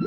I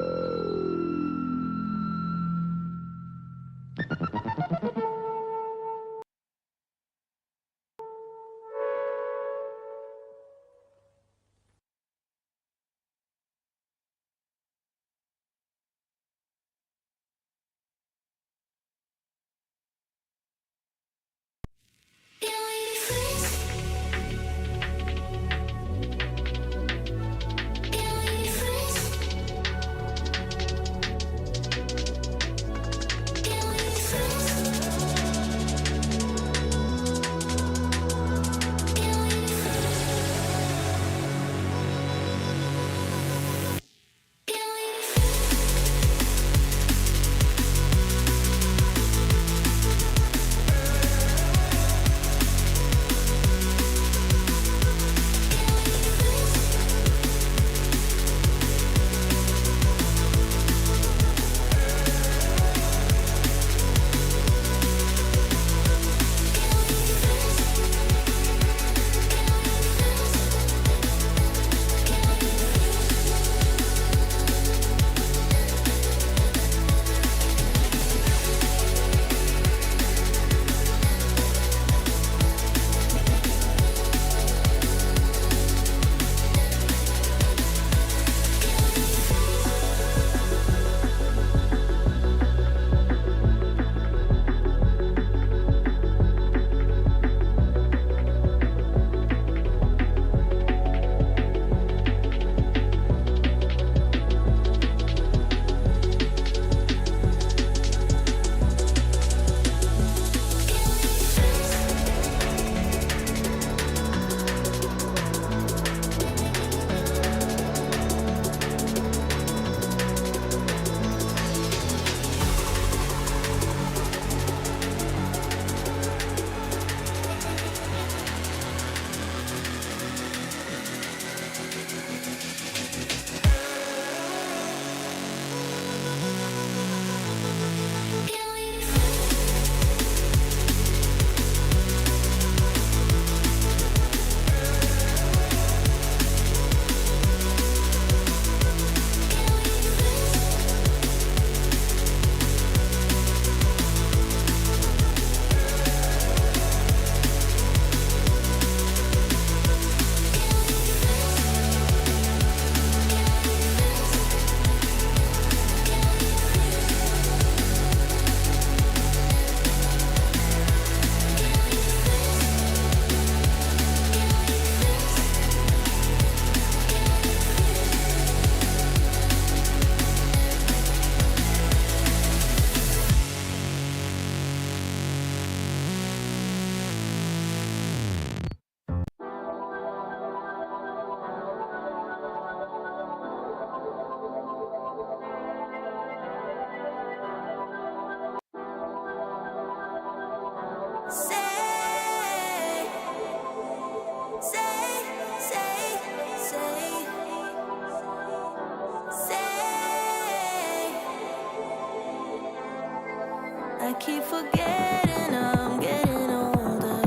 keep forgetting I'm getting older,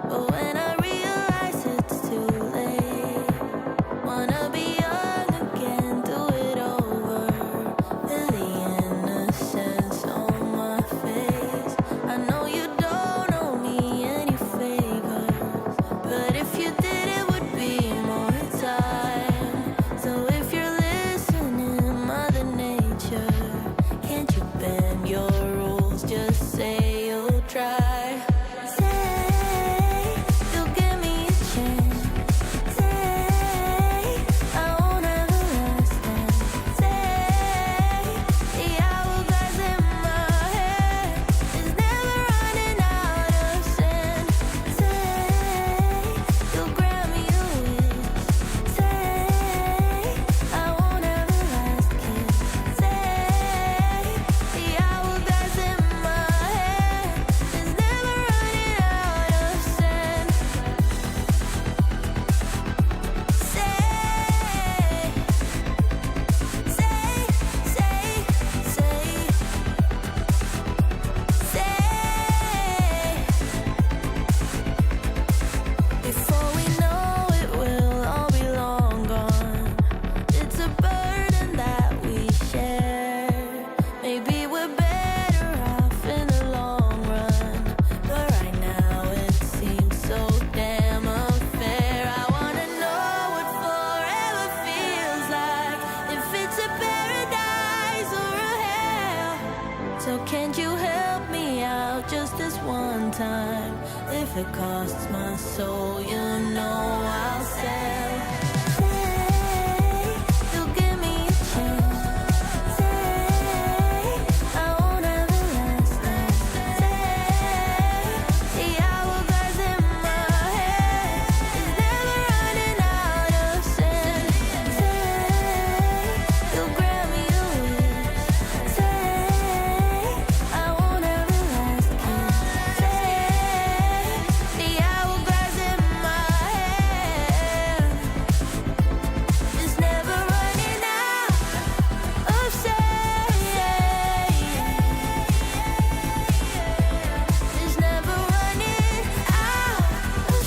but when I realize it's too late, wanna be young again, do it over. Feel the innocence on my face. I know you don't owe me any favors, but if you did it would be more time. So if you're listening, Mother Nature, can't you bend your rules? Just say you'll If it costs my soul, you know I'll sell. Say you'll give me a chance. Say I won't ever last. Say the hourglass in my head is never running out of sand. Say you'll grant me a wish. Say I won't ever last. Say the hourglass in my head is never running out of sand. It's never running out of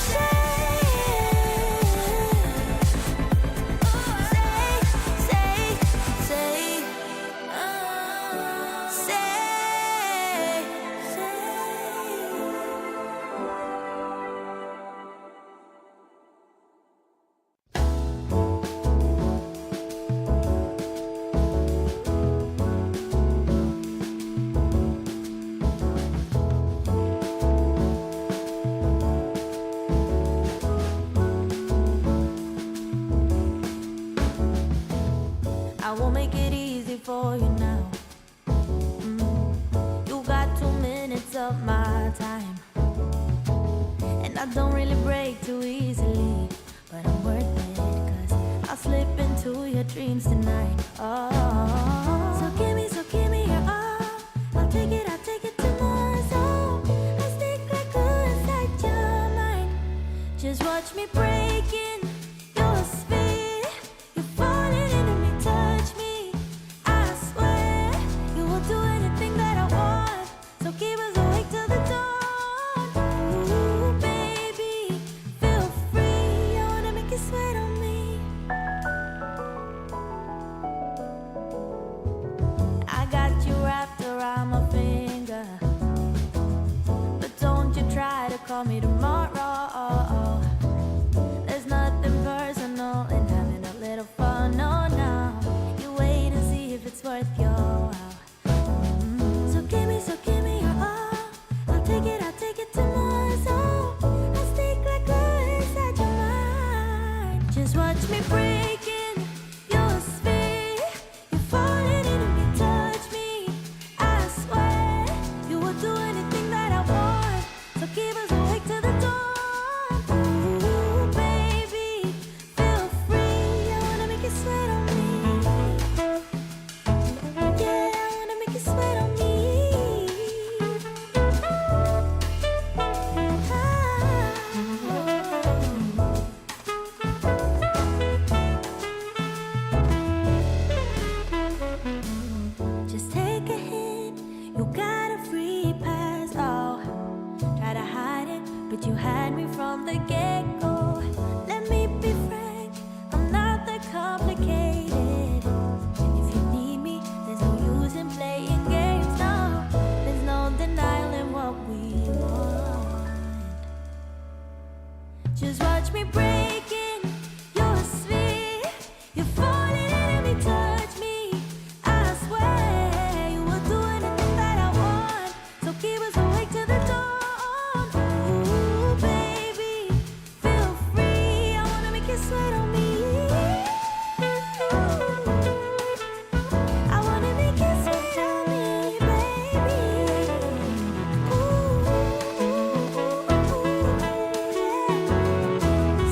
I won't make it easy for you now. You got 2 minutes of my time, and I don't really break too easily, but I'm worth it, 'cause I'll slip into your dreams tonight. Oh, so give me your all. I'll take it to more. So I stick like glue inside your mind. Just watch me breaking your sphere. You're falling into me, touch me. I swear you will do anything that I want. So keep us awake till the dawn. Ooh, baby, feel free. I wanna make you sweat on me. I got you wrapped around my finger, but don't you try to call me tomorrow. There's nothing personal in having a little fun. No, no. You wait and see if it's worth your while. So give me your all. I'll take it to more. So I stick like glue inside your mind. Just watch me breaking your sphere. You're falling into me, touch me. I swear you will do anything that I want. So keep us awake till the dawn. Ooh, baby, feel free. I wanna make you sweat on me. Yeah, I wanna make you sweat on me. Just take a hit, you got a free pass. Oh, try to hide it, but you had me from the get-go. Let me be frank, I'm not that complicated. If you need me, there's no use in playing games. No, there's no denial in what we want. Just watch me breaking your sphere. You're falling into me, touch me. I swear you will do anything that I want. So keep us awake till the dawn. Ooh, baby, feel free. I wanna make you sweat on me. I wanna make you sweat on me, baby. Ooh,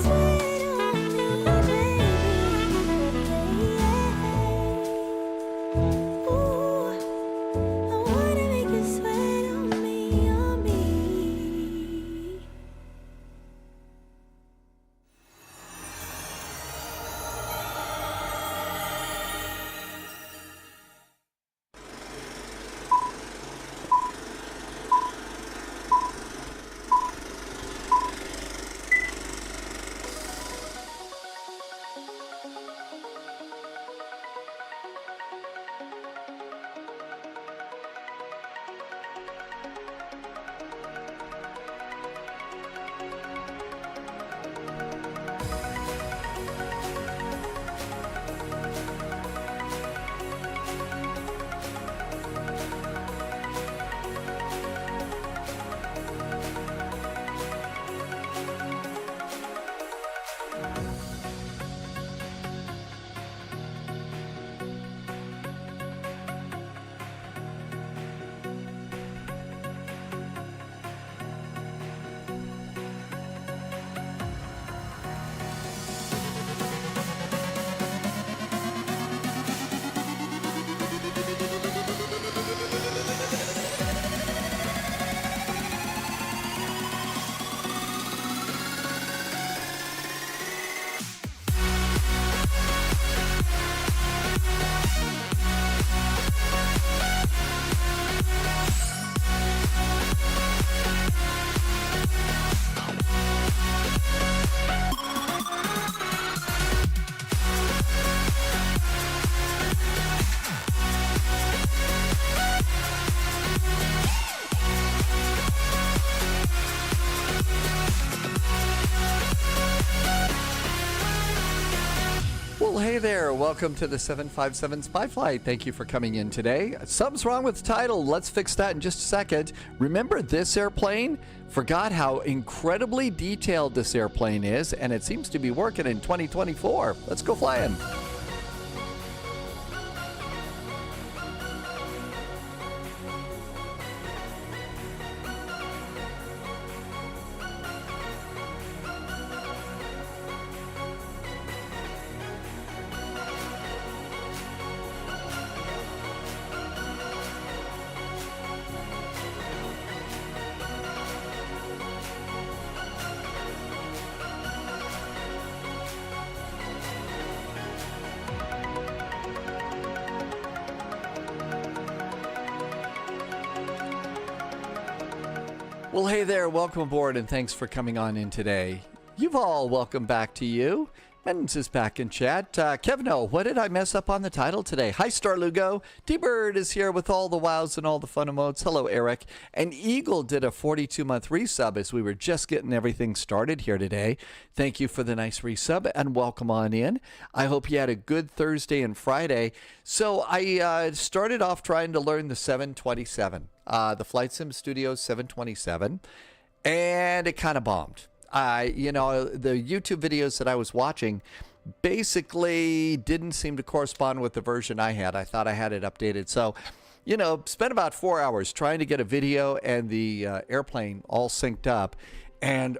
sweat Well, hey there. Welcome to the 757 Spy Flight. Thank you for coming in today. Something's wrong with the title. Let's fix that in just a second. Remember this airplane? Forgot how incredibly detailed this airplane is, and it seems to be working in 2024. Let's go flying. Well, hey there, welcome aboard, and thanks for coming on in today. You've all welcome back to you. Men's is back in chat. Kevno, what did I mess up on the title today? Hi, Star Lugo. T-Bird is here with all the wows and all the fun emotes. Hello, Eric. And Eagle did a 42-month resub as we were just getting everything started here today. Thank you for the nice resub and welcome on in. I hope you had a good Thursday and Friday. So I started off trying to learn the 727. The Flight Sim Studio 727, and it kind of bombed. The YouTube videos that I was watching basically didn't seem to correspond with the version I had. I thought I had it updated. So, spent about 4 hours trying to get a video and the airplane all synced up. And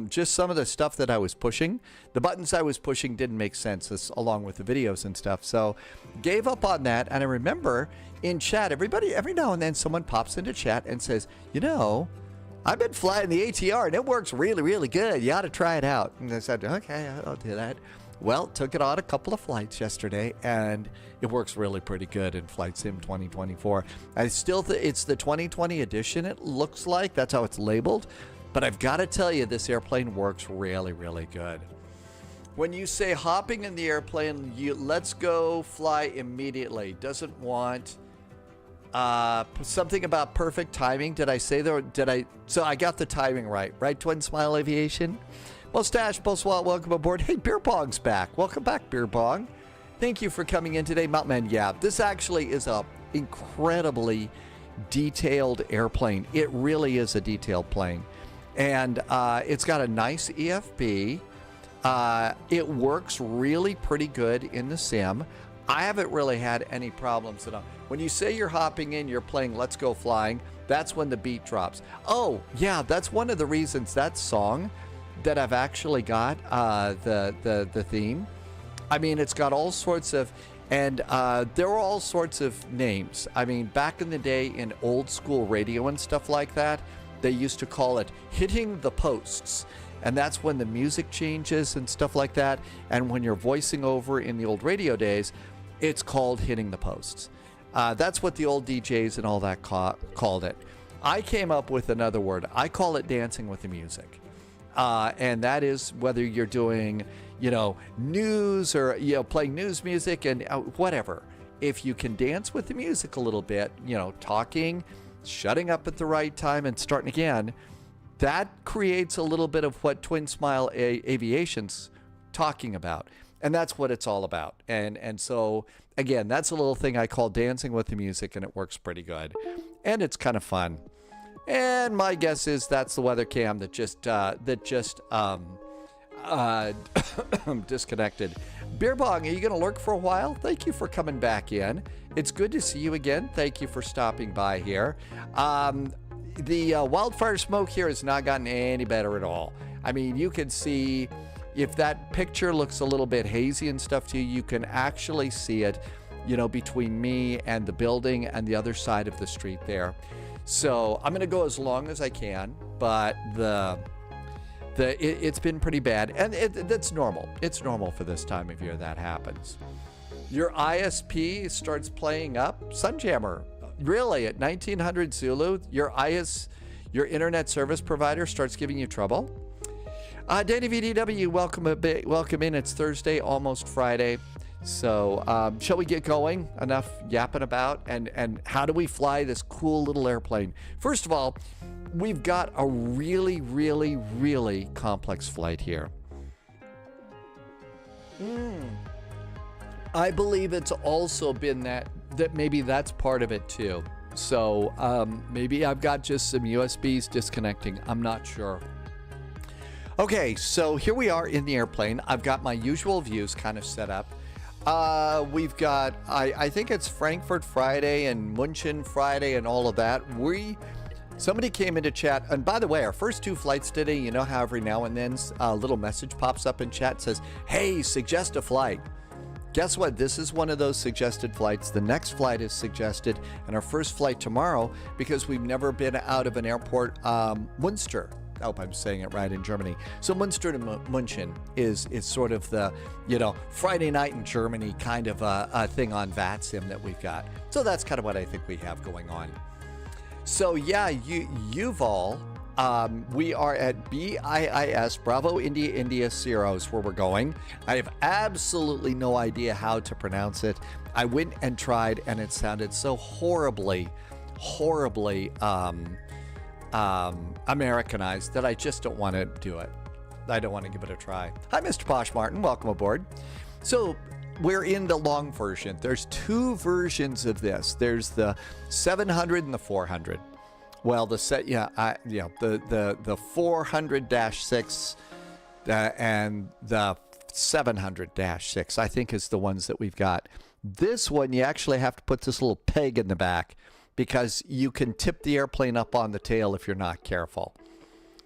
just some of the stuff that I was pushing, the buttons I was pushing didn't make sense along with the videos and stuff. So gave up on that. And I remember in chat, every now and then someone pops into chat and says, I've been flying the ATR and it works really, really good. You ought to try it out. And I said, okay, I'll do that. Well, took it on a couple of flights yesterday and it works really pretty good in Flight Sim 2024. I still think it's the 2020 edition, it looks like. That's how it's labeled. But I've got to tell you, this airplane works really, really good. When you say hopping in the airplane, let's go fly immediately. Doesn't want something about perfect timing. Did I say there? So I got the timing right, Twin Smile Aviation? Mustache, Boswell, welcome aboard. Hey, Beer Pong's back. Welcome back, Beer Pong. Thank you for coming in today, Mountain. Yeah, this actually is a incredibly detailed airplane. It really is a detailed plane. And it's got a nice EFB. It works really pretty good in the sim. I haven't really had any problems at all. When you say you're hopping in, you're playing Let's Go Flying, that's when the beat drops. Oh, yeah, that's one of the reasons that song that I've actually got, the theme. I mean, it's got all sorts of, and there were all sorts of names. I mean, back in the day in old school radio and stuff like that, they used to call it hitting the posts. And that's when the music changes and stuff like that. And when you're voicing over in the old radio days, it's called hitting the posts. That's what the old DJs and all that called it. I came up with another word. I call it dancing with the music. And that is whether you're doing, news or, playing news music and whatever. If you can dance with the music a little bit, talking, shutting up at the right time and starting again, that creates a little bit of what Twin Smile Aviation's talking about. And that's what it's all about. And so, again, that's a little thing I call dancing with the music, and it works pretty good. And it's kind of fun. And my guess is that's the weather cam that just disconnected. Beer Bong, are you going to lurk for a while? Thank you for coming back in. It's good to see you again. Thank you for stopping by here. The wildfire smoke here has not gotten any better at all. I mean, you can see if that picture looks a little bit hazy and stuff to you, you can actually see it, between me and the building and the other side of the street there. So I'm going to go as long as I can, but it's been pretty bad, and that's normal. It's normal for this time of year that happens. Your ISP starts playing up. Sunjammer, really, at 1900 Zulu, your internet service provider starts giving you trouble. Danny VDW, welcome in. It's Thursday, almost Friday. So shall we get going? Enough yapping about, and how do we fly this cool little airplane? First of all, we've got a really, really, really complex flight here. I believe it's also been that maybe that's part of it too. So maybe I've got just some USBs disconnecting. I'm not sure. Okay, so here we are in the airplane. I've got my usual views kind of set up. We've got, I think it's Frankfurt Friday and München Friday and all of that. Somebody came into chat, and by the way, our first 2 flights today, you know how every now and then a little message pops up in chat, says, hey, suggest a flight. Guess what? This is one of those suggested flights. The next flight is suggested, and our first flight tomorrow, because we've never been out of an airport, Münster. I hope I'm saying it right, in Germany. So Münster to München is sort of the, Friday night in Germany kind of a thing on VATSIM that we've got. So that's kind of what I think we have going on. So yeah, Yuval, we are at BIIS, Bravo India India Sierra is where we're going. I have absolutely no idea how to pronounce it. I went and tried, and it sounded so horribly Americanized that I just don't want to do it. I don't want to give it a try. Hi, Mr. Posh Martin. Welcome aboard. So we're in the long version. There's 2 versions of this. There's the 700 and the 400. Well, the 400-6 and the 700-6, I think, is the ones that we've got. This one, you actually have to put this little peg in the back, because you can tip the airplane up on the tail if you're not careful.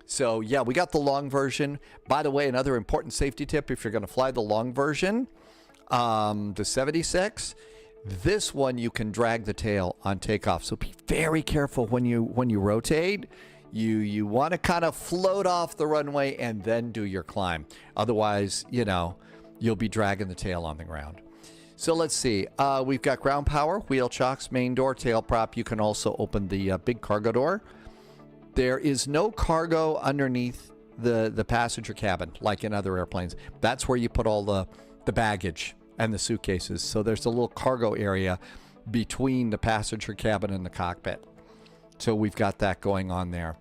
So yeah, we got the long version. By the way, another important safety tip, if you're going to fly the long version, the 76, this one you can drag the tail on takeoff. So be very careful when you rotate. You want to kind of float off the runway and then do your climb. Otherwise, you'll be dragging the tail on the ground. So let's see. We've got ground power, wheel chocks, main door, tail prop. You can also open the big cargo door. There is no cargo underneath the passenger cabin like in other airplanes. That's where you put all the baggage and the suitcases. So there's a little cargo area between the passenger cabin and the cockpit. So we've got that going on there.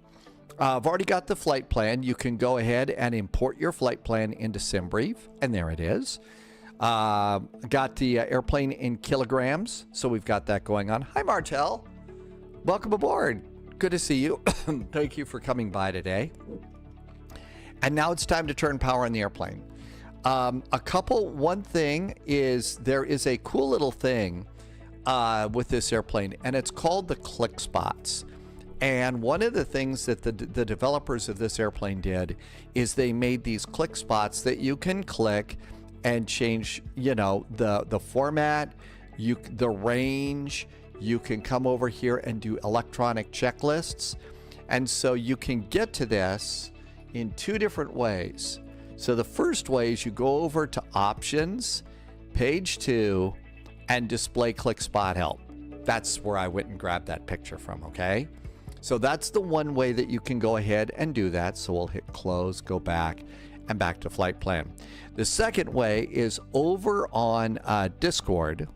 I've already got the flight plan. You can go ahead and import your flight plan into SimBrief, and there it is. Got the airplane in kilograms, so we've got that going on. Hi, Martel. Welcome aboard. Good to see you. Thank you for coming by today. And now it's time to turn power on the airplane. One thing is there is a cool little thing with this airplane, and it's called the click spots. And one of the things that the developers of this airplane did is they made these click spots that you can click and change, the format, the range. You can come over here and do electronic checklists. And so you can get to this in 2 different ways. So the first way is you go over to Options, Page 2, and Display Click Spot Help. That's where I went and grabbed that picture from, okay? So that's the one way that you can go ahead and do that. So we'll hit Close, go back, and back to flight plan. The second way is over on Discord.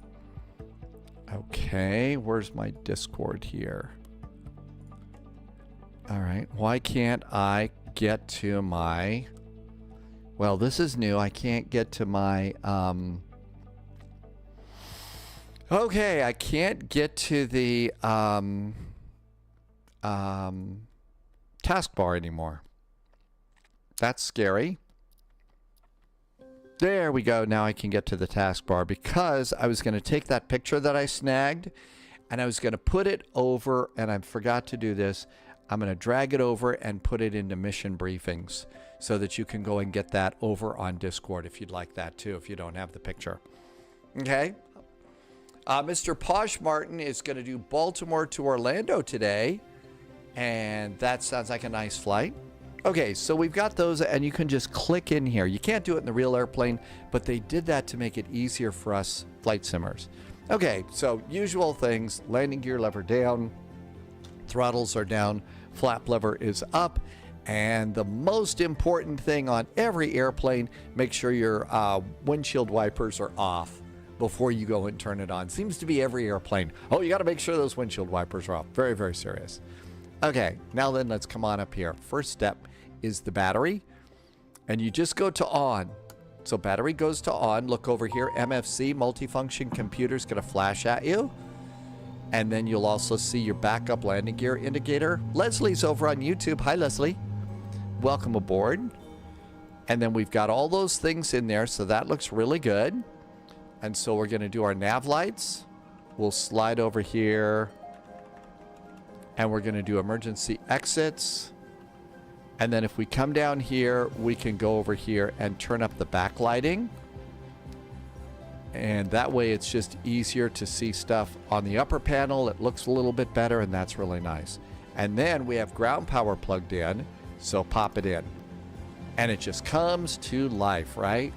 Okay, where's my Discord here? All right, why can't I get to my... Well, this is new. I can't get to my... Okay, I can't get to the taskbar anymore. That's scary. There we go. Now I can get to the taskbar, because I was going to take that picture that I snagged and I was going to put it over, and I forgot to do this. I'm going to drag it over and put it into mission briefings so that you can go and get that over on Discord if you'd like that too, if you don't have the picture. Okay. Mr. Posh Martin is going to do Baltimore to Orlando today, and that sounds like a nice flight. Okay, so we've got those, and you can just click in here. You can't do it in the real airplane, but they did that to make it easier for us flight simmers. Okay, so usual things: landing gear lever down, throttles are down, flap lever is up, and the most important thing on every airplane, make sure your windshield wipers are off before you go and turn it on. Seems to be every airplane. Oh, you got to make sure those windshield wipers are off. Very, very serious. Okay, now then, let's come on up here. First step is the battery, and you just go to on. So battery goes to on. Look over here. MFC, multifunction computer, is going to flash at you. And then you'll also see your backup landing gear indicator. Leslie's over on YouTube. Hi, Leslie. Welcome aboard. And then we've got all those things in there, so that looks really good. And so we're going to do our nav lights. We'll slide over here. And we're going to do emergency exits. And then if we come down here, we can go over here and turn up the backlighting. And that way it's just easier to see stuff on the upper panel. It looks a little bit better, and that's really nice. And then we have ground power plugged in, so pop it in. And it just comes to life, right?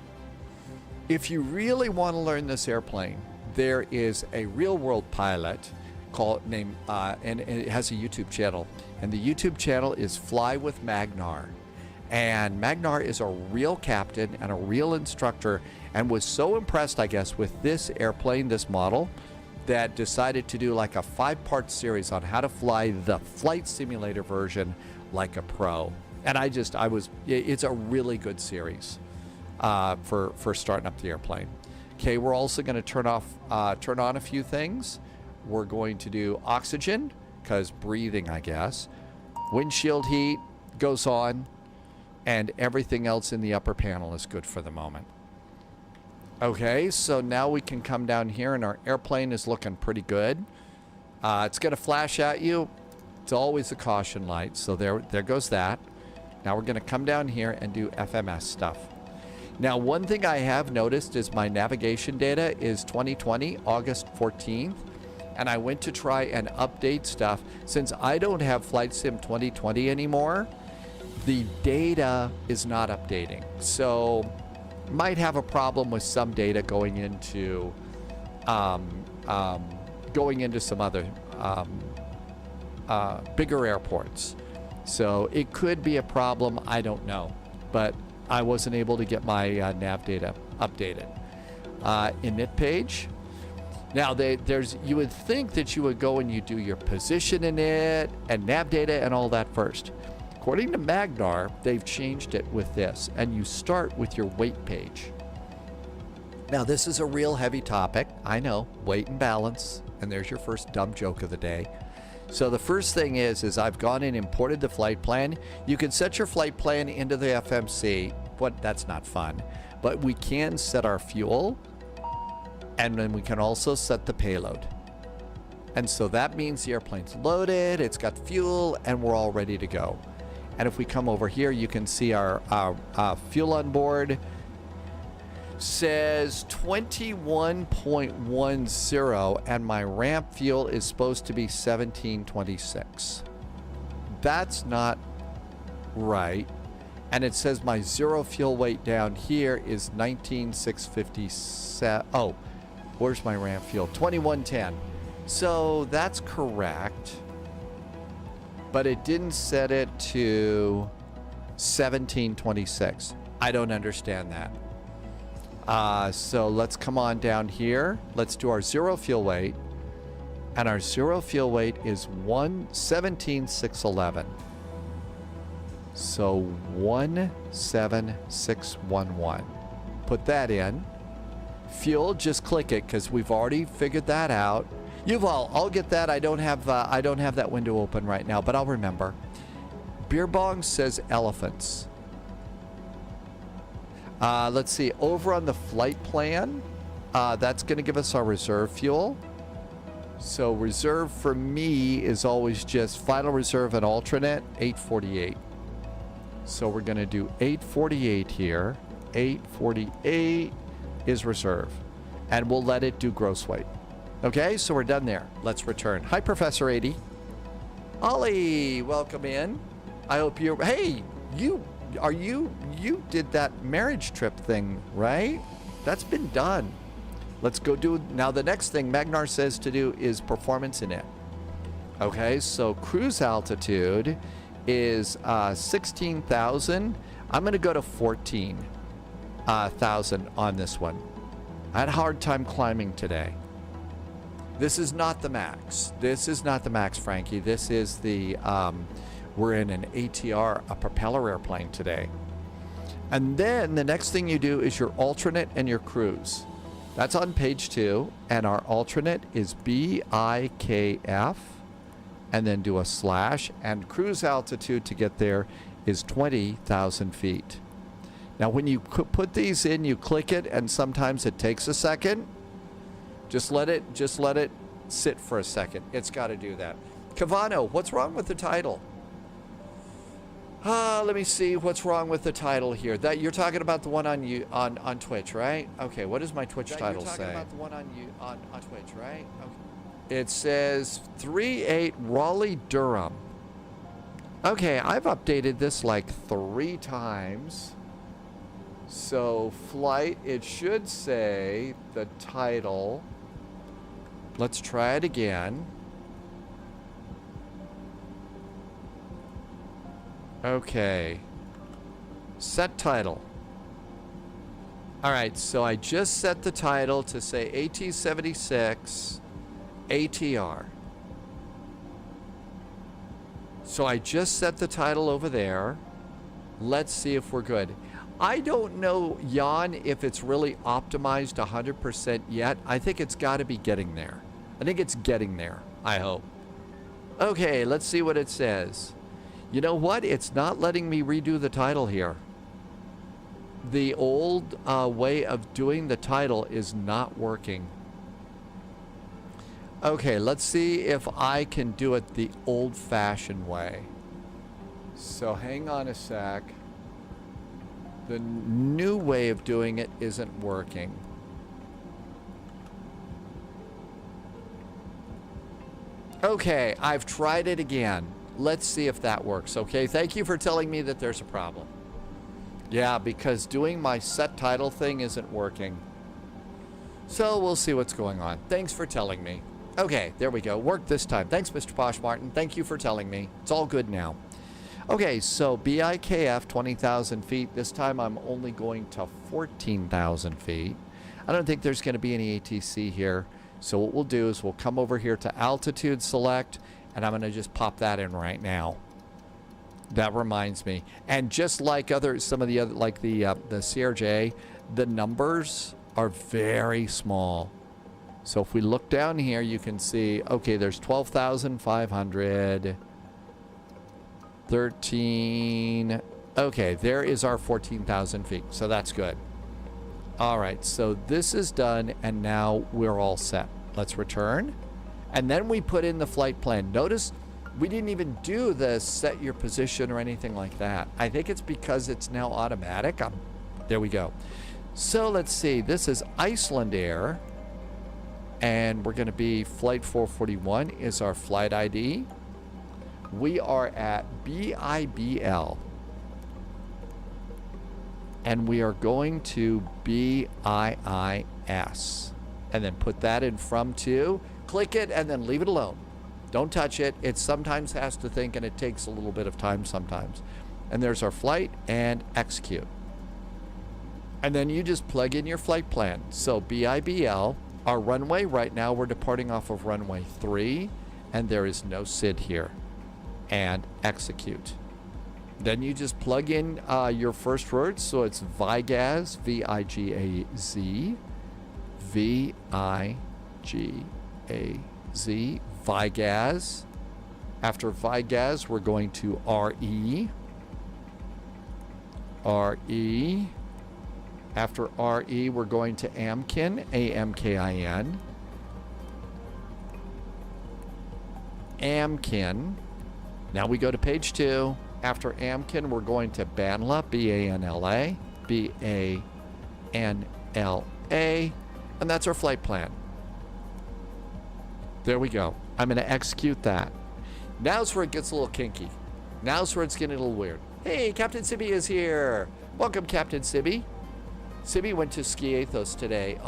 If you really want to learn this airplane, there is a real-world pilot and it has a YouTube channel. And the YouTube channel is Fly with Magnar. And Magnar is a real captain and a real instructor, and was so impressed, I guess, with this airplane, this model, that decided to do like a 5-part series on how to fly the flight simulator version like a pro. And it's a really good series for starting up the airplane. Okay, we're also going to turn on a few things. We're going to do oxygen, because breathing, I guess. Windshield heat goes on, and everything else in the upper panel is good for the moment. Okay, so now we can come down here, and our airplane is looking pretty good. It's going to flash at you. It's always a caution light, so there goes that. Now we're going to come down here and do FMS stuff. Now, one thing I have noticed is my navigation data is 2020, August 14th. And I went to try and update stuff. Since I don't have Flight Sim 2020 anymore, the data is not updating. So might have a problem with some data going into some other bigger airports. So it could be a problem, I don't know. But I wasn't able to get my nav data updated. Init page. Now, you would think that you would go and you do your position in it and nav data and all that first. According to Magnar, they've changed it with this, and you start with your weight page. Now, this is a real heavy topic. I know, weight and balance, and there's your first dumb joke of the day. So the first thing is I've gone and imported the flight plan. You can set your flight plan into the FMC, but that's not fun. But we can set our fuel. And then we can also set the payload. And so that means the airplane's loaded, it's got fuel, and we're all ready to go. And if we come over here, you can see our fuel on board says 21.10, and my ramp fuel is supposed to be 1726. That's not right. And it says my zero fuel weight down here is 19,657. Oh, where's my ramp fuel? 2110. So that's correct. But it didn't set it to 1726. I don't understand that. So let's come on down here. Let's do our zero fuel weight. And our zero fuel weight is 17,611. So 17611. Put that in. Fuel, just click it because we've already figured that out. Yuval, I'll get that. I don't have that window open right now, but I'll remember. Beer Bong says elephants. Let's see. Over on the flight plan, that's going to give us our reserve fuel. So reserve for me is always just final reserve and alternate 848. So we're going to do 848 here. 848 is reserve. And we'll let it do gross weight. Okay, so we're done there. Let's return. Hi, Professor 80. Ollie, welcome in. I hope you're... Hey, you did that marriage trip thing, right? That's been done. Let's go do... Now, the next thing Magnar says to do is performance in it. Okay, so cruise altitude is 16,000. I'm going to go to 14,000 on this one. I had a hard time climbing today. This is not the max. This is not the max, Frankie. This is the, we're in an ATR, a propeller airplane today. And then the next thing you do is your alternate and your cruise. That's on page 2, and our alternate is BIKF, and then do a slash, and cruise altitude to get there is 20,000 feet. Now when you put these in, you click it, and sometimes it takes a second. Just let it sit for a second. It's got to do that. Cavano, what's wrong with the title? Let me see what's wrong with the title here. That you're talking about the one on Twitch, right? Okay, what does my Twitch title say? You're talking about the one on Twitch, right? Okay. It says 38 Raleigh Durham. Okay, I've updated this like 3 times. So flight, it should say the title. Let's try it again. Okay. Set title. All right, so I just set the title to say AT-76 ATR. So I just set the title over there. Let's see if we're good. I don't know, Jan, if it's really optimized 100% yet. I think it's got to be getting there. I think it's getting there, I hope. Okay, let's see what it says. You know what? It's not letting me redo the title here. The old way of doing the title is not working. Okay, let's see if I can do it the old-fashioned way. So hang on a sec. The new way of doing it isn't working. Okay, I've tried it again. Let's see if that works, okay? Thank you for telling me that there's a problem. Yeah, because doing my set title thing isn't working. So we'll see what's going on. Thanks for telling me. Okay, there we go. Worked this time. Thanks, Mr. Posh Martin. Thank you for telling me. It's all good now. Okay, so BIKF, 20,000 feet. This time I'm only going to 14,000 feet. I don't think there's going to be any ATC here. So what we'll do is we'll come over here to altitude select, and I'm going to just pop that in right now. That reminds me. And just like some of the other, like the CRJ, the numbers are very small. So if we look down here, you can see, okay, there's 12,500, 13. Okay, there is our 14,000 feet. So that's good. All right, so this is done, and now we're all set. Let's return. And then we put in the flight plan. Notice we didn't even do the set your position or anything like that. I think it's because it's now automatic. There we go. So let's see. This is Iceland Air. And we're going to be flight 441 is our flight ID. We are at BIBL. And we are going to BIIS. And then put that in from to. Click it and then leave it alone. Don't touch it. It sometimes has to think, and it takes a little bit of time sometimes. And there's our flight and execute. And then you just plug in your flight plan. So BIBL, our runway, right now we're departing off of runway 3, and there is no SID here. And execute. Then you just plug in your first words. So it's VIGAZ, V-I-G-A-Z, V-I-G-A-Z, VIGAZ. After VIGAZ, we're going to RE. RE. After RE, we're going to AMKIN, A-M-K-I-N. AMKIN. Now we go to page 2. After AMKIN, we're going to BANLA, B-A-N-L-A, B-A-N-L-A, and that's our flight plan. There we go. I'm going to execute that. Now's where it gets a little kinky. Now's where it's getting a little weird. Hey, Captain Sibby is here. Welcome, Captain Sibby. Sibby went to Skiathos today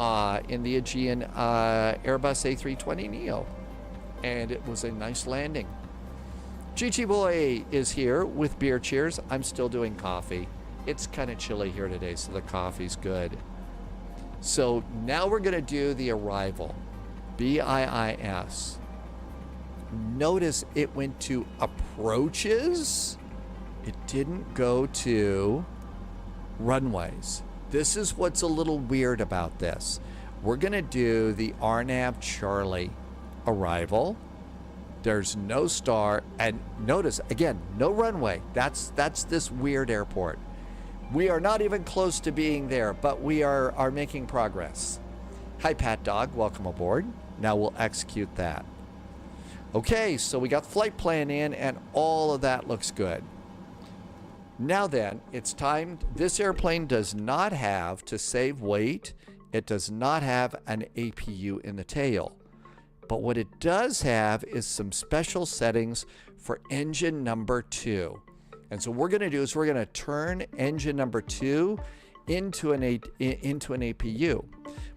in the Aegean Airbus A320neo, and it was a nice landing. Chichi Boy is here with beer cheers. I'm still doing coffee. It's kind of chilly here today, so the coffee's good. So now we're going to do the arrival. BIIS. Notice it went to approaches. It didn't go to runways. This is what's a little weird about this. We're going to do the RNAV Charlie arrival. There's no star, and notice again, no runway. That's this weird airport. We are not even close to being there, but we are making progress. Hi, Pat Dog. Welcome aboard. Now we'll execute that. Okay, so we got the flight plan in, and all of that looks good. Now then, it's time. This airplane does not have, to save weight, it does not have an APU in the tail. But what it does have is some special settings for engine number 2. And so what we're going to do is we're going to turn engine number 2 into an APU.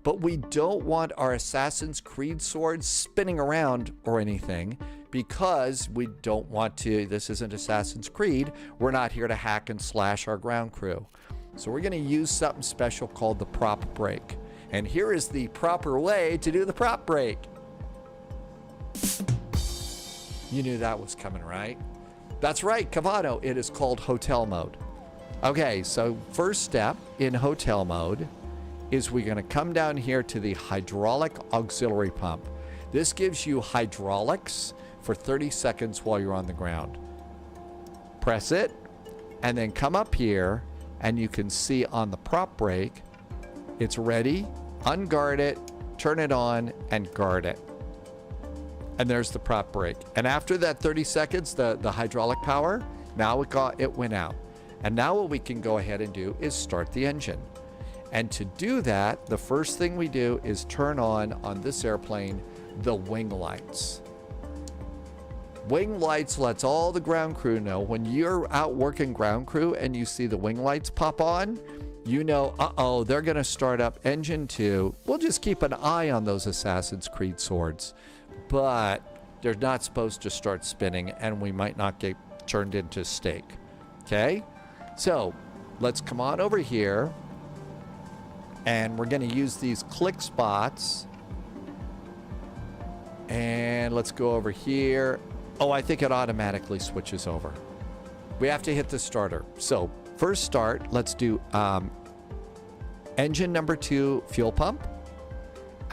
But we don't want our Assassin's Creed swords spinning around or anything, because we don't want to. This isn't Assassin's Creed. We're not here to hack and slash our ground crew. So we're going to use something special called the prop brake. And here is the proper way to do the prop brake. You knew that was coming, right? That's right, Cavano. It is called hotel mode. Okay, so first step in hotel mode is we're going to come down here to the hydraulic auxiliary pump. This gives you hydraulics for 30 seconds while you're on the ground. Press it, and then come up here, and you can see on the prop brake, it's ready. Unguard it, turn it on, and guard it. And there's the prop brake. And after that 30 seconds, the hydraulic power, now it went out. And now what we can go ahead and do is start the engine. And to do that, the first thing we do is turn on this airplane, the wing lights. Wing lights lets all the ground crew know when you're out working ground crew and you see the wing lights pop on, you know, uh-oh, they're going to start up engine 2. We'll just keep an eye on those Assassin's Creed swords. But they're not supposed to start spinning, and we might not get turned into steak. Okay? So let's come on over here, and we're going to use these click spots. And let's go over here. Oh, I think it automatically switches over. We have to hit the starter. So first start, let's do engine number 2 fuel pump.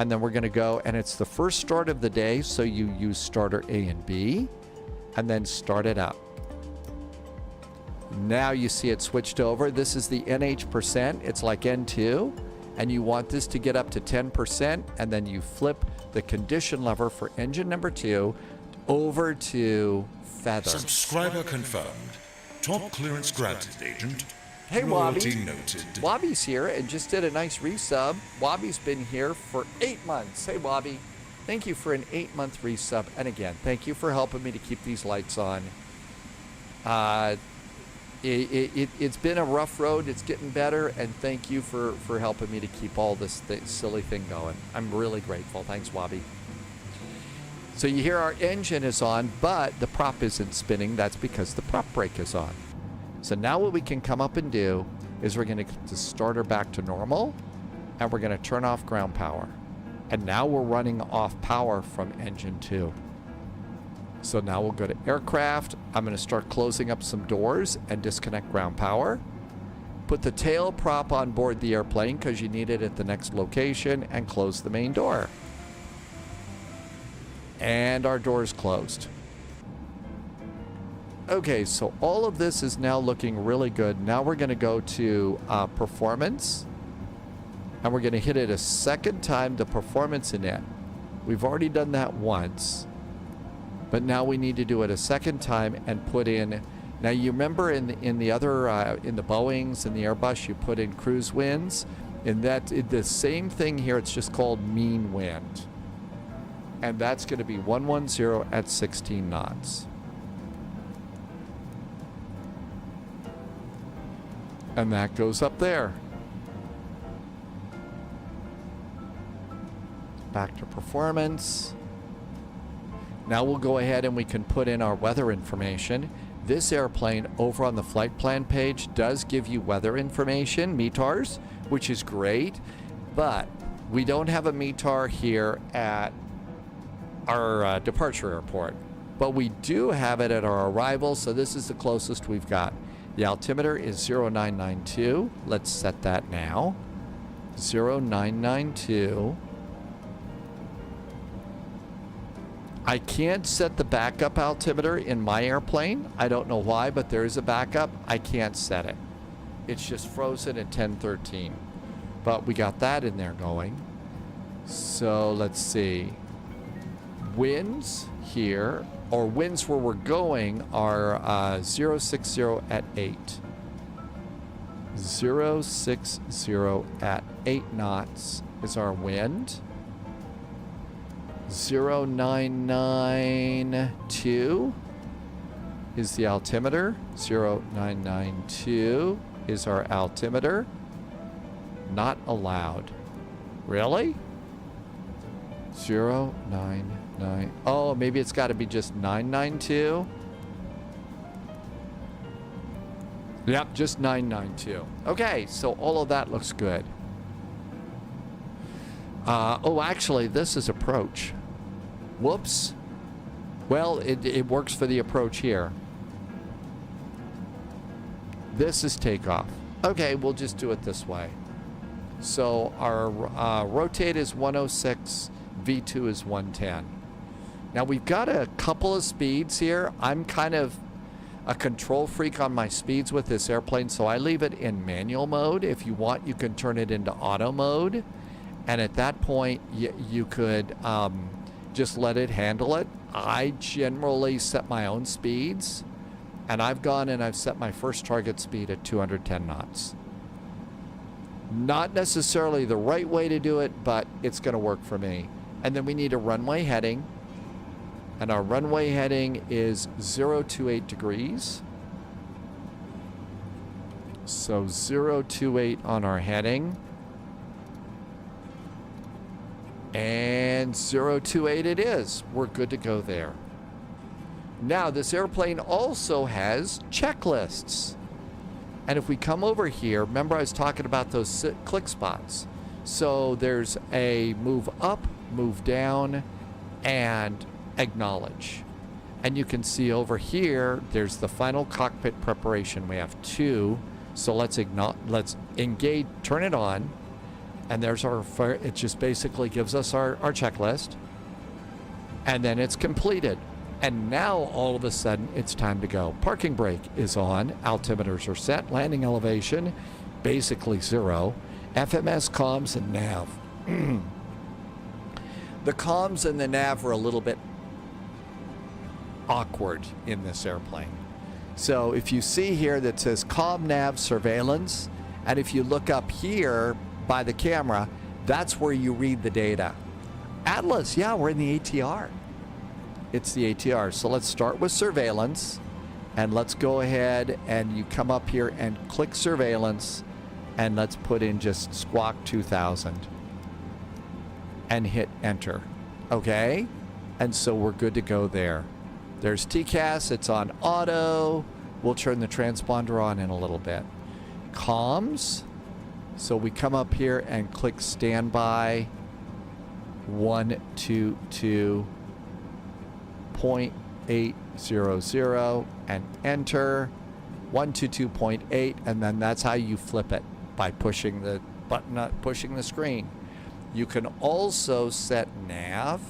And then we're going to go, and it's the first start of the day, so you use starter A and B, and then start it up. Now you see it switched over. This is the NH%. It's like N2, and you want this to get up to 10%, and then you flip the condition lever for engine number 2 over to feather. Subscriber confirmed. Top clearance granted, agent. Hey, Royalty Wobby. noted. Wobby's here and just did a nice resub. Wobby's been here for 8 months. Hey, Wobby. Thank you for an 8-month resub. And again, thank you for helping me to keep these lights on. It's been a rough road. It's getting better. And thank you for helping me to keep all this silly thing going. I'm really grateful. Thanks, Wobby. So you hear our engine is on, but the prop isn't spinning. That's because the prop brake is on. So now what we can come up and do is we're going to get the starter back to normal, and we're going to turn off ground power. And now we're running off power from engine 2. So now we'll go to aircraft. I'm going to start closing up some doors and disconnect ground power. Put the tail prop on board the airplane because you need it at the next location, and close the main door. And our door is closed. Okay, so all of this is now looking really good. Now we're going to go to performance, and we're going to hit it a second time, the performance in it. We've already done that once, but now we need to do it a second time and put in. Now you remember in the other in the Boeings and the Airbus, you put in cruise winds, and the same thing here. It's just called mean wind, and that's going to be 110 at 16 knots. And that goes up there. Back to performance. Now we'll go ahead and we can put in our weather information. This airplane over on the flight plan page does give you weather information, METARs, which is great, but we don't have a METAR here at our departure airport. But we do have it at our arrival, so this is the closest we've got. The altimeter is 0992. Let's set that now. 0992. I can't set the backup altimeter in my airplane. I don't know why, but there is a backup. I can't set it. It's just frozen at 1013. But we got that in there going. So let's see. Winds here, or winds where we're going, are 060 at 8. 060 at 8 knots is our wind. 0992 is the altimeter. 0992 is our altimeter. Not allowed. Really? 099. Oh, maybe it's got to be just 992. Yep, just 992. Okay, so all of that looks good. Oh, actually, this is approach. Whoops. Well, it works for the approach here. This is takeoff. Okay, we'll just do it this way. So our rotate is 106, V2 is 110. Now we've got a couple of speeds here. I'm kind of a control freak on my speeds with this airplane, so I leave it in manual mode. If you want, you can turn it into auto mode. And at that point, you could just let it handle it. I generally set my own speeds, and I've gone and I've set my first target speed at 210 knots. Not necessarily the right way to do it, but it's going to work for me. And then we need a runway heading, and our runway heading is 028 degrees. So 028 on our heading. And 028 it is. We're good to go there. Now, this airplane also has checklists. And if we come over here, remember I was talking about those click spots. So there's a move up, move down, and acknowledge. And you can see over here, there's the final cockpit preparation. We have 2. So let's engage, turn it on. And there's our, it just basically gives us our checklist. And then it's completed. And now all of a sudden it's time to go. Parking brake is on. Altimeters are set. Landing elevation, basically 0. FMS, comms, and nav. The comms and the nav are a little bit awkward in this airplane. So if you see here that says comm, nav, surveillance, and if you look up here by the camera, that's where you read the data. Atlas, yeah, we're in the ATR. It's the ATR. So let's start with surveillance, and let's go ahead and you come up here and click surveillance, and let's put in just squawk 2000 and hit enter. Okay? And so we're good to go there. There's TCAS, it's on auto. We'll turn the transponder on in a little bit. Comms. So we come up here and click standby 122.800 and enter 122.8, and then that's how you flip it, by pushing the button, pushing the screen. You can also set nav,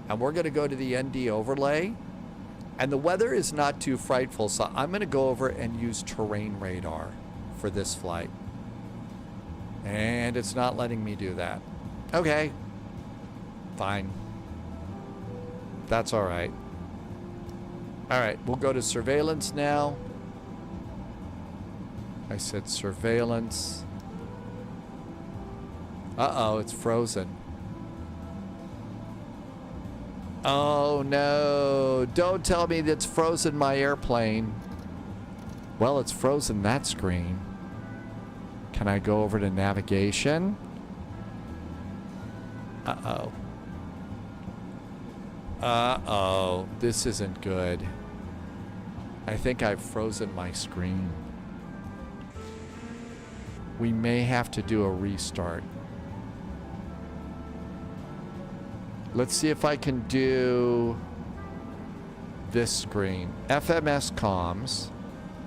and we're going to go to the ND overlay, and the weather is not too frightful, so I'm going to go over and use terrain radar for this flight. And it's not letting me do that. Okay. Fine. That's all right. All right, we'll go to surveillance now. I said surveillance. Uh-oh, it's frozen. Oh, no. Don't tell me that's frozen my airplane. Well, it's frozen that screen. Can I go over to navigation? Uh-oh. Uh-oh. This isn't good. I think I've frozen my screen. We may have to do a restart. Let's see if I can do this screen. FMS comms.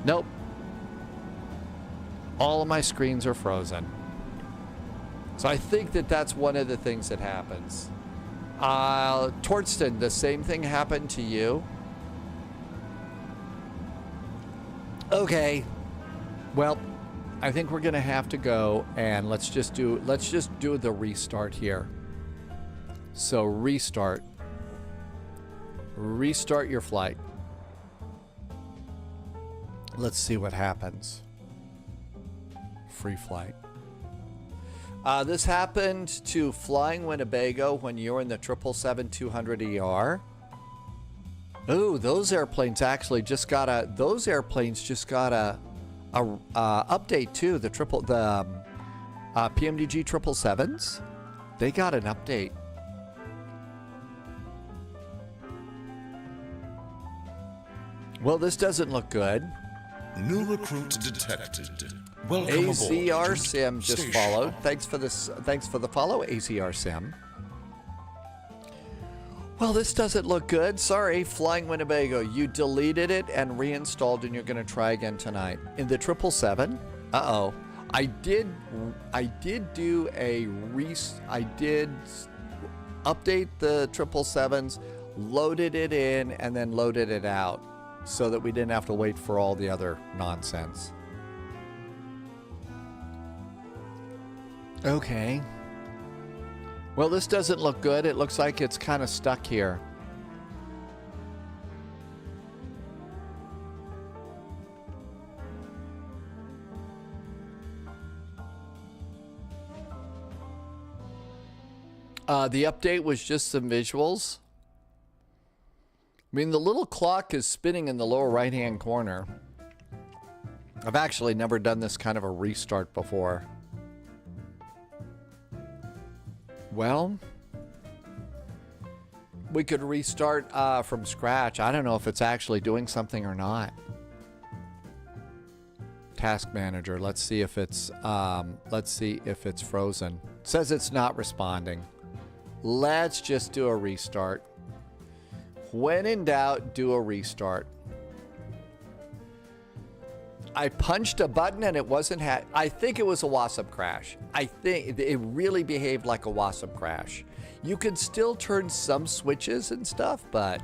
Nope. All of my screens are frozen. So I think that that's one of the things that happens. Torsten, the same thing happened to you? Okay. Well, I think we're gonna have to go, and let's just do the restart here. So restart your flight. Let's see what happens. Free flight. This happened to Flying Winnebago when you were in the 777-200ER. Ooh, those airplanes actually just got a update too. The PMDG 777s, they got an update. Well, this doesn't look good. New recruit detected. Welcome ACR aboard. Sim just Stay followed. sharp. Thanks for the follow, ACR Sim. Well, this doesn't look good. Sorry, Flying Winnebago. You deleted it and reinstalled, and you're going to try again tonight. In the 777? Uh-oh. I did update the 777s, loaded it in, and then loaded it out so that we didn't have to wait for all the other nonsense. Okay. Well, this doesn't look good. It looks like it's kind of stuck here. The update was just some visuals. I mean, the little clock is spinning in the lower right-hand corner. I've actually never done this kind of a restart before. Well, we could restart from scratch. I don't know if it's actually doing something or not. Task manager. Let's see if it's frozen. It says it's not responding. Let's just do a restart. When in doubt, do a restart. I punched a button and it wasn't. I think it was a WASM crash. I think it really behaved like a WASM crash. You could still turn some switches and stuff, but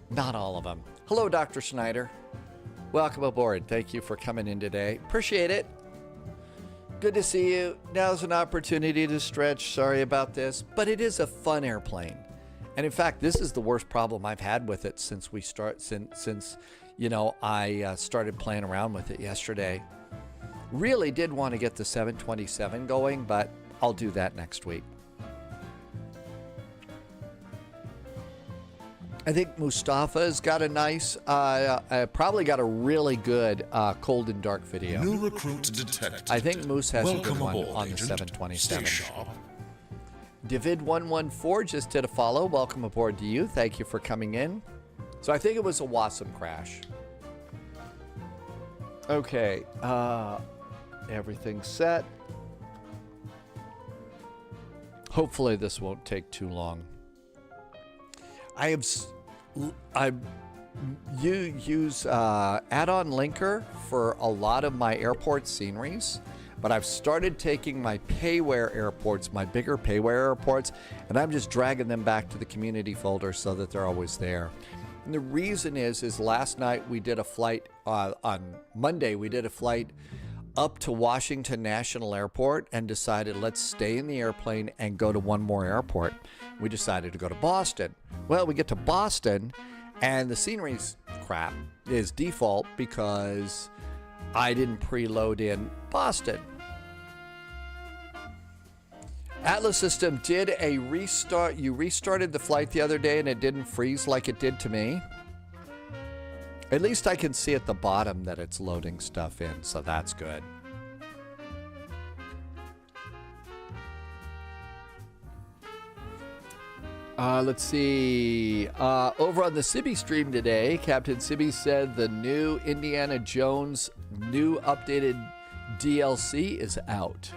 not all of them. Hello, Dr. Schneider. Welcome aboard. Thank you for coming in today. Appreciate it. Good to see you. Now's an opportunity to stretch. Sorry about this, but it is a fun airplane. And in fact, this is the worst problem I've had with it since I started playing around with it yesterday. Really did want to get the 727 going, but I'll do that next week. I think Mustafa's got a nice, probably got a really good cold and dark video. New recruit detected. I think Moose has a good Welcome one aboard, on the Agent. 727. Stay sharp. David114 just did a follow. Welcome aboard to you. Thank you for coming in. So I think it was a WASM crash. Okay, everything's set. Hopefully this won't take too long. I use add-on linker for a lot of my airport sceneries, but I've started taking my payware airports, my bigger payware airports, and I'm just dragging them back to the community folder so that they're always there. And the reason is last night we did a flight, on Monday we did a flight up to Washington National Airport and decided let's stay in the airplane and go to one more airport. We decided to go to Boston. Well, we get to Boston and the scenery's crap is default because I didn't preload in Boston. Atlas System did a restart. You restarted the flight the other day and it didn't freeze like it did to me. At least I can see at the bottom that it's loading stuff in, so that's good. Let's see. Over on the Sibby stream today, Captain Sibby said the new Indiana Jones new updated DLC is out.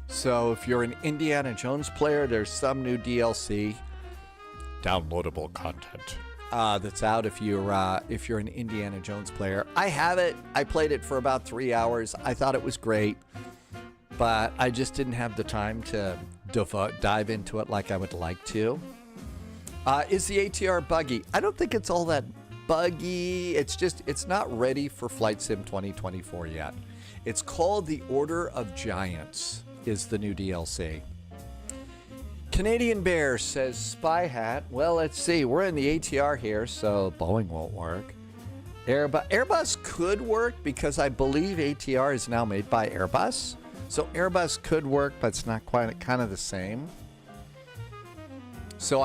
So if you're an Indiana Jones player, there's some new DLC. Downloadable content. that's out if you're an Indiana Jones player. I have it. I played it for about 3 hours. I thought it was great, but I just didn't have the time to dive into it like I would like to. Is the ATR buggy? I don't think it's all that buggy. It's not ready for Flight Sim 2024 yet. It's called The Order of Giants is the new DLC. Canadian Bear says Spy Hat. Well, let's see. We're in the ATR here, so Boeing won't work. Airbus could work because I believe ATR is now made by Airbus. So Airbus could work, but it's not quite kind of the same. So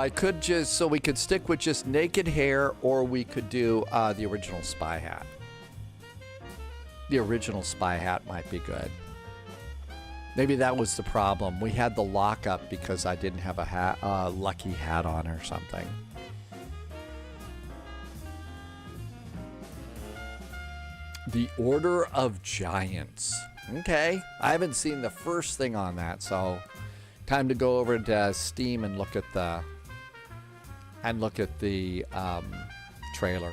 we could stick with just naked hair, or we could do the original Spy Hat. The original Spy Hat might be good. Maybe that was the problem. We had the lockup because I didn't have a lucky hat on or something. The Order of Giants. Okay, I haven't seen the first thing on that, so time to go over to Steam and look at the trailer.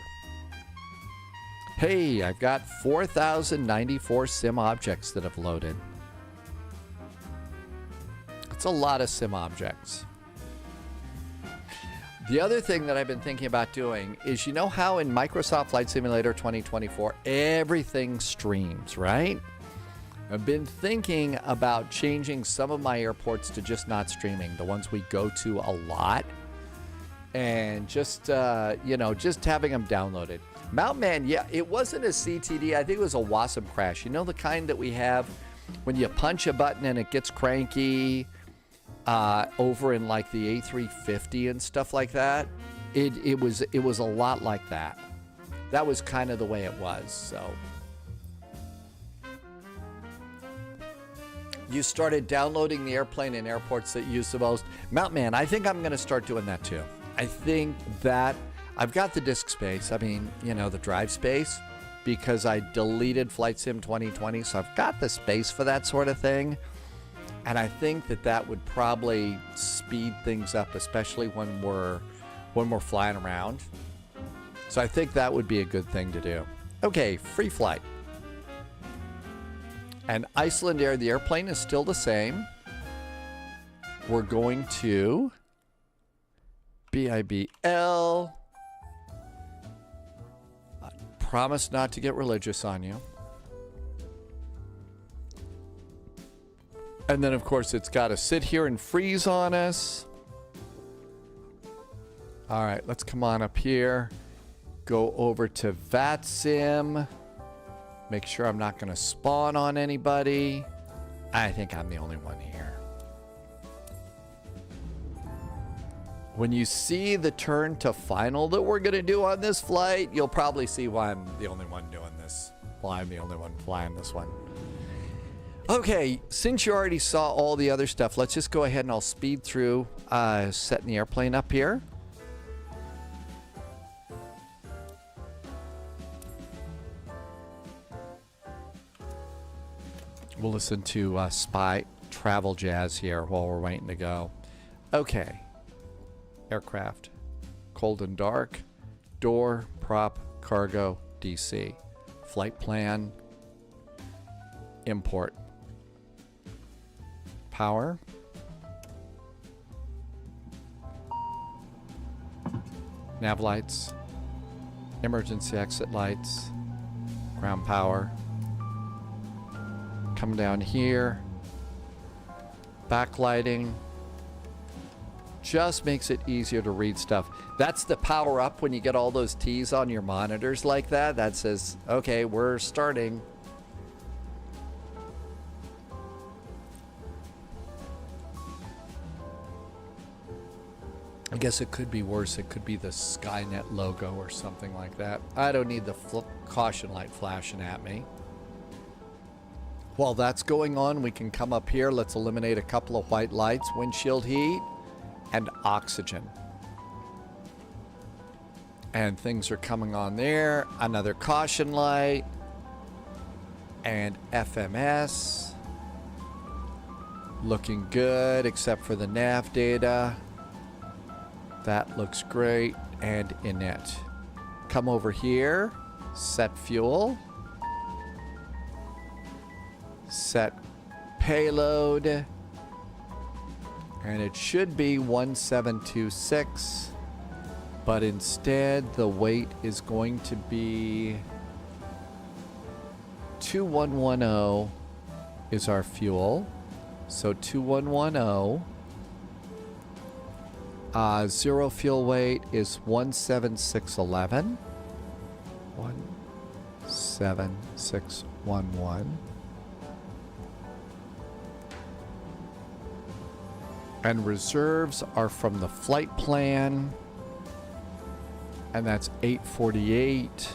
Hey, I've got 4,094 sim objects that have loaded. It's a lot of sim objects. The other thing that I've been thinking about doing is, you know how in Microsoft Flight Simulator 2024 everything streams, right? I've been thinking about changing some of my airports to just not streaming, the ones we go to a lot, and just having them downloaded. Mount Man, yeah, it wasn't a CTD. I think it was a WASM crash. You know, the kind that we have when you punch a button and it gets cranky over in like the A350 and stuff like that. It was a lot like that. That was kind of the way it was. So you started downloading the airplane in airports that you use the most. Mount Man, I think I'm going to start doing that too. I think that I've got the disk space. I mean, you know, the drive space, because I deleted Flight Sim 2020. So I've got the space for that sort of thing. And I think that would probably speed things up, especially when we're flying around. So I think that would be a good thing to do. Okay, free flight. And Iceland Air, the airplane is still the same. We're going to BIBL. I promise not to get religious on you. And then, of course, it's got to sit here and freeze on us. All right, let's come on up here. Go over to VATSIM. Make sure I'm not going to spawn on anybody. I think I'm the only one here. When you see the turn to final that we're going to do on this flight, you'll probably see why I'm the only one doing this. Why I'm the only one flying this one. Okay, since you already saw all the other stuff, let's just go ahead and I'll speed through setting the airplane up here. We'll listen to Spy Travel Jazz here while we're waiting to go. Okay. Aircraft. Cold and dark. Door, prop, cargo, DC. Flight plan. Import. Power. Nav lights. Emergency exit lights. Ground power. Come down here. Backlighting. Just makes it easier to read stuff. That's the power up when you get all those T's on your monitors like that. That says, okay, we're starting. I guess it could be worse. It could be the Skynet logo or something like that. I don't need the caution light flashing at me. While that's going on, we can come up here. Let's eliminate a couple of white lights, windshield heat, and oxygen. And things are coming on there. Another caution light. And FMS. Looking good, except for the nav data. That looks great. and init. Come over here, set fuel, set payload, and it should be 1726, but instead the weight is going to be 2110 is our fuel. So 2110. Zero fuel weight is 17611. 17611. And reserves are from the flight plan. And that's 848.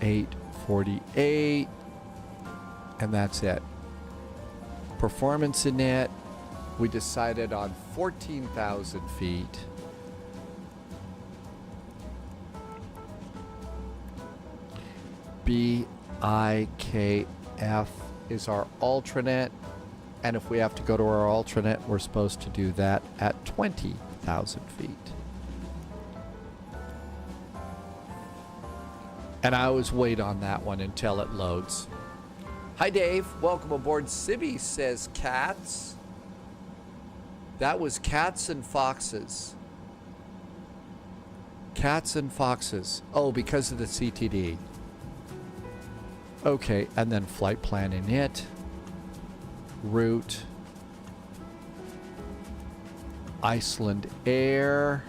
848. And that's it. Performance in it, we decided on 14,000 feet. BIKF is our alternate. And if we have to go to our alternate, we're supposed to do that at 20,000 feet. And I always wait on that one until it loads. Hi, Dave. Welcome aboard. Sibby says cats. That was cats and foxes. Cats and foxes. Oh, because of the CTD. Okay, and then flight plan init. Route. Iceland Air.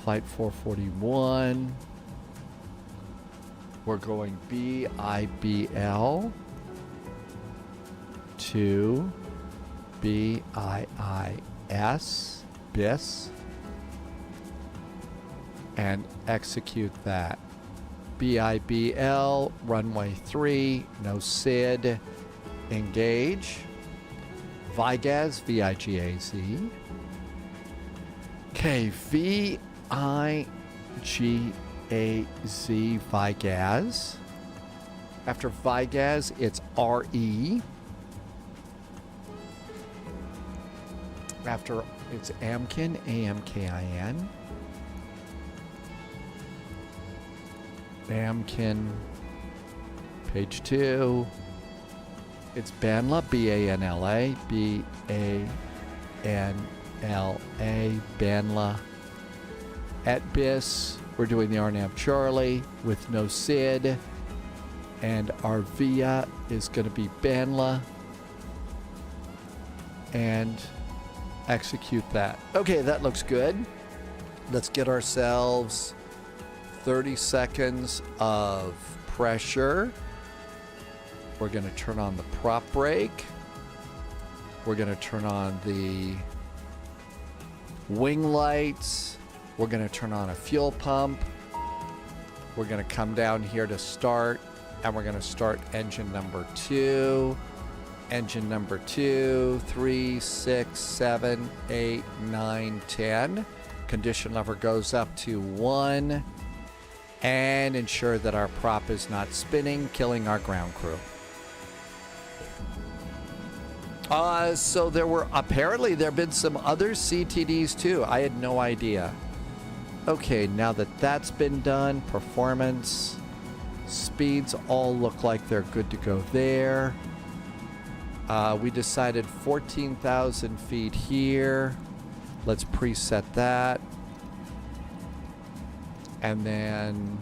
Flight 441. We're going BIBL to BIIS, BIIS, and execute that. BIBL, runway 3, no SID, engage. VIGAZ, VIGAZ. Okay, VIGAZ, VIGAZ. After VIGAZ, it's RE. After it's Amkin, AMKIN. Amkin, page 2. It's Banla, BANLA, BANLA, Banla. At BIS, we're doing the RNAV Charlie with no SID. And our VIA is going to be Banla. And execute that. Okay, that looks good. Let's get ourselves 30 seconds of pressure. We're going to turn on the prop brake. We're going to turn on the wing lights. We're going to turn on a fuel pump. We're going to come down here to start, and we're going to start engine number 2. Engine number 2, 3, 6, 7, 8, 9, 10. Condition lever goes up to 1. And ensure that our prop is not spinning, killing our ground crew. So there have been some other CTDs too. I had no idea. Okay, now that that's been done, performance, speeds all look like they're good to go there. We decided 14,000 feet here. Let's preset that. And then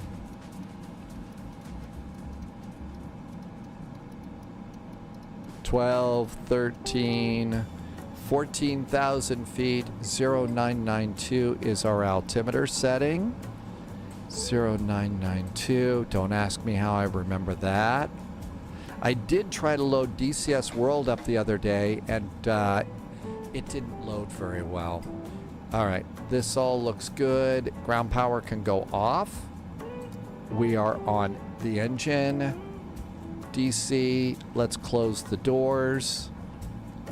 $12, $13, 14,000 feet, 0992 is our altimeter setting. 0992, don't ask me how I remember that. I did try to load DCS World up the other day, and it didn't load very well. All right, this all looks good. Ground power can go off. We are on the engine. DC, let's close the doors.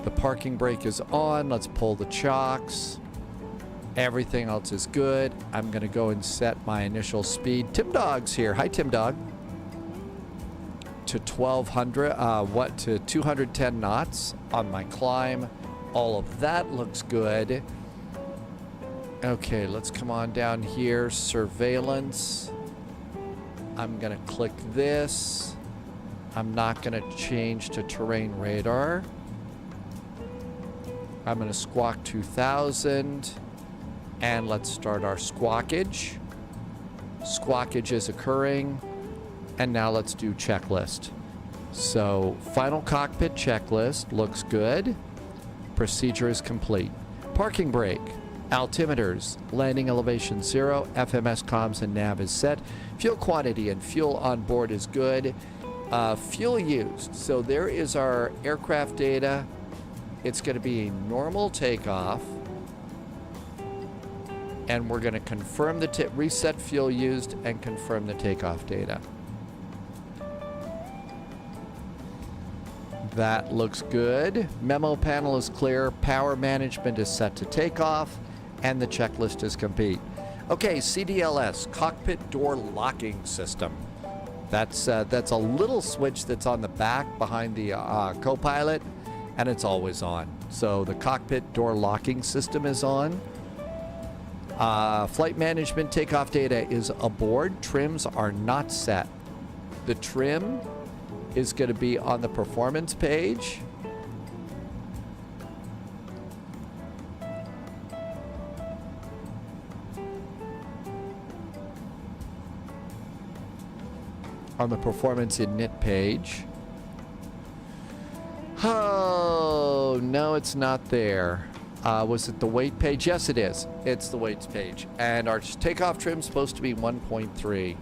The parking brake is on. Let's pull the chocks. Everything else is good. I'm going to go and set my initial speed. Tim Dog's here. Hi, Tim Dog. To 1200, to 210 knots on my climb. All of that looks good. Okay, let's come on down here. Surveillance. I'm going to click this. I'm not going to change to terrain radar. I'm going to squawk 2000. And let's start our squawkage. Squawkage is occurring. And now let's do checklist. So, final cockpit checklist looks good. Procedure is complete. Parking brake, altimeters, landing elevation 0, FMS comms and nav is set. Fuel quantity and fuel on board is good. Fuel used. So there is our aircraft data. It's going to be a normal takeoff. And we're going to confirm the reset fuel used and confirm the takeoff data. That looks good. Memo panel is clear. Power management is set to takeoff. And the checklist is complete. Okay, CDLS, cockpit door locking system. That's a little switch that's on the back behind the co-pilot, and it's always on. So the cockpit door locking system is on. Flight management takeoff data is aboard. Trims are not set. The trim is going to be on the performance page. On the performance init page. Oh, no, it's not there. Was it the weight page? Yes, it is. It's the weights page. And our takeoff trim is supposed to be 1.3.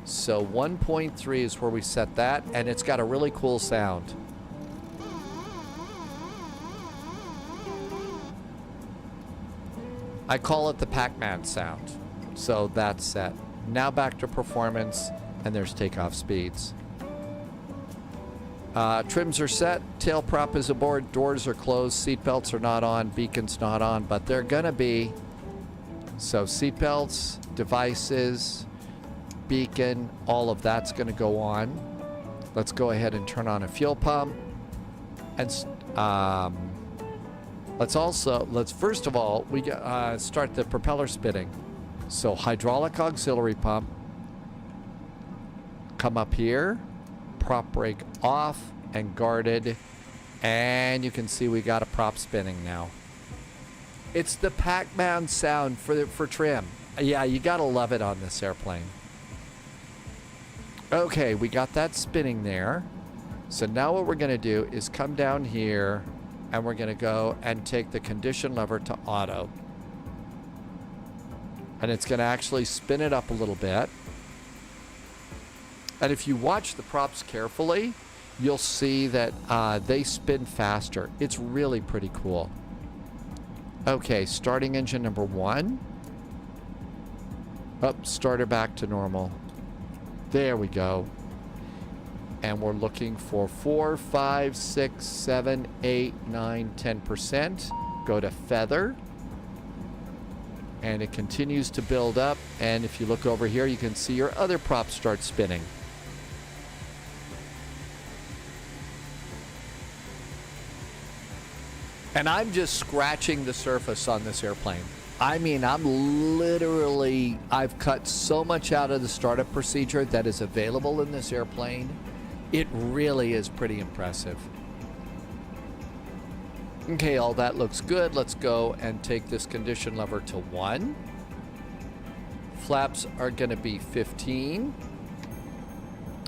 So 1.3 is where we set that, and it's got a really cool sound. I call it the Pac-Man sound. So that's set. Now back to performance, and there's takeoff speeds. Trims are set, tail prop is aboard, doors are closed, seatbelts are not on, beacon's not on, but they're gonna be. So seatbelts, devices, beacon, all of that's gonna go on. Let's go ahead and turn on a fuel pump. And let's first of all, we start the propeller spinning. So hydraulic auxiliary pump, come up here, prop brake off and guarded, and you can see we got a prop spinning now. It's the Pac-Man sound for trim. Yeah, you gotta love it on this airplane. Okay, we got that spinning there. So now what we're gonna do is come down here and we're gonna go and take the condition lever to auto. And it's gonna actually spin it up a little bit. And if you watch the props carefully, you'll see that they spin faster. It's really pretty cool. Okay, starting engine number 1. Up, starter back to normal. There we go. And we're looking for 4, 5, 6, 7, 8, 9, 10%. Go to feather. And it continues to build up. And if you look over here, you can see your other props start spinning. And I'm just scratching the surface on this airplane. I mean, I've cut so much out of the startup procedure that is available in this airplane. It really is pretty impressive. Okay, all that looks good. Let's go and take this condition lever to 1. Flaps are going to be 15.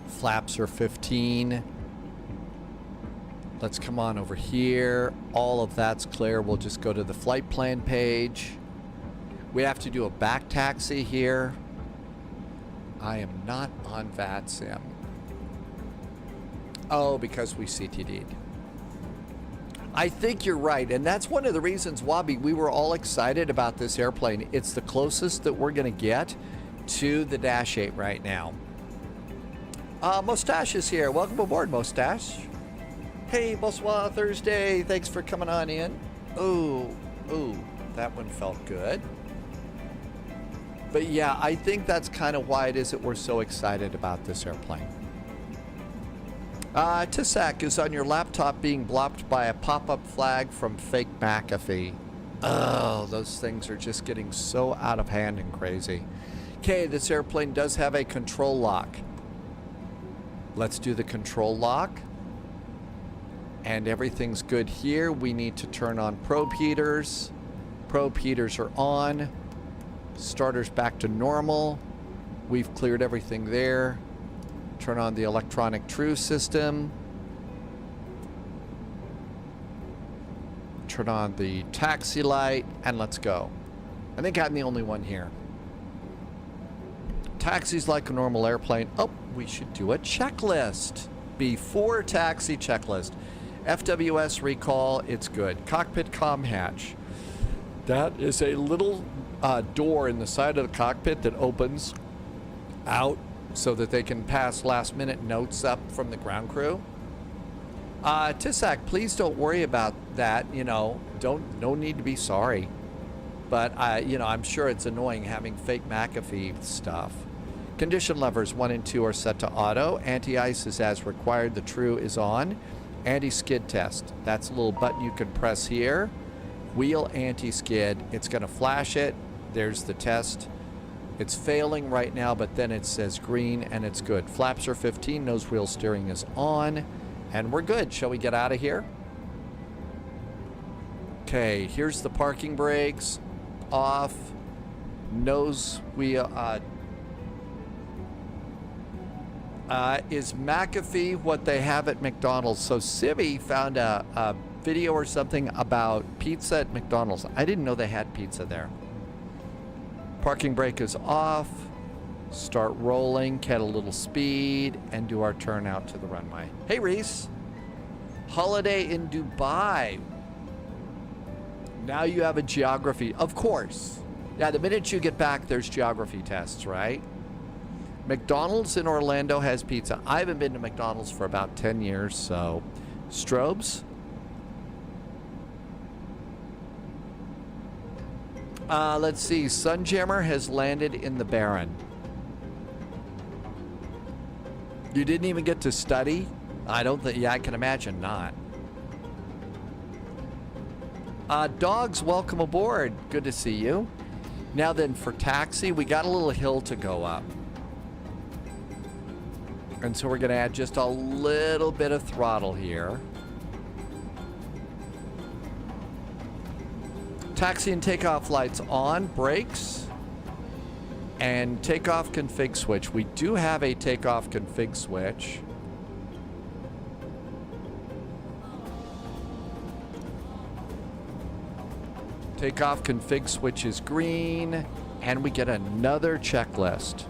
Flaps are 15. Let's come on over here. All of that's clear. We'll just go to the flight plan page. We have to do a back taxi here. I am not on VATSIM. Oh, because we CTD'd. I think you're right, and that's one of the reasons, Wabi, we were all excited about this airplane. It's the closest that we're going to get to the Dash 8 right now. Mustache is here. Welcome aboard, Mustache. Hey, Bonsoir Thursday. Thanks for coming on in. Ooh, that one felt good. But yeah, I think that's kind of why it is that we're so excited about this airplane. Tissac, is on your laptop being blocked by a pop-up flag from fake McAfee. Oh, those things are just getting so out of hand and crazy. Okay, this airplane does have a control lock. Let's do the control lock. And everything's good here. We need to turn on probe heaters. Probe heaters are on. Starter's back to normal. We've cleared everything there. Turn on the electronic true system. Turn on the taxi light, and let's go. I think I'm the only one here. Taxi's like a normal airplane. Oh, we should do a checklist. Before taxi checklist. FWS recall, it's good. Cockpit comm hatch. That is a little door in the side of the cockpit that opens out so that they can pass last minute notes up from the ground crew. Tisak, please don't worry about that. You know, no need to be sorry. But I'm sure it's annoying having fake McAfee stuff. Condition levers 1 and 2 are set to auto. Anti-ice is as required. The true is on. Anti-skid test. That's a little button you can press here. Wheel anti-skid. It's going to flash it. There's the test. It's failing right now, but then it says green and it's good. Flaps are 15. Nose wheel steering is on. And we're good. Shall we get out of here? Okay, here's the parking brakes. Off. Nose wheel. Is McAfee what they have at McDonald's? So Simi found a video or something about pizza at McDonald's. I didn't know they had pizza there. Parking brake is off. Start rolling, get a little speed, and do our turn out to the runway. Hey, Reese. Holiday in Dubai. Now you have a geography. Of course. Yeah, the minute you get back, there's geography tests, right? McDonald's in Orlando has pizza. I haven't been to McDonald's for about 10 years, so. Strobes. Let's see. Sunjammer has landed in the Baron. You didn't even get to study? I don't think, yeah, I can imagine not. Dogs, welcome aboard. Good to see you. Now then, for taxi, we got a little hill to go up. And so we're going to add just a little bit of throttle here. Taxi and takeoff lights on, brakes, and takeoff config switch. We do have a takeoff config switch. Takeoff config switch is green, and we get another checklist.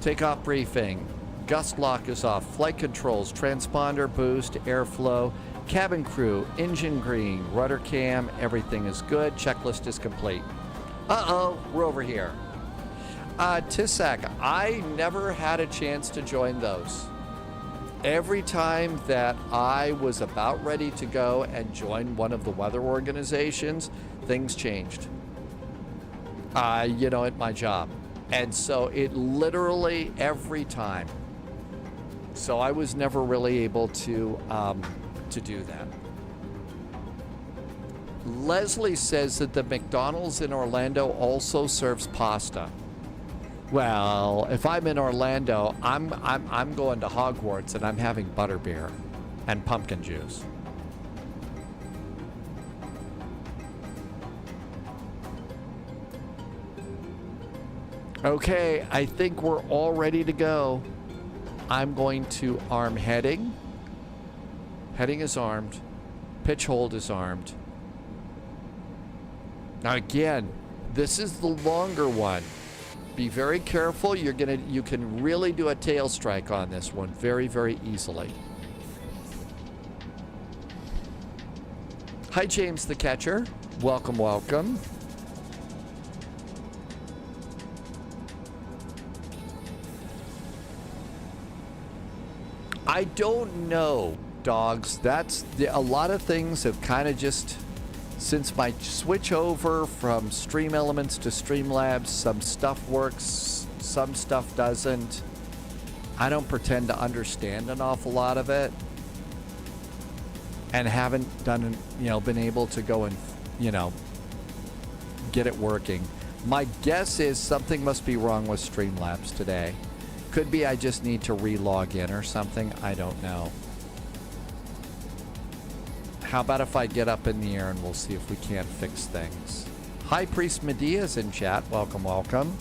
Takeoff briefing. Gust lock is off. Flight controls, transponder, boost, airflow, cabin crew, engine green, rudder cam, everything is good. Checklist is complete. Uh-oh, we're over here. Tisak, I never had a chance to join those. Every time that I was about ready to go and join one of the weather organizations, things changed. At my job. And so it literally every time. So I was never really able to do that. Leslie says that the McDonald's in Orlando also serves pasta. Well, if I'm in Orlando, I'm going to Hogwarts and I'm having butterbeer and pumpkin juice. Okay, I think we're all ready to go. I'm going to arm heading. Heading is armed. Pitch hold is armed. Now again, this is the longer one. Be very careful. You can really do a tail strike on this one very, very easily. Hi, James the Catcher. Welcome, welcome. I don't know, dogs. A lot of things have kind of just, since my switch over from Stream Elements to Streamlabs, some stuff works, some stuff doesn't. I don't pretend to understand an awful lot of it, and haven't been able to go and, get it working. My guess is something must be wrong with Streamlabs today. Could be I just need to re-log in or something. I don't know. How about if I get up in the air and we'll see if we can't fix things. High Priest Medea's in chat. Welcome, welcome.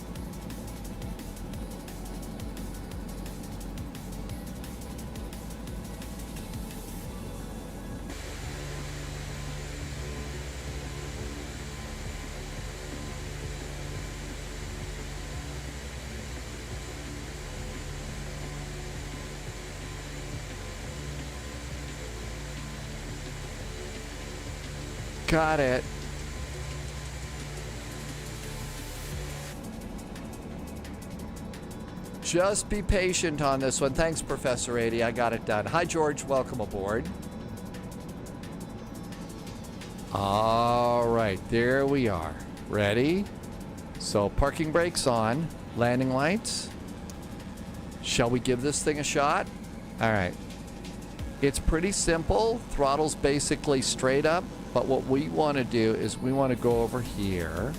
Got it. Just be patient on this one. Thanks, Professor 80. I got it done. Hi, George. Welcome aboard. All right, there we are. Ready? So parking brakes on. Landing lights. Shall we give this thing a shot? All right. It's pretty simple. Throttle's basically straight up. But what we want to do is we want to go over here.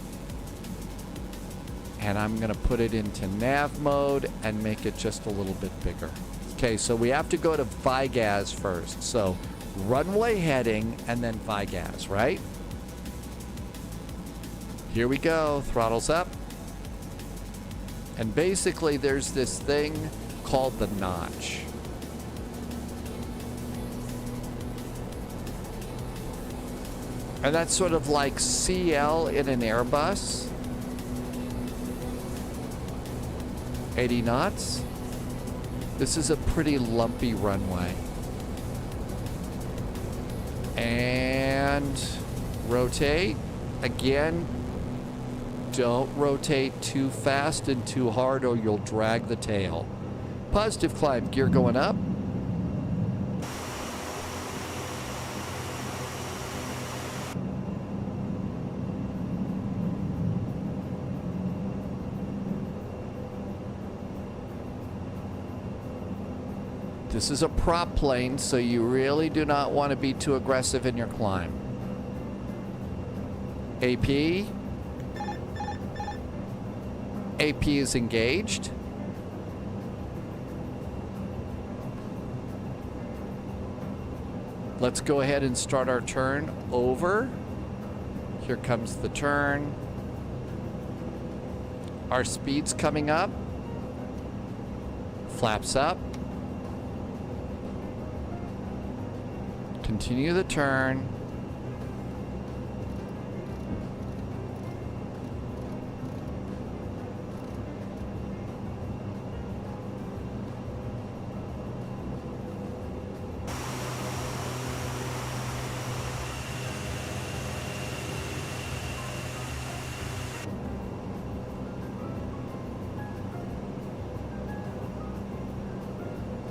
And I'm going to put it into nav mode and make it just a little bit bigger. Okay, so we have to go to VIGAS first. So runway heading and then VIGAS, right? Here we go. Throttle's up. And basically there's this thing called the notch. And that's sort of like CL in an Airbus. 80 knots. This is a pretty lumpy runway. And rotate. Again, don't rotate too fast and too hard or you'll drag the tail. Positive climb, gear going up. This is a prop plane, so you really do not want to be too aggressive in your climb. AP. AP is engaged. Let's go ahead and start our turn over. Here comes the turn. Our speed's coming up. Flaps up. Continue the turn.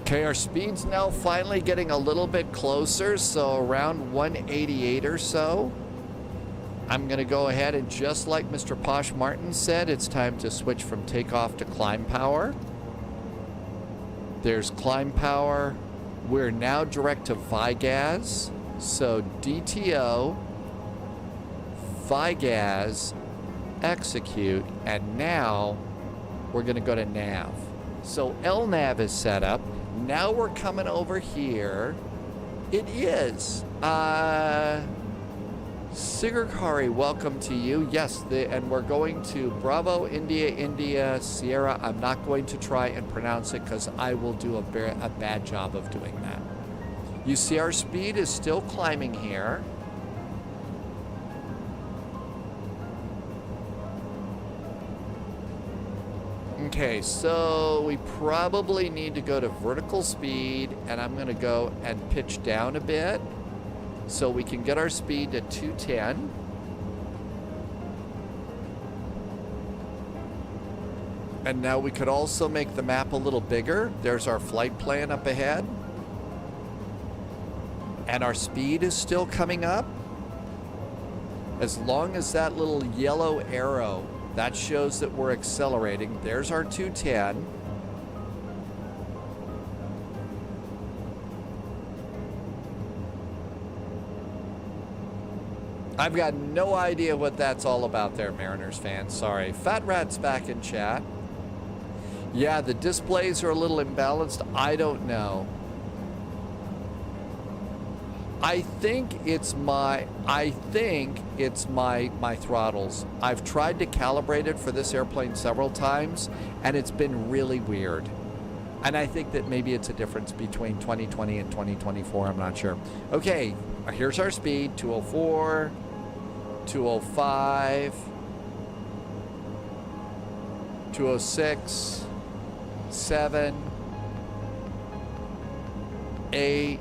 Okay, our speed's now finally getting a little bit closer, so around 188 or so. I'm going to go ahead and just like Mr. Posh Martin said, it's time to switch from takeoff to climb power. There's climb power. We're now direct to VIGAS. So DTO, VIGAS, execute, and now we're going to go to nav. So LNAV is set up. Now we're coming over here. It is. Sigurkari, welcome to you. Yes, and we're going to Bravo, India, India, Sierra. I'm not going to try and pronounce it because I will do a bad job of doing that. You see our speed is still climbing here. Okay, so we probably need to go to vertical speed, and I'm going to go and pitch down a bit so we can get our speed to 210. And now we could also make the map a little bigger. There's our flight plan up ahead. And our speed is still coming up. As long as that little yellow arrow, that shows that we're accelerating. There's our 210. I've got no idea what that's all about there, Mariners fans. Sorry. Fat Rat's back in chat. Yeah, the displays are a little imbalanced. I don't know. I think it's my throttles. I've tried to calibrate it for this airplane several times, and it's been really weird. And I think that maybe it's a difference between 2020 and 2024. I'm not sure. Okay, here's our speed, 204, 205, 206, 7, 8,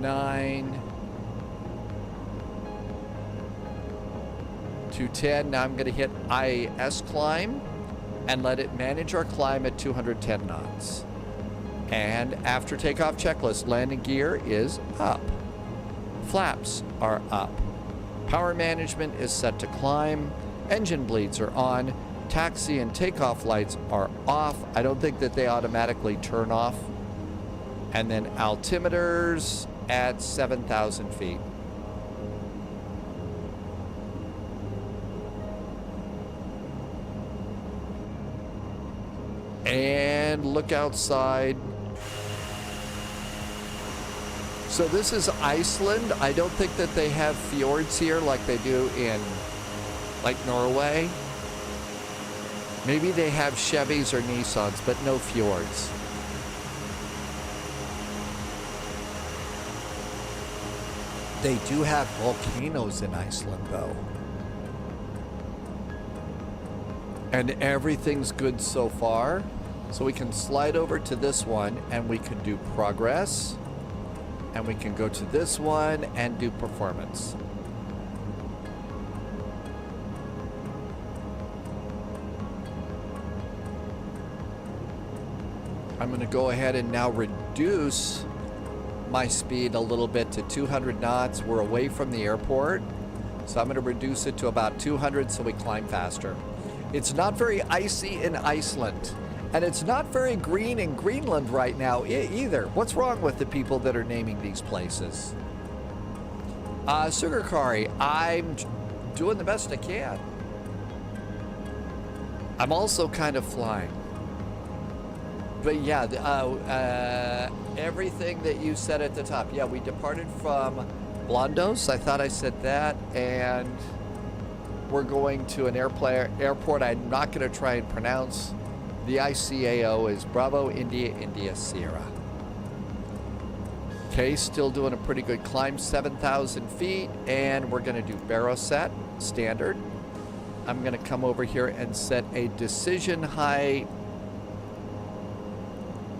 9, 210. Now I'm going to hit IS climb and let it manage our climb at 210 knots. And after takeoff checklist, landing gear is up. Flaps are up. Power management is set to climb. Engine bleeds are on. Taxi and takeoff lights are off. I don't think that they automatically turn off. And then altimeters at 7,000 feet. And look outside. So this is Iceland. I don't think that they have fjords here like they do in like Norway. Maybe they have Chevys or Nissans, but no fjords. They do have volcanoes in Iceland, though. And everything's good so far. So we can slide over to this one and we can do progress. And we can go to this one and do performance. I'm going to go ahead and now reduce my speed a little bit to 200 knots. We're away from the airport, so I'm going to reduce it to about 200 so we climb faster. It's not very icy in Iceland, and it's not very green in Greenland right now either. What's wrong with the people that are naming these places? Sugarcari, I'm doing the best I can. I'm also kind of flying. But yeah, everything that you said at the top. Yeah, we departed from Blonduos. I thought I said that. And we're going to an airport I'm not going to try and pronounce. The ICAO is Bravo, India, India, Sierra. Okay, still doing a pretty good climb, 7,000 feet. And we're going to do baro set, standard. I'm going to come over here and set a decision height.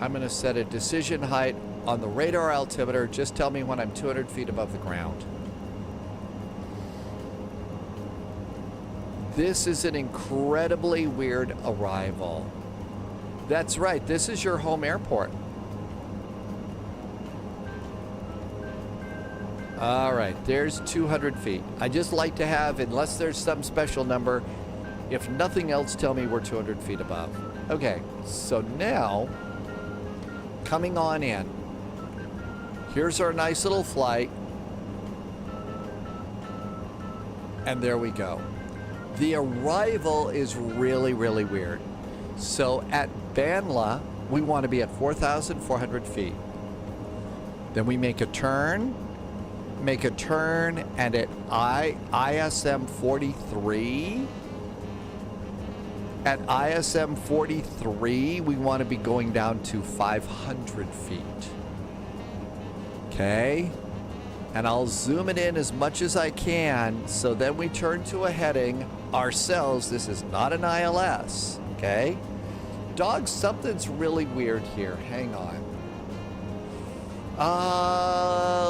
I'm going to set a decision height on the radar altimeter. Just tell me when I'm 200 feet above the ground. This is an incredibly weird arrival. That's right, this is your home airport. All right, there's 200 feet. I just like to have, unless there's some special number, if nothing else, tell me we're 200 feet above. Okay, so now, coming on in. Here's our nice little flight. And there we go. The arrival is really, really weird. So at Banla, we want to be at 4,400 feet. Then we make a turn, and at ISM 43, at ISM 43, we want to be going down to 500 feet. Okay. And I'll zoom it in as much as I can. So then we turn to a heading ourselves. This is not an ILS. Okay. Dog, something's really weird here. Hang on.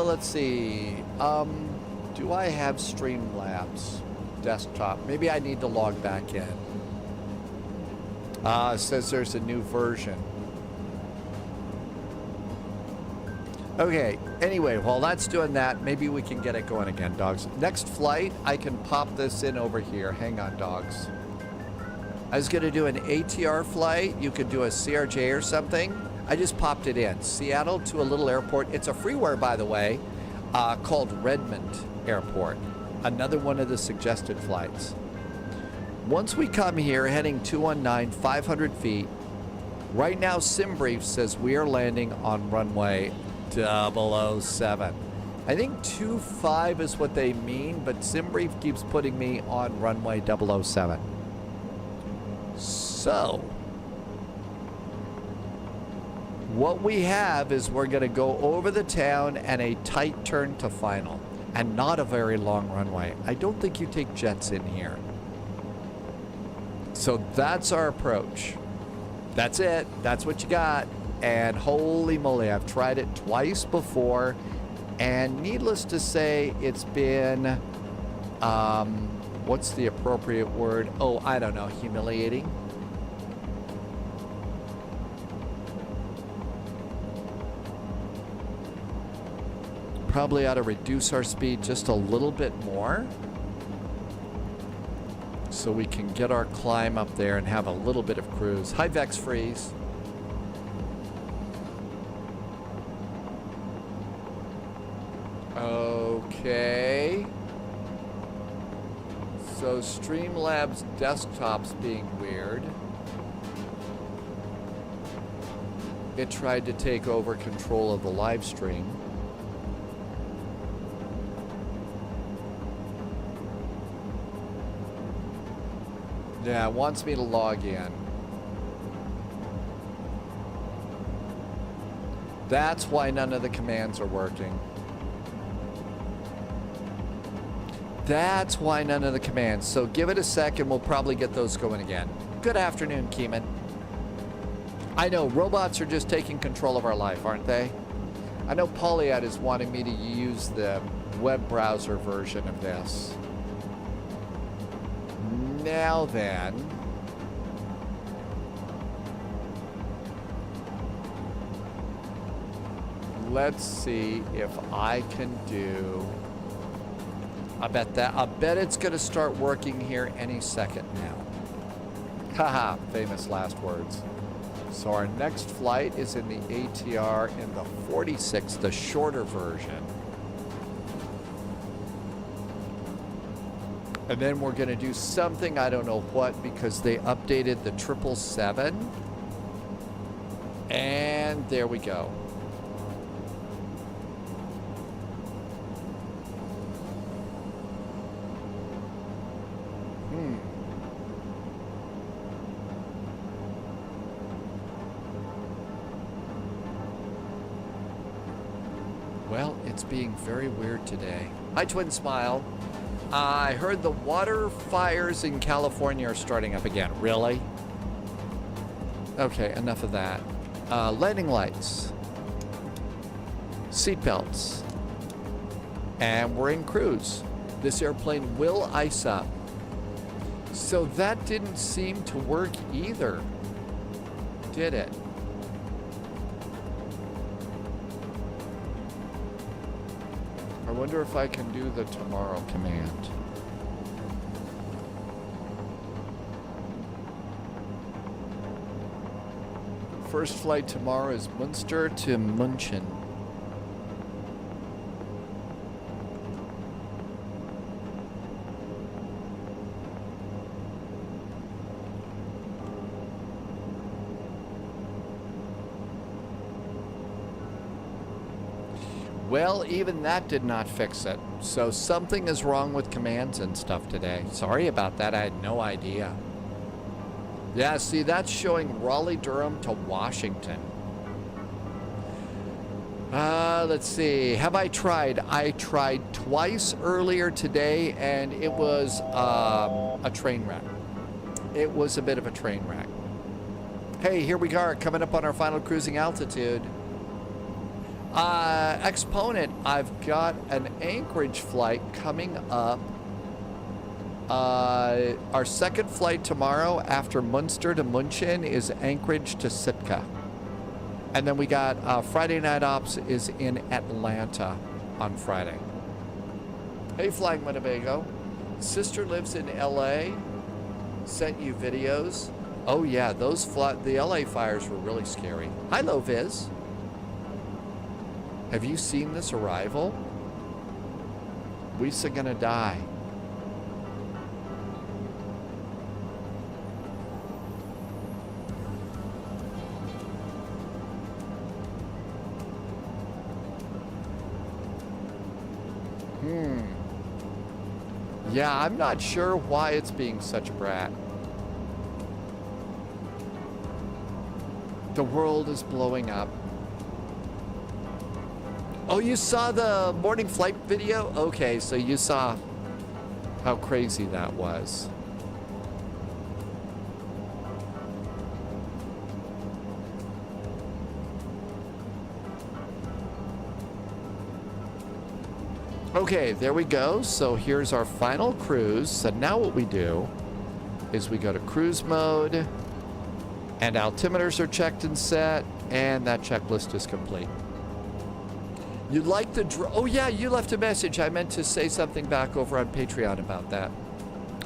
Let's see. Do I have Streamlabs desktop? Maybe I need to log back in. It says there's a new version. Okay, anyway, while that's doing that, maybe we can get it going again, dogs. Next flight, I can pop this in over here. Hang on, dogs. I was going to do an ATR flight. You could do a CRJ or something. I just popped it in. Seattle to a little airport. It's a freeware, by the way. called Redmond Airport. Another one of the suggested flights. Once we come here, heading 219, 500 feet. Right now, SimBrief says we are landing on runway 007. I think 25 is what they mean, but SimBrief keeps putting me on runway 007. So, what we have is we're going to go over the town and a tight turn to final, and not a very long runway. I don't think you take jets in here. So that's our approach. That's it. That's what you got. And holy moly, I've tried it twice before, and needless to say, it's been, what's the appropriate word? Oh, I don't know, humiliating. Probably ought to reduce our speed just a little bit more so we can get our climb up there and have a little bit of cruise. High Vex freeze. Okay. So Streamlabs desktop's being weird. It tried to take over control of the live stream. Yeah, it wants me to log in. That's why none of the commands are working. That's why none of the commands. So give it a second, we'll probably get those going again. Good afternoon, Keeman. I know, robots are just taking control of our life, aren't they? I know Polyad is wanting me to use the web browser version of this. Now then, let's see if I can do. I bet it's going to start working here any second now. Haha, famous last words. So our next flight is in the ATR in the 46, the shorter version. And then we're going to do something, I don't know what, because they updated the 777. And there we go. Well, it's being very weird today. Hi, Twin Smile. I heard the water fires in California are starting up again. Really? Okay, enough of that. Landing lights. Seatbelts. And we're in cruise. This airplane will ice up. So that didn't seem to work either, did it? I wonder if I can do the tomorrow command. First flight tomorrow is Münster to München. Well, even that did not fix it. So something is wrong with commands and stuff today. Sorry about that. I had no idea. Yeah, see, that's showing Raleigh-Durham to Washington. Let's see. Have I tried? I tried twice earlier today, and it was a train wreck. It was a bit of a train wreck. Hey, here we are, coming up on our final cruising altitude. Exponent, I've got an Anchorage flight coming up. Our second flight tomorrow after Münster to München is Anchorage to Sitka. And then we got Friday night ops is in Atlanta on Friday. Hey, Flying Winnebago. Sister lives in LA. Sent you videos. Oh yeah, the LA fires were really scary. Hi, Loviz. Have you seen this arrival? We's gonna die. Yeah, I'm not sure why it's being such a brat. The world is blowing up. Oh, you saw the morning flight video? Okay, so you saw how crazy that was. Okay, there we go. So here's our final cruise. So now what we do is we go to cruise mode, and altimeters are checked and set, and that checklist is complete. You'd like the oh yeah, you left a message. I meant to say something back over on Patreon about that.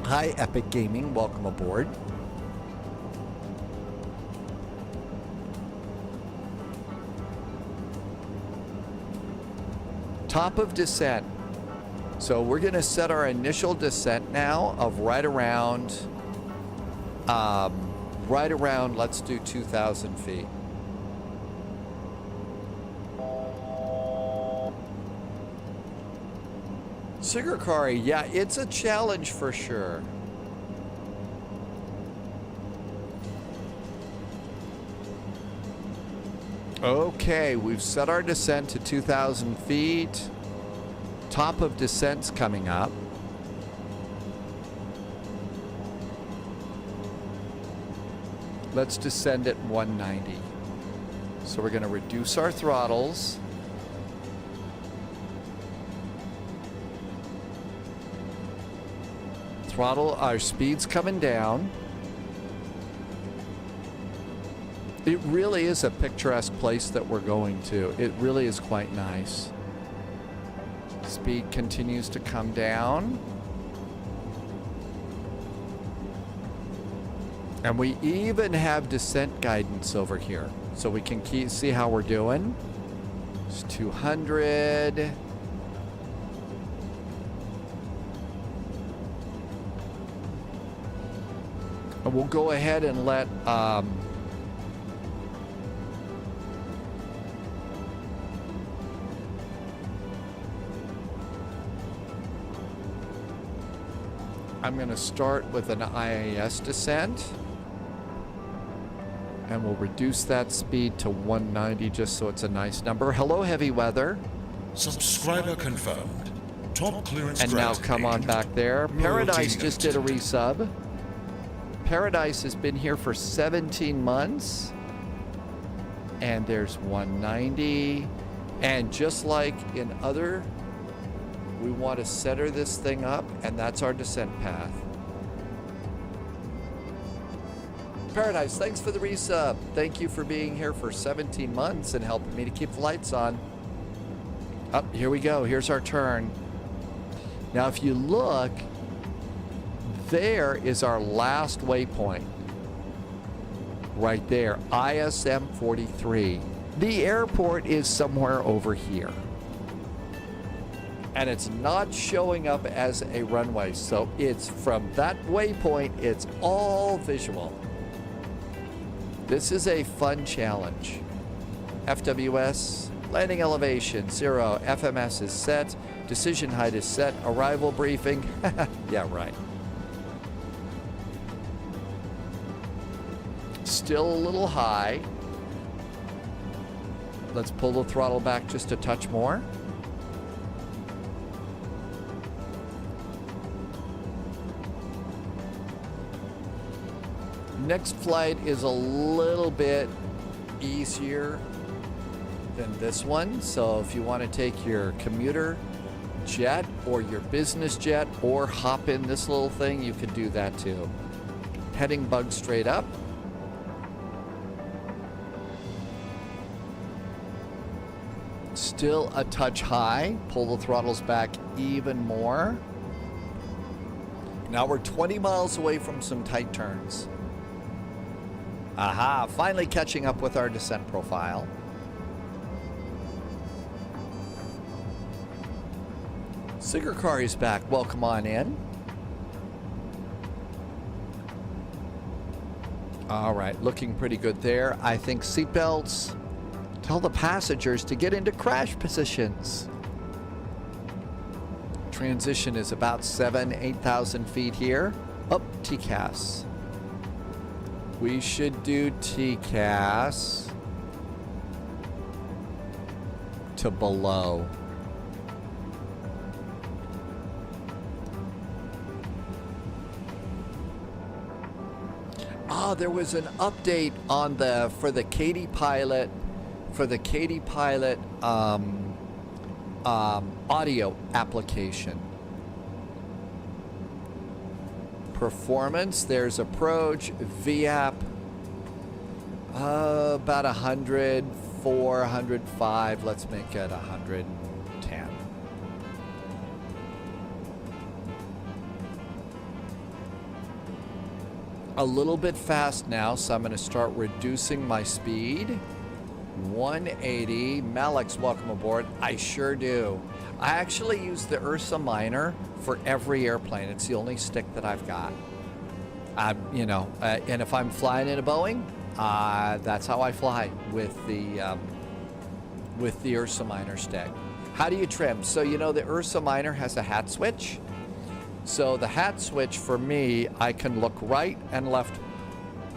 Hi, Epic Gaming. Welcome aboard. Top of descent. So we're going to set our initial descent now of right around, let's do 2,000 feet. Sigurkari, yeah, it's a challenge for sure. Okay, we've set our descent to 2,000 feet. Top of descent's coming up. Let's descend at 190. So we're going to reduce our throttles. Throttle, our speed's coming down. It really is a picturesque place that we're going to. It really is quite nice. Speed continues to come down. And we even have descent guidance over here. So we can see how we're doing. It's 200. And we'll go ahead and let I'm going to start with an IAS descent, and we'll reduce that speed to 190 just so it's a nice number. Hello, heavy weather. Subscriber confirmed. Top clearance and granted. now come on back there. Paradise just did a resub. Paradise has been here for 17 months, and there's 190. And just like in other, we want to center this thing up, and that's our descent path. Paradise, thanks for the resub. Thank you for being here for 17 months and helping me to keep the lights on. Up, here we go. Here's our turn. Now, if you look, there is our last waypoint. Right there, ISM 43. The airport is somewhere over here. And it's not showing up as a runway. So it's from that waypoint, it's all visual. This is a fun challenge. FWS, landing elevation, 0. FMS is set. Decision height is set. Arrival briefing. Yeah, right. Still a little high. Let's pull the throttle back just a touch more. Next flight is a little bit easier than this one. So if you want to take your commuter jet or your business jet or hop in this little thing, you could do that too. Heading bug straight up. Still a touch high. Pull the throttles back even more. Now we're 20 miles away from some tight turns. Aha, finally catching up with our descent profile. Sigarkari's back. Welcome on in. All right, looking pretty good there. I think seatbelts. Tell the passengers to get into crash positions. Transition is about 8,000 feet here. Up, TCAS. We should do TCAS to below. There was an update on for the Katy Pilot audio application. Performance, there's approach, VAP, about 104, 105. Let's make it 110. A little bit fast now, so I'm going to start reducing my speed. 180. Malik's welcome aboard. I sure do. I actually use the Ursa Minor for every airplane. It's the only stick that I've got. And if I'm flying in a Boeing, that's how I fly with the Ursa Minor stick. How do you trim? So the Ursa Minor has a hat switch. So the hat switch for me, I can look right and left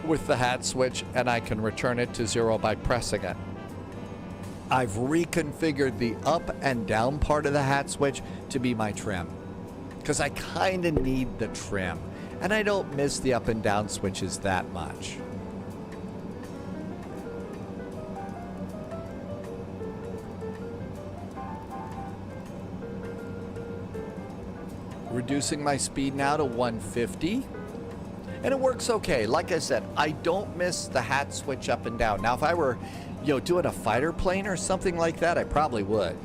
with the hat switch, and I can return it to 0 by pressing it. I've reconfigured the up and down part of the hat switch to be my trim, because I kind of need the trim, and I don't miss the up and down switches that much. Reducing my speed now to 150, and it works okay. Like I said, I don't miss the hat switch up and down. Now, if I were, doing a fighter plane or something like that, I probably would,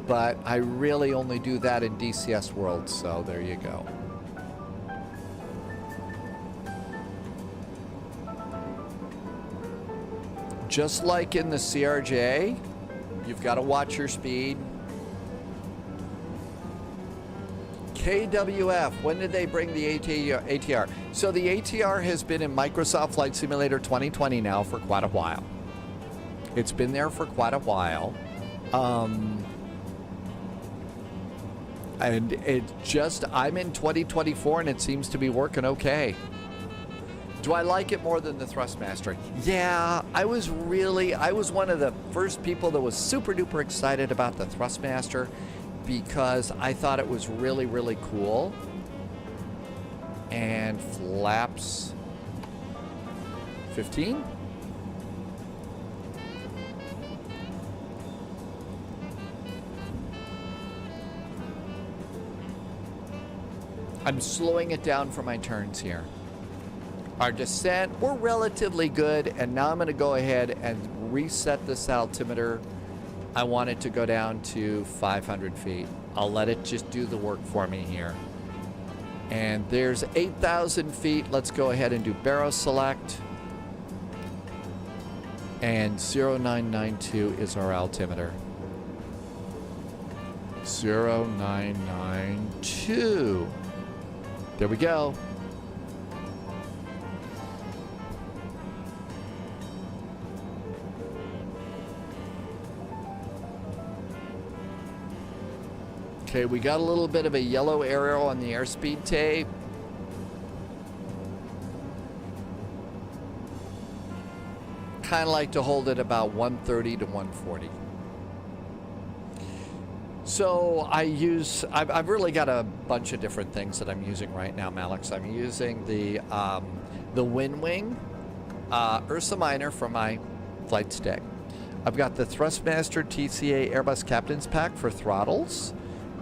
but I really only do that in DCS World, so there you go. Just like in the CRJ, you've got to watch your speed. KWF, when did they bring the ATR? So the ATR has been in Microsoft Flight Simulator 2020 now for quite a while. It's been there for quite a while. And I'm in 2024 and it seems to be working okay. Do I like it more than the Thrustmaster? Yeah, I was one of the first people that was super duper excited about the Thrustmaster, because I thought it was really, really cool. And flaps 15? I'm slowing it down for my turns here. Our descent, we're relatively good, and now I'm going to go ahead and reset this altimeter. I want it to go down to 500 feet. I'll let it just do the work for me here. And there's 8,000 feet. Let's go ahead and do Baro Select. And 0992 is our altimeter. 0992. There we go. Okay, we got a little bit of a yellow arrow on the airspeed tape. Kind of like to hold it about 130 to 140. So I've really got a bunch of different things that I'm using right now, Malix. I'm using the WinWing Ursa Minor for my flight stick. I've got the Thrustmaster TCA Airbus Captain's Pack for throttles,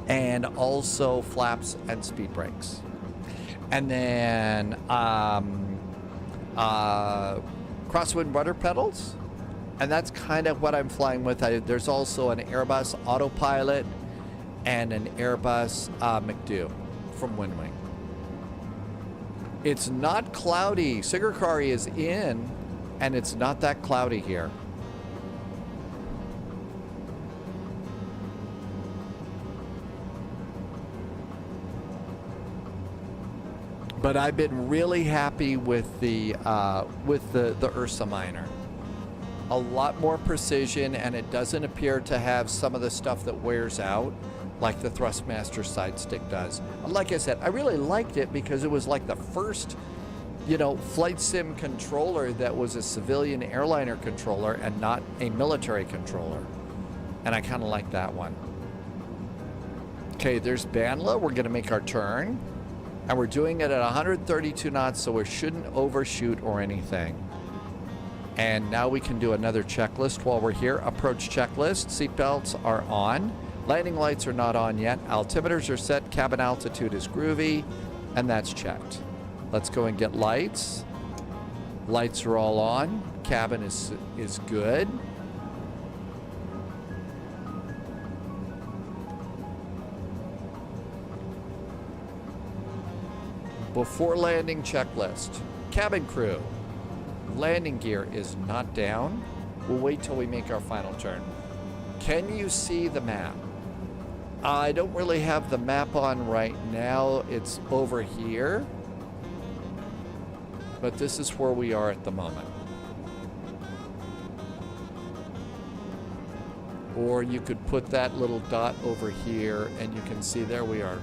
and also flaps and speed brakes. And then crosswind rudder pedals, and that's kind of what I'm flying with. There's also an Airbus Autopilot and an Airbus McDo from WinWing. It's not cloudy. Sigarkari is in, and it's not that cloudy here. But I've been really happy with the Ursa miner. A lot more precision, and it doesn't appear to have some of the stuff that wears out like the Thrustmaster side stick does. Like I said, I really liked it because it was like the first, you know, flight sim controller that was a civilian airliner controller and not a military controller. And I kind of like that one. Okay, there's Bandla. We're gonna make our turn. And we're doing it at 132 knots, so we shouldn't overshoot or anything. And now we can do another checklist while we're here. Approach checklist. Seatbelts are on. Landing lights are not on yet. Altimeters are set. Cabin altitude is groovy. And that's checked. Let's go and get lights. Lights are all on. Cabin is good. Before landing checklist. Cabin crew. Landing gear is not down. We'll wait till we make our final turn. Can you see the map? I don't really have the map on right now. It's over here. But this is where we are at the moment. Or you could put that little dot over here and you can see there we are.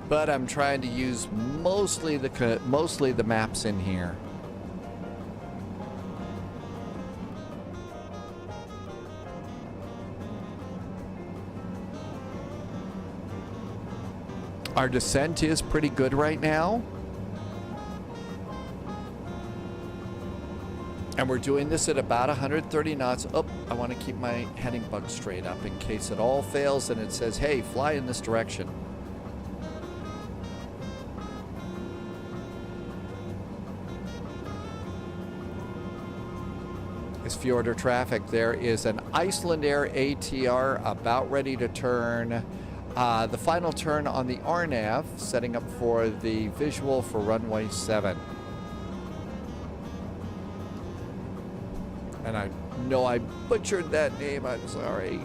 But I'm trying to use mostly the maps in here. Our descent is pretty good right now. And we're doing this at about 130 knots. Oh, I want to keep my heading bug straight up in case it all fails and it says, hey, fly in this direction. Ísafjörður traffic. There is an Iceland Air ATR about ready to turn. The final turn on the RNAV, setting up for the visual for runway 7. And I know I butchered that name, I'm sorry.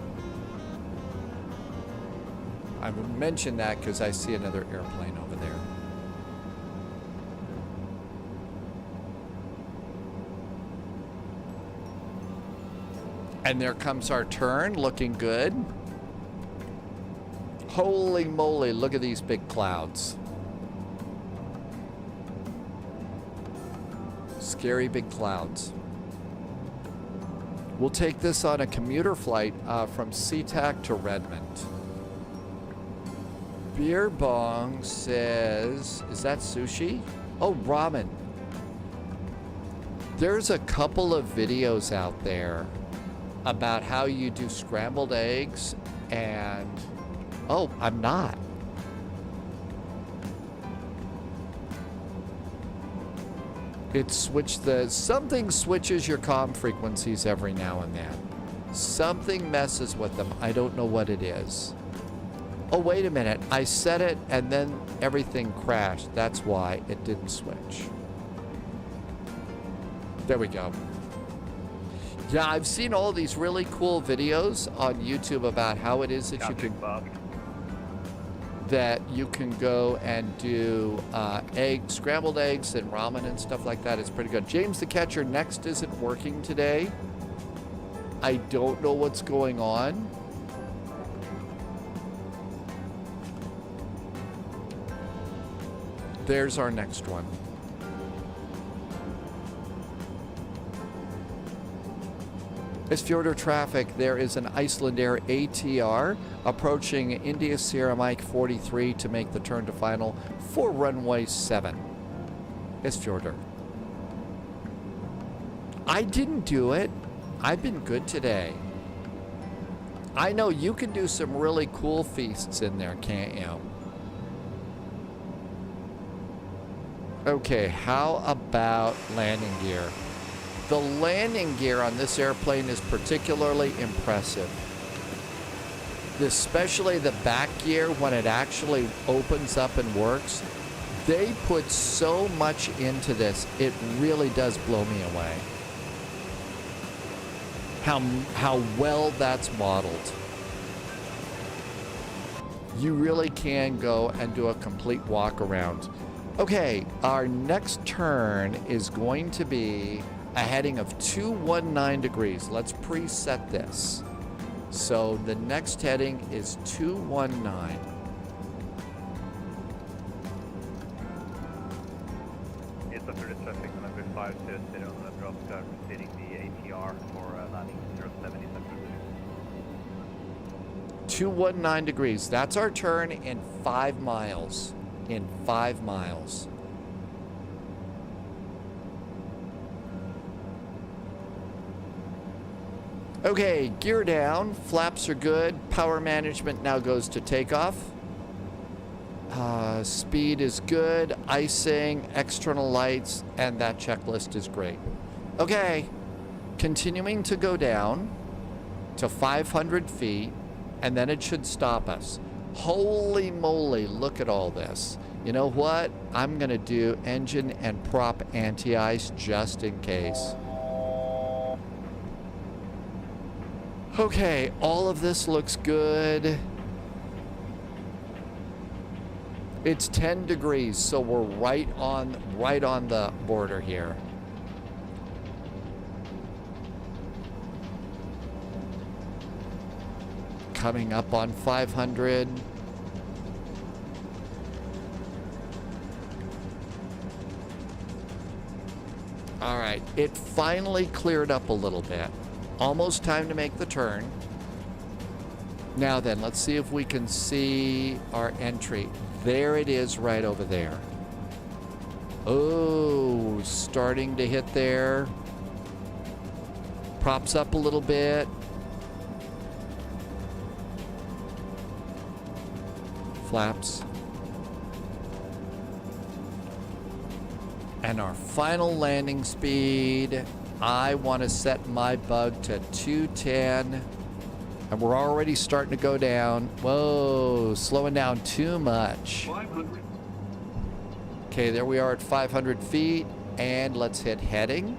I would mention that because I see another airplane over there. And there comes our turn, looking good. Holy moly, look at these big clouds. Scary big clouds. We'll take this on a commuter flight from SeaTac to Redmond. Beer Bong says, is that sushi? Oh, ramen. There's a couple of videos out there about how you do scrambled eggs and, oh, I'm not. Something switches your comm frequencies every now and then. Something messes with them. I don't know what it is. Oh, wait a minute. I set it and then everything crashed. That's why it didn't switch. There we go. Yeah, I've seen all these really cool videos on YouTube about how it is that you can go and do scrambled eggs and ramen and stuff like that. It's pretty good. James the Catcher Next isn't working today. I don't know what's going on. There's our next one. Ísafjörður traffic, there is an Iceland Air ATR approaching India Sierra Mike 43 to make the turn to final for runway 7. Ísafjörður. I didn't do it. I've been good today. I know you can do some really cool feasts in there, can't you? Okay, how about landing gear? The landing gear on this airplane is particularly impressive. Especially the back gear, when it actually opens up and works. They put so much into this, it really does blow me away. How well that's modeled. you really can go and do a complete walk around. Okay, our next turn is going to be a heading of 219 degrees. Let's preset this. So the next heading is 219. Ísafjörður traffic number 500, Nebraska, proceeding the ATR for landing 07 Ísafjörður. 219 degrees. That's our turn in 5 miles. In 5 miles. Okay, gear down. Flaps are good. Power management now goes to takeoff. Speed is good. Icing, external lights, and that checklist is great. Okay, continuing to go down to 500 feet, and then it should stop us. Holy moly, look at all this. You know what? I'm gonna do engine and prop anti-ice just in case. Okay, all of this looks good. It's 10 degrees, so we're right on the border here. Coming up on 500. All right, it finally cleared up a little bit. Almost time to make the turn. Now then, let's see if we can see our entry. There it is right over there. Oh, starting to hit there. Props up a little bit. Flaps. And our final landing speed, I want to set my bug to 210. And we're already starting to go down. Whoa, slowing down too much. 500. Okay, there we are at 500 feet. And let's hit heading.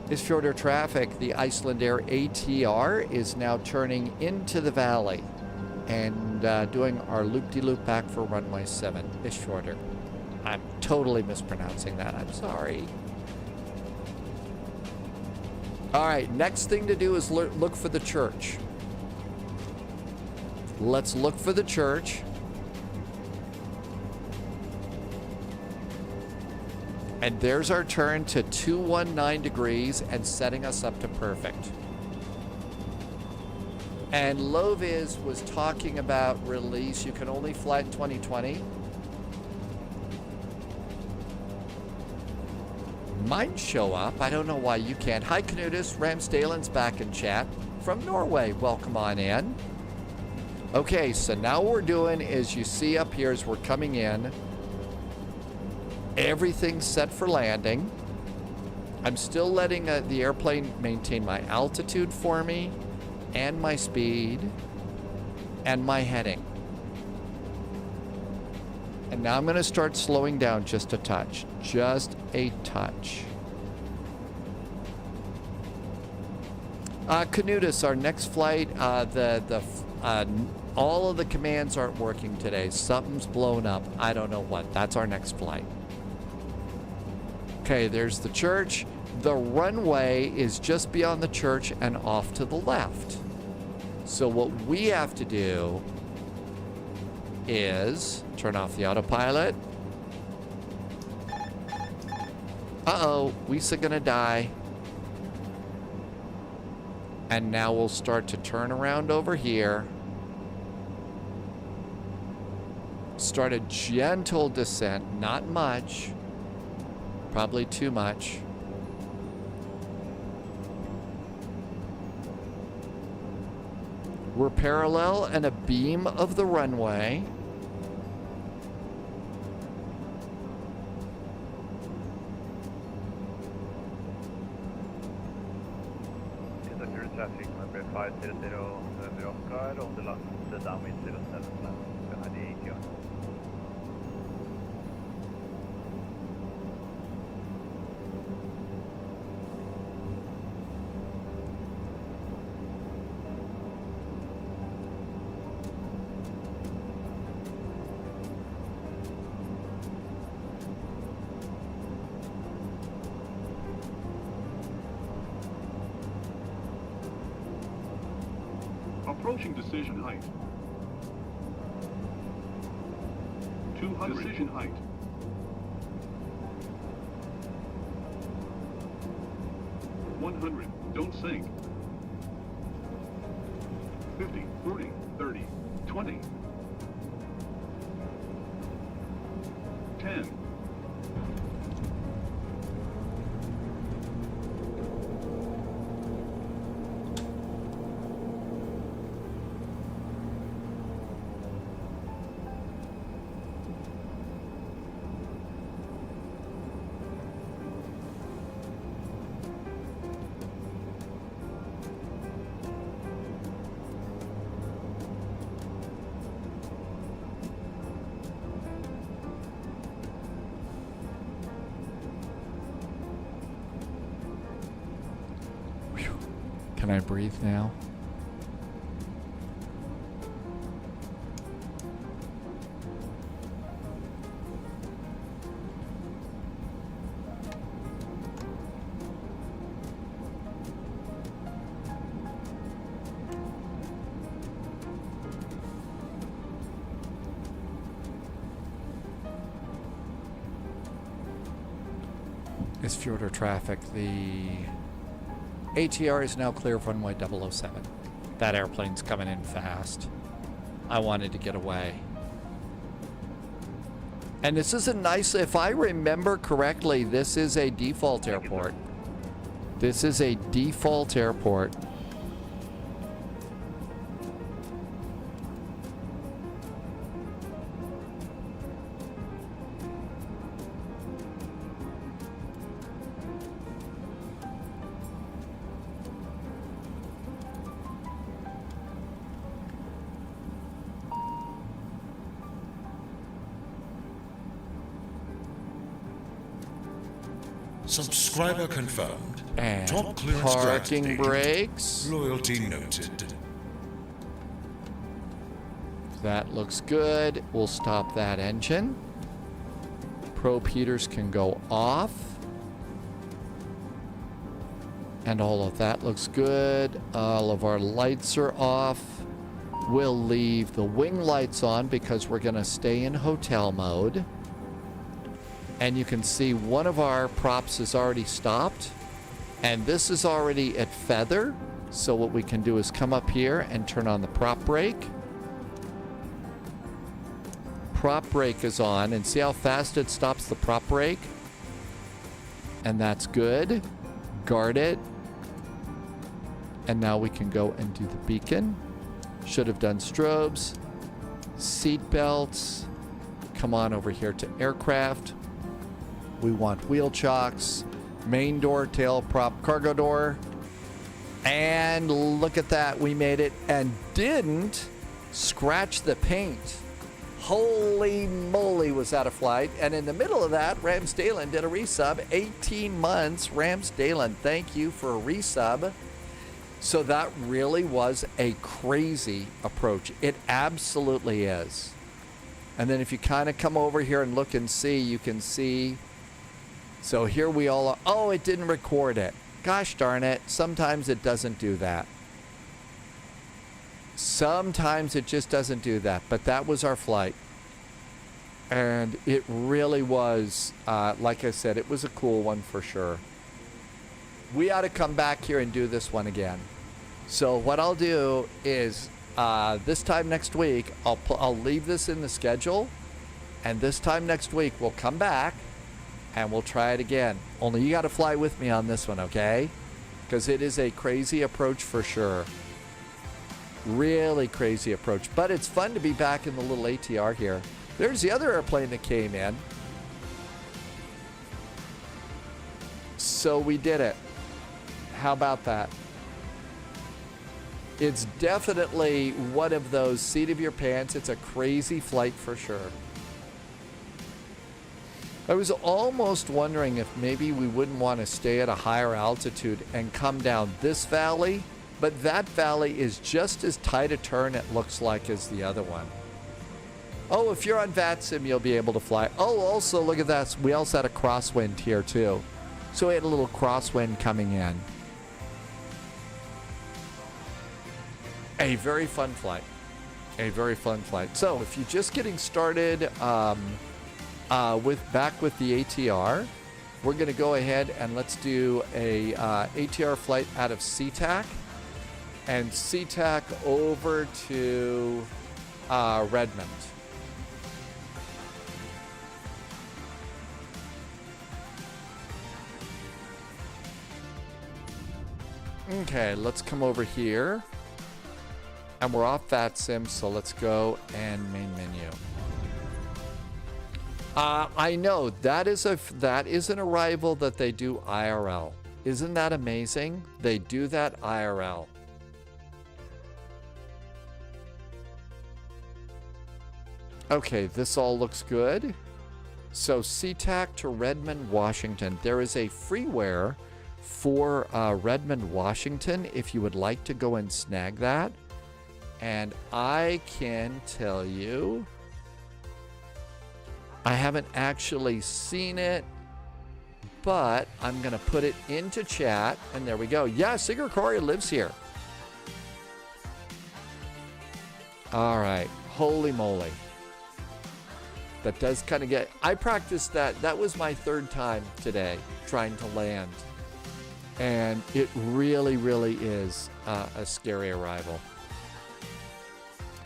Ísafjörður traffic, the Iceland Air ATR is now turning into the valley and doing our loop-de-loop back for runway 7, Ísafjörður. I'm totally mispronouncing that. I'm sorry. All right, next thing to do is look for the church. Let's look for the church. And there's our turn to 219 degrees and setting us up to perfect. And Loviz was talking about release. You can only fly in 2020. Mine show up. I don't know why you can't. Hi, Knutus. Ramsdalen's back in chat from Norway. Welcome on in. Okay, so now what we're doing is you see up here as we're coming in, everything's set for landing. I'm still letting the airplane maintain my altitude for me and my speed and my heading. And now I'm going to start slowing down just a touch. Just a touch. Knutus, our next flight, all of the commands aren't working today. Something's blown up. I don't know what. That's our next flight. Okay, there's the church. The runway is just beyond the church and off to the left. So what we have to do is turn off the autopilot. Uh-oh, we're gonna die. And now we'll start to turn around over here. Start a gentle descent, not much. Probably too much. We're parallel and a beam of the runway. Ísafjörður traffic number 500, Nebraska, on the last downwind 07 land behind the ATR. Approaching decision height. 200. Decision height. 100. Don't sink. 50, 40, 30, 20. 10. Can I breathe now? Ísafjörður traffic. The ATR is now clear of runway 007. That airplane's coming in fast. I wanted to get away. And this is a nice, if I remember correctly, this is a default airport. This is a default airport. Subscriber confirmed. And Top clearance parking granted. brakes. Loyalty noted. That looks good. We'll stop that engine. Probe heaters can go off. And all of that looks good. All of our lights are off. We'll leave the wing lights on because we're going to stay in hotel mode. And you can see one of our props is already stopped. And this is already at feather. So what we can do is come up here and turn on the prop brake. Prop brake is on. And see how fast it stops the prop brake? And that's good. Guard it. And now we can go and do the beacon. Should have done strobes. Seat belts. Come on over here to aircraft. We want wheel chocks, main door, tail prop, cargo door. And look at that, we made it and didn't scratch the paint. Holy moly, was that a flight. And in the middle of that, Ramsdalen did a resub. 18 months, Ramsdalen, thank you for a resub. So that really was a crazy approach. It absolutely is. And then if you kind of come over here and look and see, you can see. So here we all are. Oh, it didn't record it. Gosh darn it. Sometimes it doesn't do that. Sometimes it just doesn't do that. But that was our flight. And it really was, like I said, it was a cool one for sure. We ought to come back here and do this one again. So what I'll do is this time next week, I'll leave this in the schedule. And this time next week, we'll come back. And we'll try it again. Only you got to fly with me on this one, okay? Because it is a crazy approach for sure. Really crazy approach. But it's fun to be back in the little ATR here. There's the other airplane that came in. So we did it. How about that? It's definitely one of those seat of your pants. It's a crazy flight for sure. I was almost wondering if maybe we wouldn't want to stay at a higher altitude and come down this valley, but that valley is just as tight a turn, it looks like, as the other one. Oh, if you're on VATSIM, you'll be able to fly. Oh, also, look at that. We also had a crosswind here, too. So we had a little crosswind coming in. A very fun flight. A very fun flight. So if you're just getting started back with the ATR, we're going to go ahead and let's do a ATR flight out of SeaTac and SeaTac over to Redmond. Okay, let's come over here. And we're off VATSIM, so let's go and main menu. I know that is an arrival that they do IRL. Isn't that amazing? They do that IRL. Okay, this all looks good. So SeaTac to Redmond, Washington. There is a freeware for Redmond, Washington, if you would like to go and snag that. And I can tell you, I haven't actually seen it, but I'm going to put it into chat. And there we go. Yeah, Sigur Corey lives here. All right. Holy moly. That does kind of get... I practiced that. That was my third time today trying to land. And it really, really is a scary arrival.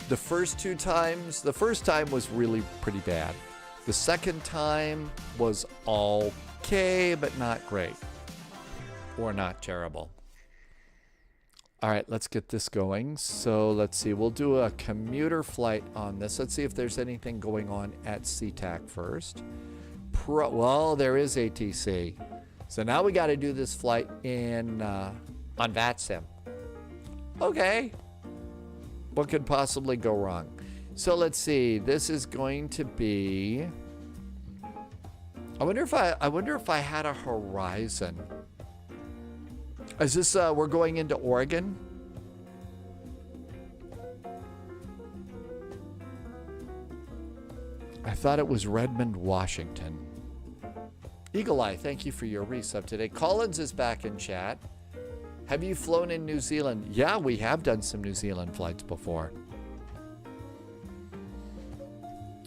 The first two times, the first time was really pretty bad. The second time was okay, but not great. Or not terrible. All right, let's get this going. So let's see, we'll do a commuter flight on this. Let's see if there's anything going on at SeaTac first. Well, there is ATC. So now we got to do this flight in on VATSIM. Okay. What could possibly go wrong? So let's see. This is going to be... I wonder if I had a horizon. Is this we're going into Oregon? I thought it was Redmond, Washington. Eagle Eye, thank you for your resub today. Collins is back in chat. Have you flown in New Zealand? Yeah, we have done some New Zealand flights before.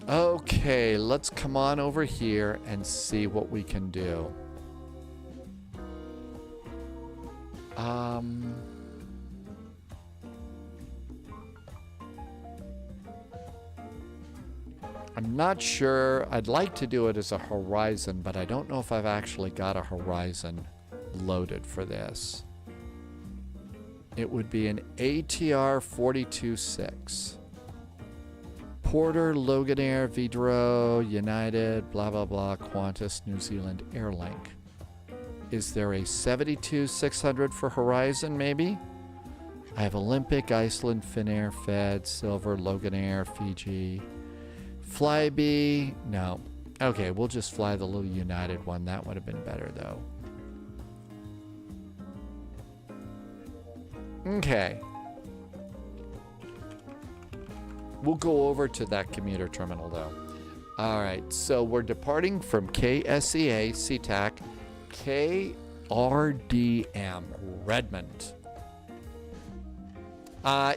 Okay, let's come on over here and see what we can do. I'm not sure. I'd like to do it as a horizon, but I don't know if I've actually got a horizon loaded for this. It would be an ATR 42.6. Porter, Loganair, Vidro, United, blah, blah, blah, Qantas, New Zealand, Airlink. Is there a 72-600 for Horizon, maybe? I have Olympic, Iceland, Finnair, Fed, Silver, Loganair, Fiji. Flybe, no. Okay, we'll just fly the little United one. That would have been better, though. Okay. We'll go over to that commuter terminal, though. All right, so we're departing from KSEA, SeaTac, KRDM, Redmond.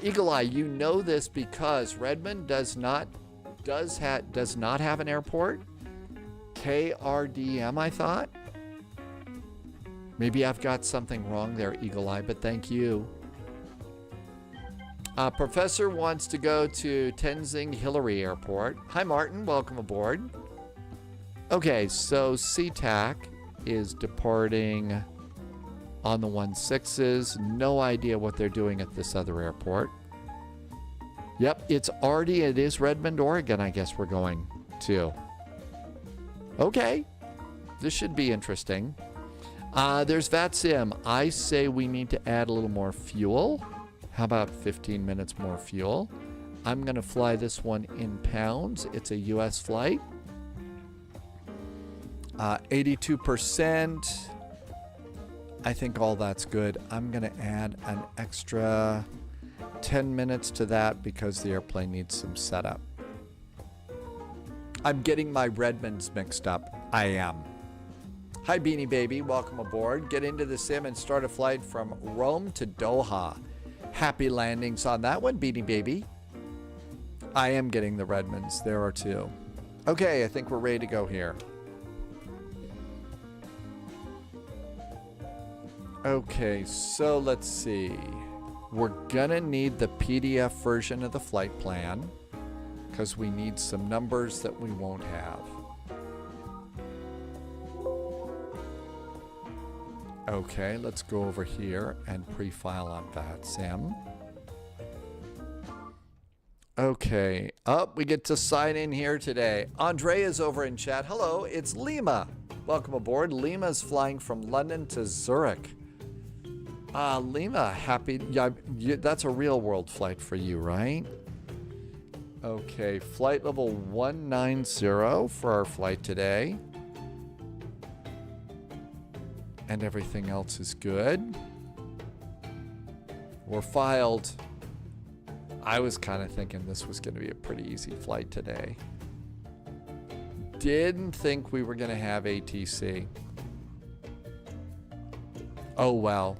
Eagle Eye, you know this because Redmond does not have an airport. KRDM, I thought. Maybe I've got something wrong there, Eagle Eye, but thank you. Professor wants to go to Tenzing Hillary Airport. Hi, Martin. Welcome aboard. Okay, so SeaTac is departing on the 16s. No idea what they're doing at this other airport. Yep, it is Redmond, Oregon, I guess we're going to. Okay, this should be interesting. There's VATSIM. I say we need to add a little more fuel. How about 15 minutes more fuel? I'm going to fly this one in pounds. It's a U.S. flight. 82%. I think all that's good. I'm going to add an extra 10 minutes to that because the airplane needs some setup. I'm getting my Redmonds mixed up. I am. Hi, Beanie Baby. Welcome aboard. Get into the sim and start a flight from Rome to Doha. Happy landings on that one, Beanie Baby. I am getting the Redmonds. There are two. Okay, I think we're ready to go here. Okay, so let's see. We're gonna need the PDF version of the flight plan because we need some numbers that we won't have. Okay, let's go over here and pre-file on VATSIM. Okay, we get to sign in here today. Andre is over in chat. Hello, it's Lima. Welcome aboard. Lima's flying from London to Zurich. Lima, happy. Yeah, that's a real world flight for you, right? Okay, flight level 190 for our flight today. And everything else is good. We're filed. I was kind of thinking this was going to be a pretty easy flight today. Didn't think we were going to have ATC. Oh, well.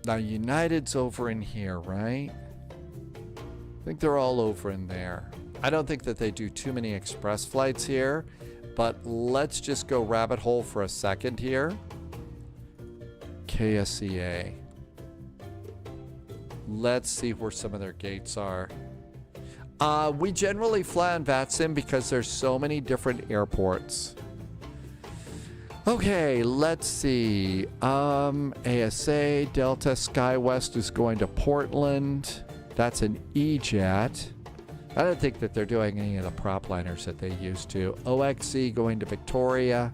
Now, United's over in here, right? I think they're all over in there. I don't think that they do too many express flights here, but let's just go rabbit hole for a second here. KSEA. Let's see where some of their gates are. We generally fly on VATSIM because there's so many different airports. Okay, let's see. ASA, Delta, SkyWest is going to Portland. That's an E-Jet. I don't think that they're doing any of the prop liners that they used to. OXE going to Victoria.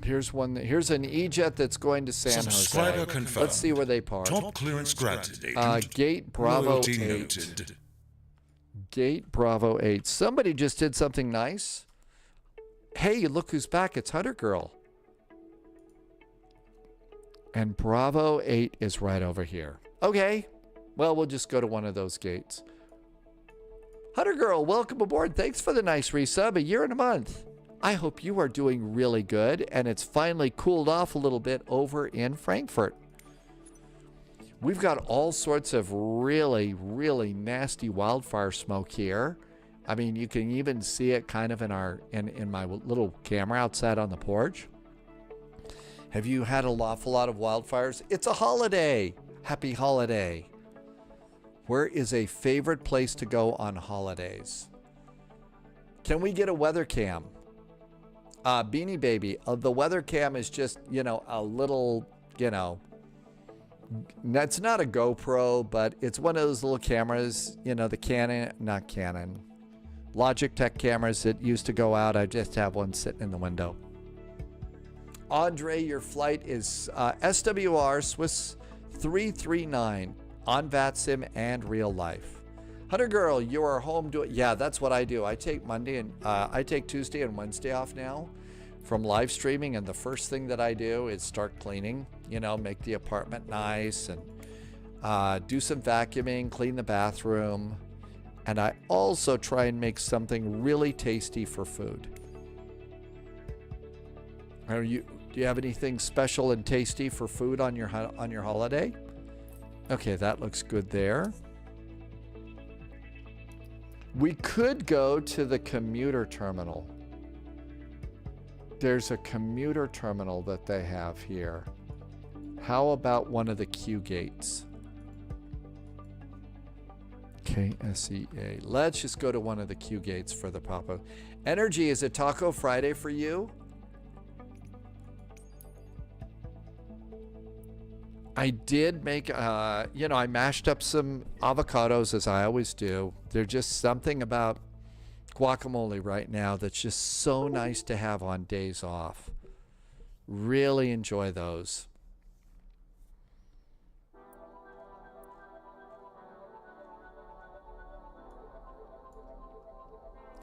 Here's an E-Jet that's going to San Subscriber Jose. confirmed. Let's see where they park. Top clearance granted. Gate Bravo Loyalty 8. noted. Gate Bravo 8. Somebody just did something nice. Hey, look who's back. It's Hunter Girl. And Bravo 8 is right over here. Okay. Well, we'll just go to one of those gates. Hunter Girl, welcome aboard. Thanks for the nice resub. A year and a month. I hope you are doing really good and it's finally cooled off a little bit over in Frankfurt. We've got all sorts of really, really nasty wildfire smoke here. I mean, you can even see it kind of in my little camera outside on the porch. Have you had an awful lot of wildfires? It's a holiday. Happy holiday. Where is a favorite place to go on holidays? Can we get a weather cam? Beanie Baby, the weather cam is just, a little, it's not a GoPro, but it's one of those little cameras, the Logitech cameras that used to go out. I just have one sitting in the window. Andre, your flight is SWR Swiss 339 on VATSIM and real life. Hunter Girl, you are home doing... Yeah, that's what I do. I take Tuesday and Wednesday off now from live streaming, and the first thing that I do is start cleaning, make the apartment nice and do some vacuuming, clean the bathroom, and I also try and make something really tasty for food. Do you have anything special and tasty for food on your holiday? Okay, that looks good there. We could go to the commuter terminal. There's a commuter terminal that they have here. How about one of the Q gates? KSEA. Let's just go to one of the Q gates for the pop-up. Energy, is it Taco Friday for you? I did make, I mashed up some avocados as I always do. There's just something about guacamole right now that's just so nice to have on days off. Really enjoy those.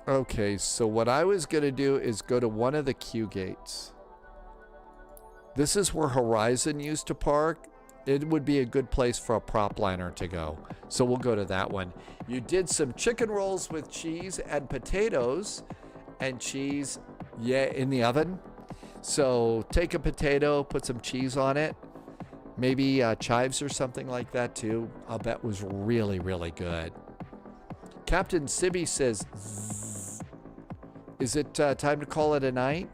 Okay, so what I was going to do is go to one of the queue gates. This is where Horizon used to park. It would be a good place for a prop liner to go. So we'll go to that one. You did some chicken rolls with cheese and potatoes and cheese, yeah, in the oven. So take a potato, put some cheese on it. Maybe chives or something like that too. I'll bet was really, really good. Captain Sibby says, "Zzz. Is it time to call it a night?"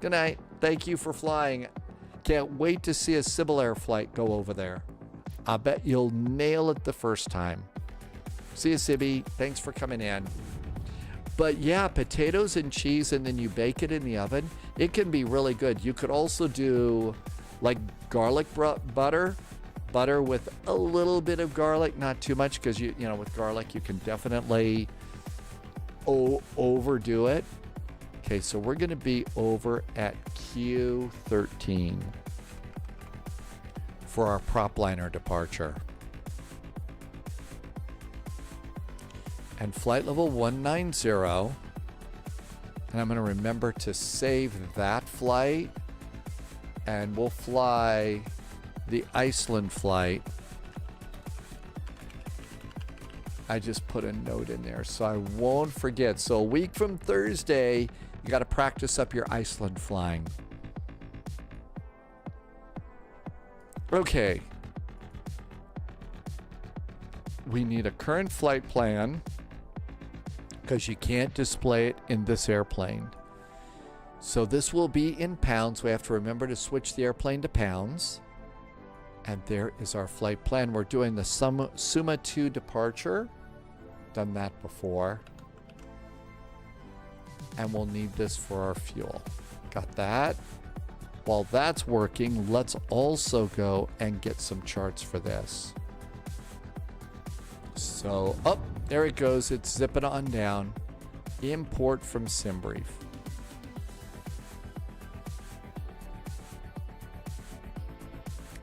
Good night. Thank you for flying. Can't wait to see a Civil Air flight go over there. I bet you'll nail it the first time. See you, Sibby. Thanks for coming in. But yeah, potatoes and cheese, and then you bake it in the oven. It can be really good. You could also do like garlic butter with a little bit of garlic, not too much, because you know with garlic you can definitely overdo it. Okay, so we're going to be over at Q13 for our prop liner departure. And flight level 190. And I'm going to remember to save that flight. And we'll fly the Iceland flight. I just put a note in there so I won't forget. So a week from Thursday, you got to practice up your Iceland flying. Okay. We need a current flight plan because you can't display it in this airplane. So this will be in pounds. We have to remember to switch the airplane to pounds. And there is our flight plan. We're doing the Suma 2 departure. Done that before. And we'll need this for our fuel. Got that. While that's working, let's also go and get some charts for this. So, up there it goes. It's zipping on down. Import from SimBrief.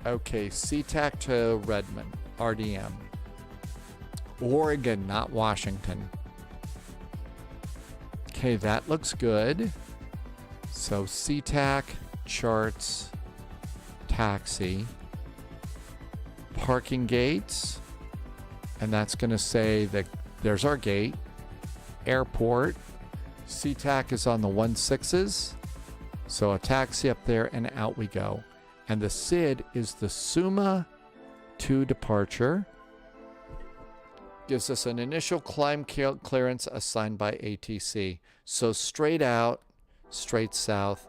Okay, SeaTac to Redmond, RDM. Oregon, not Washington. Okay, that looks good. So SeaTac, charts, taxi, parking gates, and that's going to say that there's our gate, airport. SeaTac is on the 16s, so a taxi up there and out we go. And the SID is the Suma 2 departure. Gives us an initial climb clearance assigned by ATC. So straight out, straight south,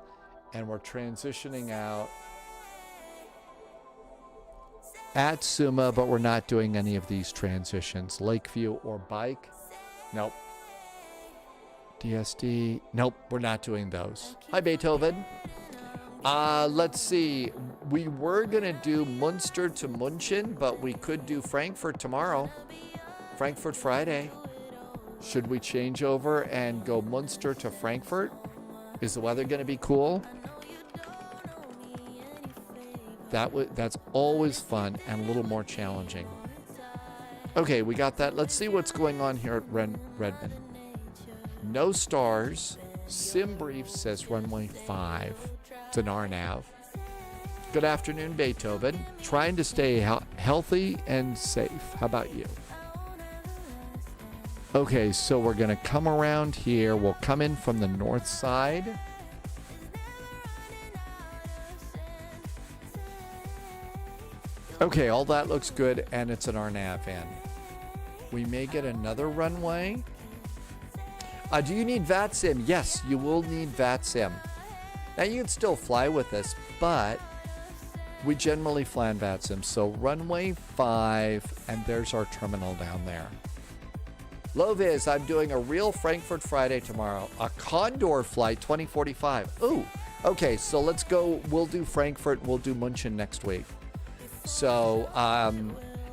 and we're transitioning out at Suma, but we're not doing any of these transitions. Lakeview or Bike? Nope. DSD? Nope, we're not doing those. Hi, Beethoven. Let's see. We were going to do Munster to München, but we could do Frankfurt tomorrow. Frankfurt Friday. Should we change over and go Munster to Frankfurt? Is the weather going to be cool? That's always fun and a little more challenging. Okay, we got that. Let's see what's going on here at Redmond. No stars. SimBrief says runway 5. It's an RNAV. Good afternoon, Beethoven. Trying to stay healthy and safe. How about you? Okay, so we're going to come around here. We'll come in from the north side. Okay, all that looks good, and it's an RNAV in. We may get another runway. Do you need VATSIM? Yes, you will need VATSIM. Now, you can still fly with us, but we generally fly on VATSIM. So runway 5, and there's our terminal down there. Loviz, I'm doing a real Frankfurt Friday tomorrow. A Condor flight 2045. Ooh, okay, so let's go. We'll do Frankfurt. We'll do München next week. So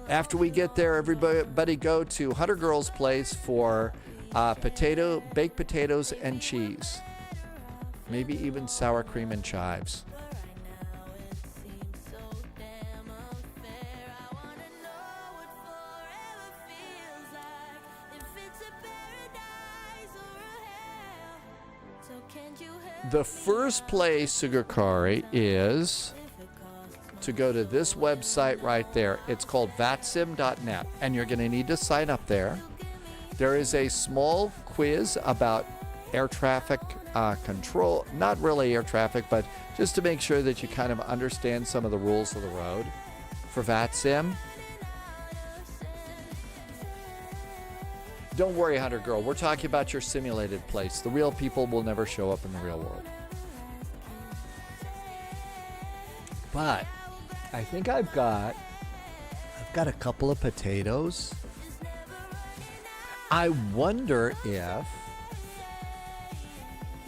after we get there, everybody go to Hunter Girl's place for baked potatoes and cheese. Maybe even sour cream and chives. The first place, Sugakari, is to go to this website right there. It's called vatsim.net, and you're going to need to sign up there. There is a small quiz about air traffic control, not really air traffic, but just to make sure that you kind of understand some of the rules of the road for VATSIM. Don't worry, Hunter Girl. We're talking about your simulated place. The real people will never show up in the real world. But I think I've got a couple of potatoes. I wonder if,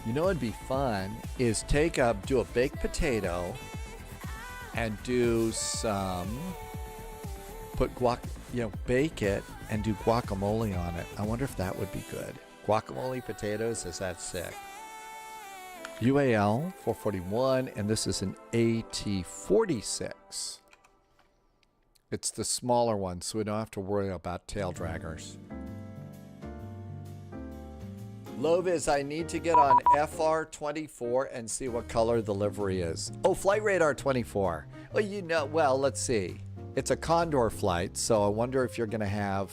you know, it'd be fun is do a baked potato and do bake it and do guacamole on it. I wonder if that would be good. Guacamole potatoes, is that sick? UAL 441, and this is an AT46. It's the smaller one, so we don't have to worry about tail draggers. Lovis, I need to get on FR24 and see what color the livery is. Oh, Flight Radar 24. Well, let's see. It's a Condor flight, so I wonder if you're going to have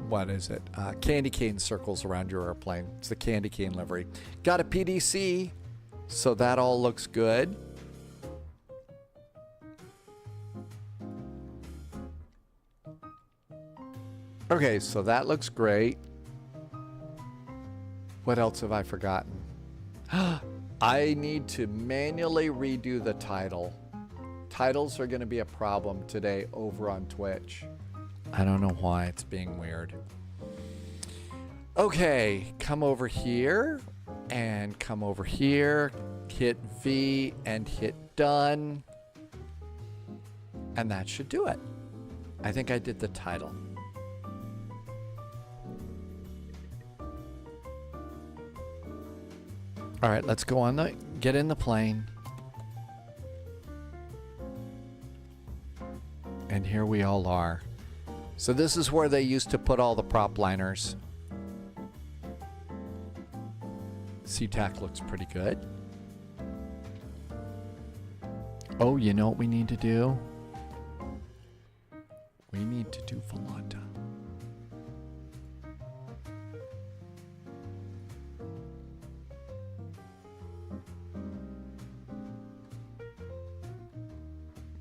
what is it? Candy cane circles around your airplane. It's the candy cane livery. Got a PDC, so that all looks good. Okay, so that looks great. What else have I forgotten? I need to manually redo the title. Titles are going to be a problem today over on Twitch. I don't know why it's being weird. Okay, come over here and come over here. Hit V and hit done. And that should do it. I think I did the title. All right, let's go on get in the plane. And here we all are. So this is where they used to put all the prop liners. SeaTac looks pretty good. Oh, you know what we need to do? We need to do Volanta.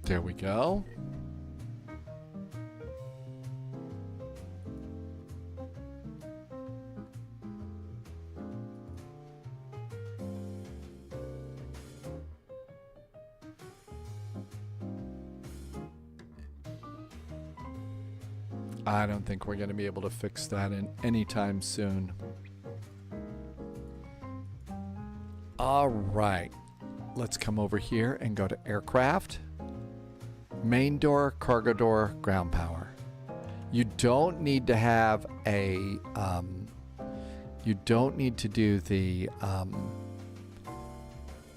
There we go. I don't think we're going to be able to fix that in anytime soon. All right. Let's come over here and go to aircraft. Main door, cargo door, ground power. You don't need to have a, you don't need to do the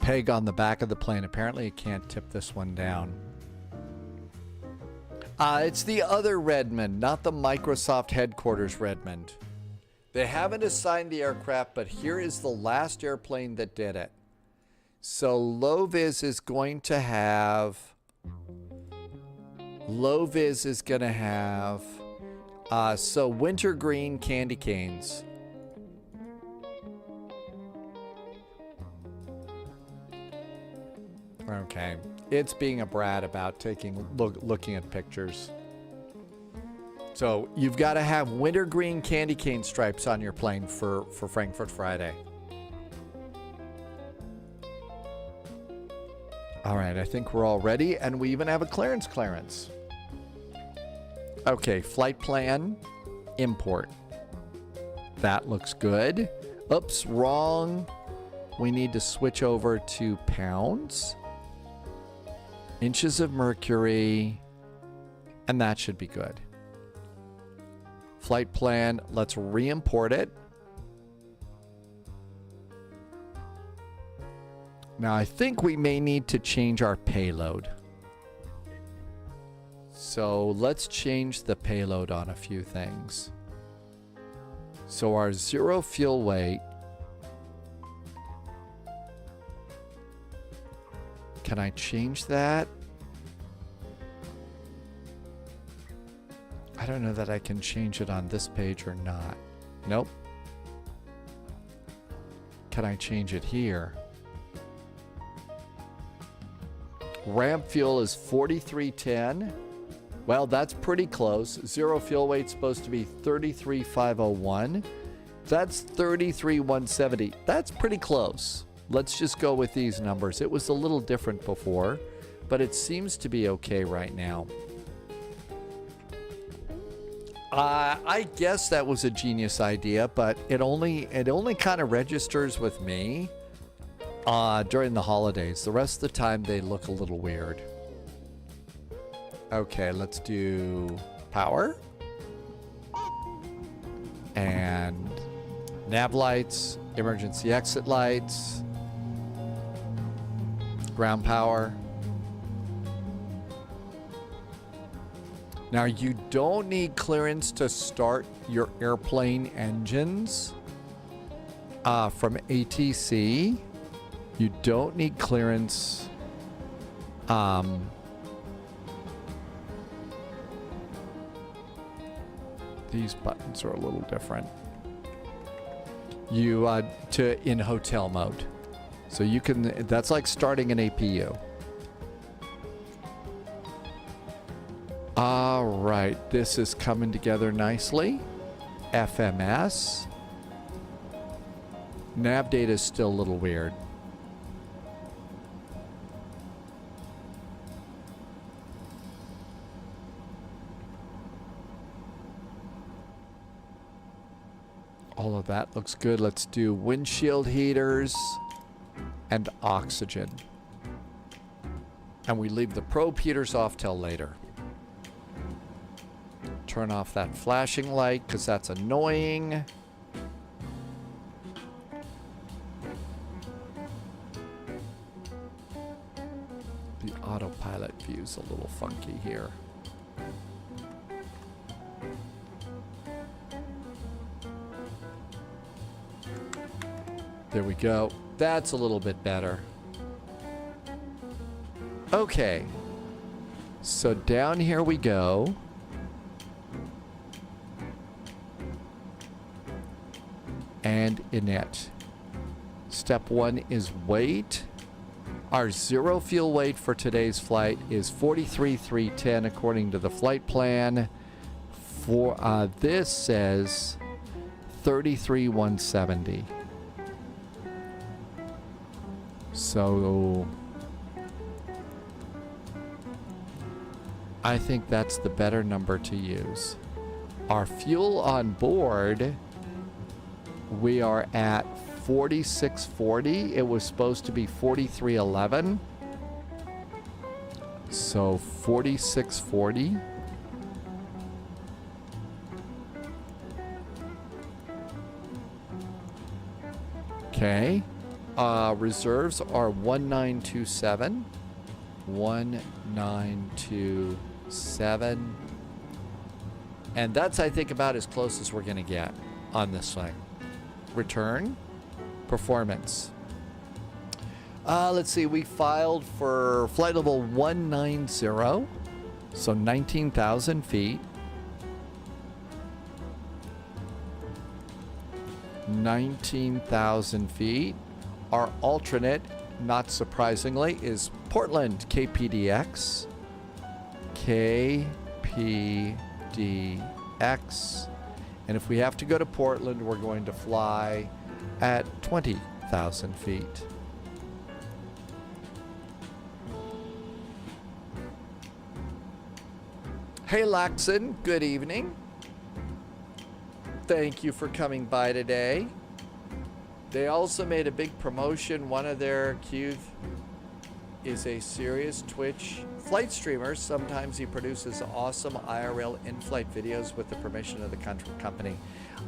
peg on the back of the plane. Apparently you can't tip this one down. It's the other Redmond, not the Microsoft headquarters Redmond. They haven't assigned the aircraft, but here is the last airplane that did it. So Lovis is going to have so wintergreen candy canes. Okay, it's being a brat about looking at pictures. So you've got to have wintergreen candy cane stripes on your plane for Frankfurt Friday. All right, I think we're all ready, and we even have a clearance. Okay, flight plan, import. That looks good. Oops, wrong. We need to switch over to pounds. Inches of mercury, and that should be good. Flight plan, let's re-import it. Now I think we may need to change our payload. So let's change the payload on a few things. So our zero fuel weight, can I change that? I don't know that I can change it on this page or not. Nope. Can I change it here? Ramp fuel is 4310. Well, that's pretty close. Zero fuel weight's supposed to be 33501. That's 33170. That's pretty close. Let's just go with these numbers. It was a little different before, but it seems to be okay right now. I guess that was a genius idea, but it only kind of registers with me during the holidays. The rest of the time they look a little weird. Okay, let's do power. And nav lights, emergency exit lights, ground power. Now, you don't need clearance to start your airplane engines from ATC. You don't need clearance. These buttons are a little different. You in hotel mode, so you can. That's like starting an APU. All right, this is coming together nicely. FMS. Nav data is still a little weird. All of that looks good. Let's do windshield heaters and oxygen. And we leave the probe heaters off till later. Turn off that flashing light because that's annoying. The autopilot view's a little funky here. There we go. That's a little bit better. Okay. So down here we go. And init. Step 1 is weight. Our zero fuel weight for today's flight is 43,310 according to the flight plan. For this says 33,170. So I think that's the better number to use. Our fuel on board, we are at 4640. It was supposed to be 4311. So 4640. Okay. Reserves are 1927. 1927. And that's, I think, about as close as we're going to get on this thing. Return. Performance. Let's see. We filed for flight level 190. So 19,000 feet. 19,000 feet. Our alternate, not surprisingly, is Portland KPDX. KPDX. And if we have to go to Portland, we're going to fly at 20,000 feet. Hey, Laxon, good evening. Thank you for coming by today. They also made a big promotion. One of their queues is a serious Twitch flight streamer. Sometimes he produces awesome IRL in-flight videos with the permission of the company.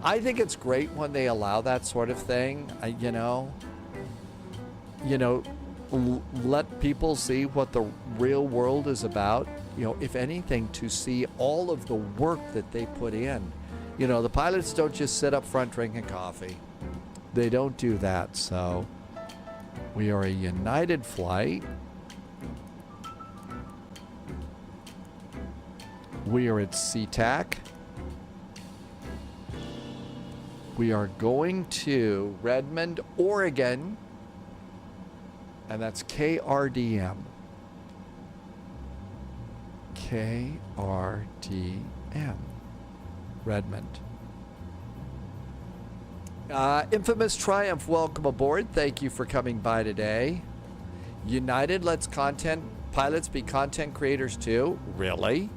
I think it's great when they allow that sort of thing. let people see what the real world is about. You know, if anything, to see all of the work that they put in. You know, the pilots don't just sit up front drinking coffee. They don't do that. So we are a United flight. We are at SeaTac. We are going to Redmond, Oregon, and that's KRDM. KRDM. Redmond. Infamous Triumph, welcome aboard. Thank you for coming by today. United lets pilots be content creators too. Really?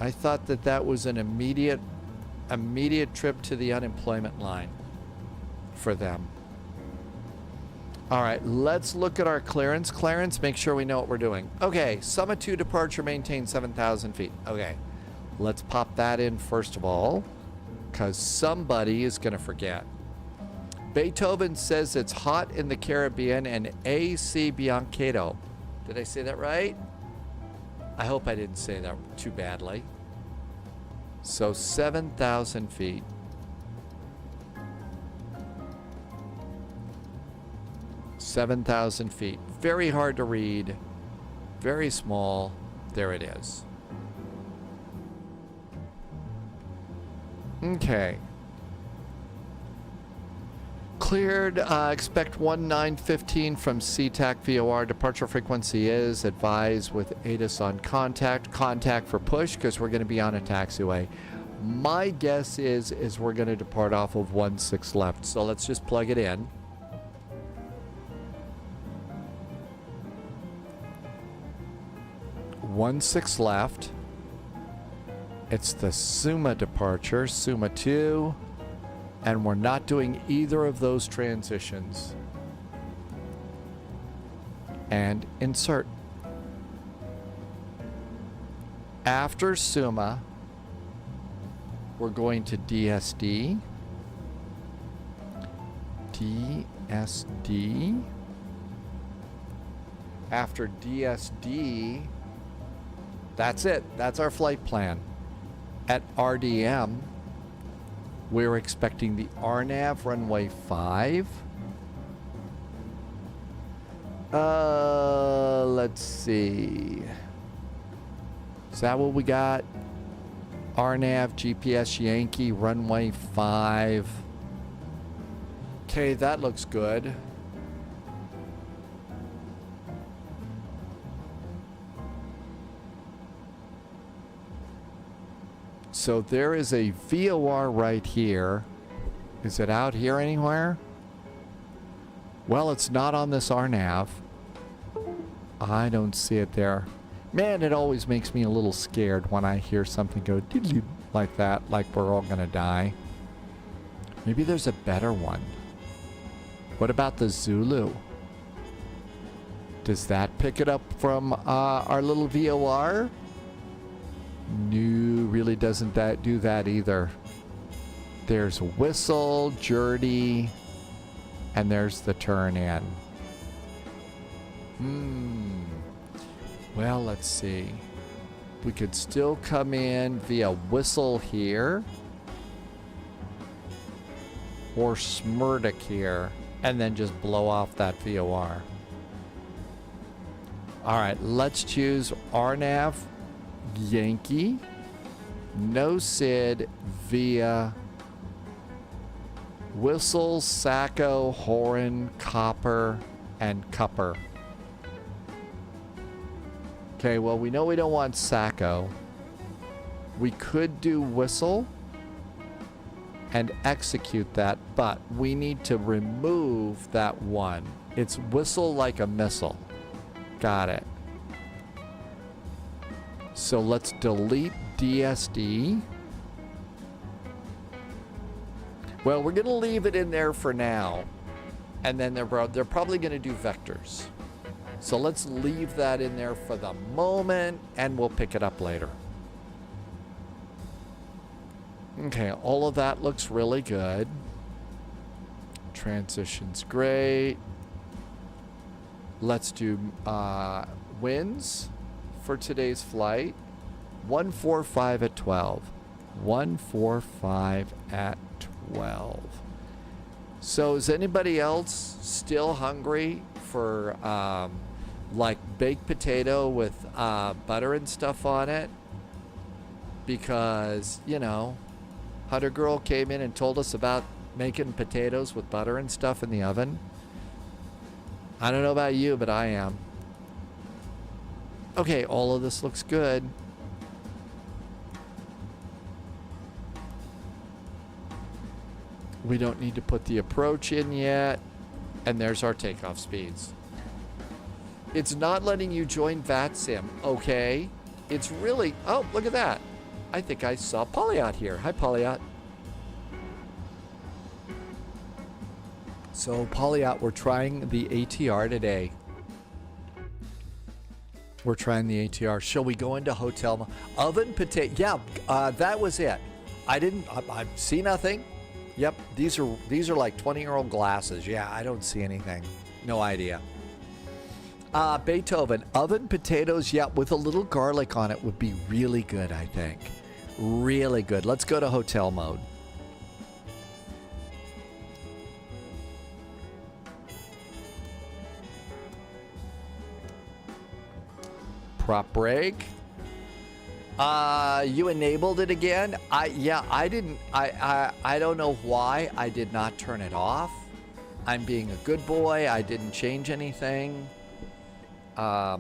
I thought that was an immediate trip to the unemployment line for them. All right, let's look at our clearance. Clearance, make sure we know what we're doing. Okay, Summit 2 departure, maintain 7,000 feet. Okay, let's pop that in first of all, because somebody is going to forget. Beethoven says it's hot in the Caribbean and AC Biancato. Did I say that right? I hope I didn't say that too badly. So 7,000 feet. $7,000 feet. Very hard to read. Very small. There it is. Okay. Cleared. Expect 1915 from SeaTac VOR. Departure frequency is advised with ATIS on contact. Contact for push because we're going to be on a taxiway. My guess is we're going to depart off of 16 left. So let's just plug it in. One 6 left. It's the Suma departure, Suma 2, and we're not doing either of those transitions. And insert. After Suma, we're going to DSD. DSD. After DSD, that's it. That's our flight plan. At RDM, we're expecting the RNAV runway 5. Let's see. Is that what we got? RNAV, GPS Yankee, runway 5. Okay, that looks good. So there is a VOR right here. Is it out here anywhere? Well, it's not on this RNAV. I don't see it there. Man, it always makes me a little scared when I hear something go diddly like that, like we're all gonna die. Maybe there's a better one. What about the Zulu? Does that pick it up from our little VOR? No, really doesn't do that either. There's whistle, Jerdy, and there's the turn in. Well, let's see. We could still come in via whistle here. Or Smurdic here. And then just blow off that VOR. Alright, let's choose RNAV Yankee. No SID via Whistle, Sacco, Horan, Copper, and Cupper. Okay, well, we know we don't want Sacco. We could do Whistle and execute that, but we need to remove that one. It's Whistle like a missile. Got it. So let's delete DSD. Well, we're going to leave it in there for now. And then they're probably going to do vectors. So let's leave that in there for the moment, and we'll pick it up later. Okay, all of that looks really good. Transition's great. Let's do winds for today's flight. 145 at 12. 145 at 12. So is anybody else still hungry for like baked potato with butter and stuff on it? Because, you know, Hunter Girl came in and told us about making potatoes with butter and stuff in the oven. I don't know about you, but I am. Okay, all of this looks good. We don't need to put the approach in yet. And there's our takeoff speeds. It's not letting you join VATSIM. Okay. It's really... Oh, look at that. I think I saw Polyot here. Hi, Polyot. So, Polyot, we're trying the ATR today. We're trying the ATR. Shall we go into hotel? Oven potato. Yeah, that was it. I see nothing. Yep, these are like 20-year-old glasses. Yeah, I don't see anything. No idea. Beethoven, oven potatoes, yeah, with a little garlic on it would be really good, I think. Really good. Let's go to hotel mode. Prop brake. You enabled it again? I didn't. I don't know why I did not turn it off. I'm being a good boy. I didn't change anything. I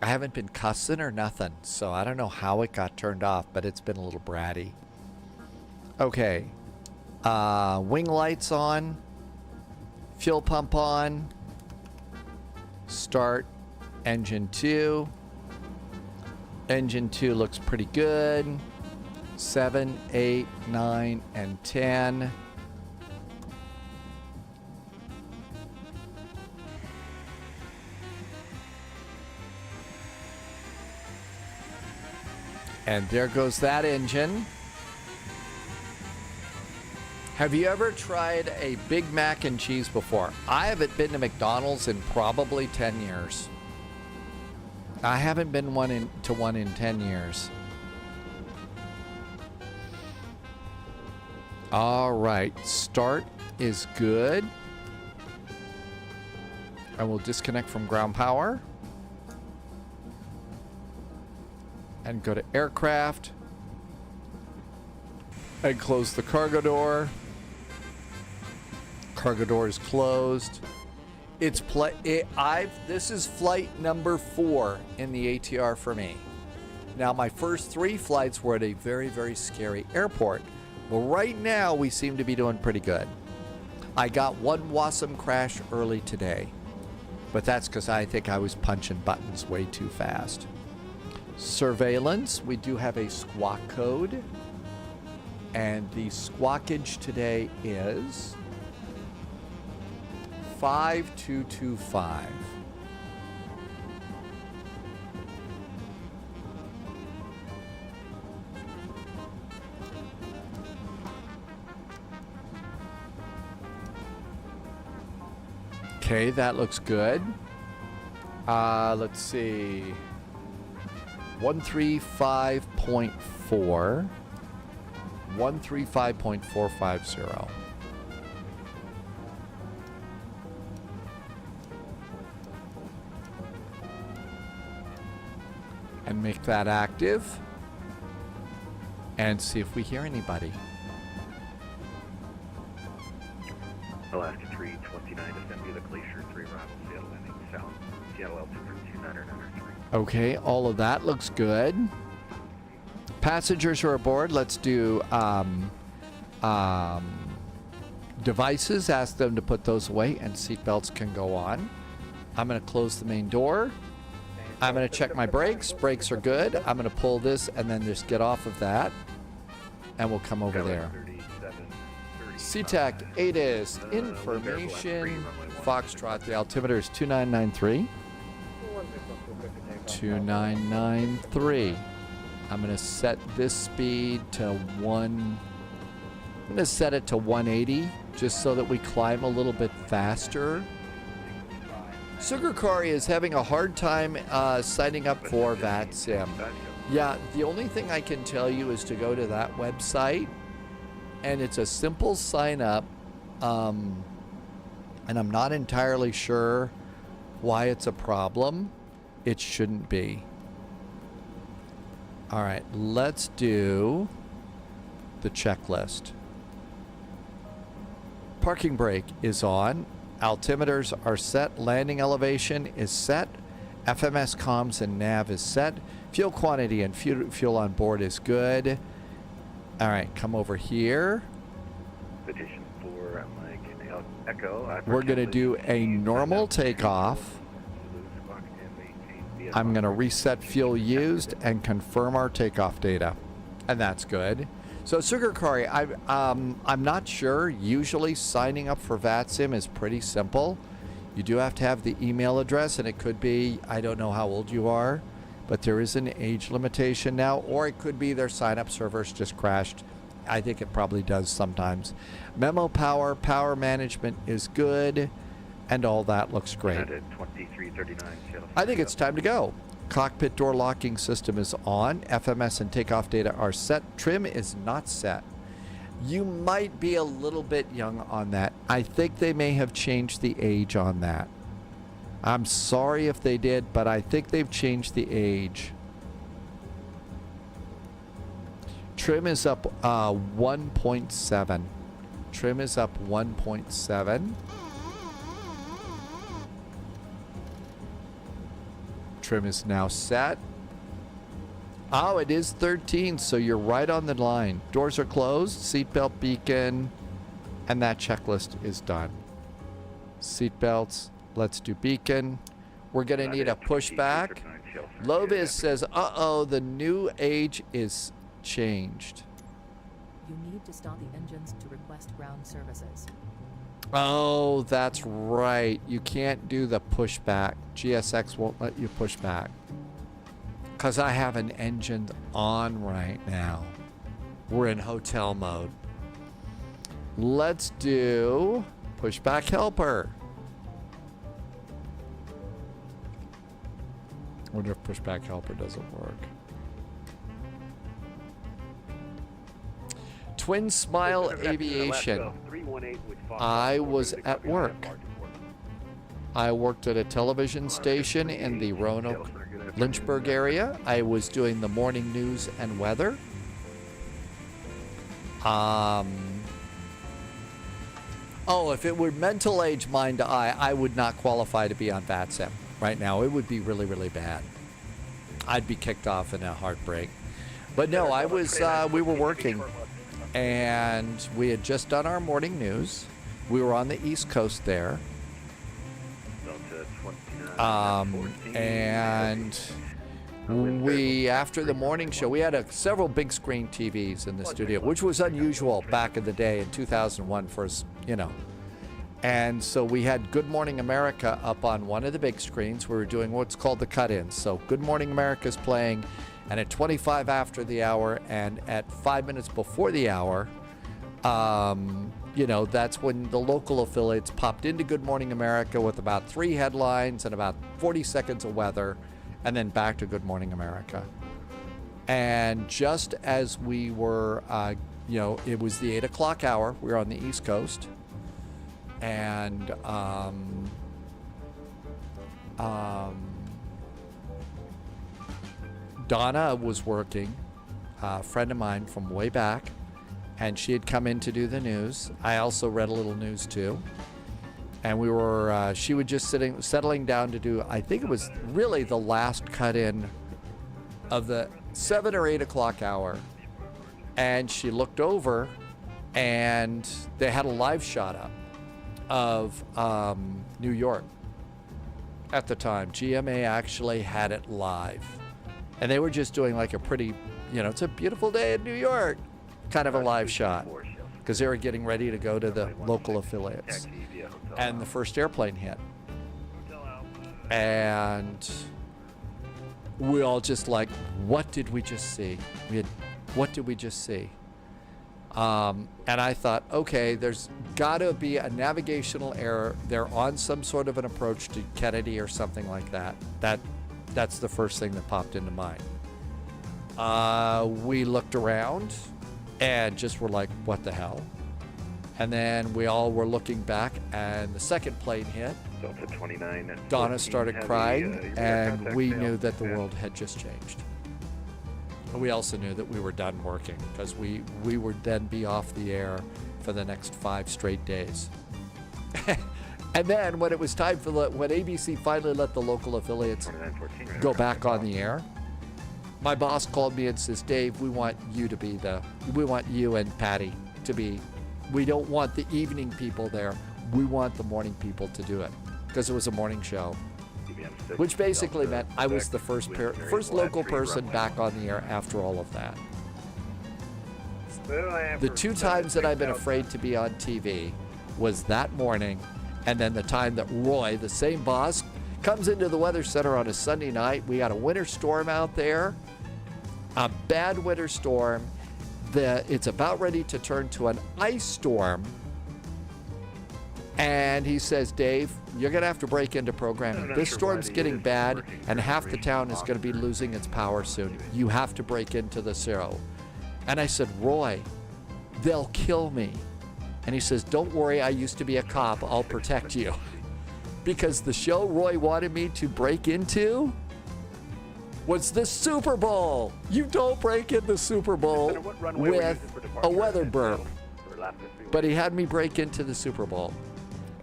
haven't been cussing or nothing, so I don't know how it got turned off, but it's been a little bratty. Okay. Wing lights on. Fuel pump on. Start engine 2. Engine 2 looks pretty good. 7, 8, 9, and 10. And there goes that engine. Have you ever tried a Big Mac and cheese before? I haven't been to McDonald's in probably 10 years. I haven't been to one in 10 years. All right, start is good. And we'll disconnect from ground power. And go to aircraft. And close the cargo door. Cargo door is closed. This is flight number 4 in the ATR for me. Now, my first 3 flights were at a very, very scary airport. Well, right now, we seem to be doing pretty good. I got one Wasm crash early today, but that's because I think I was punching buttons way too fast. Surveillance, we do have a squawk code, and the squawkage today is 5225. Okay, that looks good. Let's see. 135.4. 135.450. And make that active. And see if we hear anybody. Alaska 329, descend via the Glacier 3, arrival Seattle landing south. Seattle altitude 2993. Okay, all of that looks good. Passengers are aboard. Let's do devices. Ask them to put those away, and seatbelts can go on. I'm going to close the main door. I'm going to check my brakes. Brakes are good. I'm going to pull this and then just get off of that, and we'll come over there. SeaTac ATIS information. Foxtrot, the altimeter is 2993. 2993. I'm going to set this speed to I'm going to set it to 180 just so that we climb a little bit faster. Sugarcari is having a hard time signing up for VATSIM. Yeah, the only thing I can tell you is to go to that website, and it's a simple sign up, and I'm not entirely sure why it's a problem. It shouldn't be. All right, let's do the checklist. Parking brake is on. Altimeters are set. Landing elevation is set. FMS comms and nav is set. Fuel quantity and fuel on board is good. All right, come over here. Petition for Mike Echo. We're going to do a normal takeoff. I'm going to reset fuel used and confirm our takeoff data. And that's good. So Sugarcari, I'm not sure. Usually signing up for VATSIM is pretty simple. You do have to have the email address, and it could be, I don't know how old you are, but there is an age limitation now, or it could be their sign-up servers just crashed. I think it probably does sometimes. Memo power management is good, and all that looks great. I think it's time to go. Cockpit door locking system is on. FMS and takeoff data are set. Trim is not set. You might be a little bit young on that. I think they may have changed the age on that. I'm sorry if they did, but I think they've changed the age. Trim is up 1.7. Trim is up 1.7. Trim is now set. Oh, it is 13, so you're right on the line. Doors are closed, seatbelt beacon, and that checklist is done. Seatbelts, let's do beacon. We're gonna need a pushback. Lovis says, uh-oh, the new age is changed. You need to stop the engines to request ground services. Oh, that's right. You can't do the pushback. GSX won't let you push back. Because I have an engine on right now. We're in hotel mode. Let's do pushback helper. I wonder if pushback helper doesn't work. Twin Smile Aviation. I was at work. I worked at a television station in the Roanoke, Lynchburg area. I was doing the morning news and weather. Oh, if it were mental age mind to eye, I would not qualify to be on VATSIM right now. It would be really, really bad. I'd be kicked off in a heartbreak. But no, I was, we were working, and we had just done our morning news. We were on the East Coast there. And we, after the morning show, we had several big screen TVs in the studio, which was unusual back in the day in 2001 for, you know. And so we had Good Morning America up on one of the big screens. We were doing what's called the cut-ins. So Good Morning America's playing, and at 25 after the hour and at 5 minutes before the hour, you know, that's when the local affiliates popped into Good Morning America with about 3 headlines and about 40 seconds of weather, and then back to Good Morning America. And just as we were, you know, it was the 8 o'clock hour. We were on the East Coast. And Donna was working, a friend of mine from way back, and she had come in to do the news. I also read a little news too. And we were, she was just settling down to do, I think it was really the last cut in of the 7 or 8 o'clock hour. And she looked over, and they had a live shot up of New York at the time. GMA actually had it live. And they were just doing like a pretty, you know, it's a beautiful day in New York, kind of a live shot, because they were getting ready to go to the local affiliates. And the first airplane hit. And we all just like, what did we just see? What did we just see? And I thought, okay, there's got to be a navigational error. They're on some sort of an approach to Kennedy or something like that. That's the first thing that popped into mind. We looked around and just were like, what the hell? And then we all were looking back, and the second plane hit. Delta 29. Donna started crying, and we knew that the world had just changed. We also knew that we were done working because we would then be off the air for the next 5 straight days. And then when it was time for when ABC finally let the local affiliates go back on the air, my boss called me and says, Dave, we want you and Patty to be, we don't want the evening people there. We want the morning people to do it because it was a morning show. Which basically meant I was the first local person back on the air after all of that. The 2 times that I've been afraid to be on TV was that morning, and then the time that Roy, the same boss, comes into the Weather Center on a Sunday night. We got a winter storm out there, a bad winter storm. It's about ready to turn to an ice storm. And he says, Dave, you're going to have to break into programming. This storm's getting bad, and half the town is going to be losing its power soon. You have to break into the show. And I said, Roy, they'll kill me. And he says, don't worry, I used to be a cop. I'll protect you. Because the show Roy wanted me to break into was the Super Bowl. You don't break in the Super Bowl with a weather burp. But he had me break into the Super Bowl.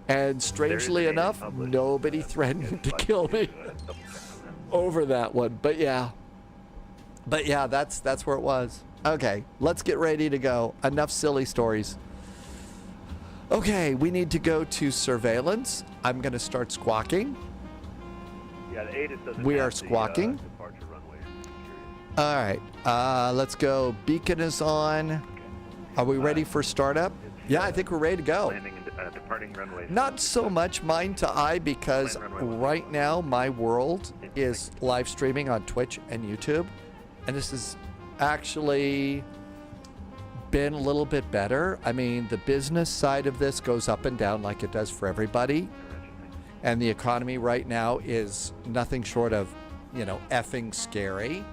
And strangely enough, nobody threatened to kill me over that one. But yeah, that's where it was. Okay, let's get ready to go. Enough silly stories. Okay, we need to go to surveillance. I'm going to start squawking. Yeah, the ATIS doesn't We have are the, squawking. departure runway. All right, let's go. Beacon is on. Are we ready for startup? Yeah, I think we're ready to go. Landing and departing runway. Not so much mine to eye because right now my world is live streaming on Twitch and YouTube. And this has actually been a little bit better. I mean, the business side of this goes up and down like it does for everybody. And the economy right now is nothing short of, effing scary.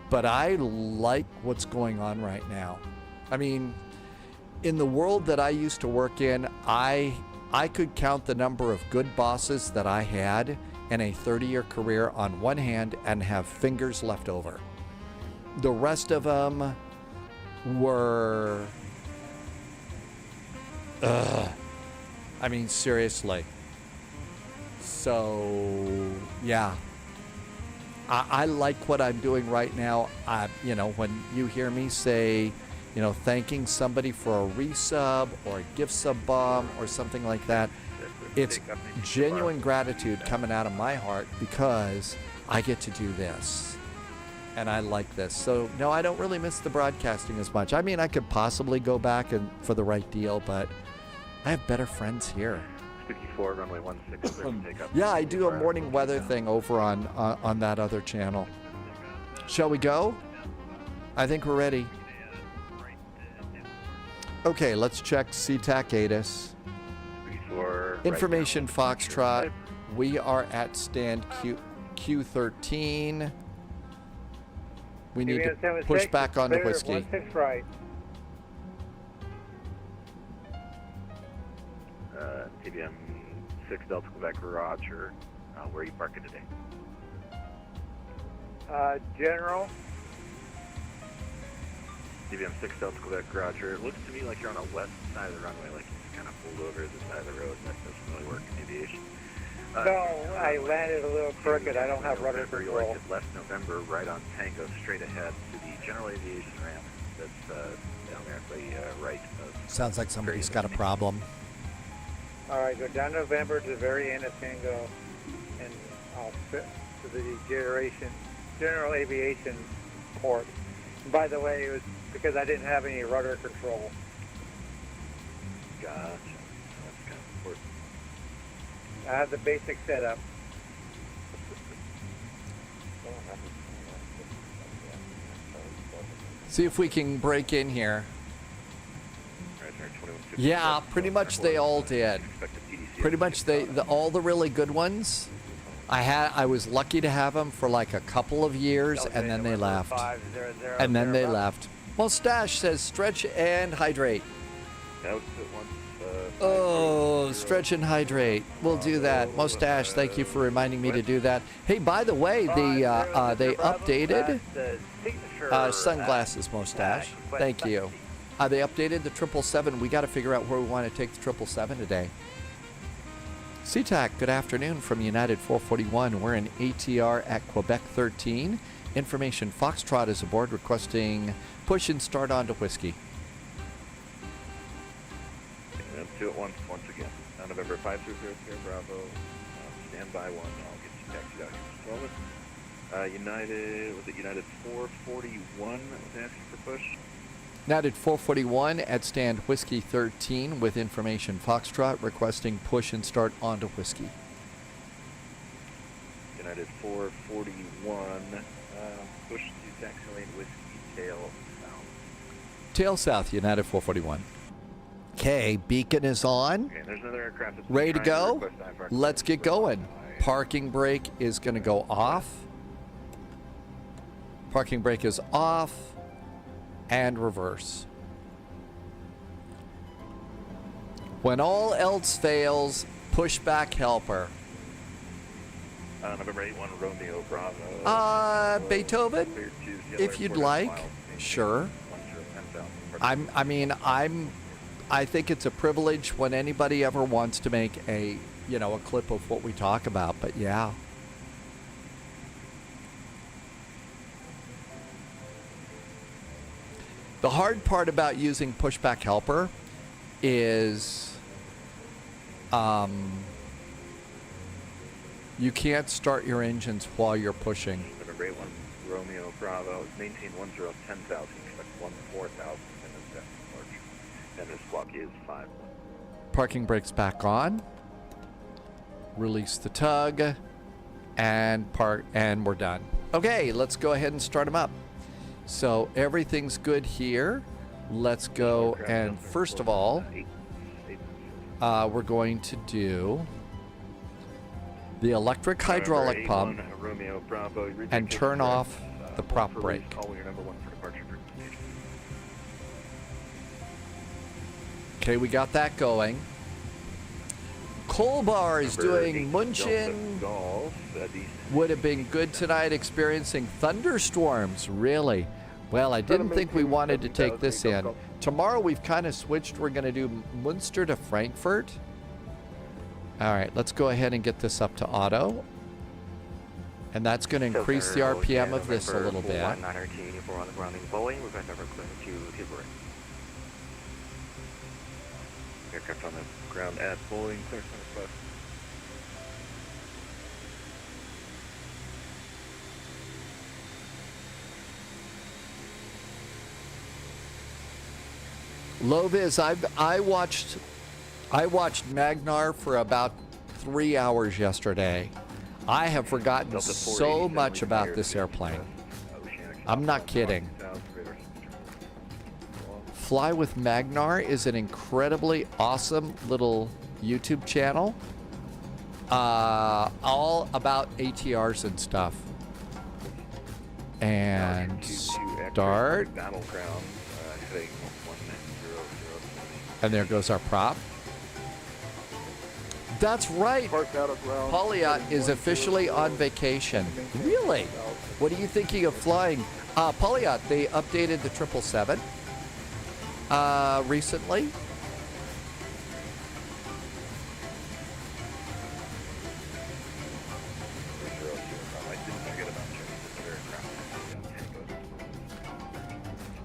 But I like what's going on right now. I mean, in the world that I used to work in, I could count the number of good bosses that I had in a 30-year career on one hand and have fingers left over. The rest of them were, I mean, seriously. So, yeah. I like what I'm doing right now. When you hear me say, thanking somebody for a resub or a gift sub bomb or something like that, it's genuine gratitude coming out of my heart because I get to do this. And I like this. So, no, I don't really miss the broadcasting as much. I mean, I could possibly go back for the right deal, but I have better friends here. 54, runway 16, takeoff. Yeah, I do a morning weather thing over on that other channel. Shall we go? I think we're ready. Okay, let's check SeaTac ATIS. 54, Information right Foxtrot. We are at stand Q13. We need to push back onto whiskey. 16 right. TBM 6 Delta Quebec Roger. Where are you parking today? General. TBM 6 Delta Quebec Roger. It looks to me like you're on the west side of the runway, like you just kind of pulled over the side of the road. That doesn't really work in aviation. No, I landed a little crooked. I don't have rudder You're control. like at left November, right on Tango, straight ahead to the general aviation ramp that's down there at the right. Sounds like somebody's got a problem. All right, go down November to the very end of Tango, and I'll fit to the general aviation port. And by the way, it was because I didn't have any rudder control. Gotcha. That's kind of important. I have the basic setup. See if we can break in here. Yeah, pretty much they all did. Pretty much all the really good ones. I was lucky to have them for like a couple of years, and then they left. And then they left. Mustache says stretch and hydrate. Oh, stretch and hydrate. We'll do that. Mustache, thank you for reminding me to do that. Hey, by the way, they updated sunglasses, Mustache. Thank you. They updated the 777. We got to figure out where we want to take the 777 today. SeaTac, good afternoon from United 441. We're in ATR at Quebec 13. Information Foxtrot is aboard requesting push and start onto whiskey. And 2 at once again. November 530 Bravo. Stand by 1. I'll get you taxi documents. United, was it United 441 that was asking for push? United 441 at stand Whiskey 13 with information Foxtrot requesting push and start onto whiskey. United 441, push to taxi lane whiskey tail south. Tail south, United 441. Okay, beacon is on. Okay, there's another aircraft that's Ready to trying go? request IFAR. Let's get going. Parking brake is going to go off. Parking brake is off. And reverse. When all else fails, push back helper. November 81 Romeo Bravo. Beethoven, if you'd like, sure. I think it's a privilege when anybody ever wants to make a clip of what we talk about, but yeah. The hard part about using pushback helper is you can't start your engines while you're pushing. November 81 Romeo Bravo, maintain 10,000, expect 14,000 in this approach. And this squawk is 5. Parking brakes back on. Release the tug and park, and we're done. Okay, let's go ahead and start them up. So everything's good here. Let's go, and first of all, we're going to do the electric hydraulic pump and turn off the prop brake. Okay, we got that going. Kolbar is doing Munchen. Would have been good tonight experiencing thunderstorms, really. Well, I didn't think we wanted to take this in. Tomorrow we've kind of switched. We're going to do Munster to Frankfurt. All right, let's go ahead and get this up to auto. And that's going to increase the RPM of this a little bit. Aircraft on the ground at Bowling, clear from the west. Loviz, I watched Magnar for about 3 hours yesterday. I have forgotten so much about this airplane. I'm not kidding. Fly with Magnar is an incredibly awesome little YouTube channel. All about ATRs and stuff. And start. And there goes our prop. That's right. Polyot is officially on vacation. Really? What are you thinking of flying? Polyot, they updated the 777 recently.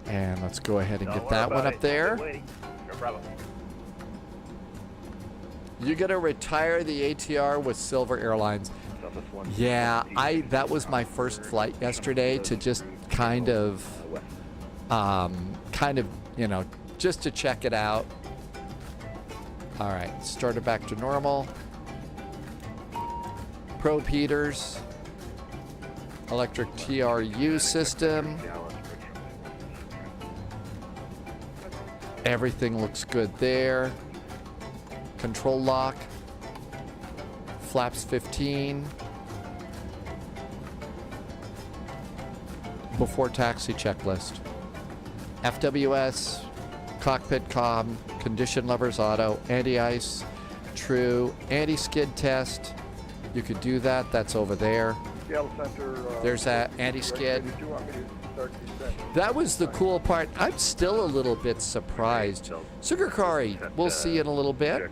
And let's go ahead and get that one up there. You gotta retire the ATR with Silver Airlines. Yeah, that was my first flight yesterday to just kind of, just to check it out. All right, start it back to normal. Probe heaters, electric TRU system. Everything looks good there. Control lock. Flaps 15. Before taxi checklist. FWS, cockpit comm, condition levers auto, anti-ice, true, anti-skid test. You could do that. That's over there. Seattle Center. There's that anti-skid. Did you want me to start descent? That was the cool part. I'm still a little bit surprised. Sugakari, we'll see you in a little bit.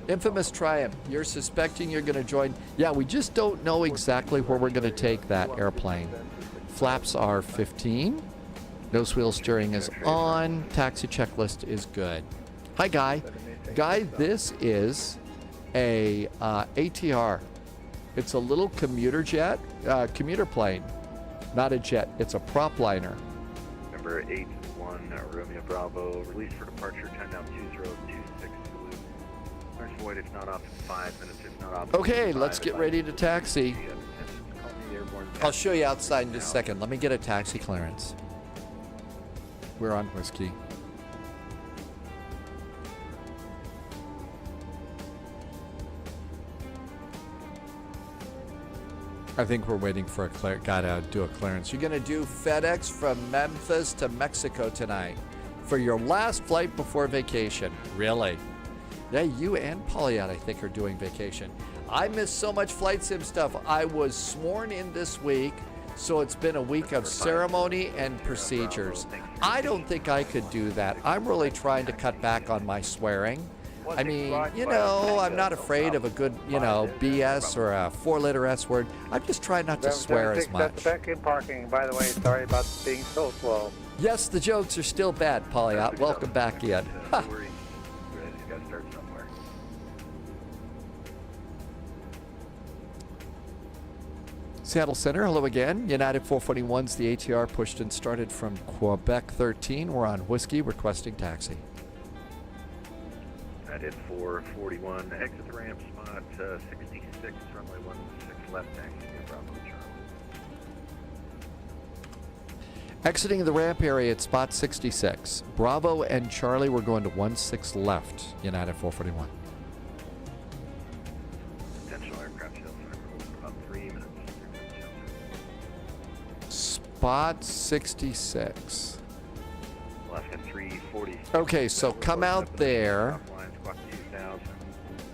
Infamous Triumph, you're suspecting you're going to join. Yeah, we just don't know exactly where we're going to take that airplane. Flaps are 15. Nose wheel steering is on. Taxi checklist is good. Hi, Guy. Guy, this is a ATR. It's a little commuter jet, commuter plane. Not a jet. It's a prop liner. Number 81, Romeo Bravo, release for departure, 10 down 2026 Zulu. Orange Void, if not off in 5 minutes, if not off. Okay, let's get ready to taxi. I'll show you outside in just a second. Let me get a taxi clearance. We're on whiskey. I think we're waiting for a gotta do a clearance. You're gonna do FedEx from Memphis to Mexico tonight for your last flight before vacation. Really? Yeah, you and Polyat, I think, are doing vacation. I missed so much flight sim stuff. I was sworn in this week, so it's been a week of ceremony and procedures. I don't think I could do that. I'm really trying to cut back on my swearing. I mean, you know, I'm not afraid of a good, you know, BS or a 4-letter S word. I'm just trying not to swear as much. Back in parking, by the way, sorry about being so slow. Yes, the jokes are still bad, Polyat. Welcome back in. Ha. Seattle Center, hello again. United 441's the ATR pushed and started from Quebec 13. We're on whiskey, requesting taxi. United 441, exit the ramp, spot 66, runway 16 left, taxi to Bravo Charlie. Exiting the ramp area at spot 66. Bravo and Charlie, we're going to 16 left, United 441. Potential aircraft shelter for about 3 minutes. Spot 66. Alaska 340. Okay, so come out there.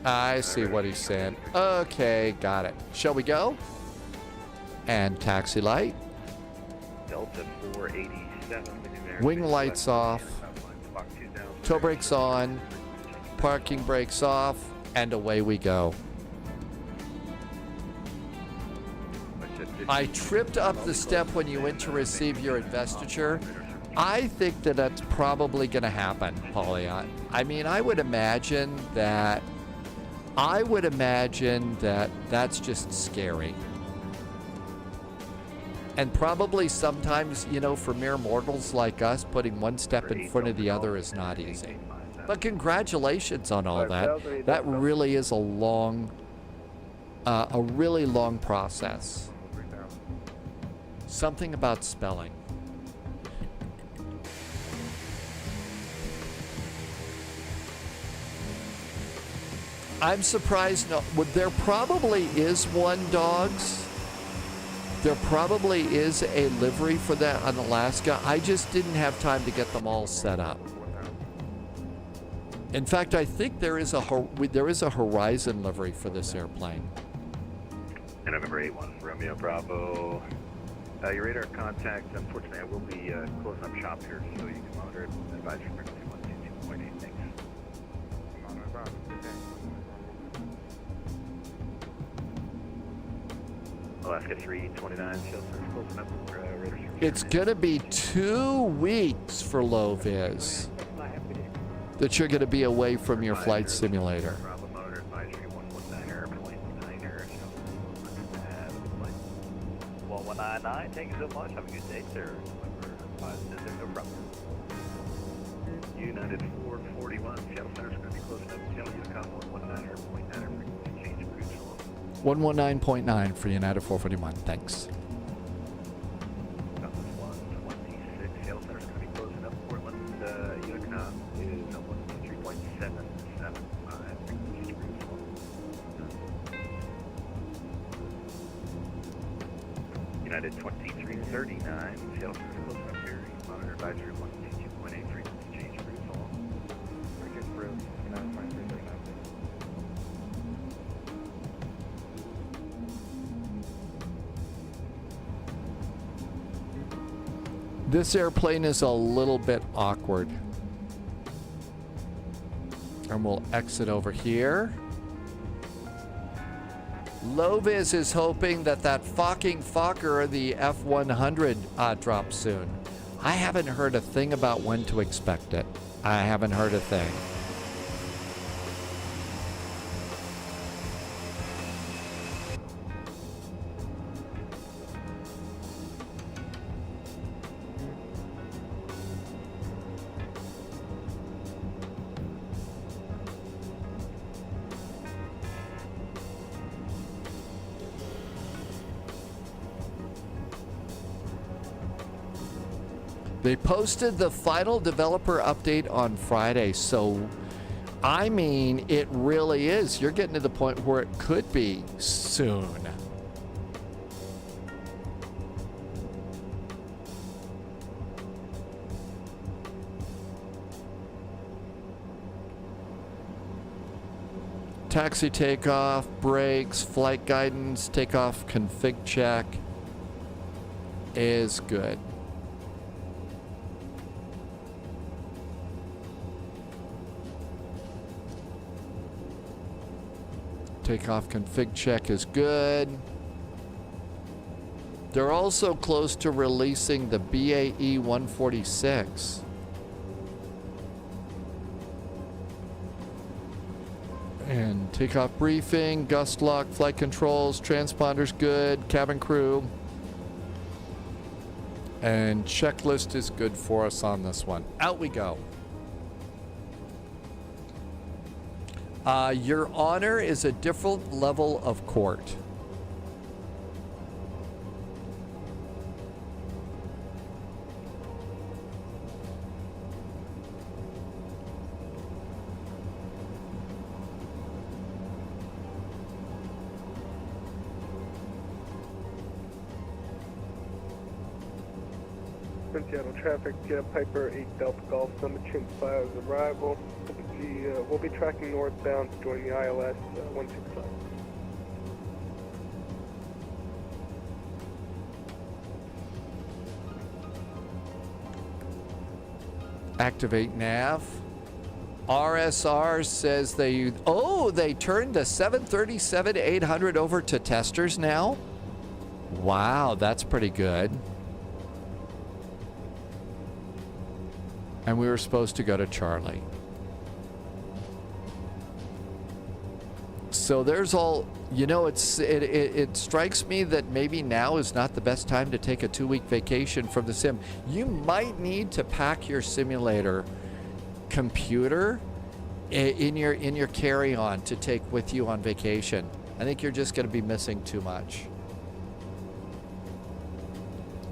I see what he's saying. Okay, got it. Shall we go? And taxi light. Delta 487. Wing lights off. Tow brakes on. Parking brakes off. And away we go. I tripped up the step when you went to receive your investiture. I think that that's probably going to happen, Polyat. I mean, I would imagine that that's just scary. And probably sometimes, you know, for mere mortals like us, putting one step in front of the other is not easy. But congratulations on all that. That really is a really long process. Something about spelling. I'm surprised. No, there probably is one, dogs. There probably is a livery for that on Alaska. I just didn't have time to get them all set up. In fact, I think there is a Horizon livery for this airplane. And November 81, Romeo Bravo. Your radar contact, unfortunately, I will be closing up shop here, so you can monitor it. Advisory frequency 122.8, thanks. Alaska 329, Seattle Center, closing up radar service. It's going to be 2 weeks for low vis that you're going to be away from your flight simulator. 1199, thank you so much. Have a good day, sir. No problem. United 441, Seattle Center is going to be closing up. Seattle Unicom 119.9 frequency change cruise flow. 119.9 for United 441. Thanks. Southwest 126, Seattle Center is going to be closing up. Portland, Unicom United 2339, Seattle close up here. Monitor advisory 122.8, frequency change free fall. Bridget Brew, United 2339. This airplane is a little bit awkward. And we'll exit over here. Lovis is hoping that that fucking fucker, the F-100, drops soon. I haven't heard a thing about when to expect it. I haven't heard a thing. They posted the final developer update on Friday, so I mean, it really is. You're getting to the point where it could be soon. Taxi takeoff, brakes, flight guidance, takeoff config check is good. Takeoff config check is good. They're also close to releasing the BAE 146. And takeoff briefing, gust lock, flight controls, transponders good, cabin crew. And checklist is good for us on this one. Out we go. Your Honor is a different level of court. Seattle traffic, Piper 8 Delta Golf, Summit Chin 5's arrival. We'll be tracking northbound to join the ILS 165. Activate nav. RSR says they turned the 737-800 over to testers now. Wow, that's pretty good. And we were supposed to go to Charlie. So there's all, you know, it strikes me that maybe now is not the best time to take a 2-week vacation from the sim. You might need to pack your simulator computer in your carry-on to take with you on vacation. I think you're just going to be missing too much.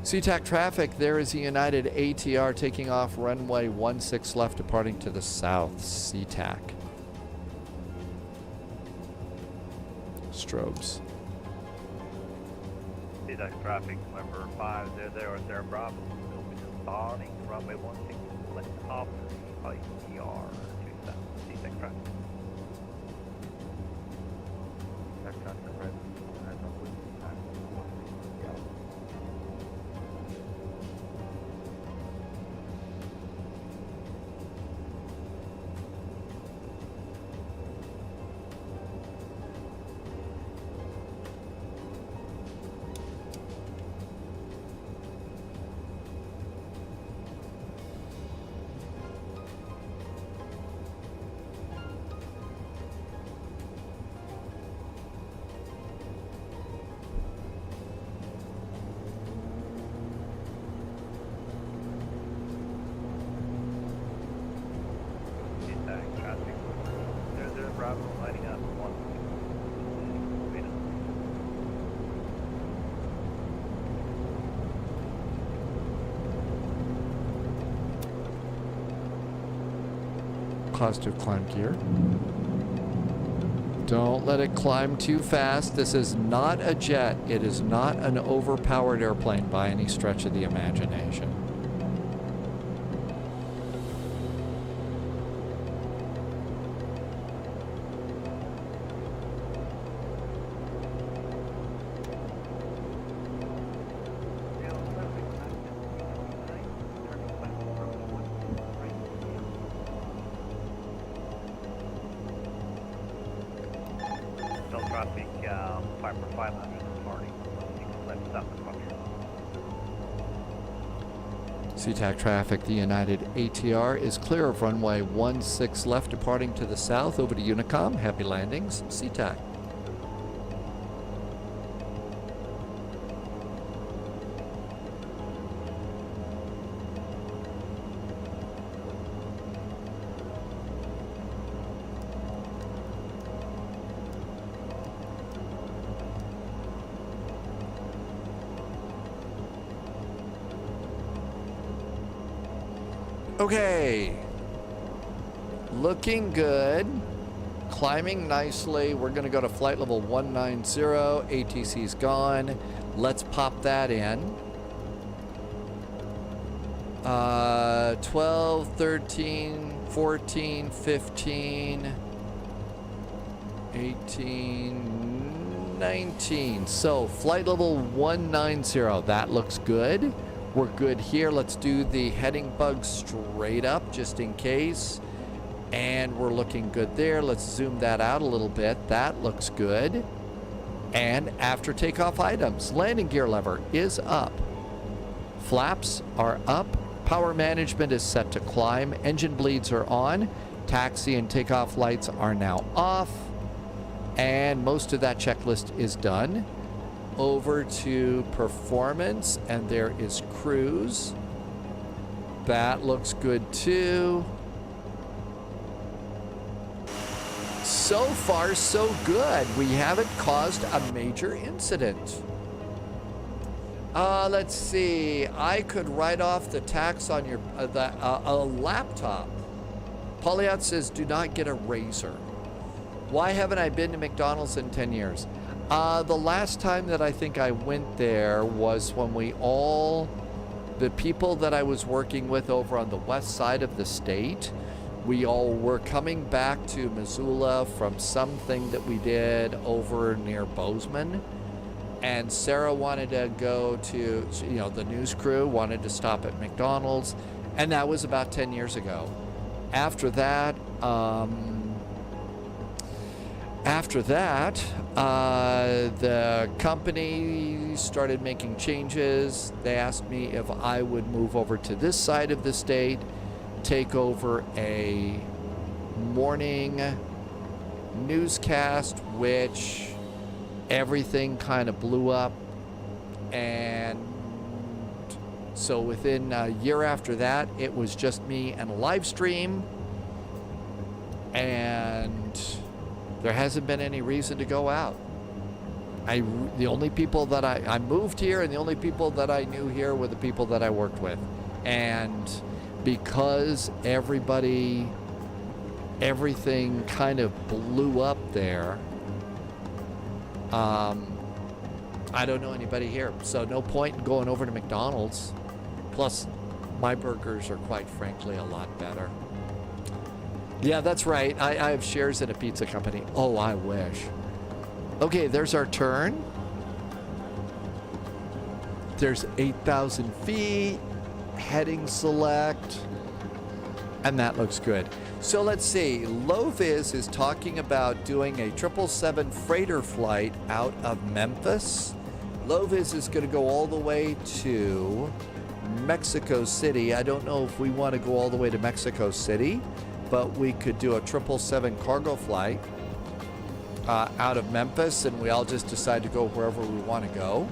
SeaTac traffic, there is a United ATR taking off runway 16 left, departing to the south. SeaTac. Strobes. SeaTac traffic, November 5, there with Sarah Bravo. Will be departing runway 16 left off ITR to south. SeaTac traffic. SeaTac traffic, Redmond. Positive climb gear. Don't let it climb too fast. This is not a jet. It is not an overpowered airplane by any stretch of the imagination. Still traffic 5 this morning. Let's stop the function. SeaTac traffic, the United ATR is clear of runway 16 left, departing to the south over to Unicom. Happy landings, SeaTac. Okay, looking good, climbing nicely. We're going to go to flight level 190. ATC's gone. Let's pop that in. 12, 13, 14, 15, 18, 19. So flight level 190, that looks good. We're good here. Let's do the heading bug straight up just in case. And we're looking good there. Let's zoom that out a little bit. That looks good. And after takeoff items, landing gear lever is up. Flaps are up. Power management is set to climb. Engine bleeds are on. Taxi and takeoff lights are now off. And most of that checklist is done. Over to performance, and there is cruise. That looks good too. So far, so good. We haven't caused a major incident. Let's see. I could write off the tax on your a laptop. Polyot says, do not get a razor. Why haven't I been to McDonald's in 10 years? The last time that I think I went there was when the people that I was working with over on the west side of the state, we all were coming back to Missoula from something that we did over near Bozeman. And Sarah wanted to go to, the news crew wanted to stop at McDonald's. And that was about 10 years ago. After that, the company started making changes. They asked me if I would move over to this side of the state, take over a morning newscast, which everything kind of blew up. And so within a year after that, it was just me and a live stream. And there hasn't been any reason to go out. The only people that I moved here, and the only people that I knew here were the people that I worked with. And because everything kind of blew up there, I don't know anybody here. So no point in going over to McDonald's. Plus, my burgers are quite frankly a lot better. Yeah, that's right. I have shares in a pizza company. Oh, I wish. Okay, there's our turn. There's 8,000 feet. Heading select. And that looks good. So let's see. Loviz is talking about doing a 777 freighter flight out of Memphis. Loviz is going to go all the way to Mexico City. I don't know if we want to go all the way to Mexico City, but we could do a 777 cargo flight out of Memphis, and we all just decide to go wherever we want to go.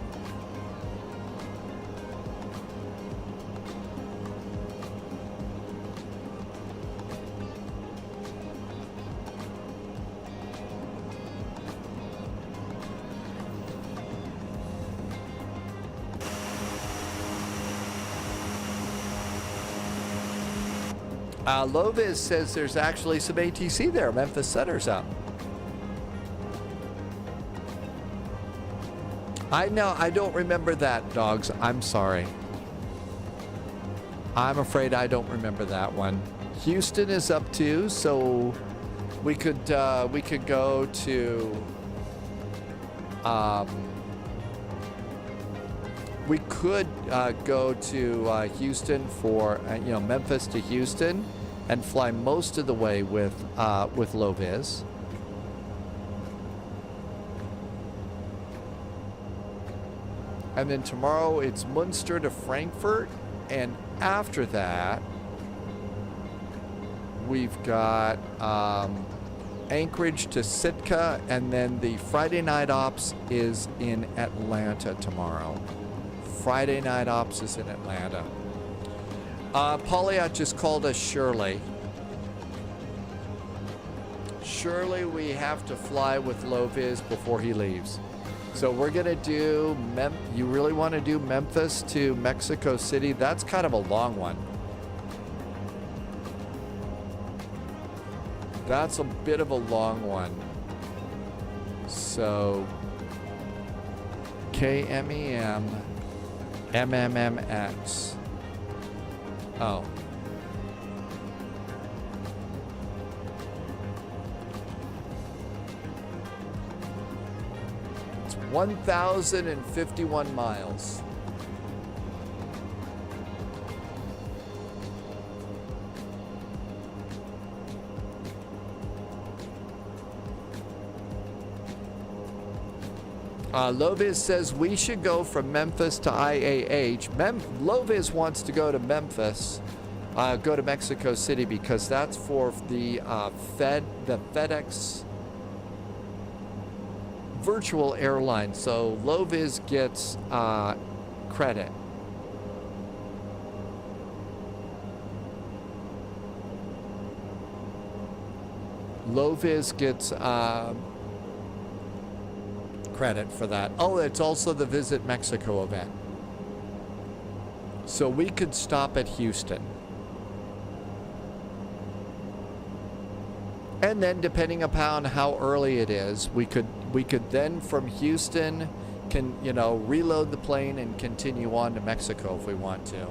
Loviz says there's actually some ATC there. Memphis Center's up. I know, I don't remember that, dogs. I'm sorry. I'm afraid I don't remember that one. Houston is up too, so we could go to we could go to Houston for Memphis to Houston and fly most of the way with low vis. And then tomorrow it's Munster to Frankfurt, and after that we've got Anchorage to Sitka, and then the Friday night ops is in Atlanta tomorrow. Friday night ops is in Atlanta. Pauliot just called us Shirley. Shirley, we have to fly with low vis before he leaves. So we're gonna do, you really wanna do Memphis to Mexico City? That's kind of a long one. That's a bit of a long one. So, KMEM, MMMX. Oh. It's 1,051 miles. Loviz says we should go from Memphis to IAH. Loviz wants to go to Memphis, go to Mexico City, because that's for the FedEx virtual airline. So Loviz gets credit. Loviz gets credit for that. Oh, it's also the Visit Mexico event. So we could stop at Houston. And then depending upon how early it is, we could then from Houston reload the plane and continue on to Mexico if we want to.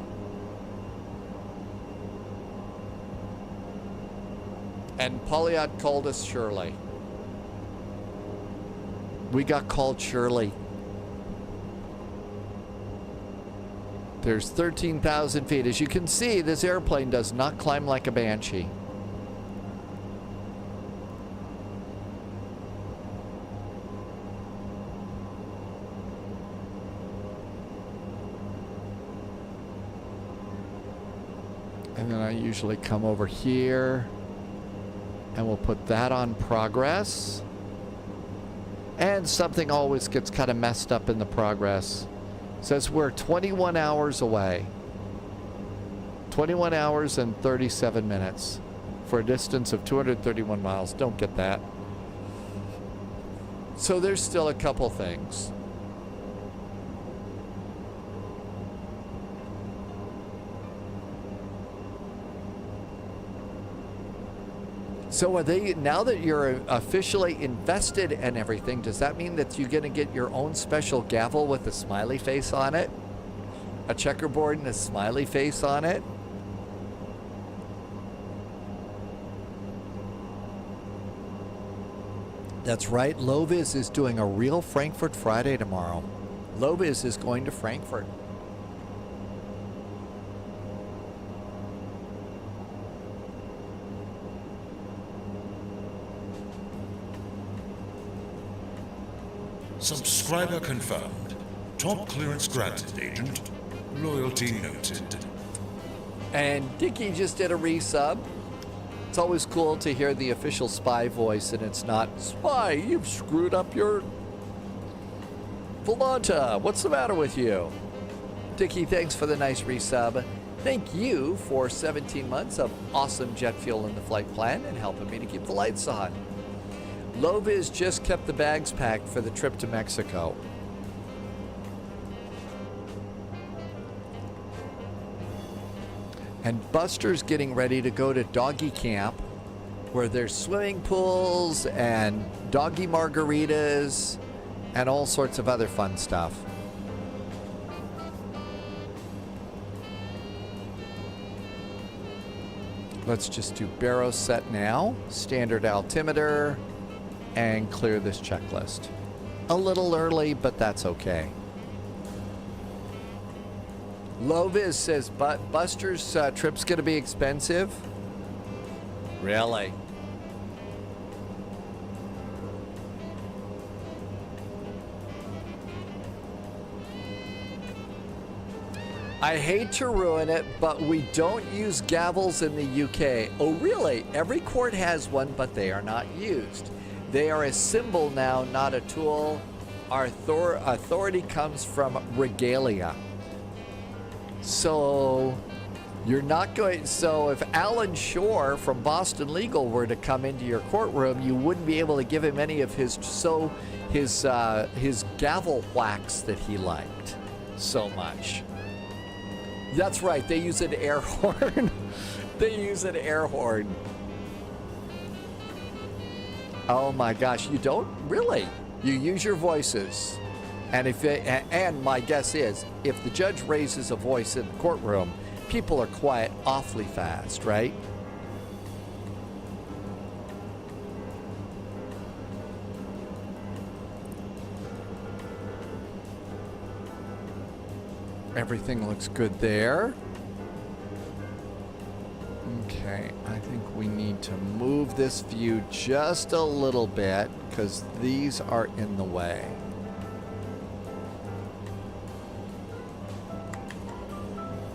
And Pauliot called us Shirley. We got called Shirley. There's 13,000 feet. As you can see, this airplane does not climb like a banshee. And then I usually come over here and we'll put that on progress. And something always gets kind of messed up in the progress. It says we're 21 hours away. 21 hours and 37 minutes for a distance of 231 miles. Don't get that. So there's still a couple things. So are they, now that you're officially invested in everything, does that mean that you're going to get your own special gavel with a smiley face on it? A checkerboard and a smiley face on it? That's right, Loviz is doing a real Frankfurt Friday tomorrow. Loviz is going to Frankfurt. Subscriber confirmed. Top clearance granted, Agent. Loyalty noted. And Dickie just did a resub. It's always cool to hear the official spy voice, and it's not, "Spy, you've screwed up your Volanta. What's the matter with you?" Dickie, thanks for the nice resub. Thank you for 17 months of awesome jet fuel in the flight plan and helping me to keep the lights on. Loviz just kept the bags packed for the trip to Mexico. And Buster's getting ready to go to doggy camp, where there's swimming pools and doggy margaritas and all sorts of other fun stuff. Let's just do baro set now, standard altimeter, and clear this checklist. A little early, but that's okay. Loviz says, but Buster's trip's gonna be expensive. Really? I hate to ruin it, but we don't use gavels in the UK. Oh, really? Every court has one, but they are not used. They are a symbol now, not a tool. Our authority comes from regalia. So you're not going. So if Alan Shore from Boston Legal were to come into your courtroom, you wouldn't be able to give him any of his gavel whacks that he liked so much. That's right. They use an air horn. They use an air horn. Oh my gosh, you don't really. You use your voices. And and my guess is, if the judge raises a voice in the courtroom, people are quiet awfully fast, right? Everything looks good there. Okay, I think we need to move this view just a little bit because these are in the way.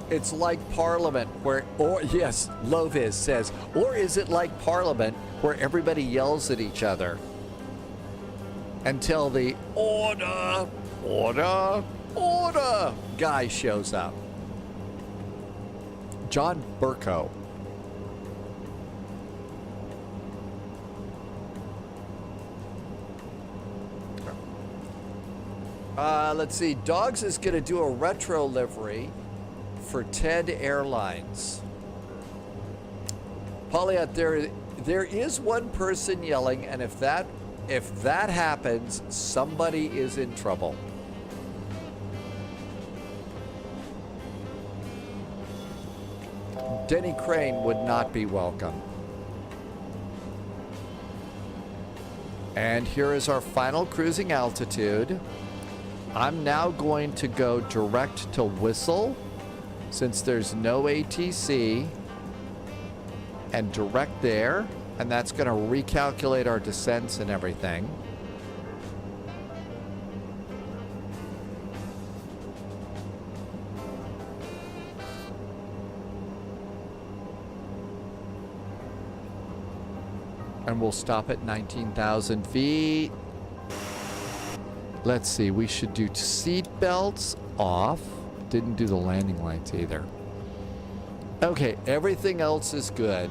It's like Parliament where, or yes, Loviz says, or is it like Parliament where everybody yells at each other until the order, order, order guy shows up? John Burko. Let's see. Dogs is going to do a retro livery for TED Airlines. Pauliette, there is one person yelling, and if that happens, somebody is in trouble. Denny Crane would not be welcome. And here is our final cruising altitude. I'm now going to go direct to Whistle since there's no ATC, and direct there, and that's going to recalculate our descents and everything. And we'll stop at 19,000 feet. Let's see, we should do seat belts off. Didn't do the landing lights either. Okay, everything else is good.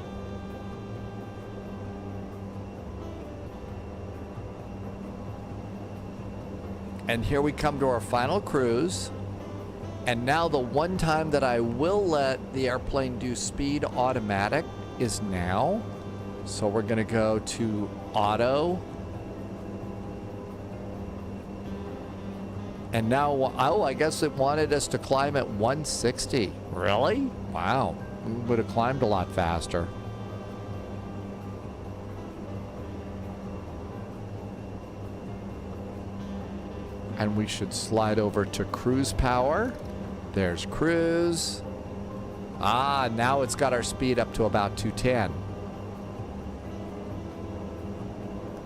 And here we come to our final cruise. And now the one time that I will let the airplane do speed automatic is now. So we're going to go to auto. And now, oh, I guess it wanted us to climb at 160. Really? Wow. We would have climbed a lot faster. And we should slide over to cruise power. There's cruise. Ah, now it's got our speed up to about 210.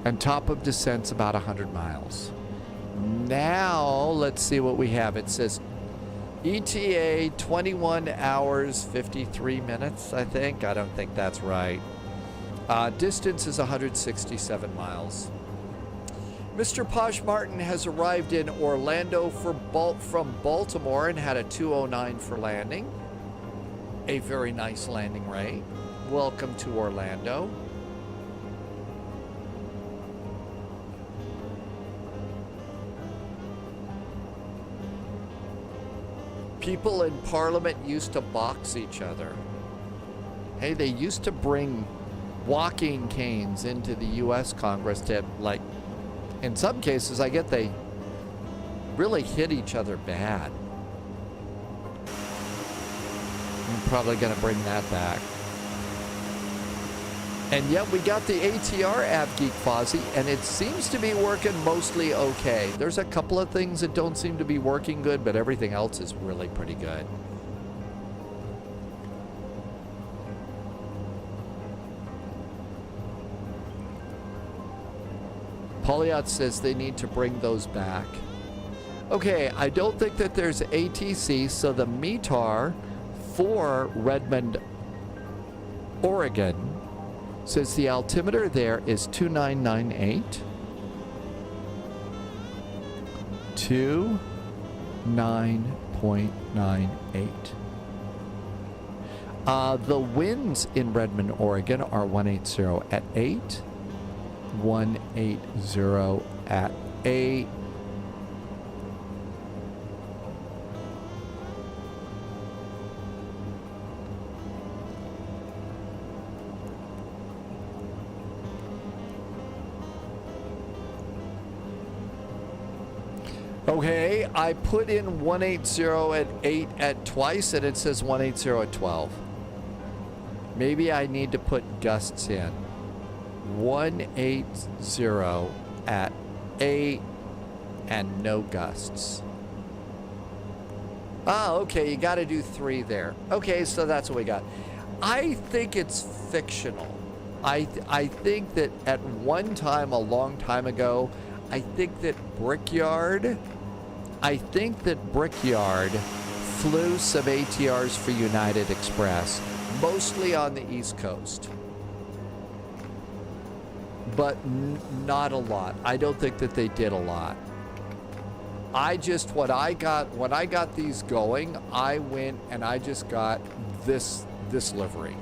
And top of descent's about 100 miles. Now, let's see what we have. It says ETA 21 hours, 53 minutes, I think. I don't think that's right. Distance is 167 miles. Mr. Posh Martin has arrived in Orlando from Baltimore and had a 209 for landing. A very nice landing rate. Welcome to Orlando. People in Parliament used to box each other. Hey, they used to bring walking canes into the U.S. Congress to, like, in some cases, I get they really hit each other bad. I'm probably going to bring that back. And yet we got the ATR AvGeek Fozzie, and it seems to be working mostly okay. There's a couple of things that don't seem to be working good, but everything else is really pretty good. Polyot says they need to bring those back. Okay, I don't think that there's ATC, so the METAR for Redmond, Oregon, says the altimeter there is 2998. 29.98. The winds in Redmond, Oregon are 180 at 8. 180 at 8. Okay, I put in 180 at 8 at twice, and it says 180 at 12. Maybe I need to put gusts in. 180 at 8 and no gusts. Oh, okay, you got to do 3 there. Okay, so that's what we got. I think it's fictional. I think that at one time, a long time ago, I think that Brickyard flew some ATRs for United Express, mostly on the East Coast. But not a lot. I don't think that they did a lot. When I got these going, I went and I just got this livery.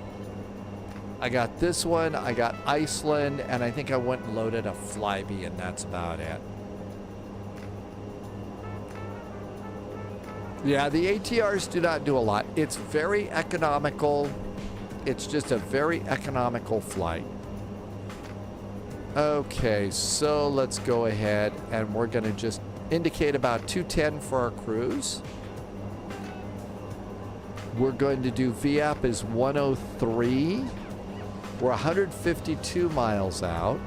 I got this one, I got Iceland, and I think I went and loaded a Flyby, and that's about it. Yeah, the ATRs do not do a lot. It's very economical. It's just a very economical flight. Okay, so let's go ahead and we're going to just indicate about 210 for our cruise. We're going to do VAP is 103. We're 152 miles out.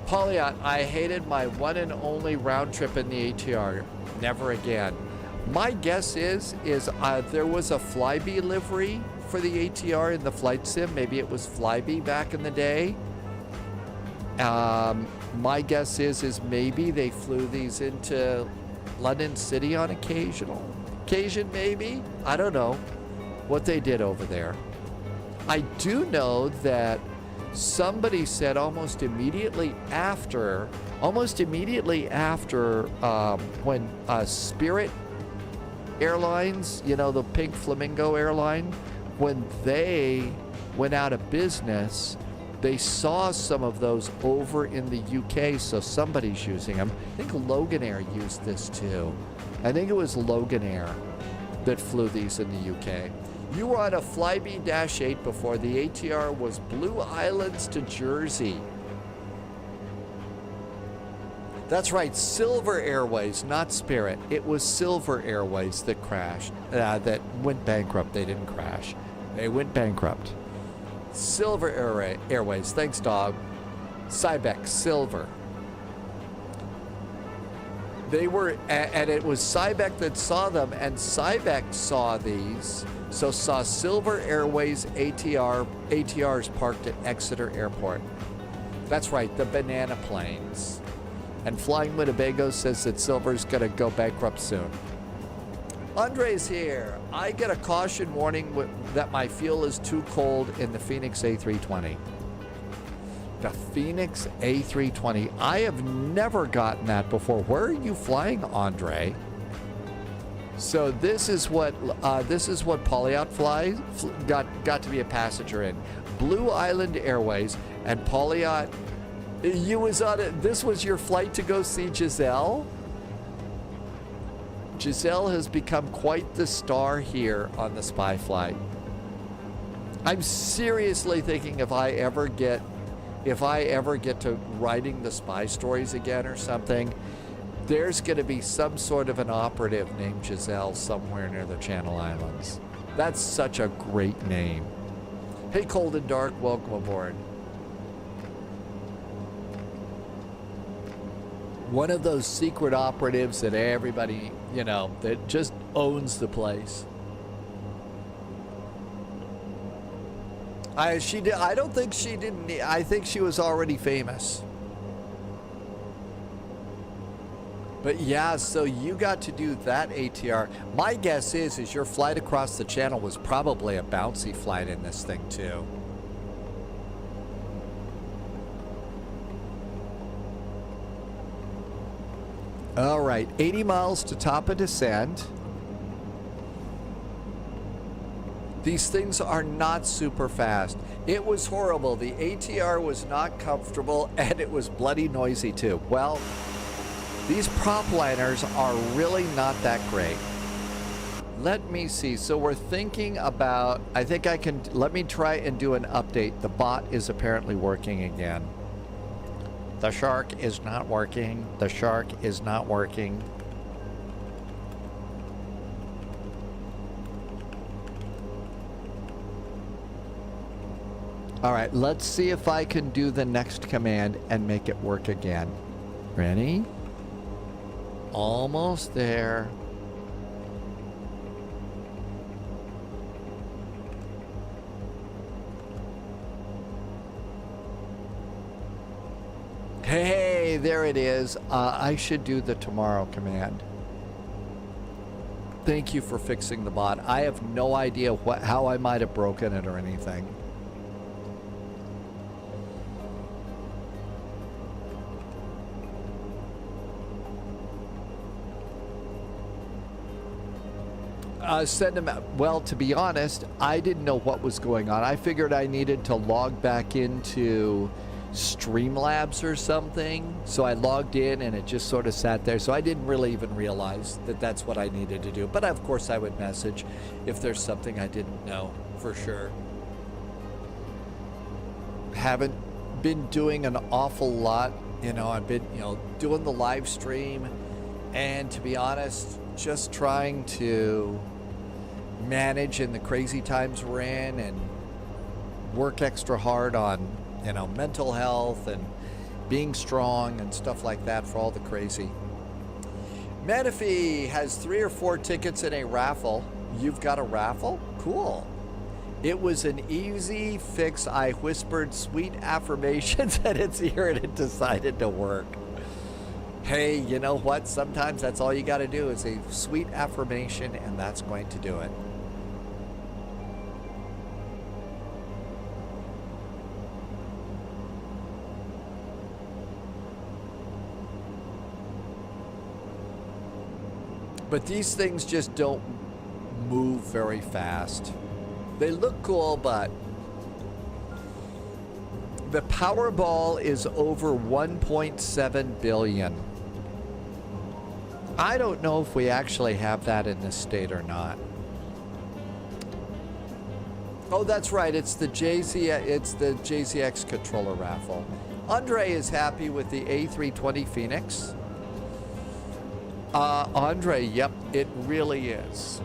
Polyot, I hated my one and only round trip in the ATR. Never again. My guess is there was a Flyby livery for the ATR in the flight sim. Maybe it was Flyby back in the day. My guess is maybe they flew these into London City on occasion, maybe. I don't know what they did over there. I do know that somebody said almost immediately after when Spirit Airlines, you know, the Pink Flamingo airline, when they went out of business, they saw some of those over in the UK, so somebody's using them. I think Loganair used this too. I think it was Loganair that flew these in the UK. You were on a Flyby-8 before the ATR was Blue Islands to Jersey. That's right, Silver Airways, not Spirit. It was Silver Airways that crashed, that went bankrupt. They didn't crash. They went bankrupt. Silver Airways, thanks, dog. Cybec, Silver. They were, and it was Cybec that saw them, and Cybec saw these, so saw Silver Airways ATRs parked at Exeter Airport. That's right, the banana planes. And Flying Winnebago says that Silver's gonna go bankrupt soon. Andre's here. I get a caution warning that my fuel is too cold in the Phoenix A320. The Phoenix A320. I have never gotten that before. Where are you flying, Andre? So this is what Polyot flies got to be a passenger in. Blue Island Airways, and Polyot. You was on it. This was your flight to go see Giselle. Giselle has become quite the star here on the Spy Flight. I'm seriously thinking if I ever get if I ever get to writing the spy stories again or something, there's going to be some sort of an operative named Giselle somewhere near the Channel Islands. That's such a great name. Hey, Cold and Dark, welcome aboard. One of those secret operatives that everybody, you know, that just owns the place. I don't think she didn't. I think she was already famous. But yeah, so you got to do that ATR. My guess is your flight across the channel was probably a bouncy flight in this thing too. All right, 80 miles to top of descent. These things are not super fast. It was horrible. The ATR was not comfortable, and it was bloody noisy too. Well, these prop liners are really not that great. Let me see. So we're thinking about, I think I can, let me try and do an update. The bot is apparently working again. The shark is not working. The shark is not working. All right, let's see if I can do the next command and make it work again. Ready? Almost there. Hey, there it is. I should do the tomorrow command. Thank you for fixing the bot. I have no idea how I might have broken it or anything. Send them out. Well, to be honest, I didn't know what was going on. I figured I needed to log back into Streamlabs or something. So I logged in and it just sort of sat there. So I didn't really even realize that that's what I needed to do. But of course I would message if there's something I didn't know for sure. Haven't been doing an awful lot. You know, I've been, doing the live stream and to be honest, just trying to manage in the crazy times we're in and work extra hard on, mental health and being strong and stuff like that for all the crazy. Menifee has 3 or 4 tickets in a raffle. You've got a raffle? Cool. It was an easy fix. I whispered sweet affirmations at its ear and it decided to work. Hey, you know what? Sometimes that's all you got to do is a sweet affirmation and that's going to do it. But these things just don't move very fast. They look cool, but the Powerball is over 1.7 billion. I don't know if we actually have that in this state or not. Oh, that's right. It's the JZX controller raffle. Andre is happy with the A320 Phoenix. Andre, yep, it really is.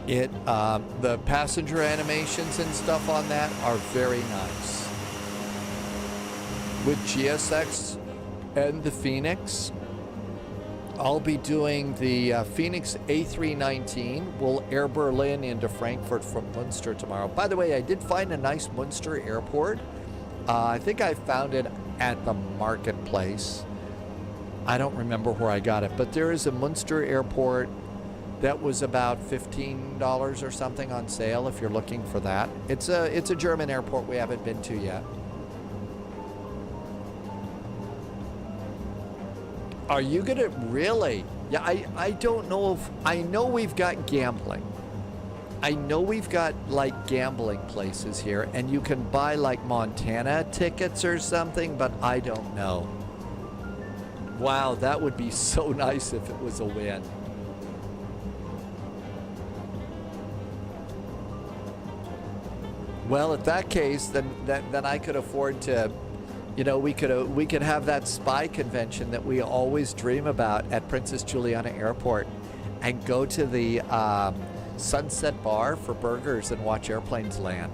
The passenger animations and stuff on that are very nice. With GSX and the Phoenix, I'll be doing the Phoenix A319. We'll air Berlin into Frankfurt from Münster tomorrow. By the way, I did find a nice Münster airport. I think I found it at the marketplace. I don't remember where I got it, but there is a Münster airport that was about $15 or something on sale if you're looking for that. It's a German airport we haven't been to yet. Are you gonna really? Yeah, I don't know if, I know we've got gambling. I know we've got like gambling places here and you can buy like Montana tickets or something, but I don't know. Wow, that would be so nice if it was a win. Well, in that case, then I could afford to, you know, we could have that spy convention that we always dream about at Princess Juliana Airport, and go to the Sunset Bar for burgers and watch airplanes land.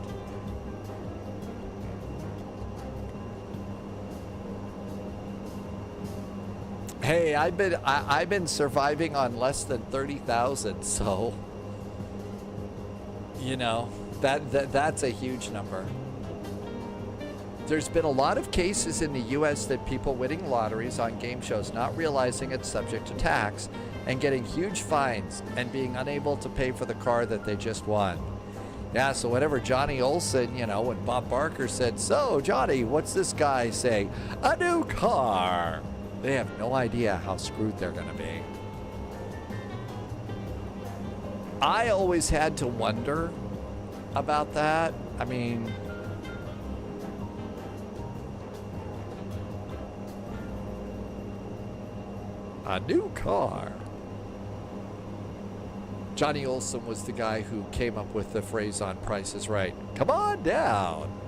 Hey, I've been surviving on less than 30,000, so you know that's a huge number. There's been a lot of cases in the U.S. that people winning lotteries on game shows not realizing it's subject to tax and getting huge fines and being unable to pay for the car that they just won. Yeah, so whenever Johnny Olson, you know, when Bob Barker said, "So, Johnny, what's this guy saying? A new car." They have no idea how screwed they're going to be. I always had to wonder about that. I mean, a new car. Johnny Olson was the guy who came up with the phrase on Price is Right. Come on down.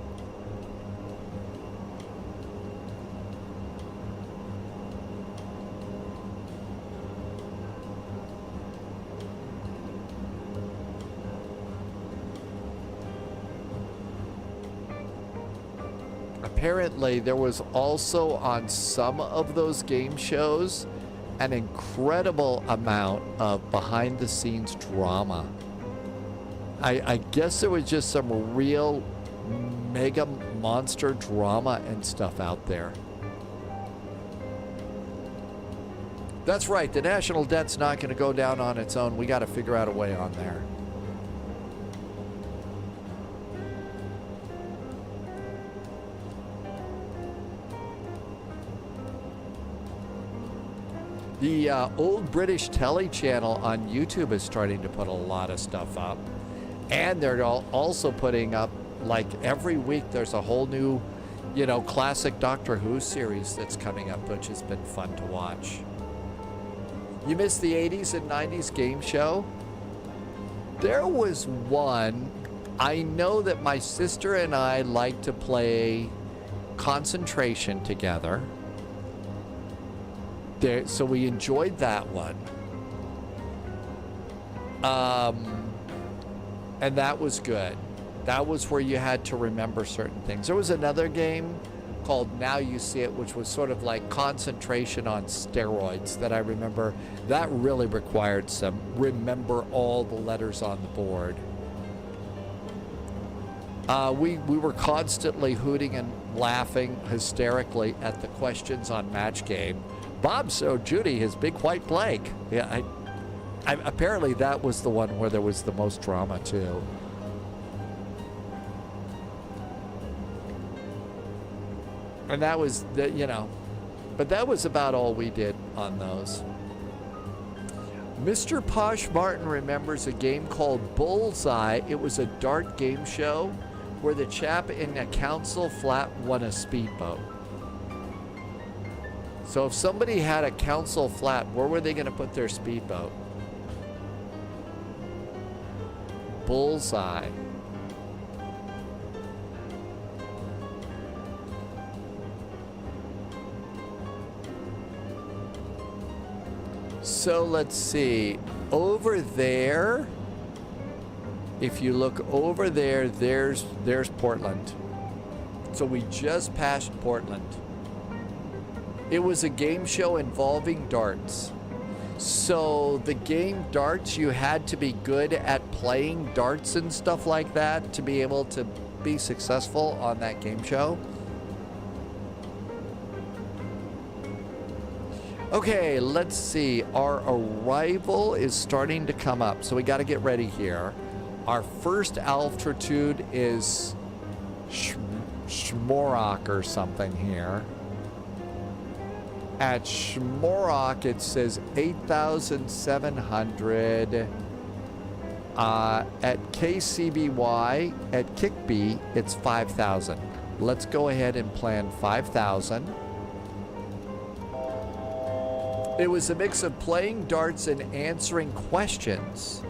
Apparently, there was also on some of those game shows an incredible amount of behind-the-scenes drama. I guess there was just some real mega monster drama and stuff out there. That's right, the national debt's not going to go down on its own. We got to figure out a way on there. The Old British Telly channel on YouTube is starting to put a lot of stuff up. And they're also putting up, like every week, there's a whole new, you know, classic Doctor Who series that's coming up, which has been fun to watch. You missed the 80s and 90s game show? There was one. I know that my sister and I like to play Concentration together. So we enjoyed that one. And that was good. That was where you had to remember certain things. There was another game called Now You See It, which was sort of like Concentration on steroids that I remember. That really required some remember all the letters on the board. We were constantly hooting and laughing hysterically at the questions on Match Game. Bob showed Judy his big white blank. Yeah, apparently that was the one where there was the most drama too. And that was, you know, but that was about all we did on those. Mr. Posh Martin remembers a game called Bullseye. It was a dart game show where the chap in a council flat won a speedboat. So if somebody had a council flat, where were they going to put their speedboat? Bullseye. So let's see. Over there, if you look over there, there's Portland. So we just passed Portland. It was a game show involving darts. So the game darts, you had to be good at playing darts and stuff like that to be able to be successful on that game show. Okay, let's see. Our arrival is starting to come up, so we got to get ready here. Our first altitude is Schmorok or something here. At Schmorok, it says 8,700. At KCBY, at Kickby, it's 5,000. Let's go ahead and plan 5,000. It was a mix of playing darts and answering questions.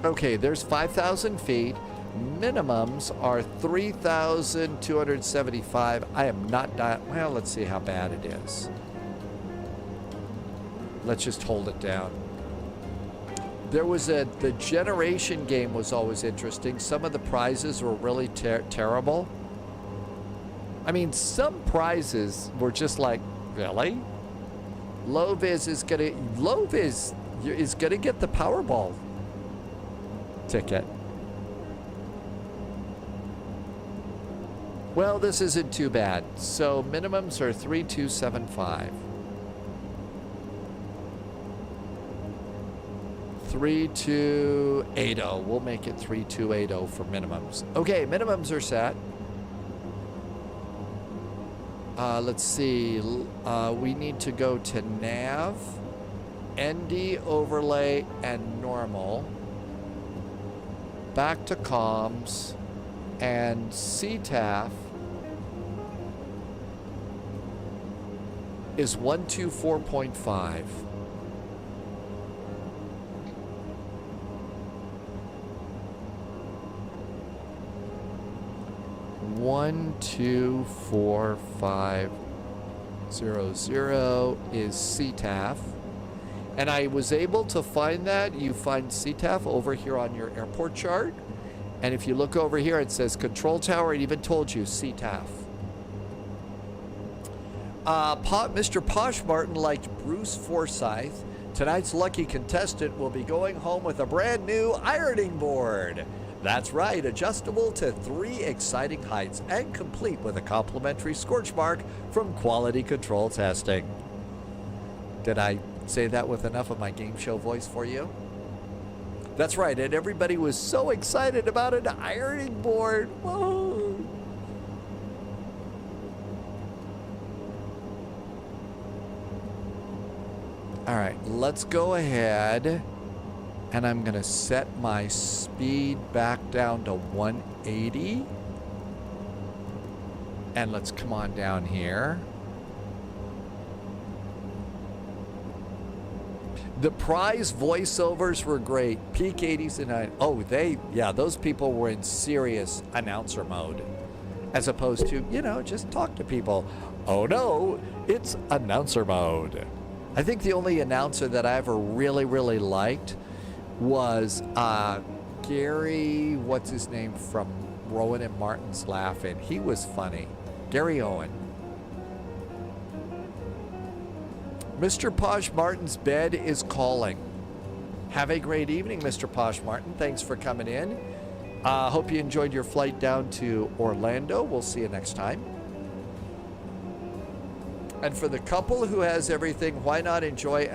Okay, there's 5,000 feet. Minimums are 3,275. I am not, well, let's see how bad it is. Let's just hold it down. There was the generation game was always interesting. Some of the prizes were really terrible. I mean, some prizes were just like, really? Low-vis is gonna get the Powerball ticket. Well, this isn't too bad. So minimums are 3,275. 3,280. We'll make it 3,280 for minimums. Okay, minimums are set. Let's see. We need to go to nav, ND overlay, and normal. Back to comms, and CTAF is 124.5. One, 2, 4, 5, 0, 0 is CTAF. And I was able to find that. You find CTAF over here on your airport chart. And if you look over here, it says control tower. It even told you CTAF. Mr. Posh Martin liked Bruce Forsyth. Tonight's lucky contestant will be going home with a brand new ironing board. That's right, adjustable to 3 exciting heights and complete with a complimentary scorch mark from Quality Control Testing. Did I say that with enough of my game show voice for you? That's right, and everybody was so excited about an ironing board. Whoa. All right, let's go ahead. And I'm going to set my speed back down to 180. And let's come on down here. The prize voiceovers were great. Peak 80s and 90s. Oh, those people were in serious announcer mode. As opposed to, just talk to people. Oh no, it's announcer mode. I think the only announcer that I ever really, really liked was Gary, what's his name, from Rowan and Martin's Laugh-In. He was funny. Gary Owen. Mr. Posh Martin's bed is calling. Have a great evening, Mr. Posh Martin. Thanks for coming in. Hope you enjoyed your flight down to Orlando. We'll see you next time. And for the couple who has everything, why not enjoy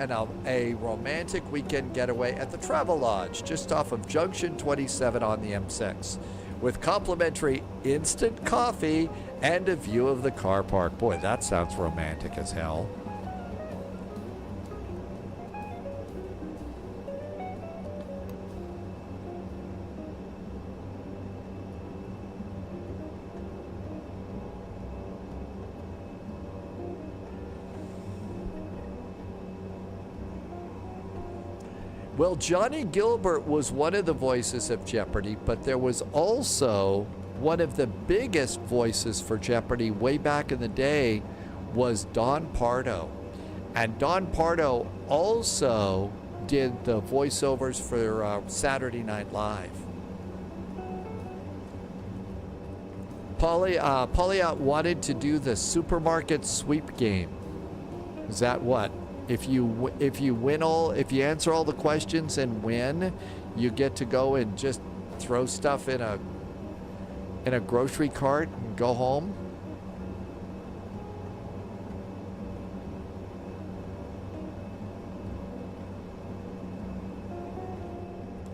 a romantic weekend getaway at the Travel Lodge just off of Junction 27 on the M6 with complimentary instant coffee and a view of the car park. Boy, that sounds romantic as hell. Well, Johnny Gilbert was one of the voices of Jeopardy, but there was also one of the biggest voices for Jeopardy way back in the day was Don Pardo. And Don Pardo also did the voiceovers for Saturday Night Live. Paulie wanted to do the supermarket sweep game. Is that what? If you answer all the questions and win, you get to go and just throw stuff in a grocery cart and go home.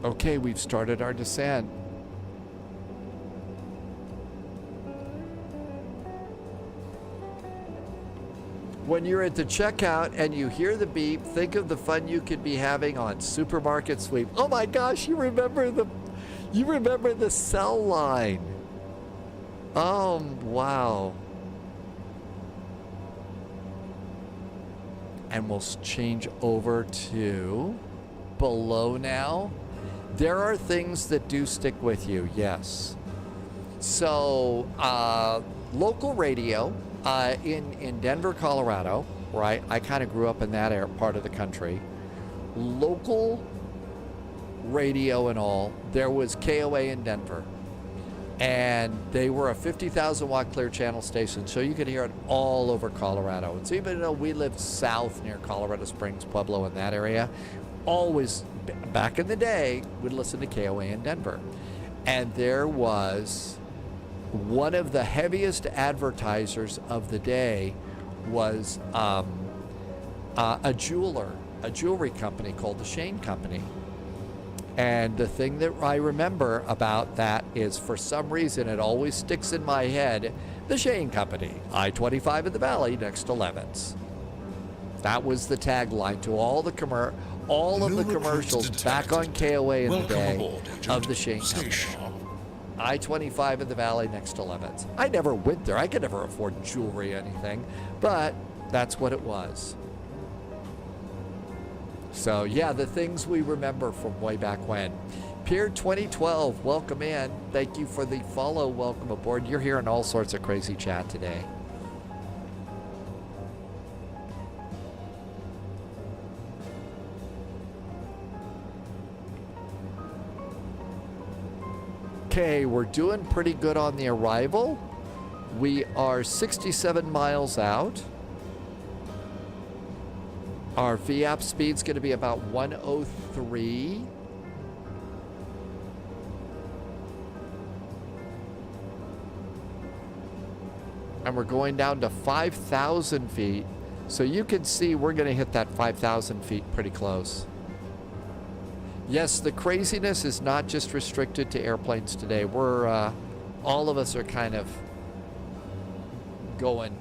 Okay, we've started our descent. When you're at the checkout and you hear the beep, think of the fun you could be having on Supermarket Sweep. Oh my gosh, you remember the cell line. Oh, wow. And we'll change over to below now. There are things that do stick with you, yes. So, local radio in Denver, Colorado, where I kind of grew up in that part of the country. Local radio and all, there was KOA in Denver. And they were a 50,000 watt clear channel station, so you could hear it all over Colorado. And so even though we lived south near Colorado Springs, Pueblo, in that area, always, back in the day, we'd listen to KOA in Denver. And there was one of the heaviest advertisers of the day was a jewelry company called the Shane Company. And the thing that I remember about that is, for some reason, it always sticks in my head, the Shane Company, I-25 in the valley next to Levitt's. That was the tagline to all of the commercials back on KOA in the day of the Shane Company. I-25 in the valley next to Levitt's. I never went there. I could never afford jewelry or anything, but that's what it was. So yeah, the things we remember from way back when. Pier 2012, welcome in. Thank you for the follow. Welcome aboard. You're hearing all sorts of crazy chat today. Okay, we're doing pretty good on the arrival. We are 67 miles out. Our VAP speed's going to be about 103. And we're going down to 5,000 feet. So you can see we're going to hit that 5,000 feet pretty close. Yes, the craziness is not just restricted to airplanes today. We're, all of us are kind of going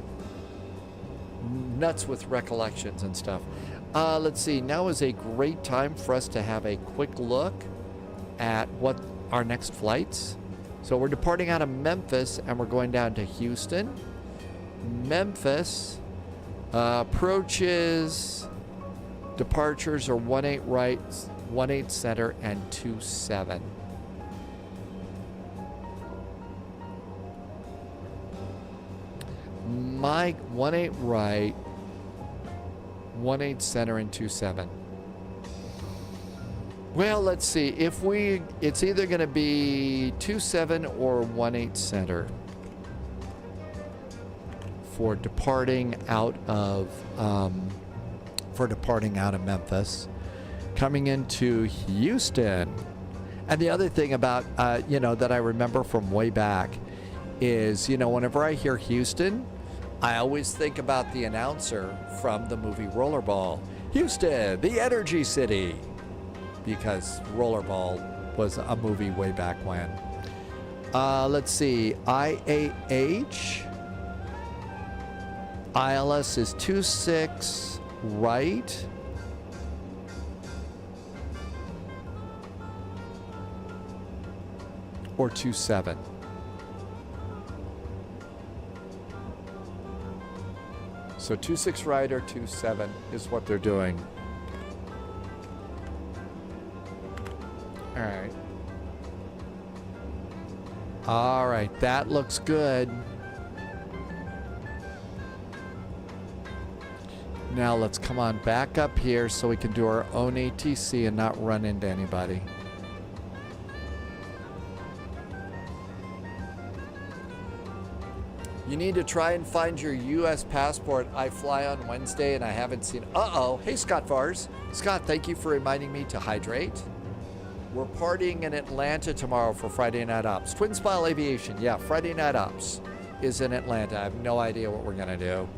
nuts with recollections and stuff. Let's see, now is a great time for us to have a quick look at what our next flights. So we're departing out of Memphis and we're going down to Houston. Memphis approaches, departures are 18 right, 18 center, and 27. Mike, 18 right, 18 center, and 27. Well, let's see. It's either going to be 27 or 18 center for departing out of Memphis, coming into Houston. And the other thing about that I remember from way back is, whenever I hear Houston, I always think about the announcer from the movie Rollerball. Houston, the energy city. Because Rollerball was a movie way back when. Let's see. IAH. ILS is 26 right. Or 27. So 26 right or 27 is what they're doing. All right. All right, that looks good. Now let's come on back up here so we can do our own ATC and not run into anybody. You need to try and find your U.S. passport. I fly on Wednesday and I haven't seen... Uh-oh. Hey, Scott Vars. Scott, thank you for reminding me to hydrate. We're partying in Atlanta tomorrow for Friday Night Ops. Twin Spile Aviation. Yeah, Friday Night Ops is in Atlanta. I have no idea what we're going to do.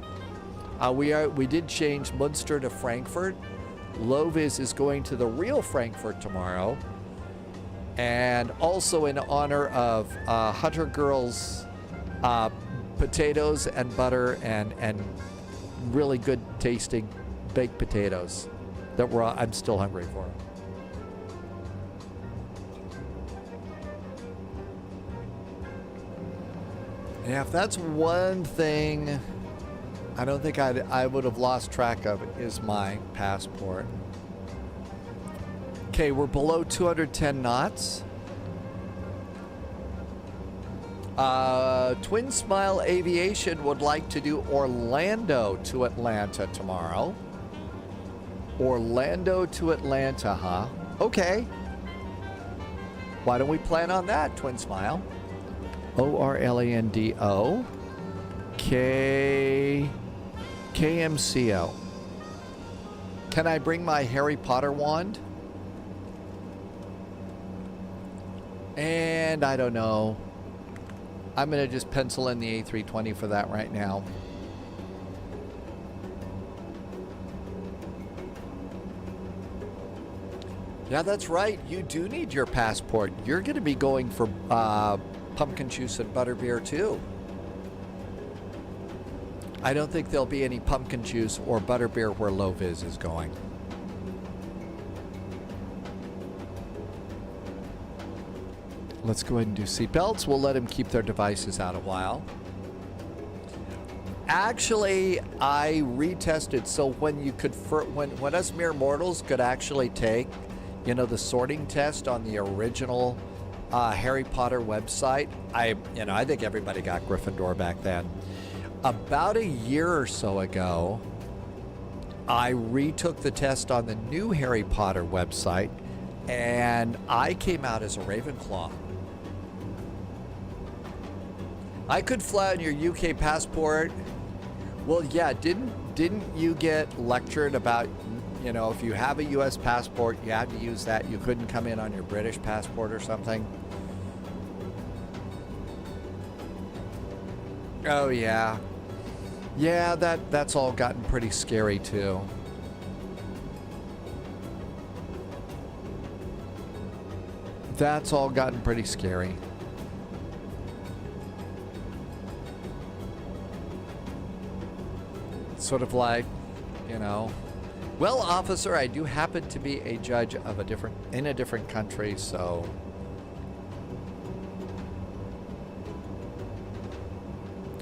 We did change Munster to Frankfurt. Lovis is going to the real Frankfurt tomorrow. And also in honor of Hunter Girls... potatoes and butter and really good tasting baked potatoes that I'm still hungry for. Yeah, if that's one thing I don't think I would have lost track of, is my passport. Okay, we're below 210 knots. Twin Smile Aviation would like to do Orlando to Atlanta tomorrow. Orlando to Atlanta, huh? Okay. Why don't we plan on that, Twin Smile? ORLANDO KMCO. Can I bring my Harry Potter wand? And I don't know. I'm going to just pencil in the A320 for that right now. Yeah, that's right. You do need your passport. You're going to be going for pumpkin juice and butterbeer too. I don't think there'll be any pumpkin juice or butterbeer where Low Viz is going. Let's go ahead and do seatbelts. We'll let them keep their devices out a while. Actually, I retested, so when you could, when us mere mortals could actually take, you know, the sorting test on the original Harry Potter website, I think everybody got Gryffindor back then. About a year or so ago, I retook the test on the new Harry Potter website, and I came out as a Ravenclaw. I could fly on your UK passport. Well, yeah, didn't you get lectured about, you know, if you have a US passport, you have to use that. You couldn't come in on your British passport or something? Oh, yeah. Yeah, that's all gotten pretty scary, too. That's all gotten pretty scary. Sort of like, you know, well, officer, I do happen to be a judge of in a different country, so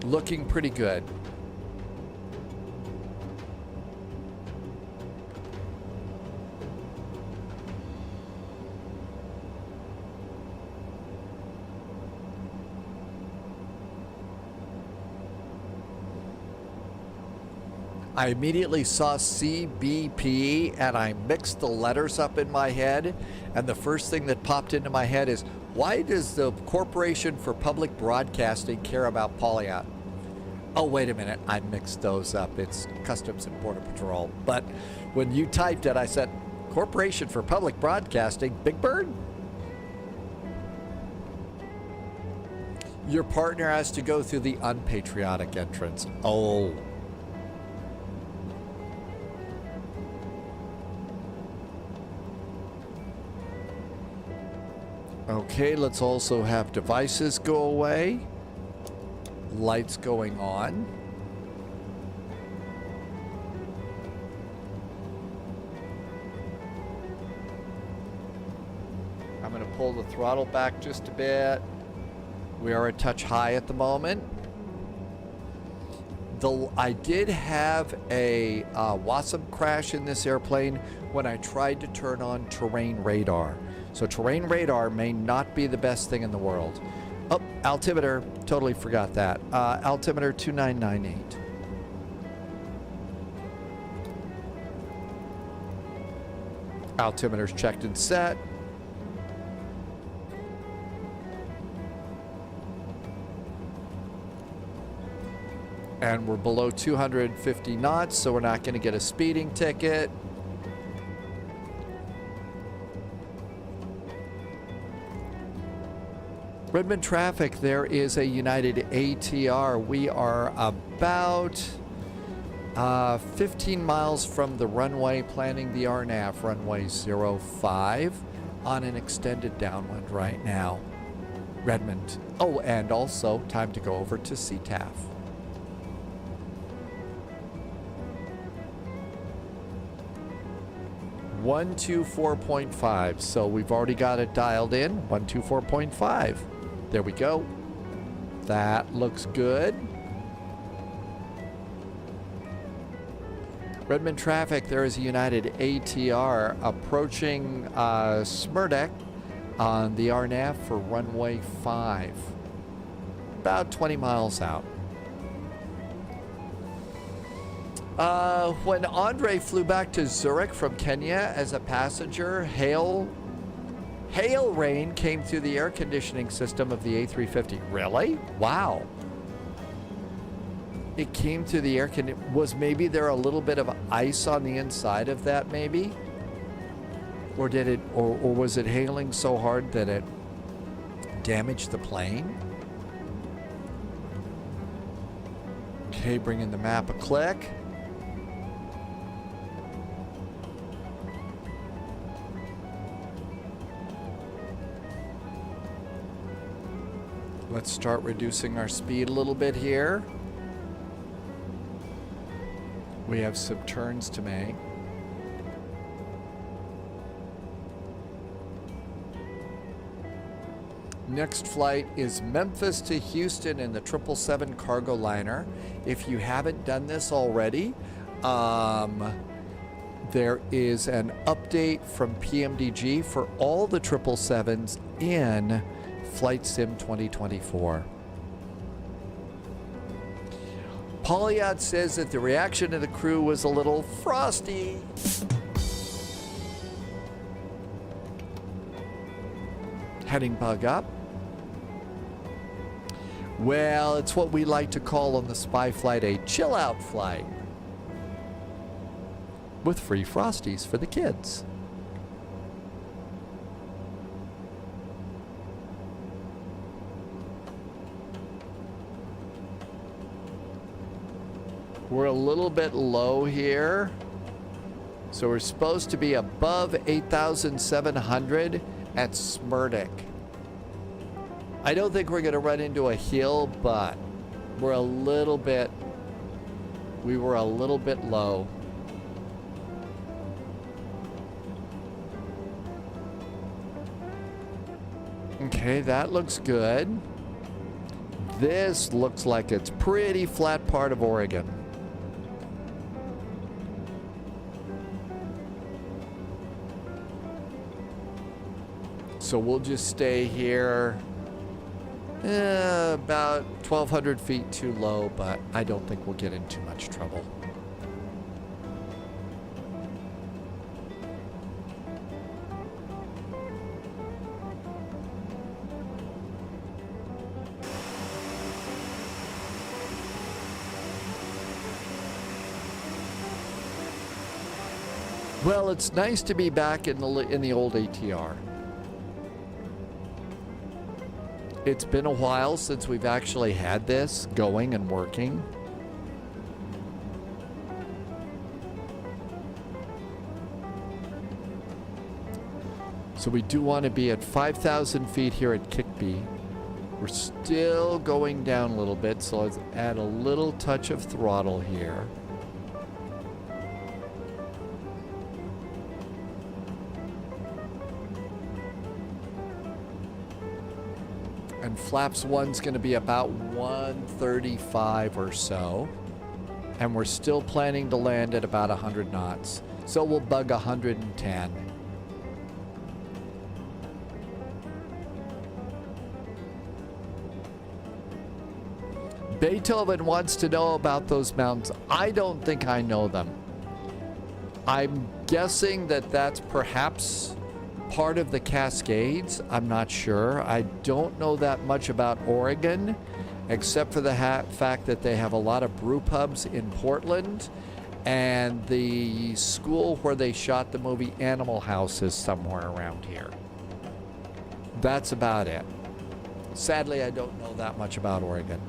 looking pretty good. I immediately saw CBP and I mixed the letters up in my head, and the first thing that popped into my head is, why does the Corporation for Public Broadcasting care about Polyon? Oh, wait a minute, I mixed those up. It's Customs and Border Patrol. But when you typed it, I said, Corporation for Public Broadcasting, Big Bird? Your partner has to go through the unpatriotic entrance. Oh. Okay, let's also have devices go away. Lights going on. I'm going to pull the throttle back just a bit. We are a touch high at the moment. I did have a WASM crash in this airplane when I tried to turn on terrain radar. So terrain radar may not be the best thing in the world. Oh, altimeter, totally forgot that. Altimeter 2998. Altimeter's checked and set. And we're below 250 knots, so we're not going to get a speeding ticket. Redmond traffic, there is a United ATR. We are about 15 miles from the runway, planning the RNAV, runway 05, on an extended downwind right now. Redmond. Oh, and also time to go over to CTAF. .5, so we've already got it dialed in. 124.5. There we go. That looks good. Redmond traffic, there is a United ATR approaching Smerdek on the RNAV for runway 5. About 20 miles out. When Andre flew back to Zurich from Kenya as a passenger, hail rain came through the air conditioning system of the A350. Really? Wow. It came through the air conditioning. Was maybe there a little bit of ice on the inside of that maybe? Or did it, or was it hailing so hard that it damaged the plane? Okay, bringing the map a click. Let's start reducing our speed a little bit here. We have some turns to make. Next flight is Memphis to Houston in the 777 cargo liner. If you haven't done this already, there is an update from PMDG for all the 777s in Flight Sim 2024. Polyot says that the reaction of the crew was a little frosty. Heading bug up. Well, it's what we like to call on the spy flight a chill out flight. With free frosties for the kids. We're a little bit low here. So we're supposed to be above 8,700 at Smerdek. I don't think we're going to run into a hill, but we were a little bit low. Okay, that looks good. This looks like it's pretty flat part of Oregon. So we'll just stay here about 1,200 feet too low, but I don't think we'll get in too much trouble. Well, it's nice to be back in the old ATR. It's been a while since we've actually had this going and working. So we do want to be at 5,000 feet here at Kickby. We're still going down a little bit, so let's add a little touch of throttle here. And flaps 1's going to be about 135 or so. And we're still planning to land at about 100 knots. So we'll bug 110. Beethoven wants to know about those mountains. I don't think I know them. I'm guessing that that's perhaps part of the Cascades. I'm not sure. I don't know that much about Oregon, except for the fact that they have a lot of brew pubs in Portland, and the school where they shot the movie Animal House is somewhere around here. That's about it. Sadly, I don't know that much about Oregon.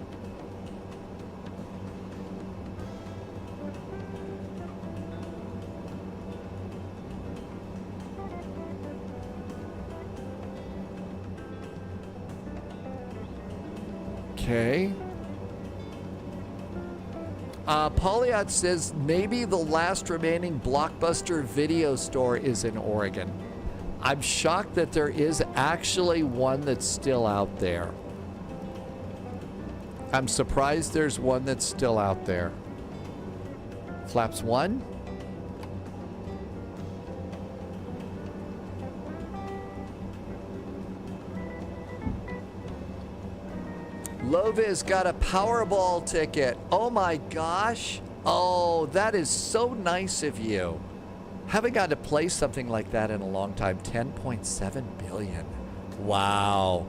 Okay. Polyot says maybe the last remaining Blockbuster video store is in Oregon. I'm shocked that there is actually one that's still out there. I'm surprised there's one that's still out there. Flaps 1. Loviz got a Powerball ticket. Oh my gosh. Oh, that is so nice of you. Haven't got to play something like that in a long time. 10.7 billion. Wow.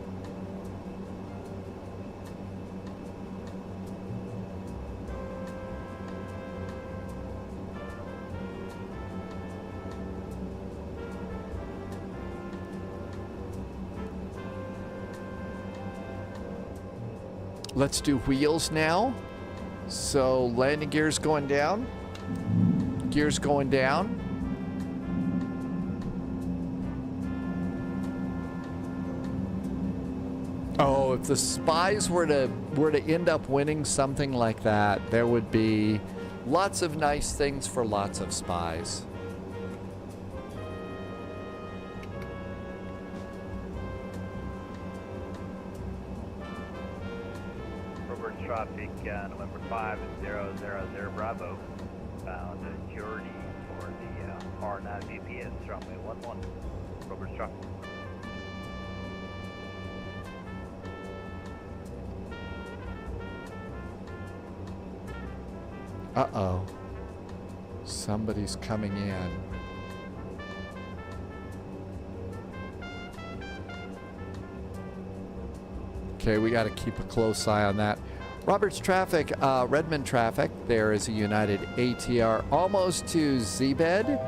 Let's do wheels now. So landing gears going down. Gears going down. Oh, if the spies were to end up winning something like that, there would be lots of nice things for lots of spies. Traffic, November 5000 Bravo, found a journey for the RNAV GPS runway 11, Robert's traffic. Uh-oh. Somebody's coming in. Okay, we got to keep a close eye on that. Robert's traffic, Redmond traffic. There is a United ATR almost to Z-bed.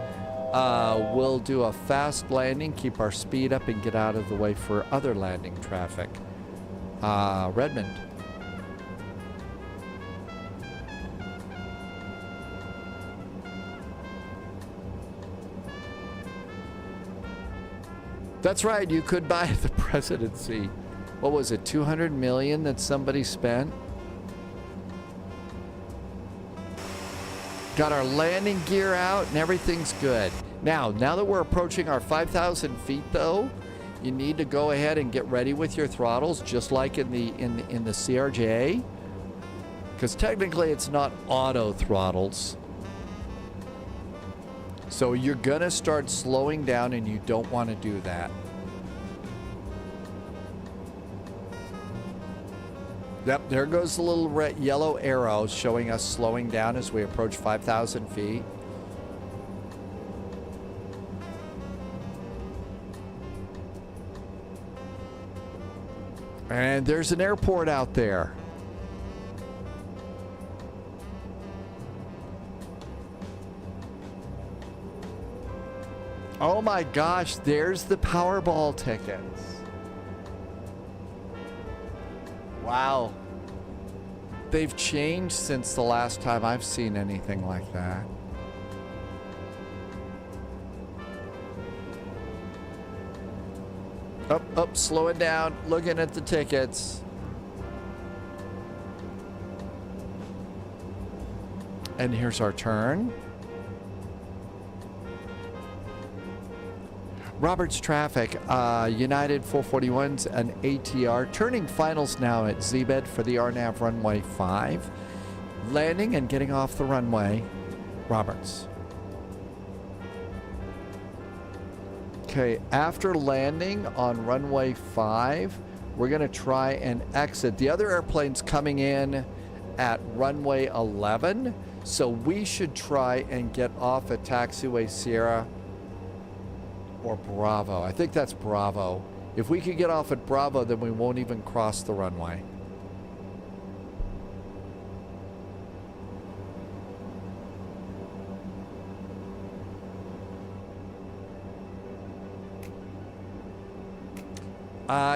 We'll do a fast landing, keep our speed up, and get out of the way for other landing traffic. Redmond. That's right, you could buy the presidency. What was it, 200 million that somebody spent? Got our landing gear out and everything's good. Now that we're approaching our 5,000 feet though, you need to go ahead and get ready with your throttles, just like in the CRJ. Because technically it's not auto throttles. So you're gonna start slowing down and you don't want to do that. Yep, there goes the little red, yellow arrow showing us slowing down as we approach 5,000 feet. And there's an airport out there. Oh my gosh, there's the Powerball tickets. Wow. They've changed since the last time I've seen anything like that. Up, slowing down, looking at the tickets. And here's our turn. Robert's traffic, United 441's an ATR. Turning finals now at Z-bed for the RNAV runway 5. Landing and getting off the runway, Roberts. Okay, after landing on runway 5, we're gonna try and exit. The other airplane's coming in at runway 11, so we should try and get off at taxiway Sierra or Bravo. I think that's Bravo. If we could get off at Bravo, then we won't even cross the runway.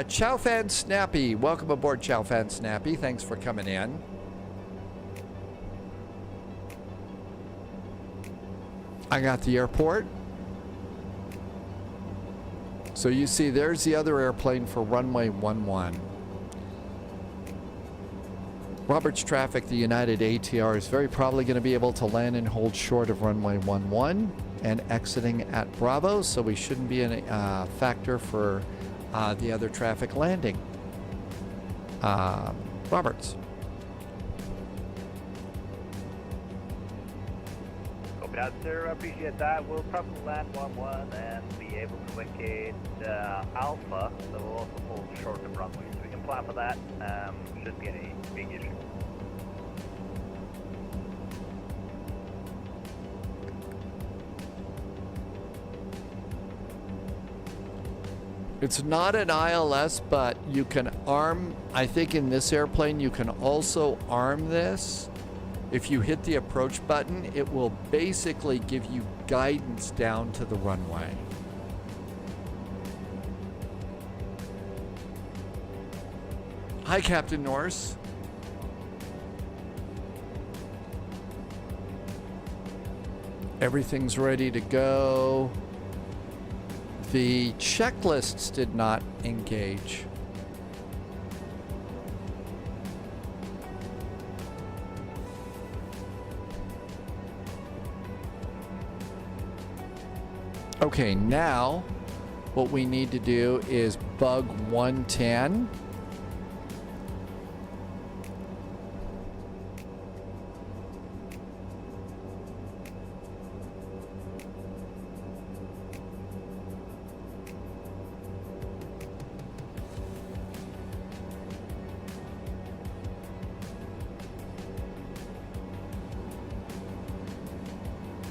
Chow Fan Snappy. Welcome aboard, Chow Fan Snappy. Thanks for coming in. I got the airport. So you see there's the other airplane for runway 11. Robert's traffic, the United ATR, is very probably going to be able to land and hold short of runway 11 and exiting at Bravo, so we shouldn't be a factor for the other traffic landing. Roberts. Copy that, sir. I appreciate that. We'll probably land 11 and be able to vacate Alpha, so we'll also hold short of runway, so we can flap of that. Shouldn't be any big issue. It's not an ILS, but you can arm, I think in this airplane, you can also arm this. If you hit the approach button, it will basically give you guidance down to the runway. Hi, Captain Norse. Everything's ready to go. The checklists did not engage. Okay, now what we need to do is bug 110.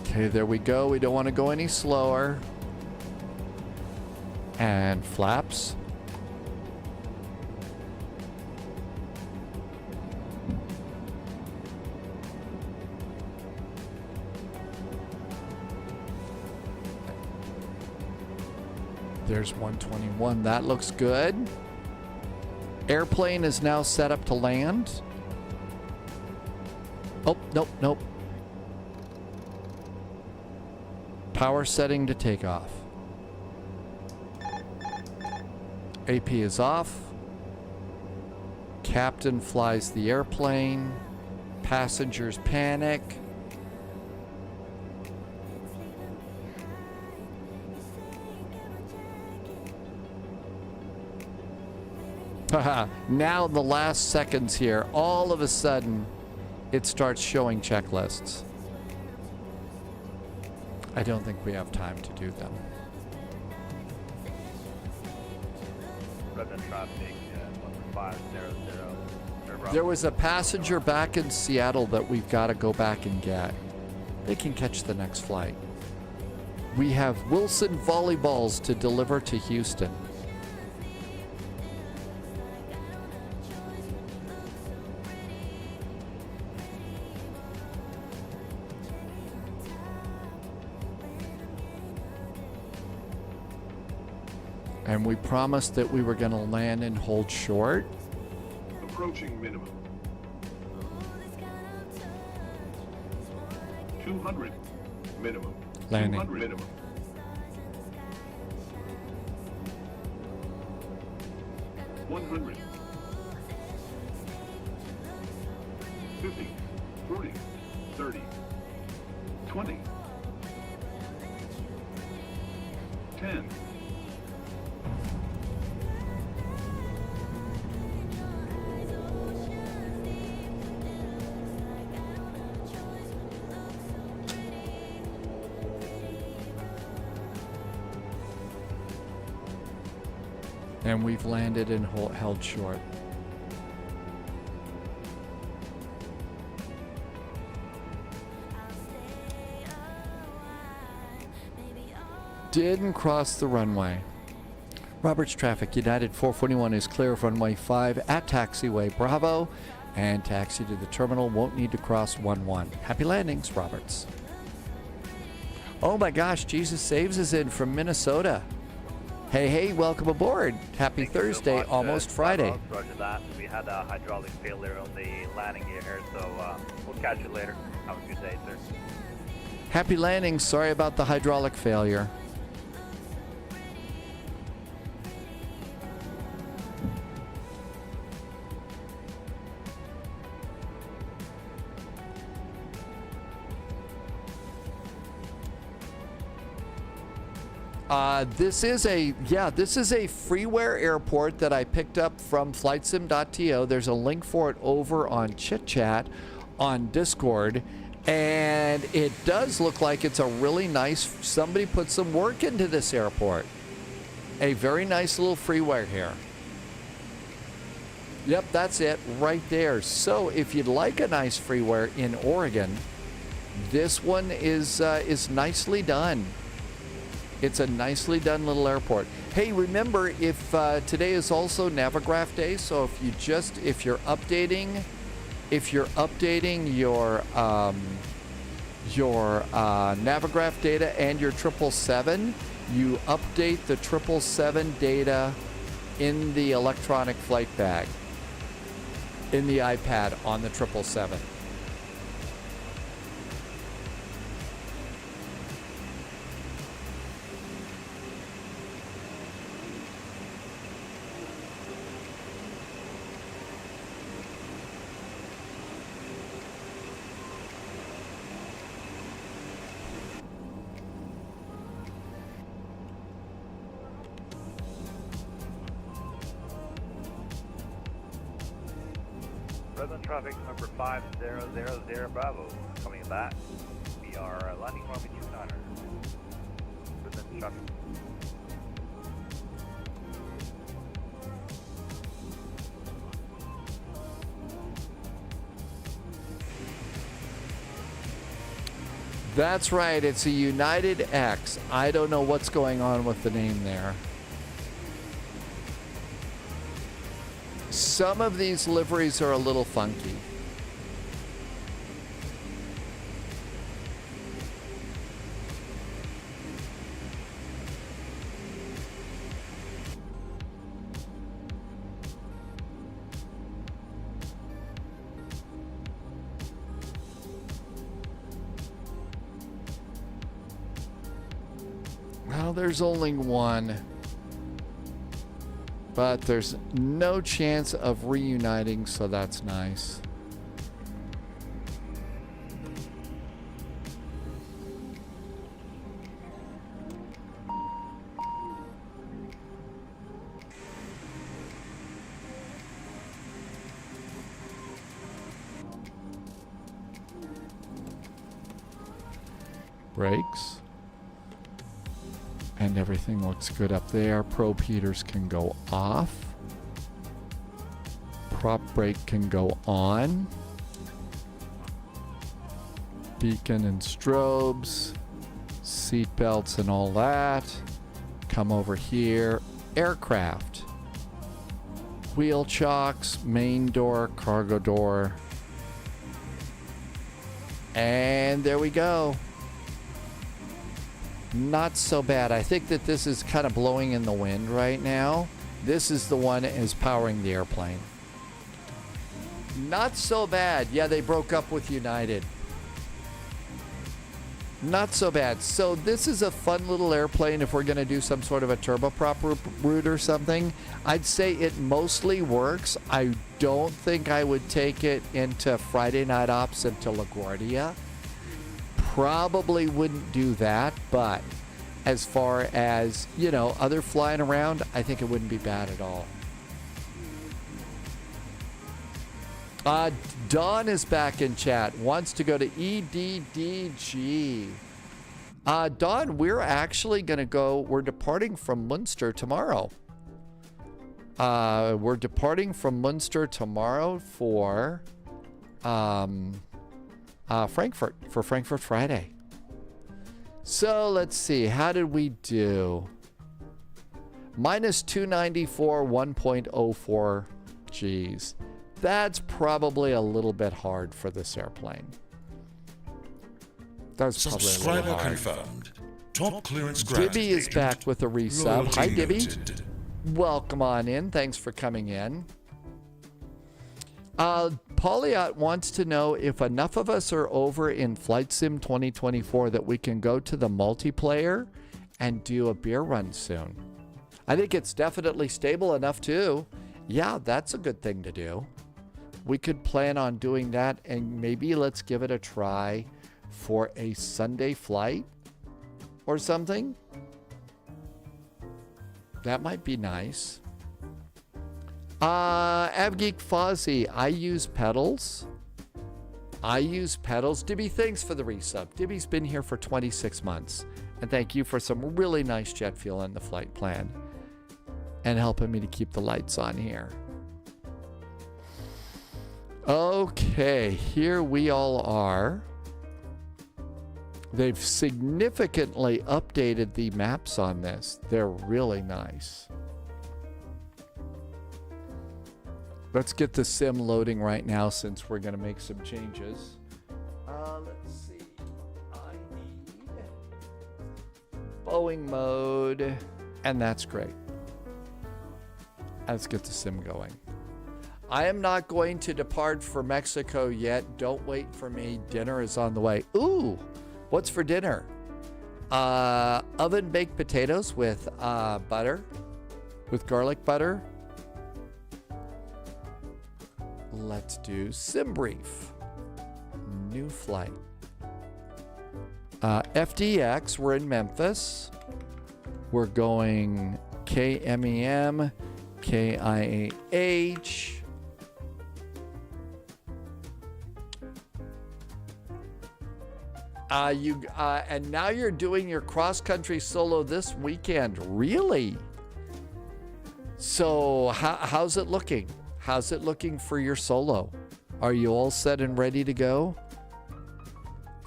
Okay, there we go. We don't want to go any slower. And flaps. There's 121. That looks good. Airplane is now set up to land. Oh, nope, nope. Power setting to takeoff. AP is off. Captain flies the airplane. Passengers panic. Now in the last seconds here, all of a sudden, it starts showing checklists. I don't think we have time to do them. Redmond traffic, 1500. There was a passenger back in Seattle that we've got to go back and get. They can catch the next flight. We have Wilson volleyballs to deliver to Houston. And we promised that we were going to land and hold short. Approaching minimum. 200 minimum. Landing. 200 minimum. $100. 50, 40, 30, 20, 10. And we've landed and held short. Didn't cross the runway. Roberts traffic, United 441 is clear of runway 5 at taxiway Bravo, and taxi to the terminal, won't need to cross 11. Happy landings, Roberts. Oh my gosh, Jesus Saves is in from Minnesota. Hey, hey, welcome aboard. Happy Thursday, almost Friday. Roger that. We had a hydraulic failure on the landing gear here, so we'll catch you later. Have a good day, sir. Happy landing. Sorry about the hydraulic failure. This is a freeware airport that I picked up from flightsim.to. There's a link for it over on Chit Chat on Discord, and it does look like it's a really nice, somebody put some work into this airport. A very nice little freeware here. Yep, that's it right there. So if you'd like a nice freeware in Oregon, this one is nicely done. It's a nicely done little airport. Hey, remember, if today is also Navigraph Day, so if you're updating your Navigraph data and your 777, you update the 777 data in the electronic flight bag, in the iPad on the 777. Redmond traffic number 5000 Bravo, coming back. We are landing runway 29er. Redmond traffic. That's right, it's a United X. I don't know what's going on with the name there. Some of these liveries are a little funky. Well, there's only one. But there's no chance of reuniting, so that's nice. Brakes. And everything looks good up there. Probe heaters can go off. Prop brake can go on. Beacon and strobes. Seat belts and all that. Come over here. Aircraft. Wheel chocks. Main door. Cargo door. And there we go. Not so bad. I think that this is kind of blowing in the wind right now. This is the one that is powering the airplane. Not so bad. Yeah, they broke up with United. Not so bad. So this is a fun little airplane if we're going to do some sort of a turboprop route or something. I'd say it mostly works. I don't think I would take it into Friday Night Ops into LaGuardia. Probably wouldn't do that, but as far as, you know, other flying around, I think it wouldn't be bad at all. Dawn is back in chat, wants to go to EDDG. Dawn, we're actually going to go, we're departing from Munster tomorrow. We're departing from Munster tomorrow for Frankfurt, for Frankfurt Friday. So let's see, how did we do? Minus 294, 1.04 Gs. That's probably a little bit hard for this airplane. That's probably a little Subscriber hard. confirmed. Top clearance granted. Dibby is agent. back with a resub. Loyalty Hi, Dibby. noted. Welcome on in. Thanks for coming in. Polyot wants to know if enough of us are over in Flight Sim 2024 that we can go to the multiplayer and do a beer run soon. I think it's definitely stable enough too. Yeah, that's a good thing to do. We could plan on doing that, and maybe let's give it a try for a Sunday flight or something. That might be nice. Avgeek Fozzie, I use pedals. Dibby, thanks for the resub. Dibby's been here for 26 months. And thank you for some really nice jet fuel in the flight plan. And helping me to keep the lights on here. Okay, here we all are. They've significantly updated the maps on this. They're really nice. Let's get the sim loading right now since we're going to make some changes. Let's see. I need Boeing mode, and that's great. Let's get the sim going. I am not going to depart for Mexico yet. Don't wait for me. Dinner is on the way. Ooh, what's for dinner? Oven baked potatoes with butter, with garlic butter. Let's do sim brief. New flight. FDX, we're in Memphis. We're going KMEM, KIAH. And now you're doing your cross-country solo this weekend. Really? So how's it looking? How's it looking for your solo? Are you all set and ready to go?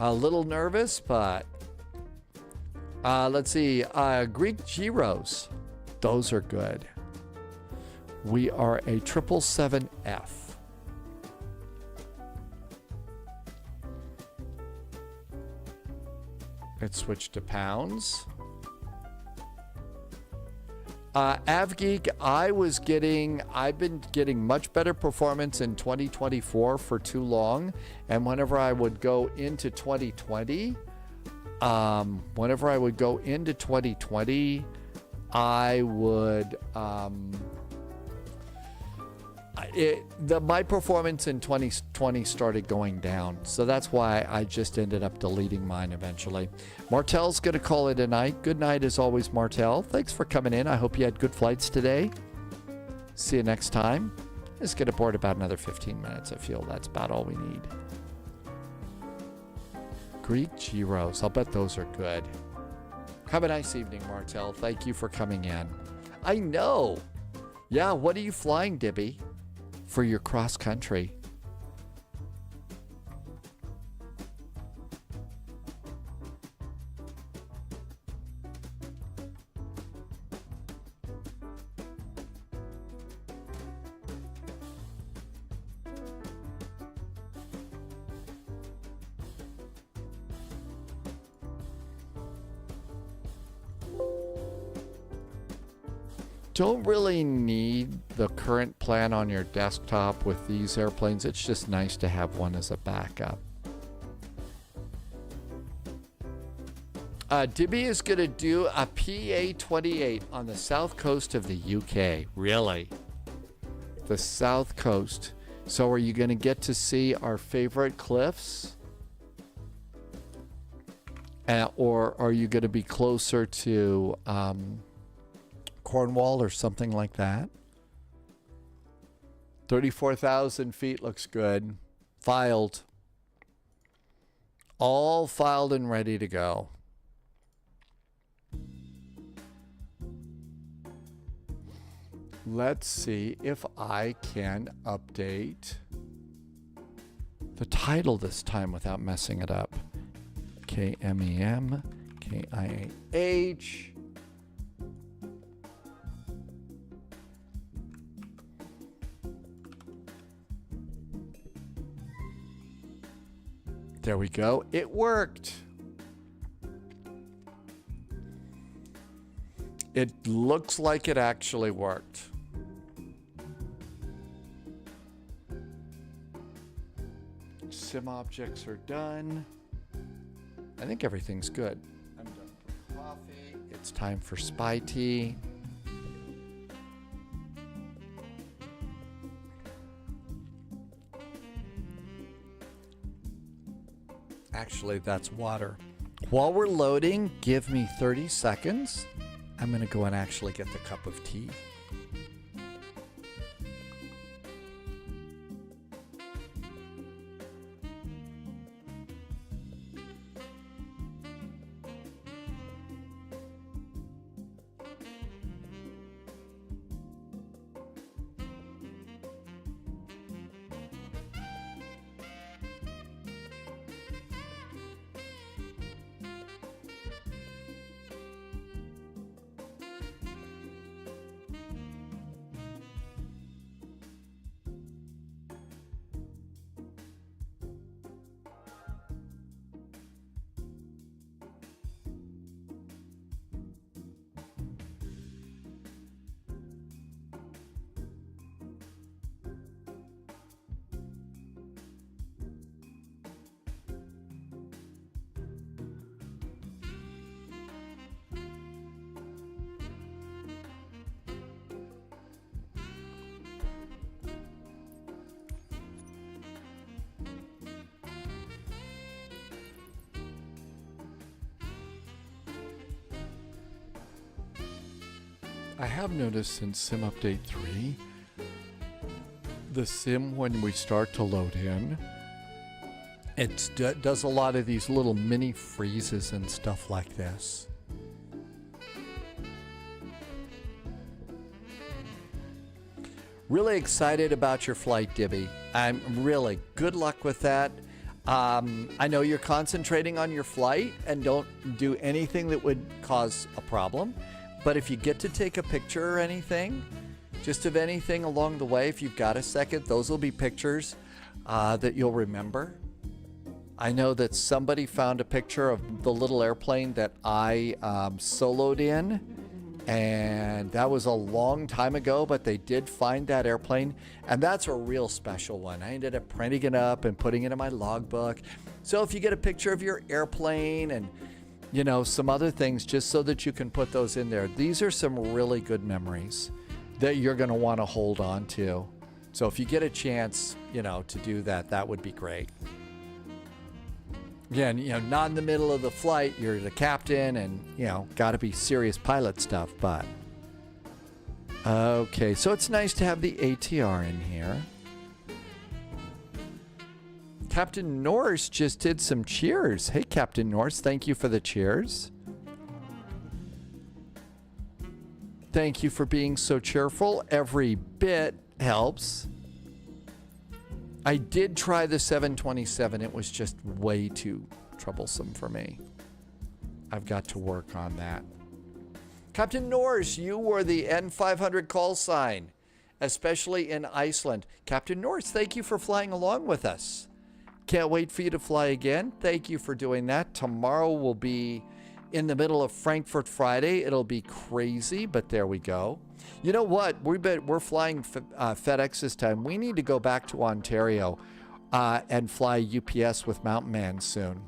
A little nervous, but let's see. Greek gyros. Those are good. We are a 777F. Let's switch to pounds. AvGeek, I've been getting much better performance in 2024 for too long. And whenever I would go into 2020, I would, my performance in 2020 started going down. So that's why I just ended up deleting mine eventually. Martel's going to call it a night. Good night as always, Martel. Thanks for coming in. I hope you had good flights today. See you next time. Let's get aboard about another 15 minutes. I feel that's about all we need. Greek gyros. I'll bet those are good. Have a nice evening, Martel. Thank you for coming in. I know. Yeah, what are you flying, Dibby, for your cross country? Don't really need the current plan on your desktop with these airplanes. It's just nice to have one as a backup. Dibby is going to do a PA-28 on the south coast of the UK. Really? The south coast. So are you going to get to see our favorite cliffs? Or are you going to be closer to Cornwall or something like that? 34,000 feet looks good. Filed. All filed and ready to go. Let's see if I can update the title this time without messing it up. KMEM, KIAH. There we go. It worked. It looks like it actually worked. Sim objects are done. I think everything's good. I'm done for coffee. It's time for spy tea. Actually, that's water. While we're loading, give me 30 seconds. I'm going to go and actually get the cup of tea. I have noticed since Sim Update 3, the sim, when we start to load in, it does a lot of these little mini freezes and stuff like this. Really excited about your flight, Dibby. I'm really good luck with that. I know you're concentrating on your flight and don't do anything that would cause a problem. But if you get to take a picture or anything, just of anything along the way, if you've got a second, those will be pictures that you'll remember. I know that somebody found a picture of the little airplane that I soloed in, and that was a long time ago, but they did find that airplane, and that's a real special one. I ended up printing it up and putting it in my logbook. So if you get a picture of your airplane and, you know, some other things, just so that you can put those in there, these are some really good memories that you're going to want to hold on to. So if you get a chance, you know, to do that, that would be great. Again, you know, not in the middle of the flight, you're the captain and, you know, got to be serious pilot stuff, but. Okay, so it's nice to have the ATR in here. Captain Norse just did some cheers. Hey, Captain Norse, thank you for the cheers. Thank you for being so cheerful. Every bit helps. I did try the 727. It was just way too troublesome for me. I've got to work on that. Captain Norse, you were the N500 call sign, especially in Iceland. Captain Norse, thank you for flying along with us. Can't wait for you to fly again. Thank you for doing that. Tomorrow will be in the middle of Frankfurt Friday. It'll be crazy, but there we go. You know what? We're flying FedEx this time. We need to go back to Ontario and fly UPS with Mountain Man soon.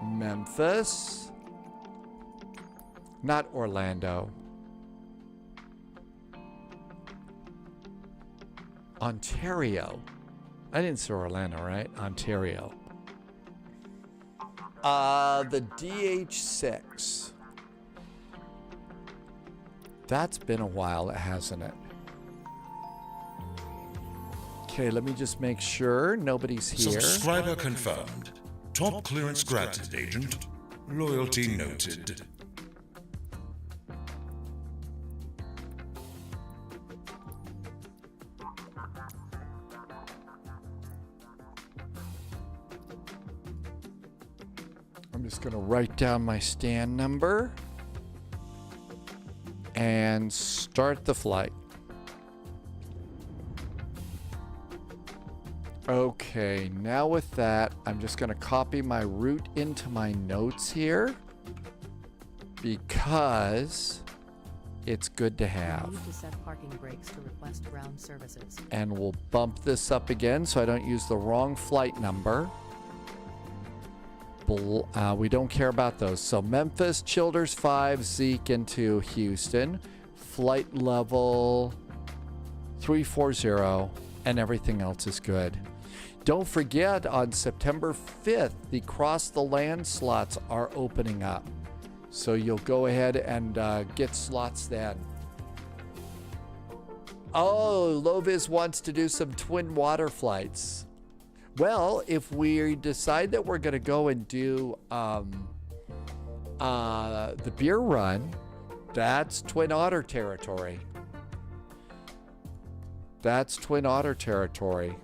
Memphis. Not Orlando. Ontario. I didn't say Orlando, right? Ontario. The DH6. That's been a while, hasn't it? Okay, let me just make sure nobody's here. Subscriber confirmed. Top clearance granted, Agent. Loyalty noted. I'm just going to write down my stand number and start the flight. Okay, now with that, I'm just going to copy my route into my notes here because it's good to have. Need to set parking brakes to request ground services. And we'll bump this up again so I don't use the wrong flight number. We don't care about those. So Memphis, Childers 5, Zeke into Houston. Flight level 340, and everything else is good. Don't forget, on September 5th, the Cross the Land slots are opening up. So you'll go ahead and get slots then. Oh, Loviz wants to do some twin water flights. Well, if we decide that we're going to go and do the beer run, that's Twin Otter territory. That's Twin Otter territory.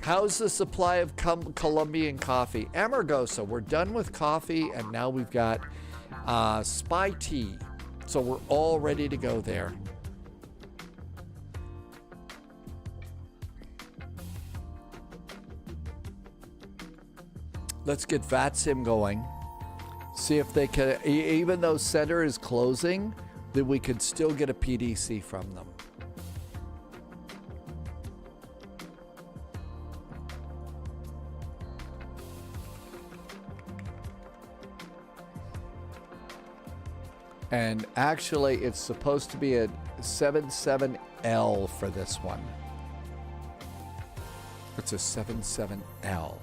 How's the supply of Colombian coffee? Amargosa, we're done with coffee, and now we've got Spy Tea. So we're all ready to go there. Let's get VATSIM going. See if they can, even though center is closing, that we could still get a PDC from them. And actually, it's supposed to be a 77L for this one. it's a 77L.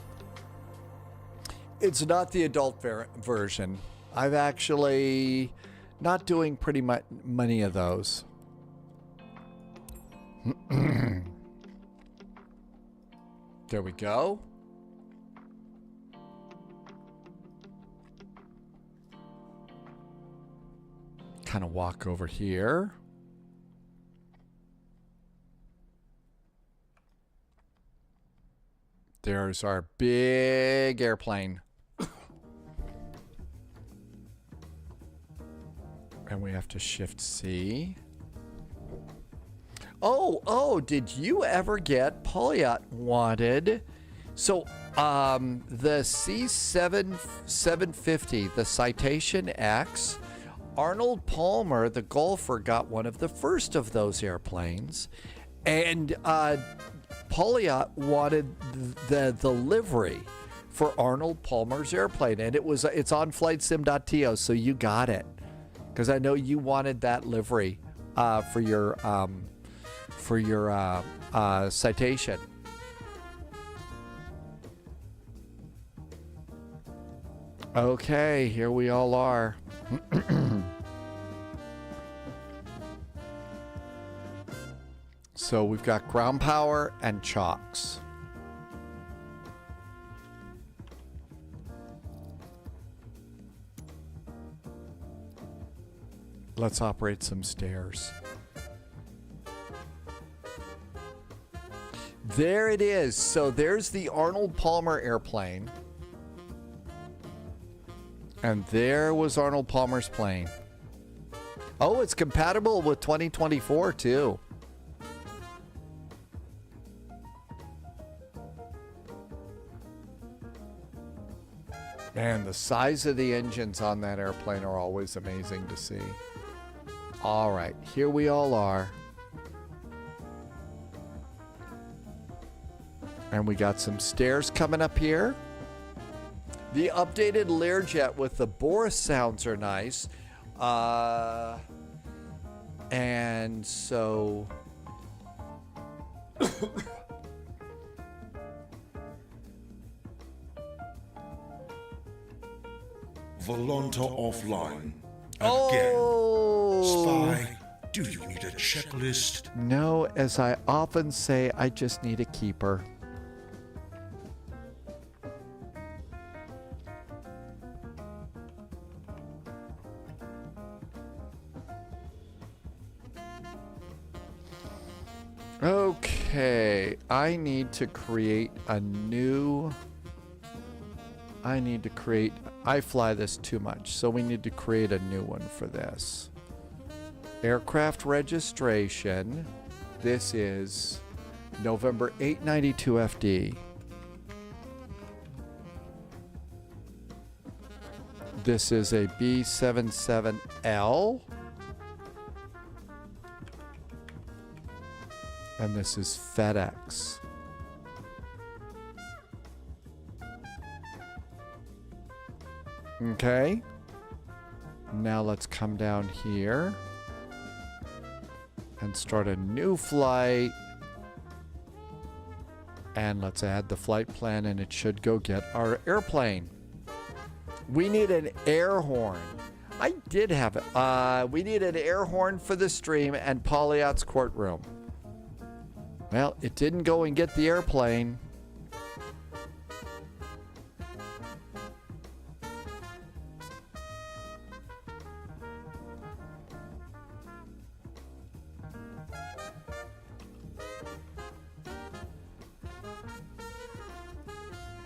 It's not the adult version. I've actually not doing pretty much many of those. There we go. Kind of walk over here. There's our big airplane. And we have to shift C. Oh, did you ever get Polyot wanted? So, the C750, the Citation X, Arnold Palmer, the golfer, got one of the first of those airplanes. And, Polyot wanted the livery for Arnold Palmer's airplane. And it's on flightsim.to, so you got it. Because I know you wanted that livery, for your citation. Okay, here we all are. So we've got ground power and chocks. Let's operate some stairs. There it is. So there's the Arnold Palmer airplane. And there was Arnold Palmer's plane. Oh, it's compatible with 2024 too. Man, the size of the engines on that airplane are always amazing to see. All right, here we all are. And we got some stairs coming up here. The updated Learjet with the Boris sounds are nice. And so... Volonta offline. Again. Oh! Spy, do you need a checklist? No, as I often say, I just need a keeper. Okay, I need to create a new... I fly this too much, so we need to create a new one for this. Aircraft registration. This is November 892 FD. This is a B77L. And this is FedEx. Okay. Now let's come down here and start a new flight. And let's add the flight plan and it should go get our airplane. We need an air horn. I did have it. We need an air horn for the stream and Polyot's courtroom. Well, it didn't go and get the airplane.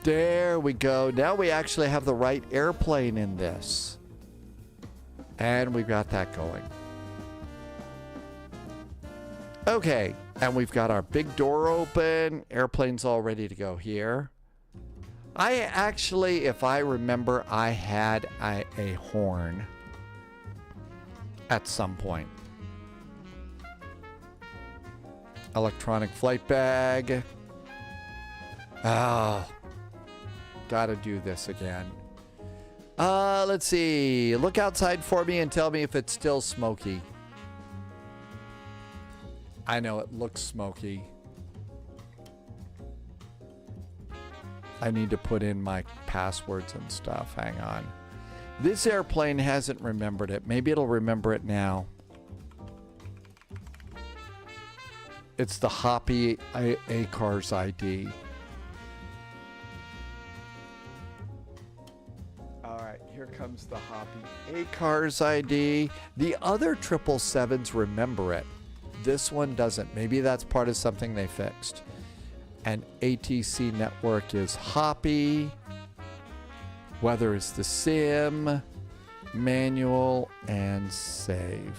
There we go. Now we actually have the right airplane in this. And we've got that going. Okay. And we've got our big door open. Airplane's all ready to go here. I actually, if I remember, I had a horn at some point. Electronic flight bag. Oh, gotta do this again. Let's see. Look outside for me and tell me if it's still smoky. I know it looks smoky. I need to put in my passwords and stuff. Hang on. This airplane hasn't remembered it. Maybe it'll remember it now. It's the Hoppy ACARS ID. All right, here comes the Hoppy ACARS ID. The other 777s remember it. This one doesn't. Maybe that's part of something they fixed. And ATC network is Hoppy. Weather is the sim, manual, and save.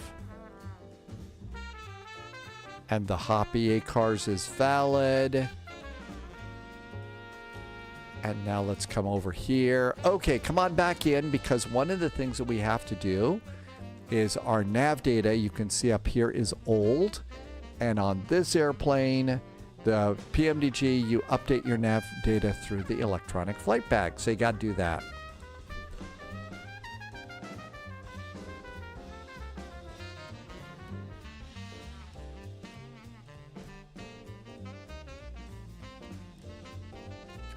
And the Hoppy ACARS is valid. And now let's come over here. Okay, come on back in, because one of the things that we have to do is our nav data, you can see up here, is old. And on this airplane, the PMDG, you update your nav data through the electronic flight bag. So you got to do that.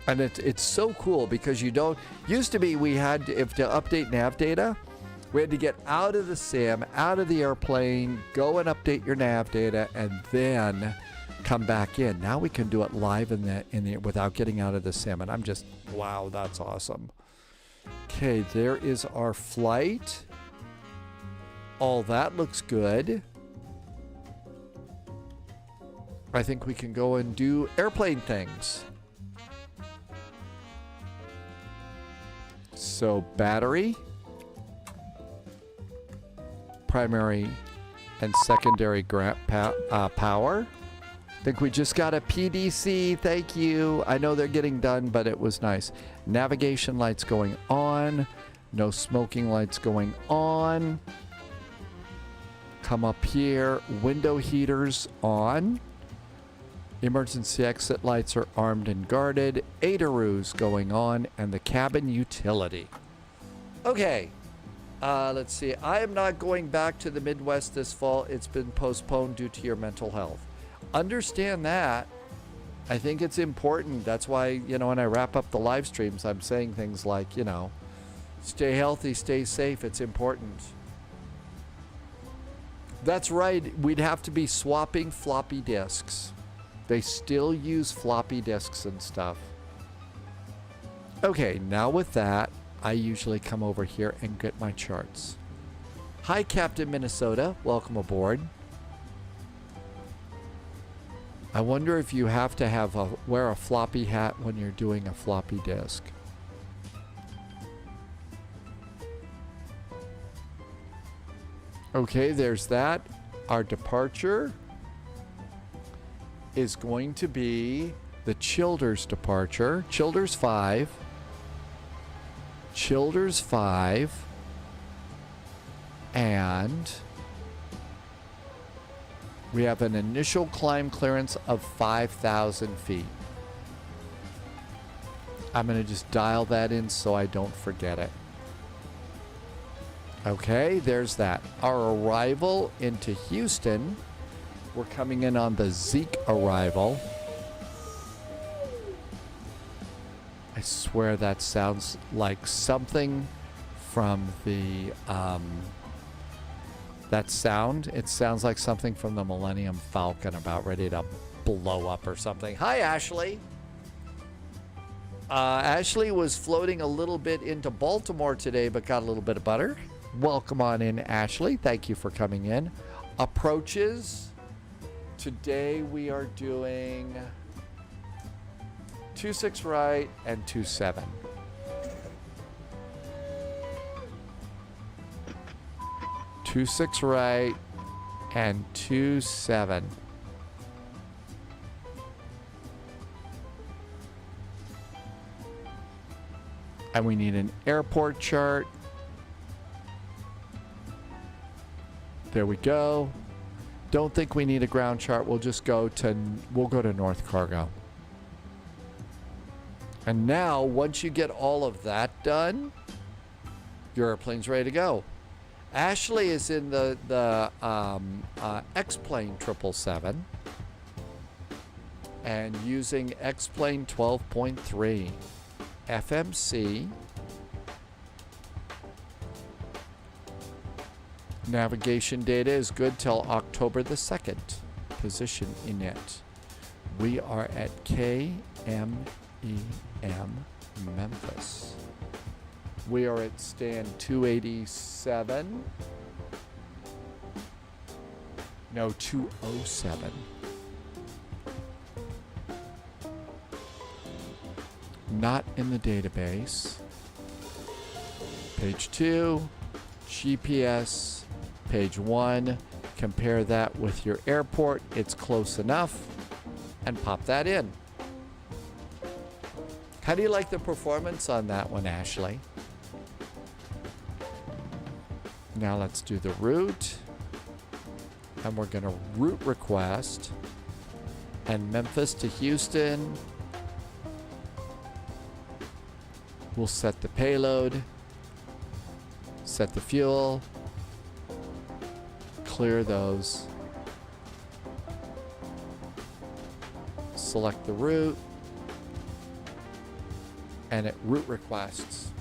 And it's so cool because you don't, used to be we had, if to update nav data, we had to get out of the sim, out of the airplane, go and update your nav data, and then come back in. Now we can do it live in the without getting out of the sim, and I'm just, wow, that's awesome. Okay, there is our flight. All that looks good. I think we can go and do airplane things. So battery, primary and secondary power. I think we just got a PDC. Thank you. I know they're getting done, but it was nice. Navigation lights going on. No smoking lights going on. Come up here. Window heaters on. Emergency exit lights are armed and guarded. ADARUs going on, and the cabin utility. Okay, let's see. I am not going back to the Midwest this fall. It's been postponed due to your mental health. Understand that. I think it's important. That's why, you know, when I wrap up the live streams, I'm saying things like, you know, stay healthy, stay safe. It's important. That's right. We'd have to be swapping floppy disks. They still use floppy disks and stuff. Okay, now with that, I usually come over here and get my charts. Hi, Captain Minnesota. Welcome aboard. I wonder if you have to wear a floppy hat when you're doing a floppy disk. Okay, there's that. Our departure is going to be the Childers departure. Childers 5. Childers 5. And we have an initial climb clearance of 5,000 feet. I'm going to just dial that in so I don't forget it. Okay, there's that. Our arrival into Houston. We're coming in on the Zeke arrival. I swear that sounds like something from the, that sound. It sounds like something from the Millennium Falcon about ready to blow up or something. Hi, Ashley. Ashley was floating a little bit into Baltimore today, but got a little bit of butter. Welcome on in, Ashley. Thank you for coming in. Approaches. Today we are doing 26 right and 27. Two 6 right and 27. And we need an airport chart. There we go. Don't think we need a ground chart. We'll just go to North Cargo. And now, once you get all of that done, your airplane's ready to go. Ashley is in the X-Plane 777. and using X-Plane 12.3. FMC. Navigation data is good till October the 2nd. Position init. We are at KMEM Memphis. We are at stand 287. No, 207. Not in the database. Page 2, GPS, page 1. Compare that with your airport. It's close enough. And pop that in. How do you like the performance on that one, Ashley? Now let's do the route. And we're going to route request. And Memphis to Houston. We'll set the payload. Set the fuel. Clear those. Select the route. And it route requests.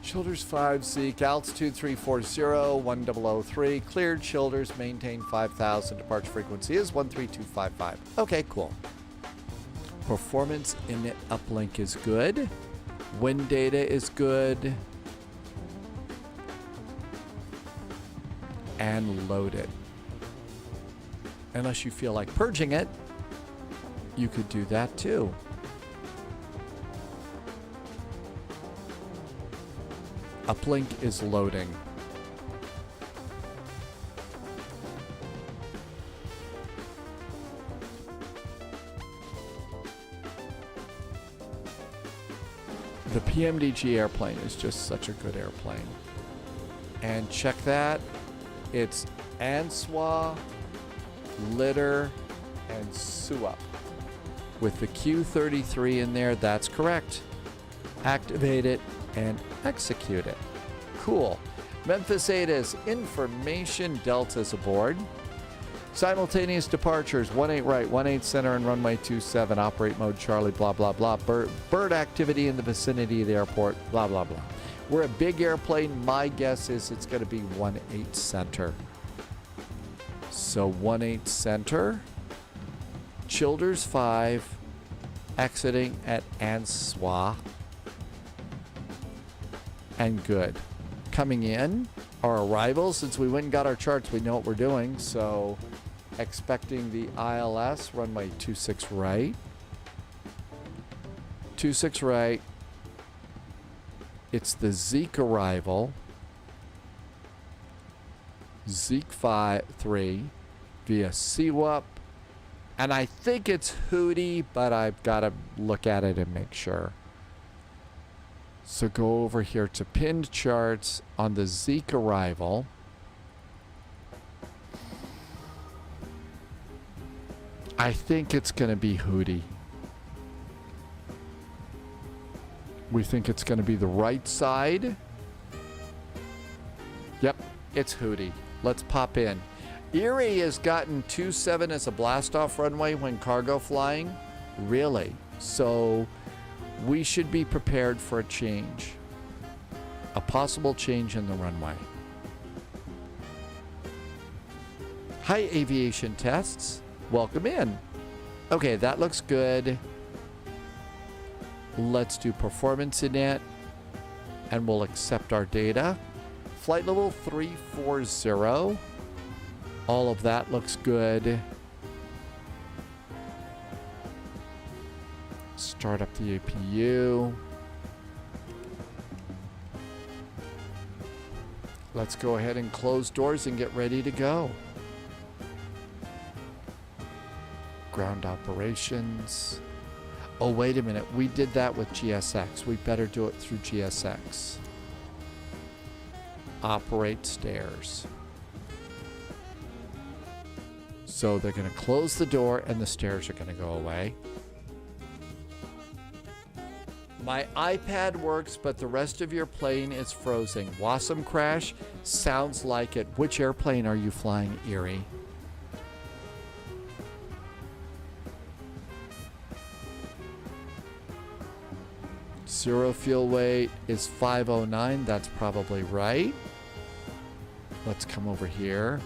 Childers 5, Zeke, altitude 340, 1003. Cleared Childers, maintain 5000. Departure frequency is 13255. Okay, cool. Performance init uplink is good. Wind data is good. And loaded. Unless you feel like purging it, you could do that too. Uplink is loading. The PMDG airplane is just such a good airplane. And check that. It's ANSWA, Litter, and SUAP. With the Q33 in there, that's correct. Activate it and execute it. Cool. Memphis ATIS, information deltas aboard. Simultaneous departures, 18 right, 18 center, and runway 27, operate mode Charlie, blah, blah, blah. Bird activity in the vicinity of the airport, blah, blah, blah. We're a big airplane. My guess is it's going to be 18 center. So 18 center. Childers 5, exiting at ANSWA. And good. Coming in, our arrivals, since we went and got our charts, we know what we're doing. So expecting the ILS, runway 26 right. 26 right. It's the Zeke arrival. Zeke 3 via CWUP. And I think it's Hootie, but I've got to look at it and make sure. So go over here to pinned charts on the Zeke arrival. I think it's going to be Hootie. We think it's going to be the right side. Yep, it's Hootie. Let's pop in. Erie has gotten 27 as a blast-off runway when cargo flying. Really? So we should be prepared for a change. A possible change in the runway. Hi, aviation tests. Welcome in. Okay, that looks good. Let's do performance init, and we'll accept our data. Flight level 340. All of that looks good. Start up the APU. Let's go ahead and close doors and get ready to go. Ground operations. Oh, wait a minute. We did that with GSX. We better do it through GSX. Operate stairs. So they're going to close the door and the stairs are going to go away. My iPad works, but the rest of your plane is frozen. Wasm crash? Sounds like it. Which airplane are you flying, Erie? Zero fuel weight is 509. That's probably right. Let's come over here.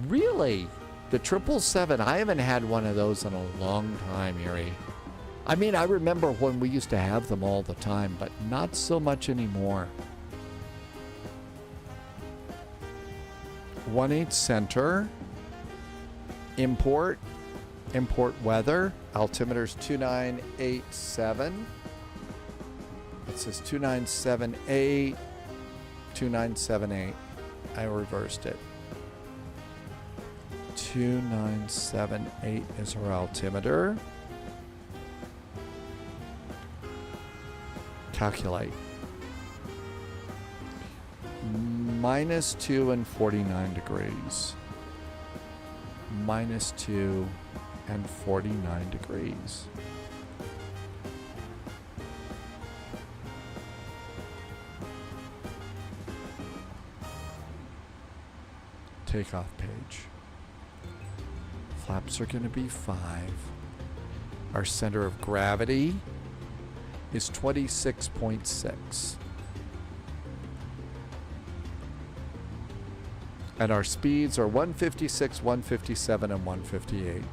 Really? The 777, I haven't had one of those in a long time, Erie. I mean, I remember when we used to have them all the time, but not so much anymore. 18 center. Import weather. Altimeter's 2987. It says 2978. 2978. I reversed it. 2978 is our altimeter. Calculate. -2 and 49 degrees. -2 and 49 degrees. Takeoff page. Flaps are going to be 5. Our center of gravity is 26.6. And our speeds are 156, 157, and 158.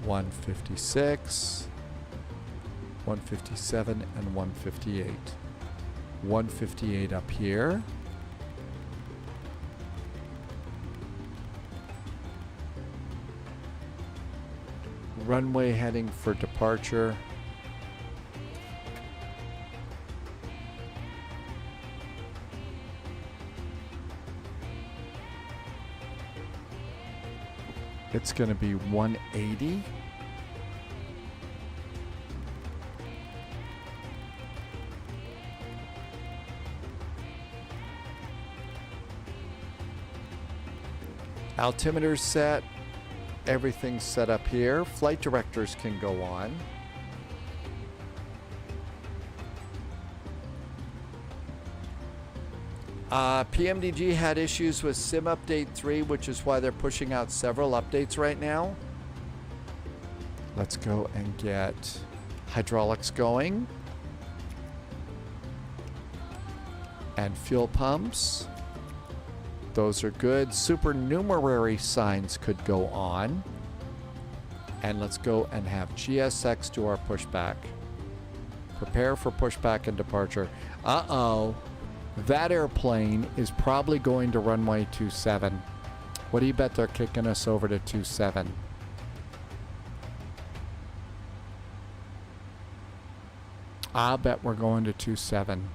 156, 157, and 158. 158 up here. Runway heading for departure. It's going to be 180. Altimeter set. Everything's set up here. Flight directors can go on. PMDG had issues with Sim Update 3, which is why they're pushing out several updates right now. Let's go and get hydraulics going. And fuel pumps. Those are good. Supernumerary signs could go on. And let's go and have GSX do our pushback. Prepare for pushback and departure. Uh-oh. That airplane is probably going to runway 27. What do you bet they're kicking us over to 27? I'll bet we're going to 27.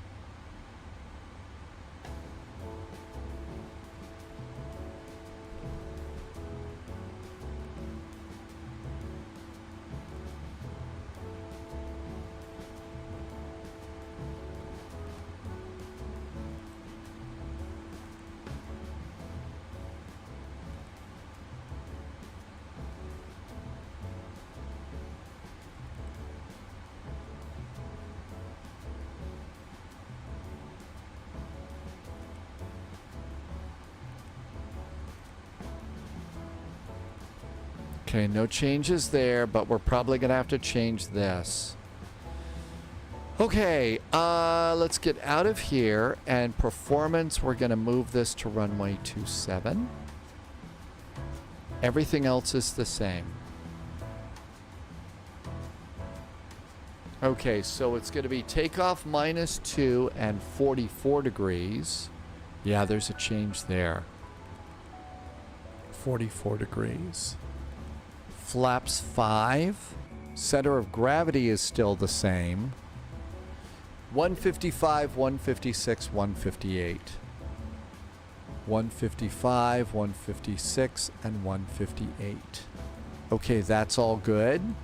Okay, no changes there, but we're probably going to have to change this. Okay, let's get out of here. And performance, we're going to move this to runway 27. Everything else is the same. Okay, so it's going to be takeoff -2 and 44 degrees. Yeah, there's a change there. 44 degrees. Flaps 5. Center of gravity is still the same. 155, 156, 158. 155, 156, and 158. Okay, that's all good.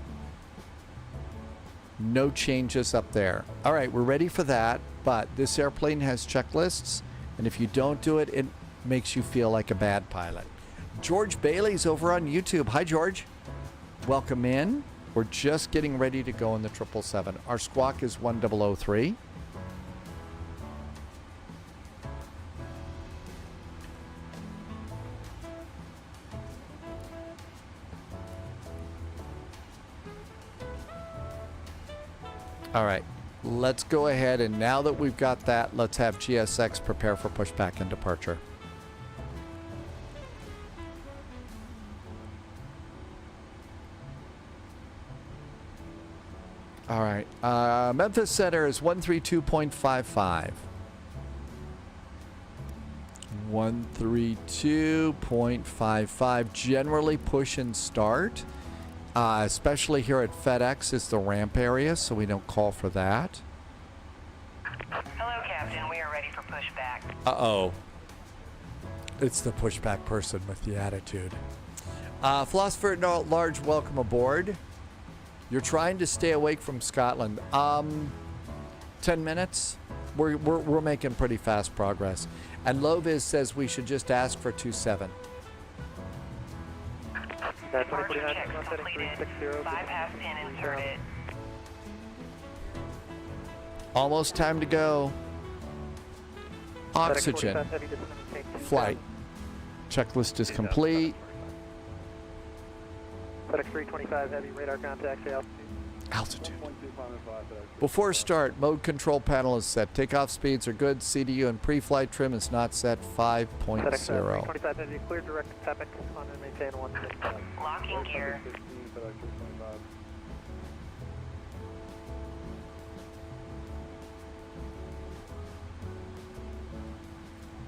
No changes up there. All right, we're ready for that, but this airplane has checklists, and if you don't do it, it makes you feel like a bad pilot. George Bailey's over on YouTube. Hi, George. Welcome in. We're just getting ready to go in the 777. Our squawk is 1003. All right. Let's go ahead, and now that we've got that, let's have GSX prepare for pushback and departure. All right. Memphis Center is 132.55. 132.55. Generally push and start. Especially here at FedEx is the ramp area, so we don't call for that. Hello, Captain. We are ready for pushback. Uh-oh. It's the pushback person with the attitude. Philosopher at Large, welcome aboard. You're trying to stay awake from Scotland. 10 minutes? We're making pretty fast progress. And Loviz says we should just ask for 27. Departure checks completed. Bypass pin inserted. Almost time to go. Oxygen. Flight. Checklist is complete. FedEx 325 heavy radar contact Altitude. Before start, mode control panel is set. Takeoff speeds are good. CDU and pre-flight trim is not set. 5.0. FedEx 325 heavy clear direct topic on and maintain 165. Locking gear.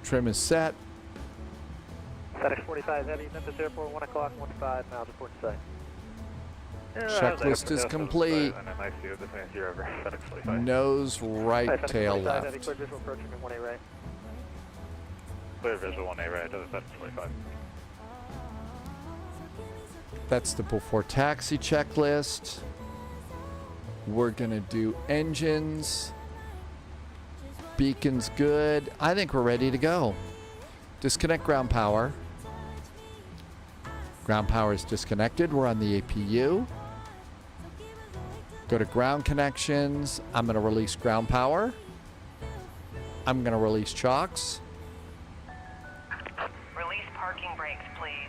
Trim is set. FedEx 45 heavy Memphis Airport 1 o'clock 15 miles report to sight. Checklist is complete. Nose right, tail left. Clear visual approaching at 1A right. Clear visual 1A right, does FedEx 45. That's the before taxi checklist. We're gonna do engines. Beacon's good. I think we're ready to go. Disconnect ground power. Ground power is disconnected. We're on the APU. Go to ground connections. I'm going to release ground power. I'm going to release chocks. Release parking brakes, please.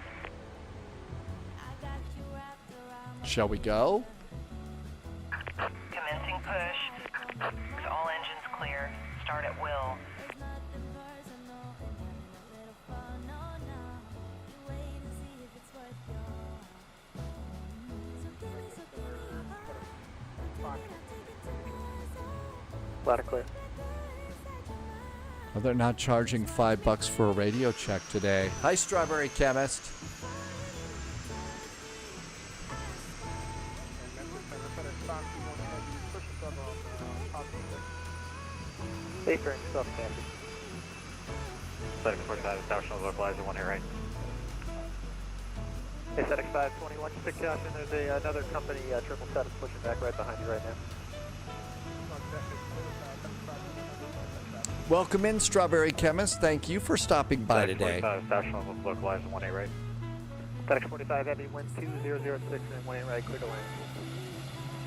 Shall we go? Commencing push. All engines clear. Start at will. Ladder clear. Well, they're not charging $5 for a radio check today. Hi, Strawberry Chemist. Apron, self-standard. FedEx 45 establishment localizer 1A right. Hey, FedEx 521, just a caution, there's another company 777 pushing back right behind you right now. Welcome in, Strawberry Chemist. Thank you for stopping by today. FedEx 45 establishment localizer 1A right. FedEx 45 heavy, wind 2006 and 1A right, clear to land.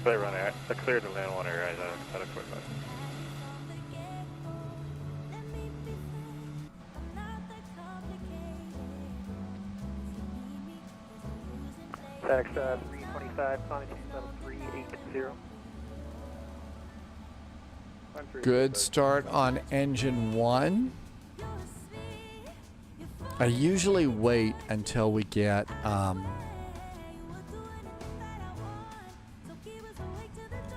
Clear to land, clear to land 1A right, FedEx 45. FedEx 325, climbing 27380. Good start on engine 1. I usually wait until we get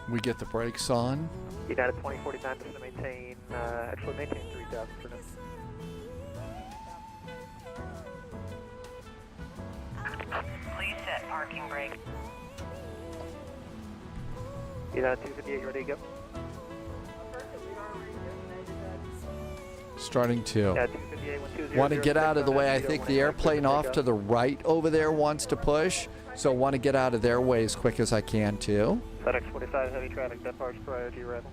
the brakes on. United 2049 just to maintain, actually maintain 3000 for now. Please set parking brake. United 258, ready to go? Starting to. Yeah, 258, 120. Want to get out of the way. I think the airplane off to the right over there wants to push. So want to get out of their way as quick as I can too. FedEx 45, heavy traffic, departs prior to your arrival.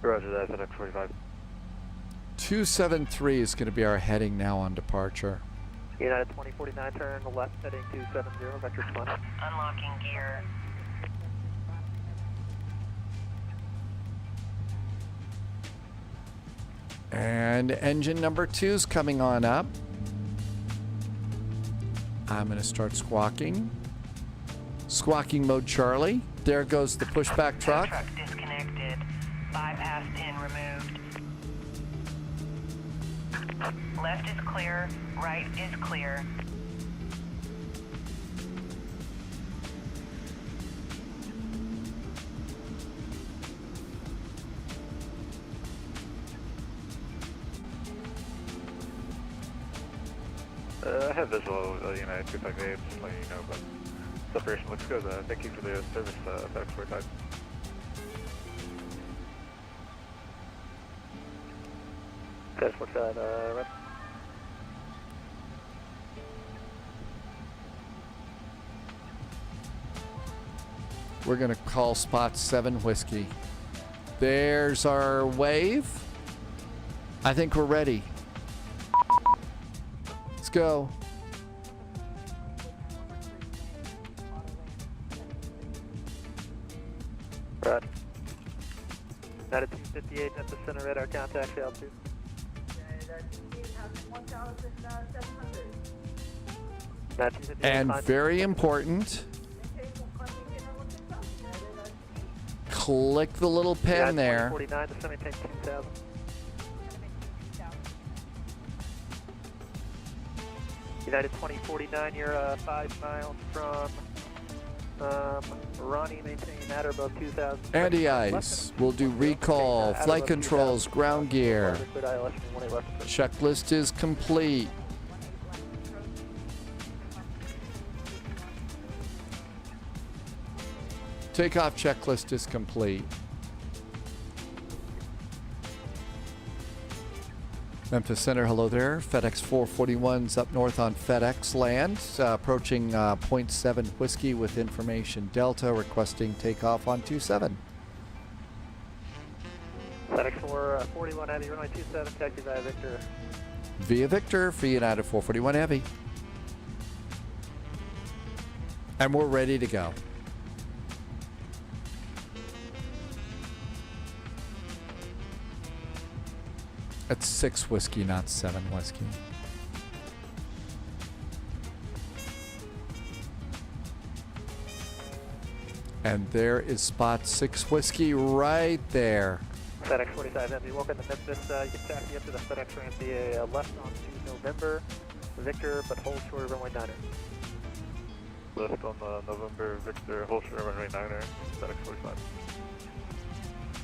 Roger that, FedEx 45. 273 is going to be our heading now on departure. United 2049, turn left, heading 270, vector 20. Unlocking gear. And engine number 2 is coming on up. I'm going to start squawking. Squawking mode Charlie. There goes the pushback truck. Truck disconnected. Bypass pin removed. Left is clear. Right is clear. I have visual United 258, just letting you know, but separation looks good. Thank you for the service, FedEx 45. FedEx 45, Red. We're going to call spot 7 Whiskey. There's our wave. I think we're ready. Let's go. Right. United 258 at the center radar contact altitude. And very important, click the little pen there. 49 to semi-tank 2000. United 2049, you're 5 miles from Ronnie, maintain at or above 2000. Anti-ice. We'll do recall, flight controls, ground gear. Checklist is complete. Takeoff checklist is complete. Memphis Center, hello there. FedEx 441's up north on FedEx land, approaching 0.7 Whiskey with information Delta, requesting takeoff on 27. FedEx 441 Heavy, runway 27, taxi via Victor. Via Victor for United 441 Heavy. And we're ready to go. It's 6 Whiskey, not 7 Whiskey. And there is spot 6 Whiskey right there. FedEx 45 Heavy, welcome to Memphis. You can taxi up to the FedEx ramp via left on to November, Victor, but hold short runway 9er. Left on November, Victor, hold short runway 9er, FedEx 45.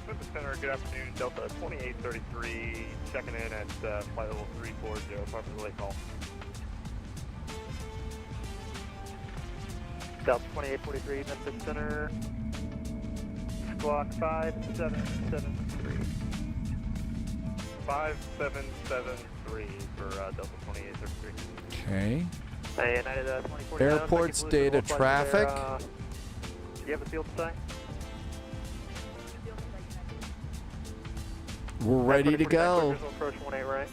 Memphis Center, good afternoon. Delta 2833, checking in at flight level 340, proper relay call. Delta 2843, Memphis Center, squawk 5773. 5773 for Delta 2833. Okay. Hey, United 2049. Airports data traffic. Do you have a field sight? We're ready to go. Approach 18 right.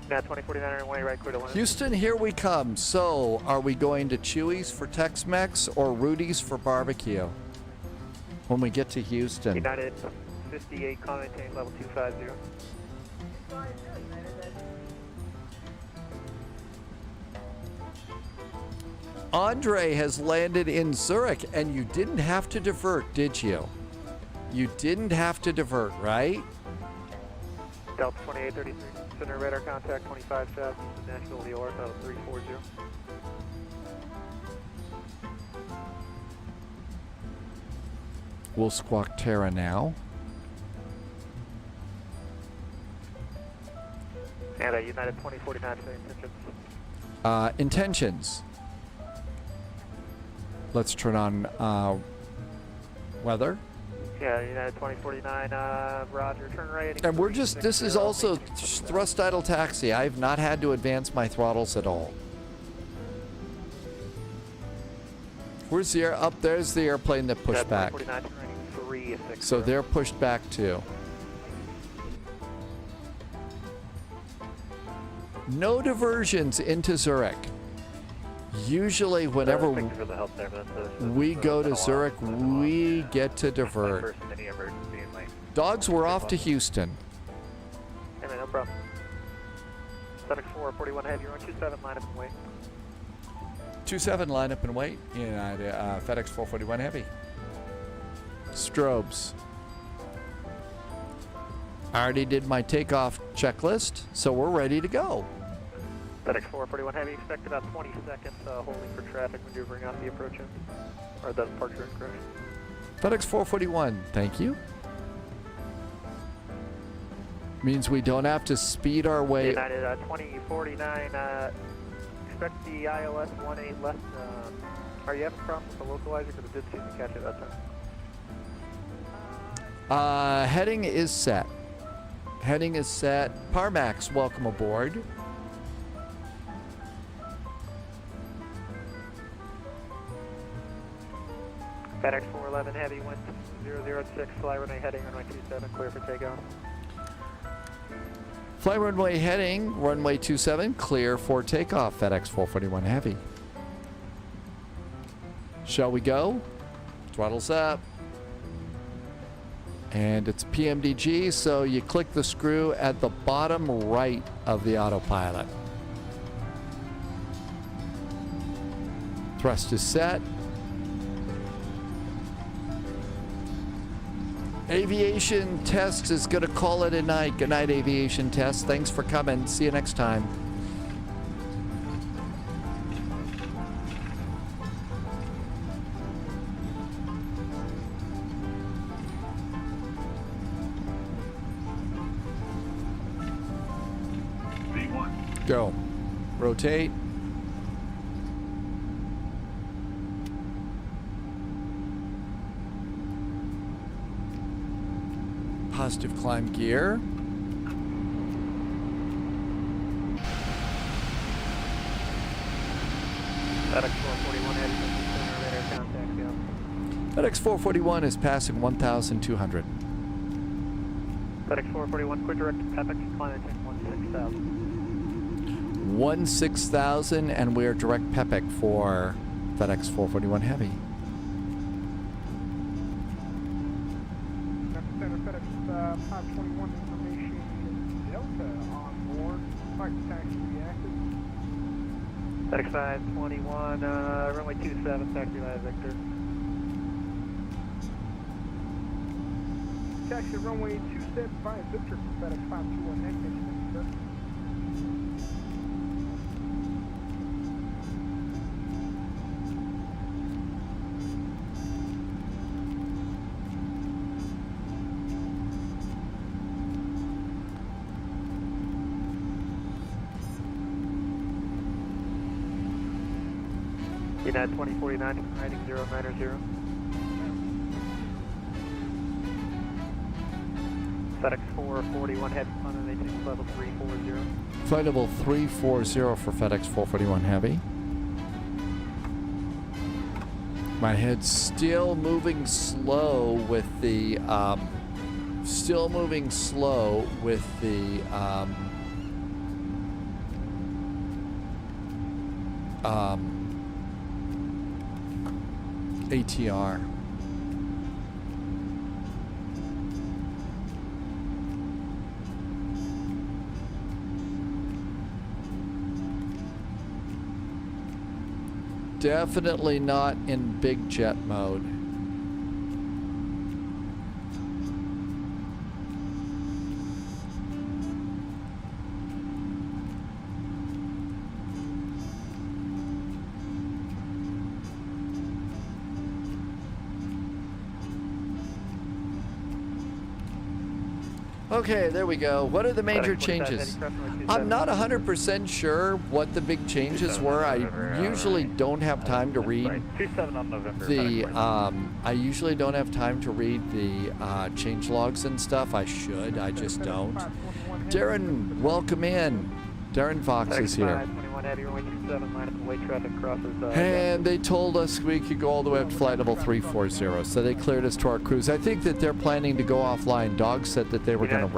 Now 2049 1 right, clear to land. Houston, here we come. So, are we going to Chewy's for Tex-Mex or Rudy's for barbecue when we get to Houston? United 58, maintain level 250. Andre has landed in Zurich, and you didn't have to divert, did you? You didn't have to divert, right? Delta 2833, center radar contact 25 south, Nashville, New York, 340. We'll squawk Terra now. And United 2049, intentions. Intentions. Let's turn on weather. Yeah, United 2049, roger, turn right. And we're just, this is also thrust idle taxi. I've not had to advance my throttles at all. Where's the air? Up there's the airplane that pushed back. So they're pushed back too. No diversions into Zurich. Usually whenever we go to Zurich, we get to divert. Dogs, we're off to Houston. Hey man, no problem. FedEx 441 Heavy, runway 27, line up and wait. 27, line up and wait. United, FedEx 441 Heavy. Strobes. I already did my takeoff checklist, so we're ready to go. FedEx 441 Heavy, expect about 20 seconds holding for traffic maneuvering off the approach end, or the departure and crash. FedEx 441, thank you. Means we don't have to speed our way. United 2049, expect the ILS 18 left. Are you having problems with the localizer? Because it did seem to catch it that time. Heading is set. Heading is set. Parmax, welcome aboard. FedEx 411 Heavy, wind 006, fly runway heading, runway 27, clear for takeoff. Fly runway heading, runway 27, clear for takeoff, FedEx 441 Heavy. Shall we go? Throttles up. And it's PMDG, so you click the screw at the bottom right of the autopilot. Thrust is set. Aviation Test is going to call it a night. Good night, Aviation Test. Thanks for coming. See you next time. V1. Go. Rotate. Positive climb gear. FedEx 441 Heavy, radar contact, yeah. FedEx 441 is passing 1,200. FedEx 441, quick direct to Pepex, climb check 16,000. 16,000, and we're direct PEPIC for FedEx 441 Heavy. Center FedEx 521 information Delta on board. Flight taxi reactive. FedEx 521, runway 27, taxi live Victor. Taxi runway 275 Victor for FedEx 521 next station, sir. United 2049, riding 090. FedEx 441, head on an 18 level 340. Flight level 340 for FedEx 441 Heavy. My head's still moving slow with the, ATR. Definitely not in big jet mode. Okay, there we go. What are the major changes? I'm not 100% sure what the big changes were. I usually don't have time to read the I usually don't have time to read the change logs and stuff. I should. I just don't. Darren, welcome in. Darren Fox is here. And they told us we could go all the way up to flight level 340, so they cleared us to our cruise. I think that they're planning to go offline. Dog said that they were going to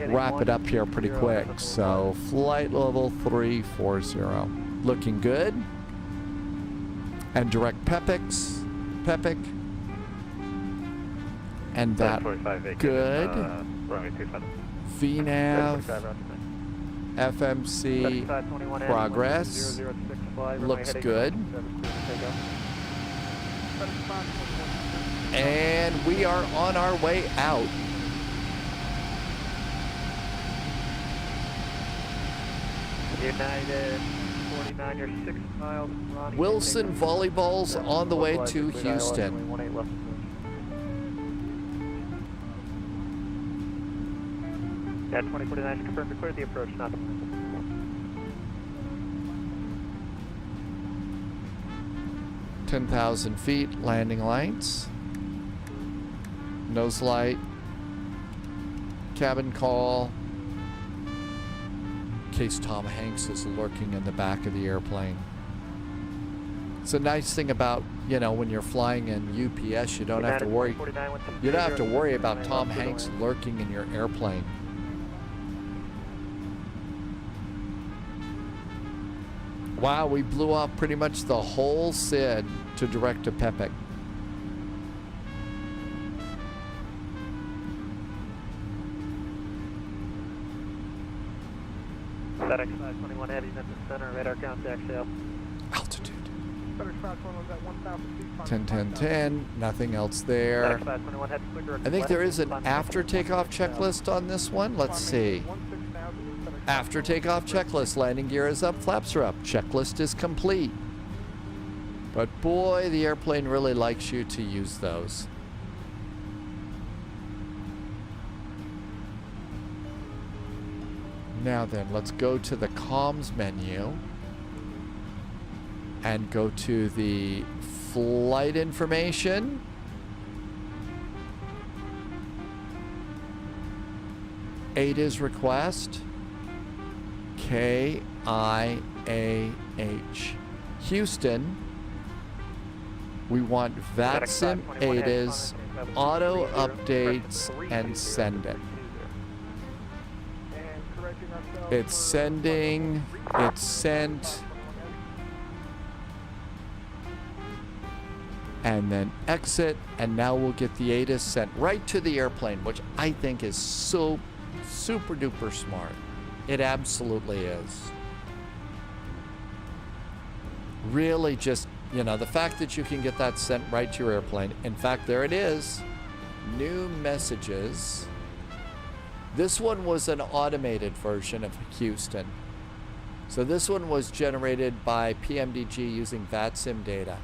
wrap it up here pretty quick. So flight level 340, looking good. And direct PEPIC, and that good. VNAV. FMC progress. Looks good. And we are on our way out. United 49, you're 6 miles. Ronnie, Wilson Volleyball's on the way to Houston. 18 left. Yeah, 2049 confirmed to clear the approach, not the 10,000 feet, landing lights. Nose light. Cabin call. In case Tom Hanks is lurking in the back of the airplane. It's a nice thing about, you know, when you're flying in UPS, you don't have to worry. You don't have to worry about Tom Hanks lurking in your airplane. Wow, we blew off pretty much the whole SID to direct to Pepic. FedEx 521 heading at the center, radar contact south. Altitude. FedEx 521 at 1,000 feet. 10, 10, 10. Nothing else there. FedEx 521 head clear. I think there is an after takeoff checklist on this one. Let's see. After takeoff checklist. Landing gear is up, flaps are up. Checklist is complete. But boy, the airplane really likes you to use those. Now then, let's go to the comms menu and go to the flight information. ADIS request. KIAH. Houston. We want VATSIM ADIS, auto updates, and send it. It's sending, it's sent, and then exit, and now we'll get the ADIS sent right to the airplane, which I think is so super duper smart. It absolutely is. Really just, you know, the fact that you can get that sent right to your airplane. In fact, there it is. New messages. This one was an automated version of Houston. So this one was generated by PMDG using VATSIM data.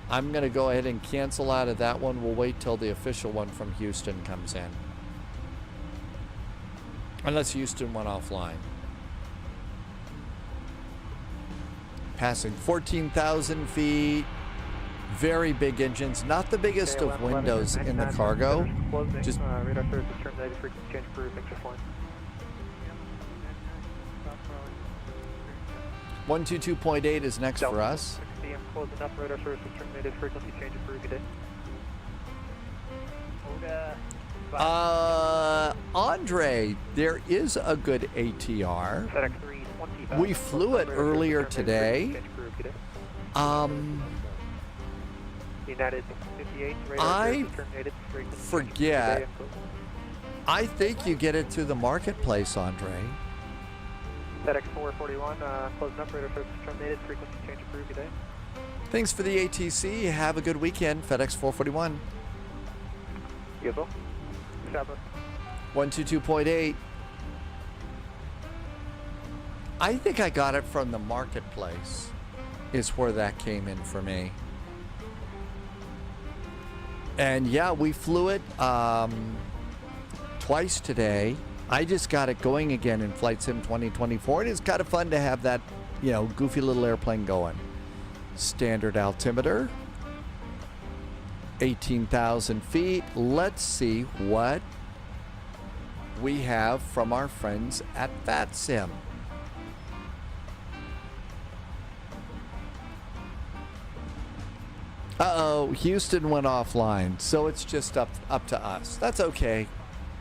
I'm going to go ahead and cancel out of that one. We'll wait till the official one from Houston comes in. Unless Houston went offline. Passing 14,000 feet. Very big engines. Not the biggest of windows in the cargo. Just radar service terminated, frequency change for picture flying. 122.8 is next for us. 6 p.m. closing up, radar service terminated, frequency change for good day. Andre, there is a good ATR. FedEx 320. We flew it earlier today. United 58, I forget. I think you get it through the marketplace, Andre. FedEx 441, closing up, radar service terminated, frequency change approved, good day. Thanks for the ATC. Have a good weekend, FedEx 441. Beautiful. 122.8. I think I got it from the marketplace, is where that came in for me. And yeah, we flew it twice today. I just got it going again in Flight Sim 2024. And it's kind of fun to have that, you know, goofy little airplane going. Standard altimeter. 18,000 feet. Let's see what we have from our friends at VATSIM. Uh-oh, Houston went offline, so it's just up to us. That's okay.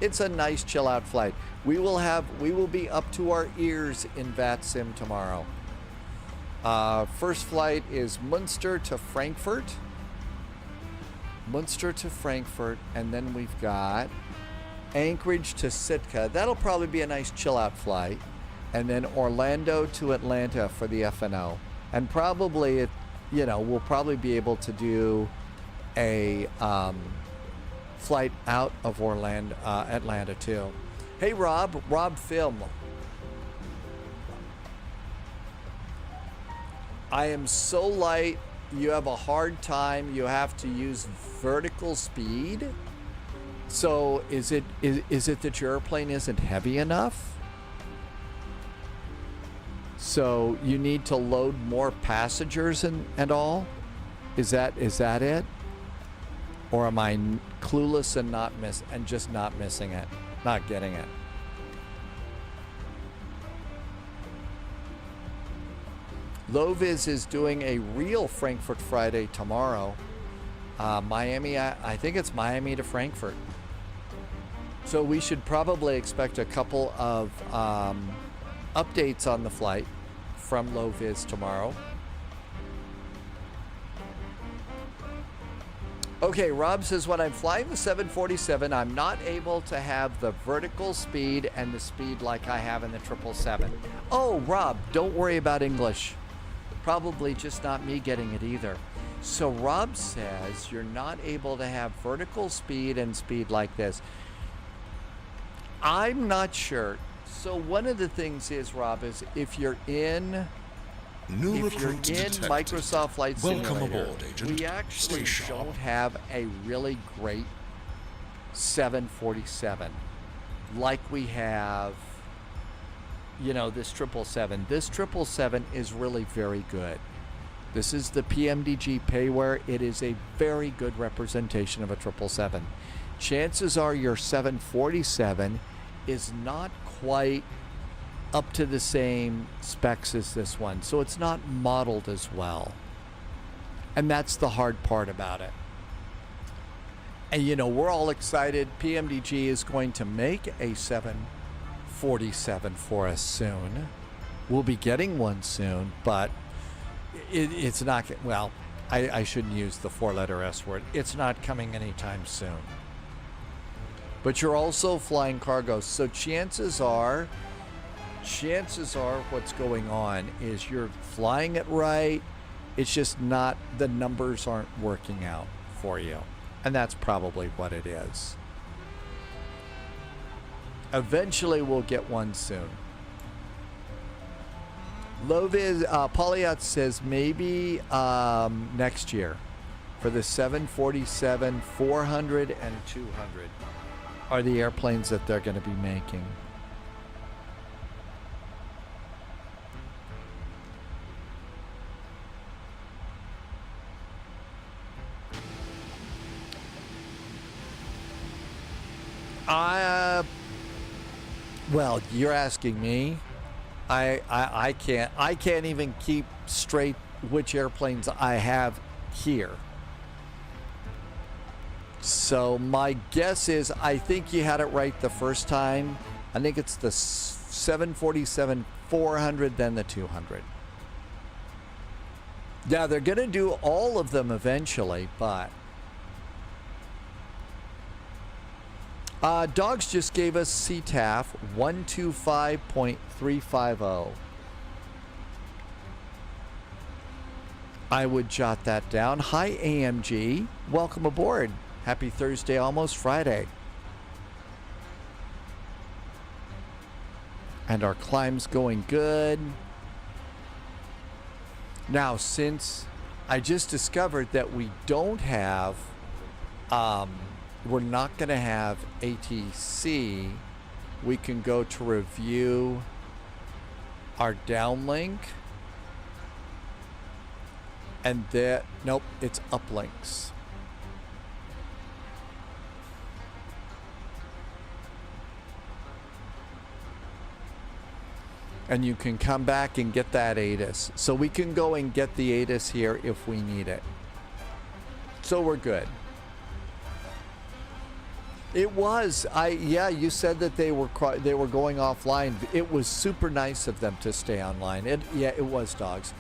It's a nice chill out flight. We will be up to our ears in VATSIM tomorrow. First flight is Munster to Frankfurt. Munster to Frankfurt, and then we've got Anchorage to Sitka. That'll probably be a nice chill out flight. And then Orlando to Atlanta for the FNO. And probably, we'll probably be able to do a flight out of Atlanta too. Hey, Rob Film. I am so light, you have a hard time, you have to use vertical speed. So is it that your airplane isn't heavy enough? So you need to load more passengers and all? Is that it? Or am I clueless and just not missing it, not getting it? Loviz is doing a real Frankfurt Friday tomorrow. Miami, I think it's Miami to Frankfurt. So we should probably expect a couple of updates on the flight from Loviz tomorrow. Okay, Rob says, when I'm flying the 747, I'm not able to have the vertical speed and the speed like I have in the 777. Oh, Rob, don't worry about English. Probably just not me getting it either. So Rob says you're not able to have vertical speed and speed like this. I'm not sure. So one of the things is, Rob, is if you're in Microsoft Flight Simulator, welcome aboard, Agent. we actually don't have a really great 747 like we have, this 777. This 777 is really very good. This is the PMDG payware. It is a very good representation of a 777. Chances are your 747 is not quite up to the same specs as this one, so it's not modeled as well. And that's the hard part about it. And we're all excited. PMDG is going to make a 747 for us soon. We'll be getting one soon, but it's not, well, I shouldn't use the 4-letter S word. It's not coming anytime soon. But you're also flying cargo, so chances are what's going on is you're flying it right. It's just not, the numbers aren't working out for you. And that's probably what it is. Eventually we'll get one soon. Loviz, Polyot says maybe next year for the 747, 400, and 200 are the airplanes that they're going to be making. Well, you're asking me. I can't even keep straight which airplanes I have here. So my guess is, I think you had it right the first time. I think it's the 747 400, then the 200. Yeah, they're going to do all of them eventually, but Dogs just gave us CTAF 125.350. I would jot that down. Hi, AMG. Welcome aboard. Happy Thursday, almost Friday. And our climb's going good. Now, since I just discovered that we don't have, we're not going to have ATC, we can go to review our downlink. And that, nope, it's uplinks. And you can come back and get that ATIS. So we can go and get the ATIS here if we need it. So we're good. It was, yeah, you said that they were going offline. It was super nice of them to stay online. Yeah, it was, Dogs.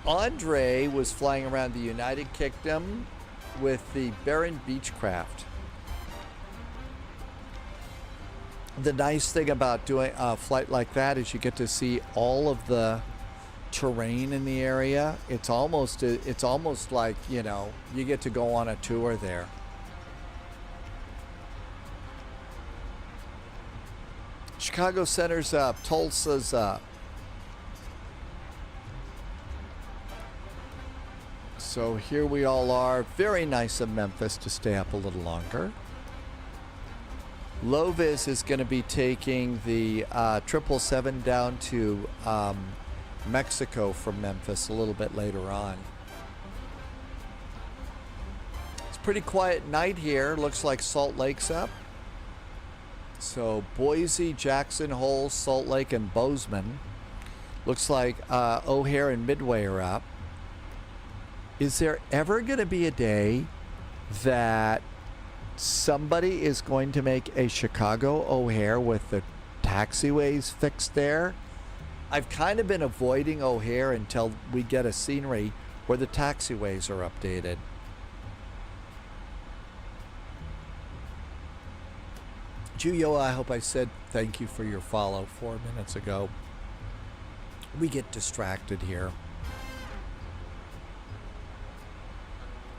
Andre was flying around the United Kingdom with the Baron Beechcraft. The nice thing about doing a flight like that is you get to see all of the terrain in the area. It's almost like, you know, you get to go on a tour there. Chicago Center's up, Tulsa's up. So here we all are. Very nice of Memphis to stay up a little longer. Lovis is going to be taking the 777 down to Mexico from Memphis a little bit later on. It's a pretty quiet night here. Looks like Salt Lake's up. So Boise, Jackson Hole, Salt Lake, and Bozeman. Looks like O'Hare and Midway are up. Is there ever going to be a day that somebody is going to make a Chicago O'Hare with the taxiways fixed there? I've kind of been avoiding O'Hare until we get a scenery where the taxiways are updated. Juyo, I hope I said thank you for your follow 4 minutes ago. We get distracted here.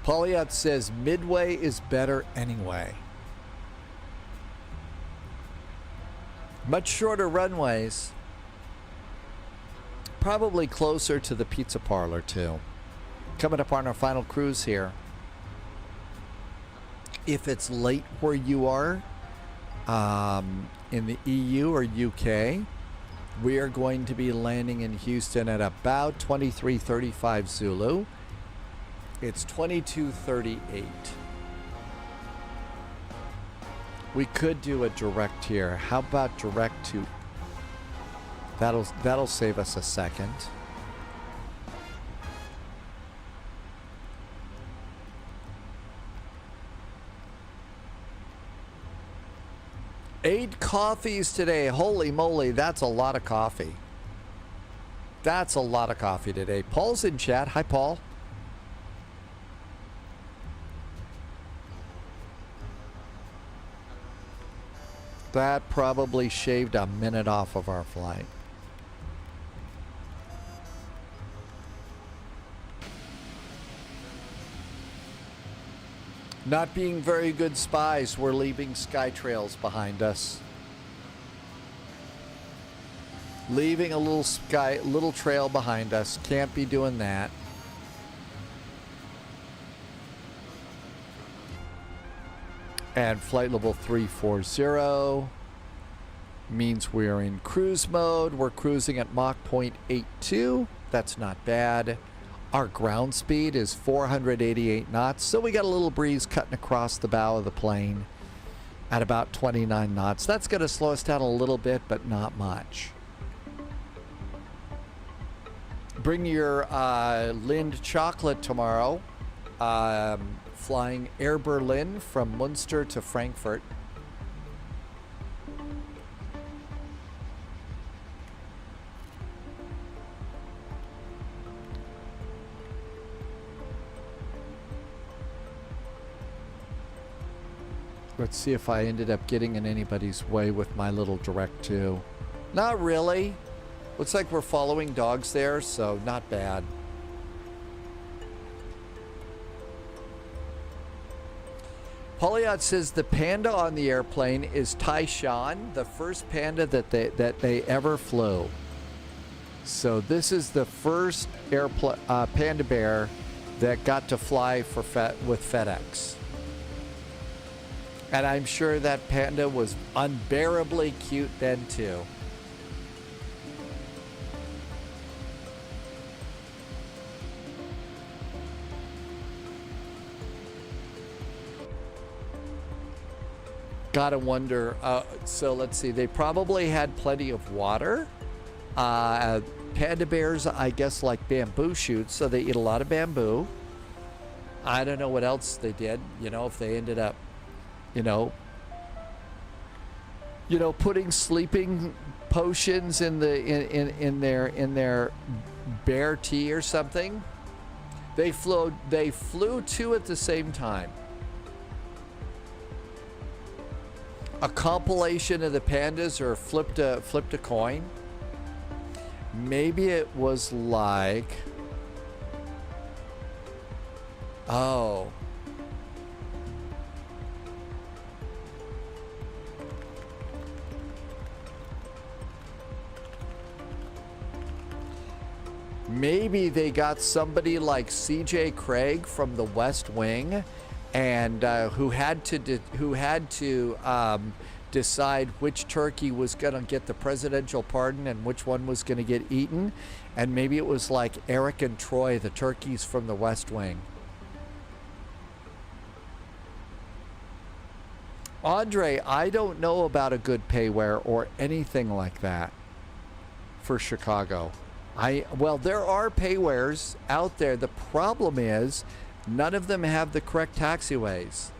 Polyot says Midway is better anyway. Much shorter runways. Probably closer to the pizza parlor too. Coming up on our final cruise here. If it's late where you are, in the EU or UK, we are going to be landing in Houston at about 23:35 Zulu. It's 22:38. We could do a direct here. How about direct to? That'll save us a second. Eight coffees today. Holy moly, that's a lot of coffee. That's a lot of coffee today. Paul's in chat. Hi, Paul. That probably shaved a minute off of our flight. Not being very good spies, we're leaving sky trails behind us. Leaving a little trail behind us. Can't be doing that. And flight level 340 means we're in cruise mode. We're cruising at Mach 0.82. That's not bad. Our ground speed is 488 knots, so we got a little breeze cutting across the bow of the plane at about 29 knots. That's going to slow us down a little bit, but not much. Bring your Lind chocolate tomorrow. Flying Air Berlin from Munster to Frankfurt. Let's see if I ended up getting in anybody's way with my little direct two. Not really. Looks like we're following dogs there, so not bad. Polyot says the panda on the airplane is Taishan, the first panda that they ever flew. So this is the first panda bear that got to fly with FedEx. And I'm sure that panda was unbearably cute then too. Gotta wonder, so let's see, they probably had plenty of water. Panda bears, I guess, like bamboo shoots, so they eat a lot of bamboo. I don't know what else they did, you know, if they ended up, you know, putting sleeping potions in their bear tea or something. They flew two at the same time. a compilation of the pandas or flipped a coin. Maybe it was like, oh, maybe they got somebody like C.J. Craig from The West Wing, and who had to decide which turkey was going to get the presidential pardon and which one was going to get eaten. And maybe it was like Eric and Troy, the turkeys from The West Wing. Andre, I don't know about a good payware or anything like that for Chicago. Well, there are paywares out there. The problem is none of them have the correct taxiways.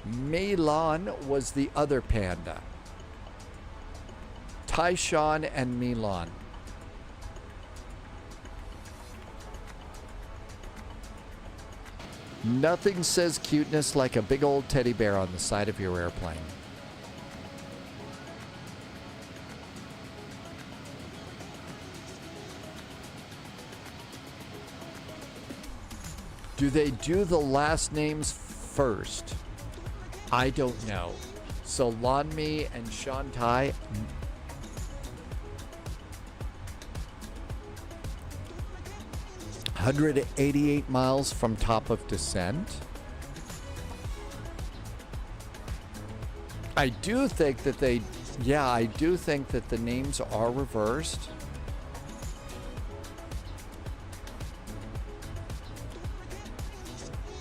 Milan was the other panda. Tyshawn and Milan. Nothing says cuteness like a big old teddy bear on the side of your airplane. Do they do the last names first? I don't know. So Lanmi and Shantai. 188 miles from top of descent. I do think that I do think that the names are reversed.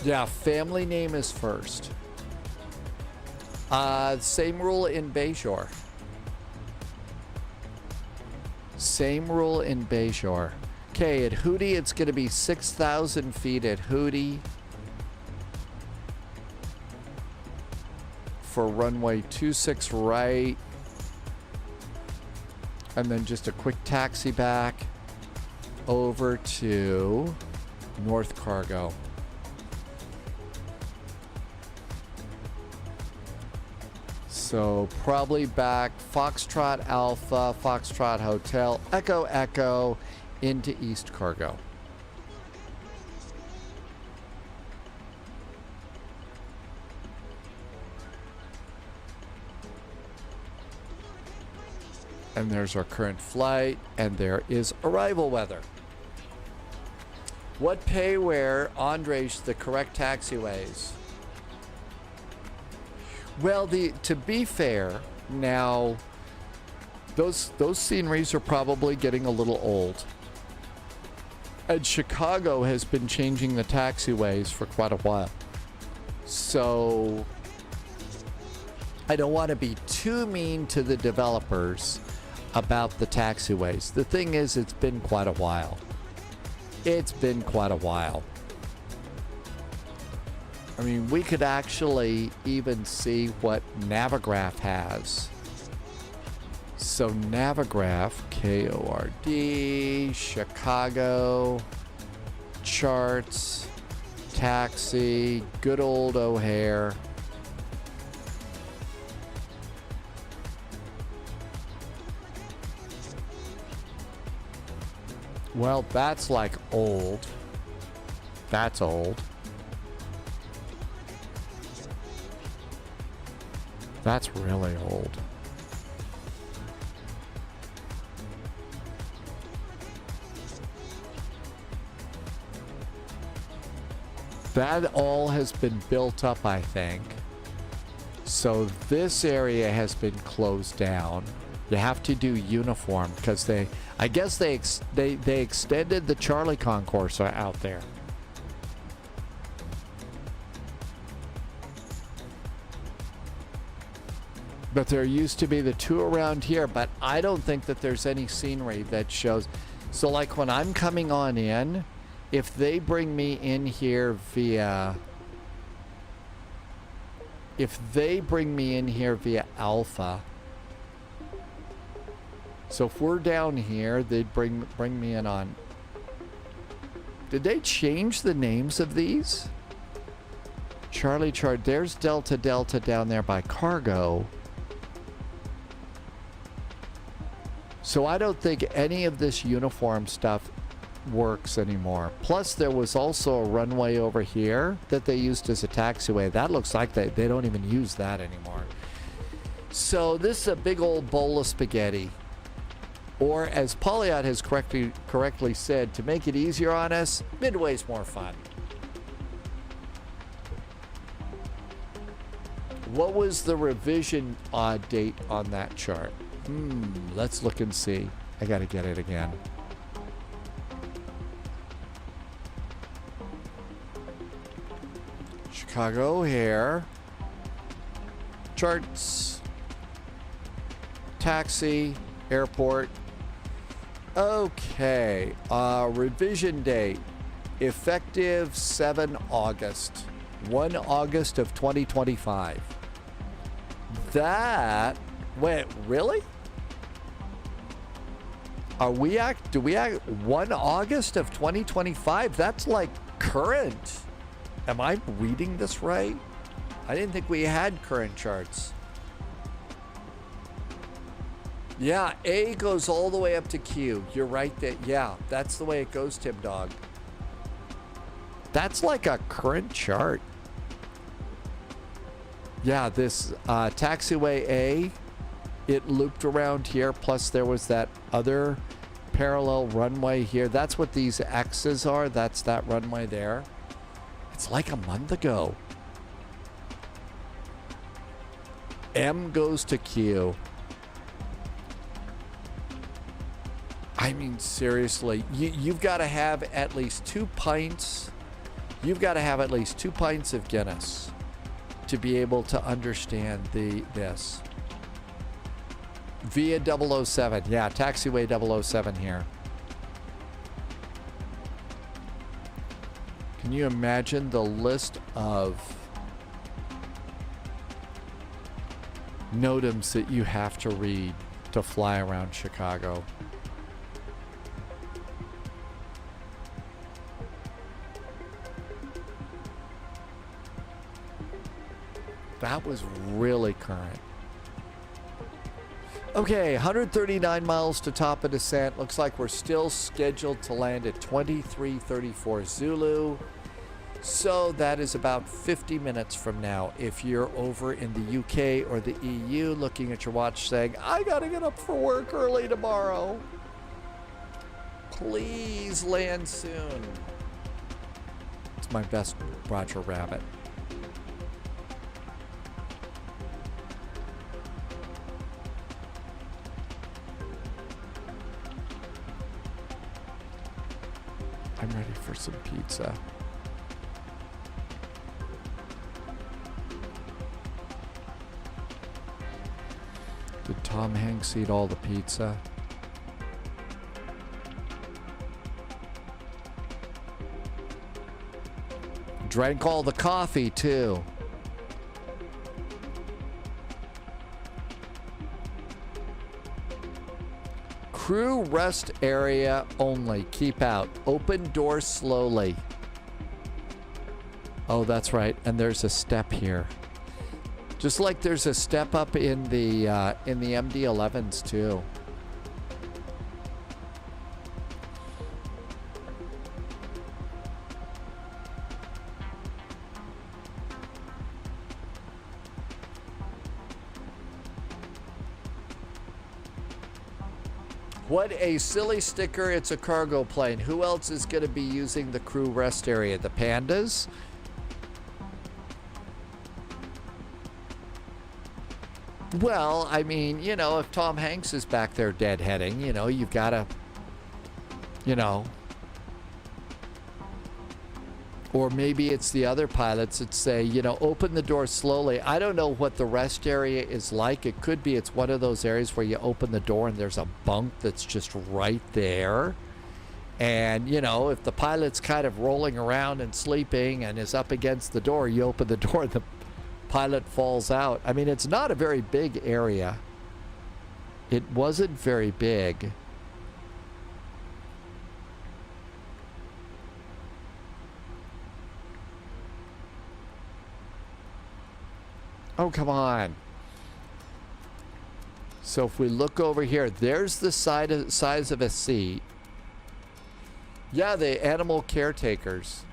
Yeah, family name is first. Same rule in Bayshore. Same rule in Bayshore. Okay, at Hootie, it's going to be 6,000 feet at Hootie for runway 26 right. And then just a quick taxi back over to North Cargo. So probably back Foxtrot Alpha, Foxtrot Hotel, Echo Echo into East Cargo. And there's our current flight, and there is arrival weather. What payware, Andres, the correct taxiways? Well, to be fair, now those sceneries are probably getting a little old. And Chicago has been changing the taxiways for quite a while. So I don't want to be too mean to the developers about the taxiways. The thing is, it's been quite a while. It's been quite a while. I mean, we could actually even see what Navigraph has. So Navigraph, KORD, Chicago, charts, taxi, good old O'Hare. Well, that's like old. That's old. That's really old. That all has been built up, I think. So this area has been closed down. You have to do uniform because I guess they extended the Charlie Concourse out there. But there used to be the two around here, but I don't think that there's any scenery that shows. So like when I'm coming on in, if they bring me in here via Alpha, so if we're down here, they'd bring me in on. Did they change the names of these? Charlie Chart. There's Delta Delta down there by Cargo. So I don't think any of this uniform stuff works anymore. Plus, there was also a runway over here that they used as a taxiway. That looks like they don't even use that anymore. So this is a big old bowl of spaghetti. Or as Polyot has correctly said, to make it easier on us, Midway's more fun. What was the revision date on that chart? Let's look and see. I gotta get it again. Chicago O'Hare. Charts. Taxi. Airport. Okay. Revision date. Effective 7 August. 1 August of 2025. That... Wait, really? Do we act 1 August of 2025? That's like current. Am I reading this right? I didn't think we had current charts. Yeah, A goes all the way up to Q. You're right that, yeah, that's the way it goes, Tim Dog. That's like a current chart. Yeah, this taxiway A, it looped around here, plus there was that other parallel runway here. That's what these X's are. That's that runway there. It's like a month ago. M goes to Q. I mean, seriously, you've got to have at least 2 pints. You've got to have at least 2 pints of Guinness to be able to understand this. Via 007. Yeah, taxiway 007 here. Can you imagine the list of NOTAMs that you have to read to fly around Chicago? That was really current. Okay, 139 miles to top of descent. Looks like we're still scheduled to land at 2334 Zulu. So that is about 50 minutes from now. If you're over in the UK or the EU looking at your watch saying, I gotta get up for work early tomorrow, please land soon. It's my best Roger Rabbit. I'm ready for some pizza. Did Tom Hanks eat all the pizza? Drank all the coffee too. Crew rest area only. Keep out. Open doors slowly. Oh, that's right. And there's a step here. Just like there's a step up in the MD-11s too. What a silly sticker. It's a cargo plane. Who else is going to be using the crew rest area? The pandas? Well, I mean, you know, if Tom Hanks is back there deadheading, you know, you've got to, you know. Or maybe it's the other pilots that say, you know, open the door slowly. I don't know what the rest area is like. It could be it's one of those areas where you open the door and there's a bunk that's just right there. And, you know, if the pilot's kind of rolling around and sleeping and is up against the door, you open the door and the pilot falls out. I mean, it's not a very big area. It wasn't very big. Oh, come on. So if we look over here, there's the size of a seat. Yeah, the animal caretakers.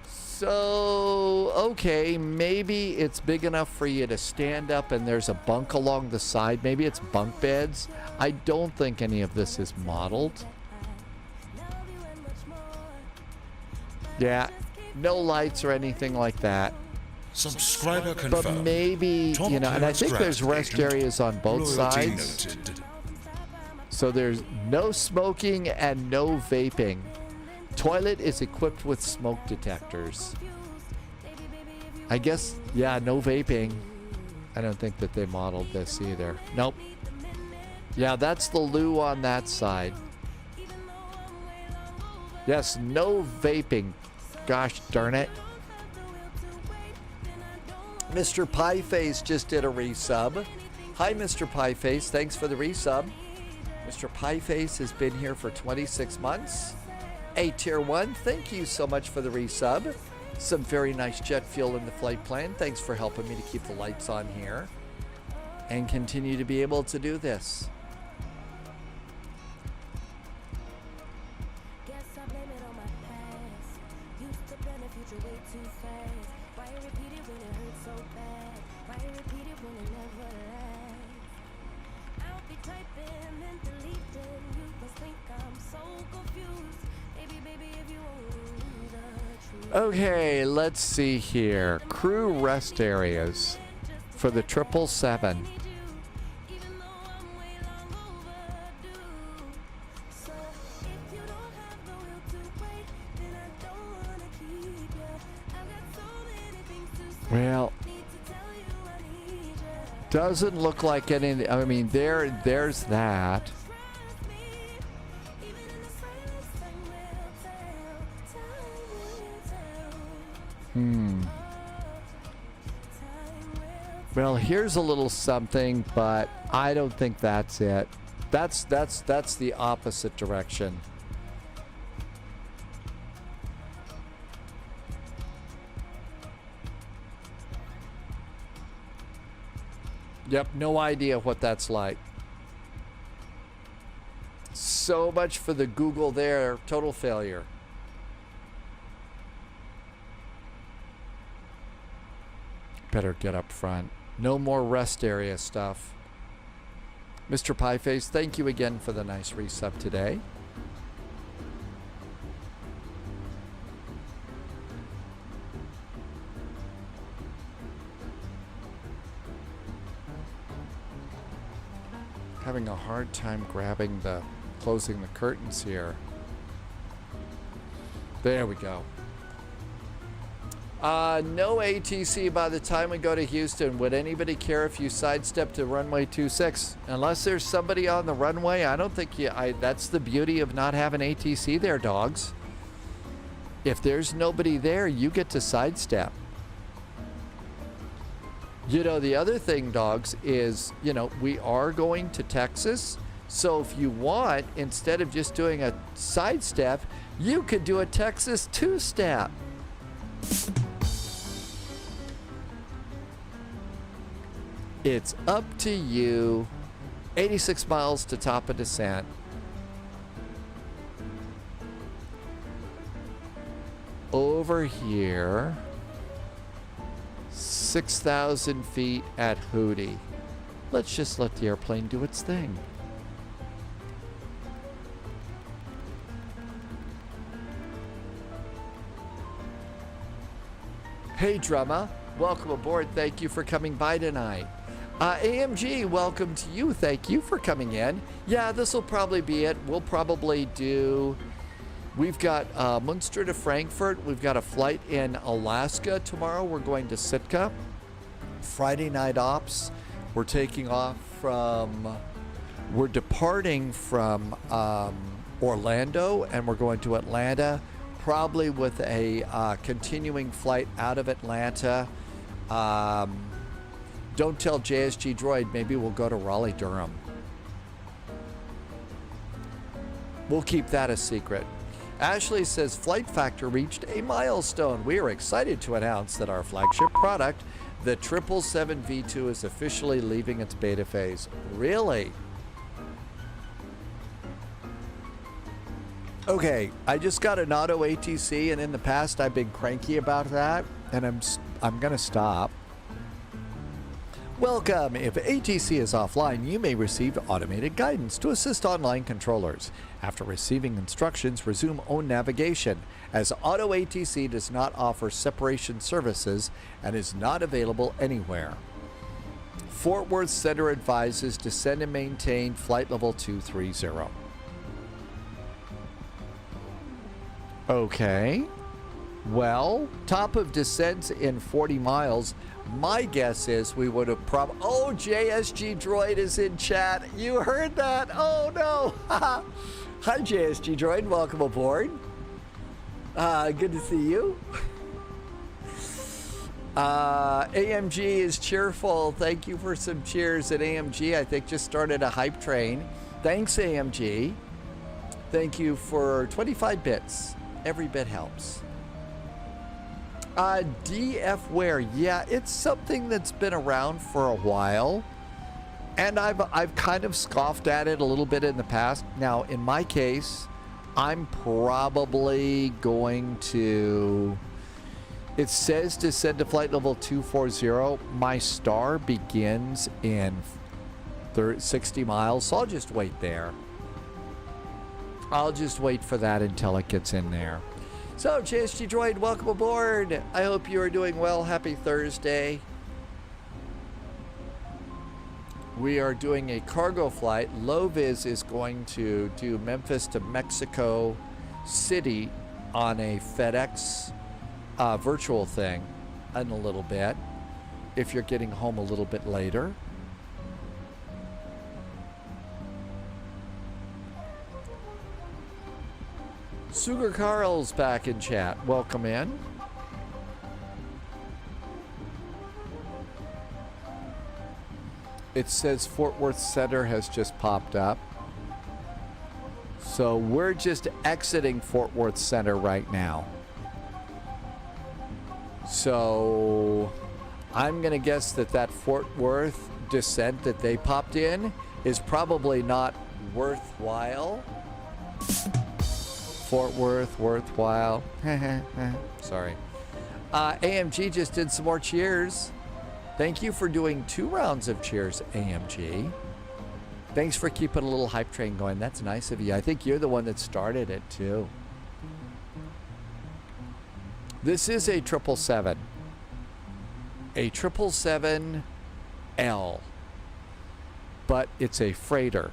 So, okay, maybe it's big enough for you to stand up and there's a bunk along the side. Maybe it's bunk beds. I don't think any of this is modeled. Yeah, no lights or anything like that. Subscriber confirmed. But maybe, Top you know, and I think clearance there's rest agent. areas on both Loyalty sides. noted. So there's no smoking and no vaping. Toilet is equipped with smoke detectors. I guess, yeah, no vaping. I don't think that they modeled this either. Nope. Yeah, that's the loo on that side. Yes, no vaping. Gosh darn it. Mr. Pieface just did a resub. Hi, Mr. Pieface. Thanks for the resub. Mr. Pieface has been here for 26 months. A Tier 1, thank you so much for the resub. Some very nice jet fuel in the flight plan. Thanks for helping me to keep the lights on here and continue to be able to do this. Okay, let's see here. Crew rest areas for the 777. Well, doesn't look like any. I mean, there's that. Well, here's a little something, but I don't think that's it. That's the opposite direction. Yep, no idea what that's like. So much for the Google there, total failure. Better get up front. No more rest area stuff. Mr. Pieface, thank you again for the nice resub today. Having a hard time closing the curtains here. There we go. No ATC by the time we go to Houston. Would anybody care if you sidestep to runway 26? Unless there's somebody on the runway, I don't think that's the beauty of not having ATC there, dogs. If there's nobody there, you get to sidestep. You know, the other thing, dogs, is, you know, we are going to Texas. So if you want, instead of just doing a sidestep, you could do a Texas two-step. It's up to you. 86 miles to top of descent. Over here, 6,000 feet at Hootie. Let's just let the airplane do its thing. Hey, Drumma. Welcome aboard. Thank you for coming by tonight. AMG, welcome to you. Thank you for coming in. Yeah, this will probably be it. We'll probably do... We've got Munster to Frankfurt. We've got a flight in Alaska tomorrow. We're going to Sitka. Friday night ops. We're taking off from... We're departing from Orlando, and we're going to Atlanta, probably with a continuing flight out of Atlanta. Don't tell JSG Droid. Maybe we'll go to Raleigh-Durham. We'll keep that a secret. Ashley says, Flight Factor reached a milestone. We are excited to announce that our flagship product, The 777 V2 is officially leaving its beta phase. Really? Okay, I just got an auto ATC, and in the past I've been cranky about that, and I'm gonna stop. Welcome. If ATC is offline, you may receive automated guidance to assist online controllers. After receiving instructions, resume own navigation, as auto ATC does not offer separation services and is not available anywhere. Fort Worth Center advises descend and maintain flight level 230. Okay. Well, top of descent in 40 miles. My guess is we would have Oh, JSG Droid is in chat. You heard that? Oh, no. Hi, JSG Droid. Welcome aboard. Good to see you. AMG is cheerful. Thank you for some cheers. At AMG, I think, just started a hype train. Thanks, AMG. Thank you for 25 bits. Every bit helps. DFware, yeah, it's something that's been around for a while, and I've kind of scoffed at it a little bit in the past. Now, in my case, I'm probably going to. It says descend to flight level 240. My star begins in 60 miles, so I'll just wait there. I'll just wait for that until it gets in there. So, JSG Droid, welcome aboard. I hope you are doing well. Happy Thursday. We are doing a cargo flight. Low-vis is going to do Memphis to Mexico City on a FedEx virtual thing in a little bit, if you're getting home a little bit later. Sugar Carl's back in chat. Welcome in. It says Fort Worth Center has just popped up. So we're just exiting Fort Worth Center right now. So I'm going to guess that Fort Worth descent that they popped in is probably not worthwhile. Fort Worth, worthwhile. Sorry. AMG just did some more cheers. Thank you for doing 2 rounds of cheers, AMG. Thanks for keeping a little hype train going. That's nice of you. I think you're the one that started it, too. This is a 777. A 777L. But it's a freighter.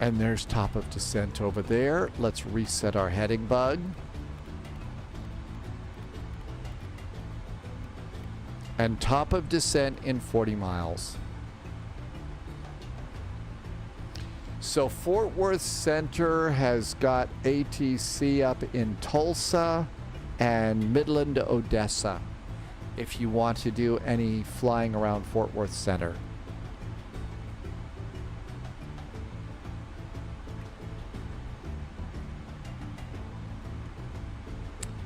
And there's top of descent over there. Let's reset our heading bug. And top of descent in 40 miles. So Fort Worth Center has got ATC up in Tulsa and Midland to Odessa, if you want to do any flying around Fort Worth Center.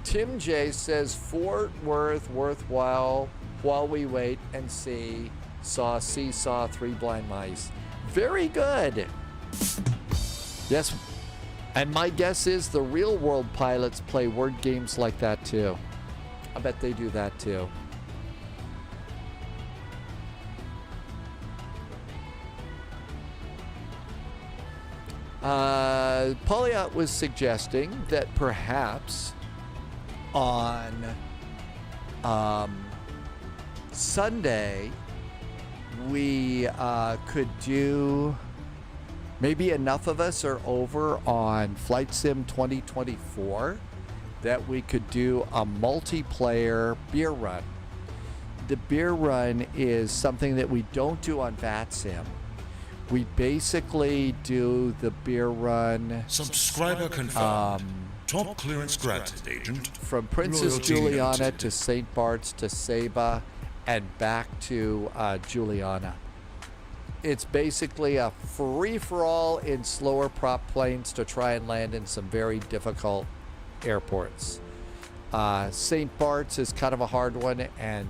Tim J says Fort Worth worthwhile while we wait and see Seesaw 3 blind mice. Very good. Yes, and my guess is the real world pilots play word games like that too. I bet they do that too. Poliot was suggesting that perhaps on Sunday we could do, maybe enough of us are over on Flight Sim 2024 that we could do a multiplayer beer run. The beer run is something that we don't do on VATSIM. We basically do the beer run Subscriber confirmed. Top clearance granted, Agent. from Princess Loyalty Juliana noted. to St. Bart's to Saba and back to Juliana. It's basically a free-for-all in slower prop planes to try and land in some very difficult airports. St. Bart's is kind of a hard one, and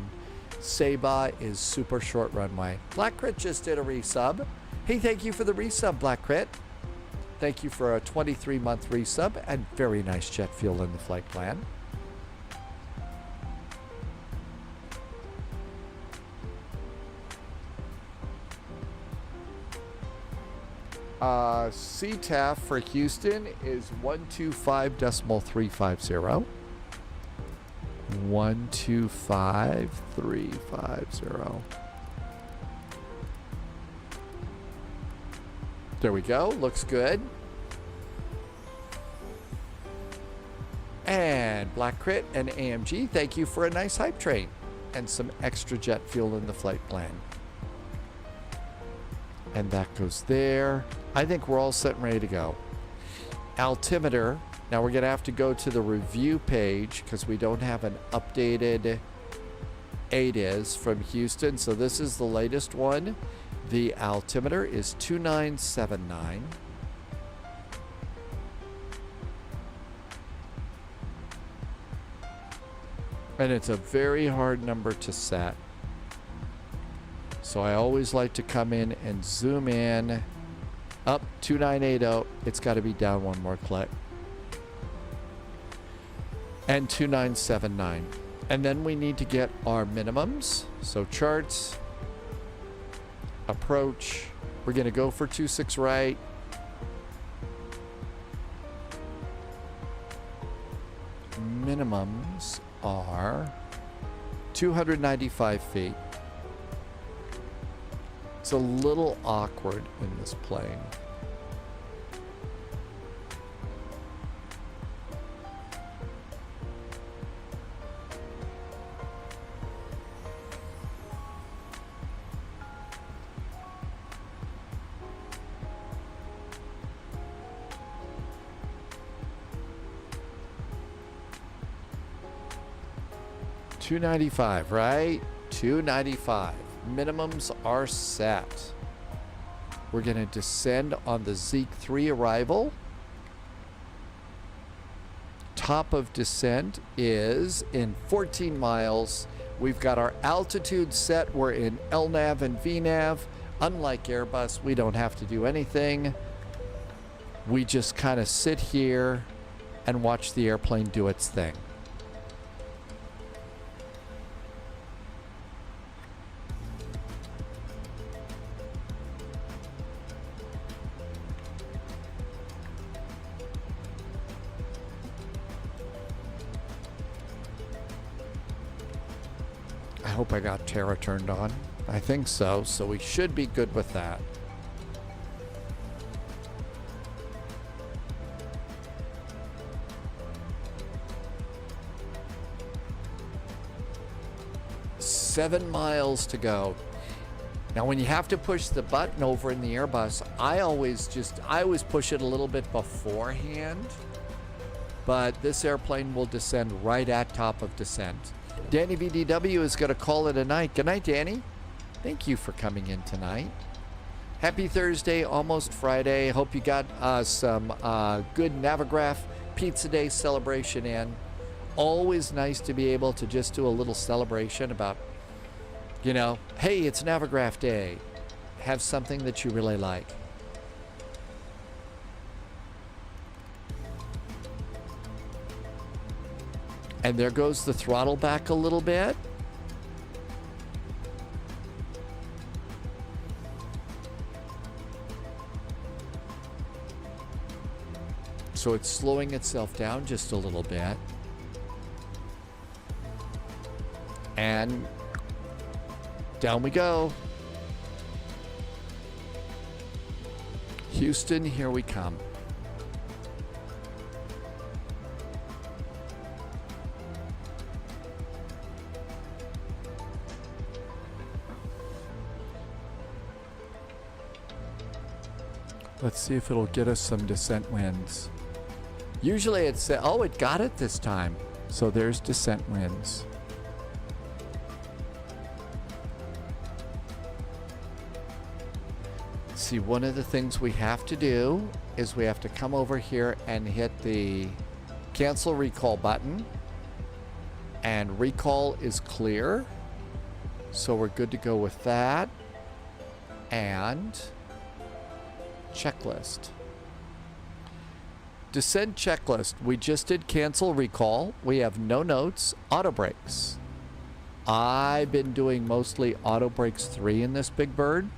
Saba is super short runway. Black Crit just did a resub. Hey, thank you for the resub, Black Crit. Thank you for a 23-month resub and very nice jet fuel in the flight plan. CTAF for Houston is 125.350. 125.350. There we go. Looks good. And Black Crit and AMG, thank you for a nice hype train and some extra jet fuel in the flight plan. And that goes there. I think we're all set and ready to go. Altimeter. Now we're going to have to go to the review page because we don't have an updated ADIS from Houston. So this is the latest one. The altimeter is 2979. And it's a very hard number to set. So I always like to come in and zoom in. Up 2980. It's got to be down one more click. And 2979. And then we need to get our minimums. So charts, approach. We're going to go for 26 right. Minimums are 295 feet. It's a little awkward in this plane. $295, right? $295. Minimums are set. We're going to descend on the Zeke 3 arrival. Top of descent is in 14 miles. We've got our altitude set. We're in LNAV and VNAV. Unlike Airbus, we don't have to do anything. We just kind of sit here and watch the airplane do its thing. I hope I got Terra turned on. I think so, so we should be good with that. Seven miles to go. Now when you have to push the button over in the Airbus, I always push it a little bit beforehand, but this airplane will descend right at top of descent. Danny VDW is going to call it a night. Good night, Danny. Thank you for coming in tonight. Happy Thursday, almost Friday. Hope you got some good Navigraph Pizza Day celebration in. Always nice to be able to just do a little celebration about, you know, hey, it's Navigraph Day. Have something that you really like. And there goes the throttle back a little bit. So it's slowing itself down just a little bit. And down we go. Houston, here we come. Let's see if it'll get us some descent winds. Usually it's, oh, it got it this time. So there's descent winds. See, one of the things we have to do is we have to come over here and hit the cancel recall button. And recall is clear. So we're good to go with that. And checklist. Descent checklist. We just did cancel recall. We have no notes. Auto brakes. I've been doing mostly auto brakes 3 in this big bird.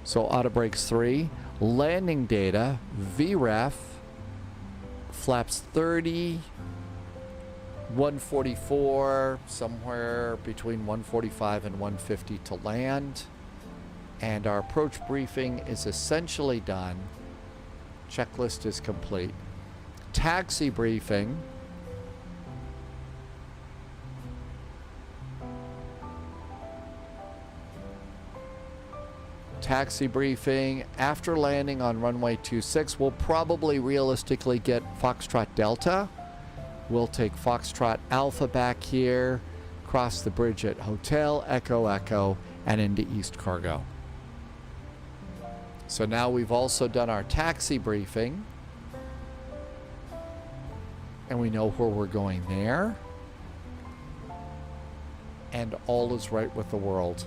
So auto brakes 3. Landing data. VREF. Flaps 30. 144. Somewhere between 145 and 150 to land. And our approach briefing is essentially done. Checklist is complete. Taxi briefing. Taxi briefing. After landing on runway 26, we'll probably realistically get Foxtrot Delta. We'll take Foxtrot Alpha back here, cross the bridge at Hotel Echo Echo, and into East Cargo. So now we've also done our taxi briefing. And we know where we're going there. And all is right with the world.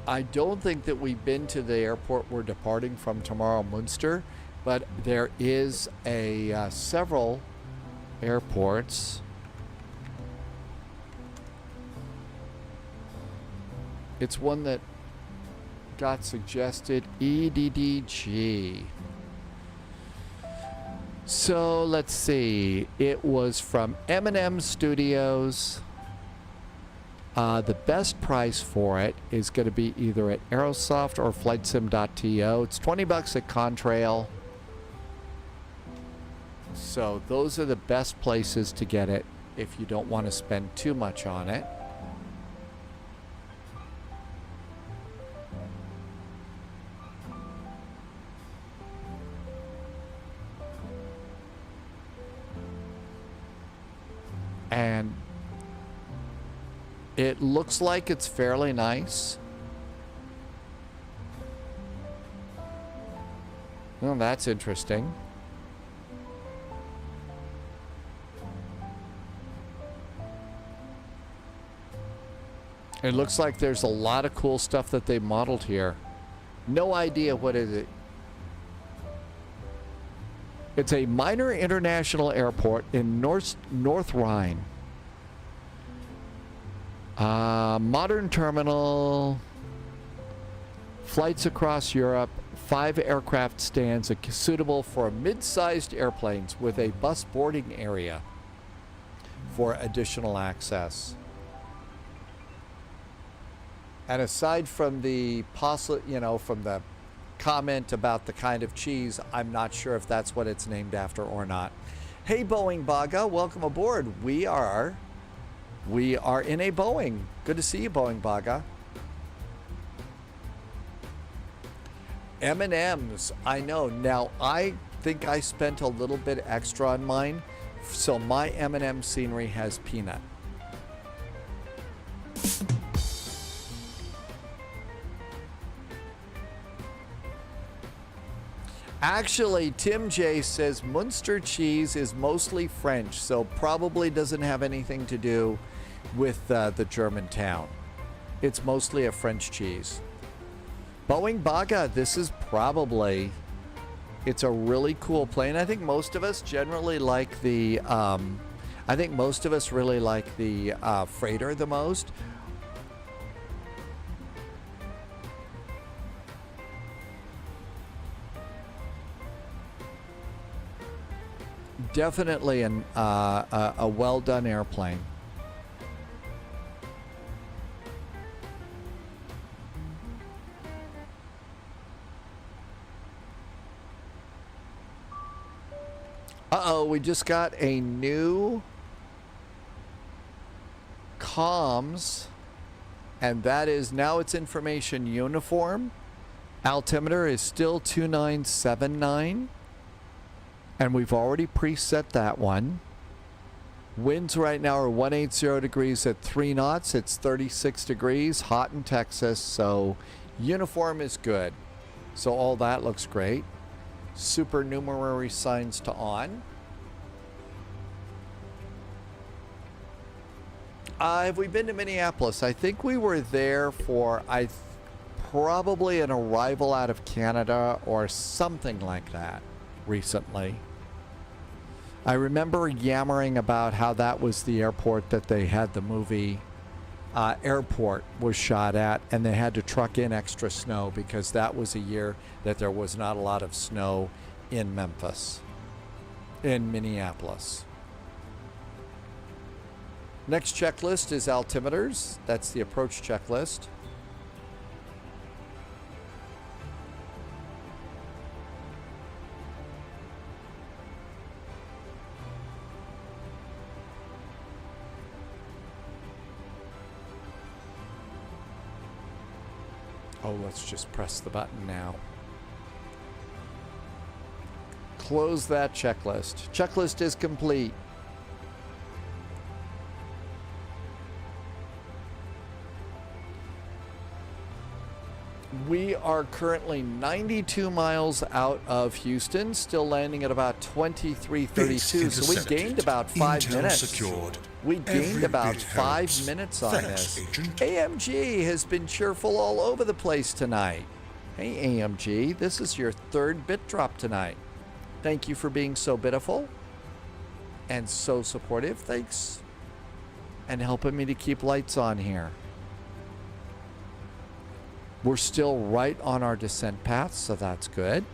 I don't think that we've been to the airport we're departing from tomorrow, Munster, but there is a several airports. It's one that got suggested, EDDG. So let's see. It was from M&M Studios. The best price for it is going to be either at Aerosoft or FlightSim.to. It's $20 at Contrail. So those are the best places to get it if you don't want to spend too much on it. And it looks like it's fairly nice. Well, that's interesting. It looks like there's a lot of cool stuff that they modeled here. No idea what is it. It's a minor international airport in North Rhine. Modern terminal, flights across Europe, 5 aircraft stands suitable for mid-sized airplanes with a bus boarding area for additional access. And aside from the from the comment about the kind of cheese, I'm not sure if that's what it's named after or not. Hey, Boeing Baga, welcome aboard. We are in a Boeing. Good to see you, Boeing Baga. M&M's, I know. Now, I think I spent a little bit extra on mine, so my M&M scenery has peanut. Actually, Tim J says Munster cheese is mostly French, so probably doesn't have anything to do with the German town. It's mostly a French cheese. Boeing Baga, this is probably, it's a really cool plane. I think most of us generally like the, freighter the most. Definitely a well-done airplane. Uh-oh, we just got a new comms, and that is now its information uniform. Altimeter is still 2979, and we've already preset that one. Winds right now are 180 degrees at 3 knots. It's 36 degrees, hot in Texas, so uniform is good. So all that looks great. Supernumerary signs to on. Have we been to Minneapolis? I think we were there for probably an arrival out of Canada or something like that recently. I remember yammering about how that was the airport that they had the movie Airport was shot at, and they had to truck in extra snow because that was a year that there was not a lot of snow in Minneapolis. Next checklist is altimeters. That's the approach checklist. Oh, let's just press the button now. Close that checklist. Checklist is complete. We are currently 92 miles out of Houston, still landing at about 23:32. So we gained about 5 minutes. Secured. We gained Every about bit 5 helps. minutes on Thanks, this. Agent. AMG has been cheerful all over the place tonight. Hey, AMG, this is your 3rd bit drop tonight. Thank you for being so bitiful and so supportive. Thanks. And helping me to keep lights on here. We're still right on our descent path, so that's good.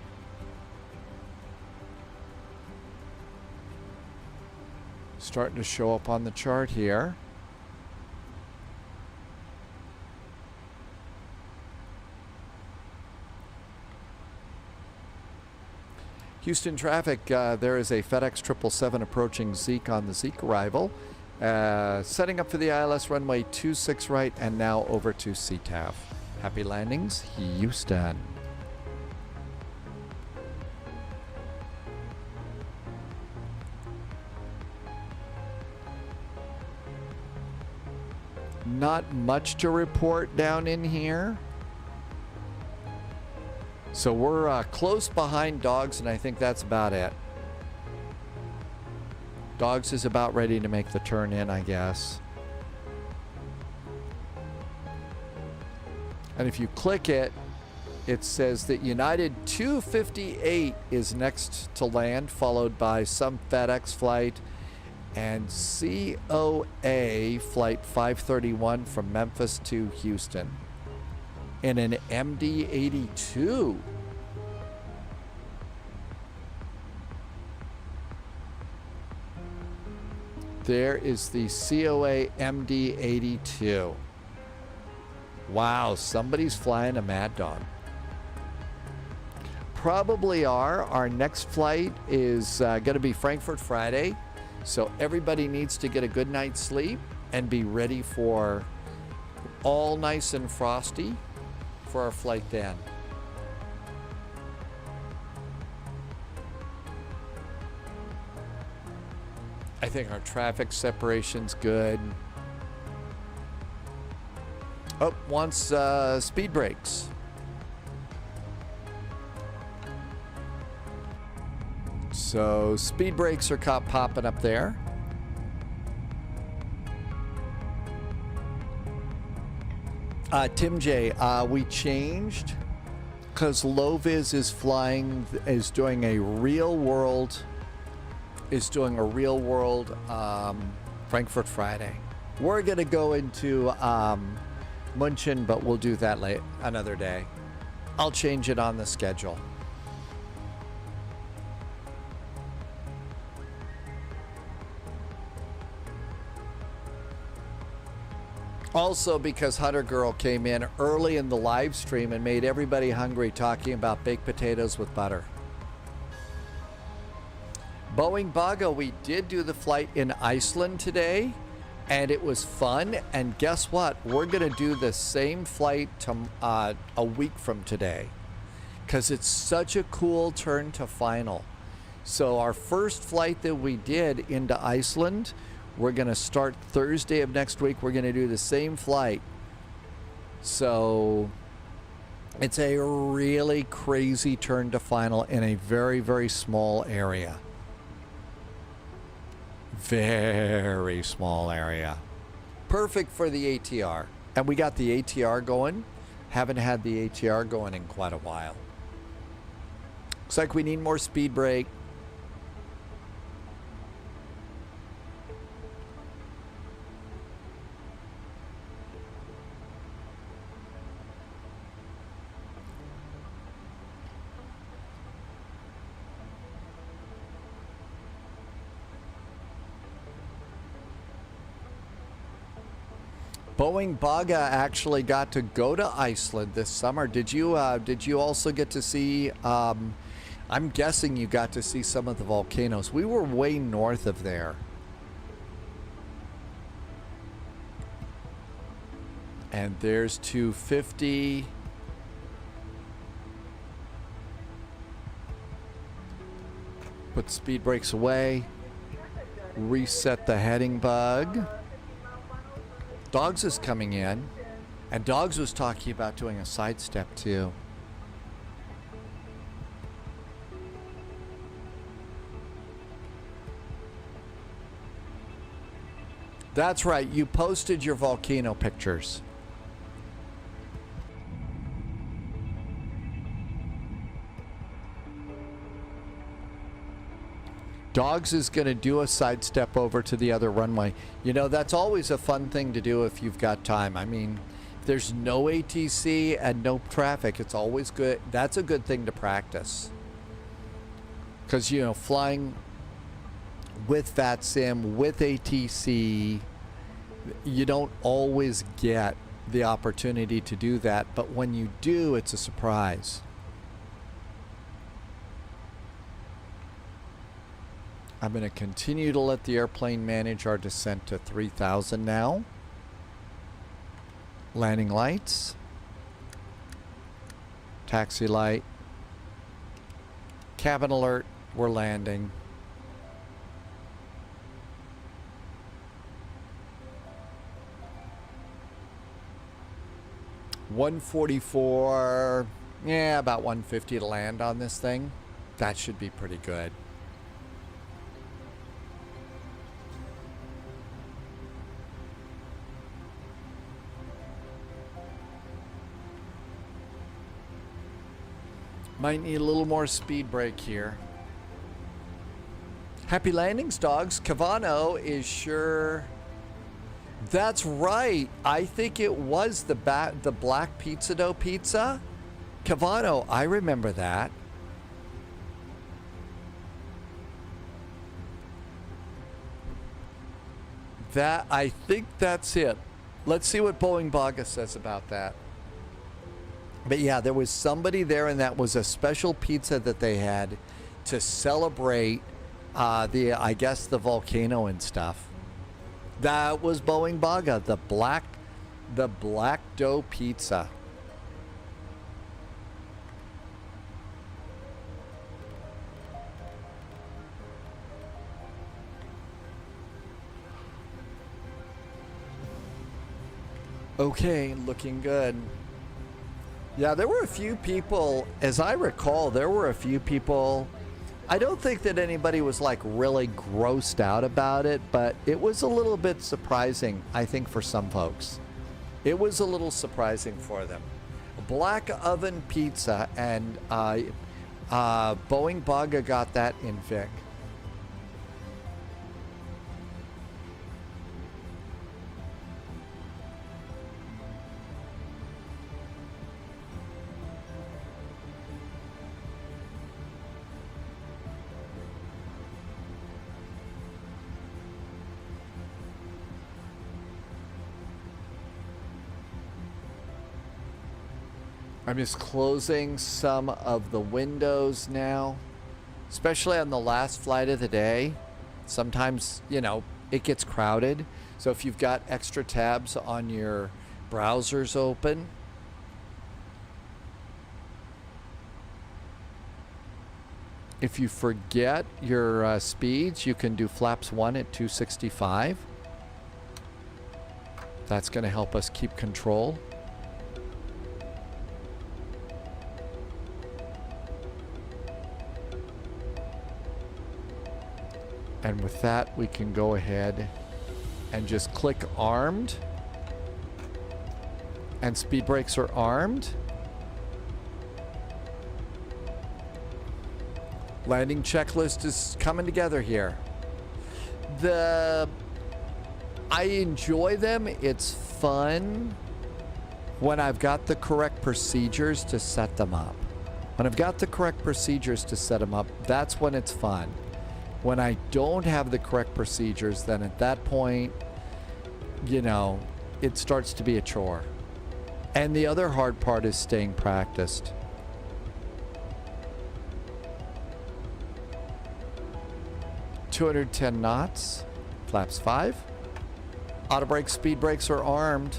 Starting to show up on the chart here. Houston traffic, there is a FedEx 777 approaching Zeke on the Zeke arrival. Setting up for the ILS runway 26 right and now over to CTAF. Happy landings, Houston. Not much to report down in here. So we're close behind Dogs, and I think that's about it. Dogs is about ready to make the turn in, I guess. And if you click it, it says that United 258 is next to land, followed by some FedEx flight and COA flight 531 from Memphis to Houston in an MD-82. There is the COA MD-82. Wow, somebody's flying a Mad Dog. Probably are. Our next flight is going to be Frankfurt Friday. So everybody needs to get a good night's sleep and be ready for all nice and frosty for our flight then. I think our traffic separation's good. Oh, wants speed brakes. So speed brakes are popping up there. Tim J, we changed because Low-Vis is doing a real world Frankfurt Friday. We're gonna go into München, but we'll do that another day. I'll change it on the schedule. Also, because Hunter Girl came in early in the live stream and made everybody hungry talking about baked potatoes with butter. Boeing Baga, we did do the flight in Iceland today. And it was fun. And guess what? We're going to do the same flight a week from today, because it's such a cool turn to final. So our first flight that we did into Iceland, we're going to start Thursday of next week. We're going to do the same flight. So it's a really crazy turn to final in a very, very small area. Very small area. Perfect for the ATR. And we got the ATR going. Haven't had the ATR going in quite a while. Looks like we need more speed brake. Boeing Baga actually got to go to Iceland this summer. Did you also get to see, I'm guessing you got to see some of the volcanoes. We were way north of there. And there's 250. Put speed brakes away. Reset the heading bug. Dogs is coming in, and Dogs was talking about doing a sidestep too. That's right, you posted your volcano pictures. Dogs is going to do a sidestep over to the other runway. You know, that's always a fun thing to do if you've got time. I mean, if there's no ATC and no traffic, it's always good. That's a good thing to practice. Because, you know, flying with VATSIM, with ATC, you don't always get the opportunity to do that. But when you do, it's a surprise. I'm going to continue to let the airplane manage our descent to 3,000 now. Landing lights. Taxi light. Cabin alert. We're landing. $144. Yeah, about $150 to land on this thing. That should be pretty good. Might need a little more speed brake here. Happy landings, Dogs. Cavano is sure. That's right. I think it was the black pizza dough pizza. Cavano, I remember that. I think that's it. Let's see what Boeing Baga says about that. But yeah, there was somebody there, and that was a special pizza that they had to celebrate I guess the volcano and stuff. That was Boeing Baga, the black dough pizza. Okay, looking good. Yeah, there were a few people, as I recall, there were a few people. I don't think that anybody was like really grossed out about it, but it was a little bit surprising, I think, for some folks. It was a little surprising for them. Black oven pizza, and Boeing Baga got that in Vic. I'm just closing some of the windows now, especially on the last flight of the day. Sometimes, you know, it gets crowded. So if you've got extra tabs on your browsers open, if you forget your speeds, you can do flaps 1 at 265. That's going to help us keep control. And with that, we can go ahead and just click armed. And speed brakes are armed. Landing checklist is coming together here. I enjoy them. It's fun when I've got the correct procedures to set them up. When I've got the correct procedures to set them up, that's when it's fun. When I don't have the correct procedures, then at that point, you know, it starts to be a chore. And the other hard part is staying practiced. .210 knots, flaps 5. Auto brake, speed brakes are armed.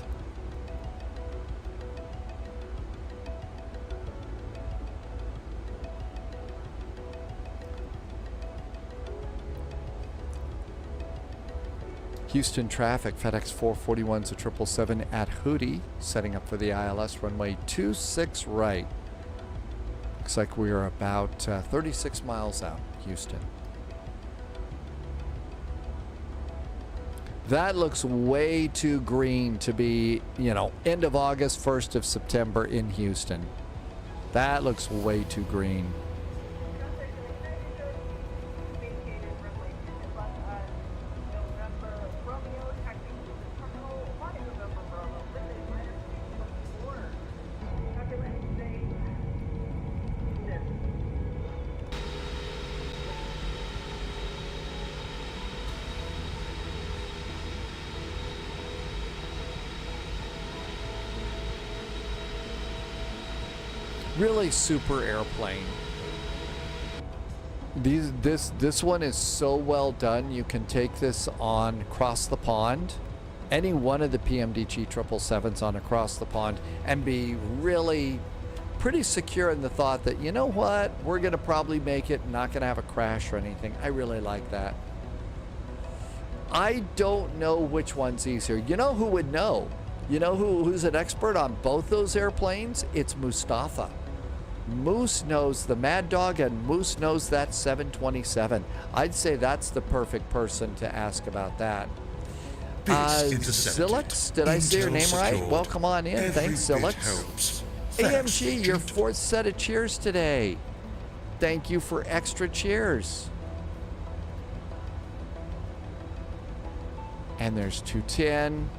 Houston traffic, FedEx 441's a 777 at Hootie, setting up for the ILS runway 26 right. Looks like we are about 36 miles out, Houston. That looks way too green to be, you know, end of August, 1st of September in Houston. That looks way too green. Really super airplane. This one is so well done. You can take this on across the pond, any one of the PMDG 777s on across the pond, and be really pretty secure in the thought that, you know what, we're gonna probably make it, not gonna have a crash or anything. I really like that. I don't know which one's easier. You know who would know? You know who's an expert on both those airplanes? It's Mustafa. Moose knows the Mad Dog, and Moose knows that 727. I'd say that's the perfect person to ask about that. Zilix, did I say your name right? Well, come on in. Thanks, Zilix. AMG, your 4th set of cheers today. Thank you for extra cheers. And there's 210.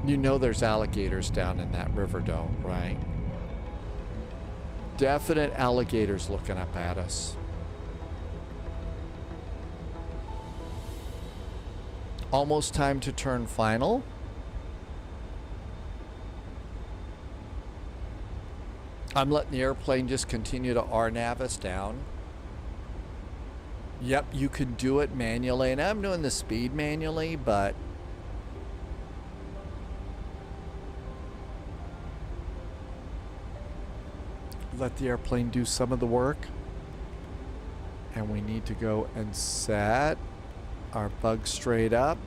You know there's alligators down in that river dome, right? Definite alligators looking up at us. Almost time to turn final. I'm letting the airplane just continue to RNAV us down. Yep, you can do it manually, and I'm doing the speed manually, but let the airplane do some of the work. And we need to go and set our bug straight up.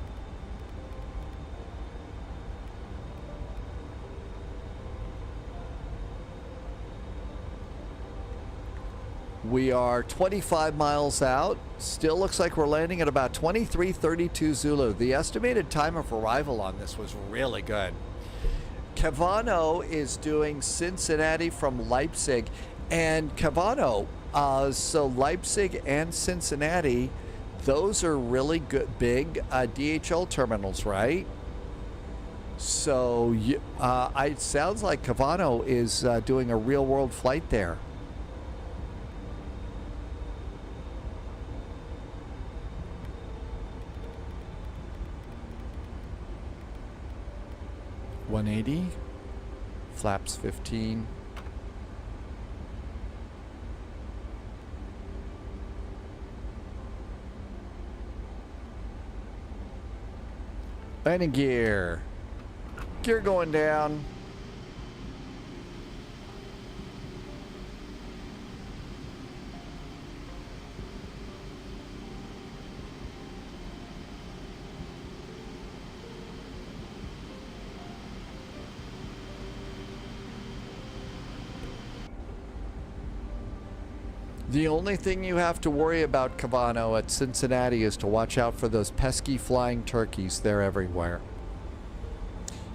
We are 25 miles out. Still looks like we're landing at about 23:32 Zulu. The estimated time of arrival on this was really good. Cavano is doing Cincinnati from Leipzig, and Cavano, so Leipzig and Cincinnati, those are really good, big DHL terminals, right? So it sounds like Cavano is doing a real-world flight there. .180, flaps 15. Landing gear. Gear going down. The only thing you have to worry about, Cavano, at Cincinnati is to watch out for those pesky flying turkeys. They're everywhere.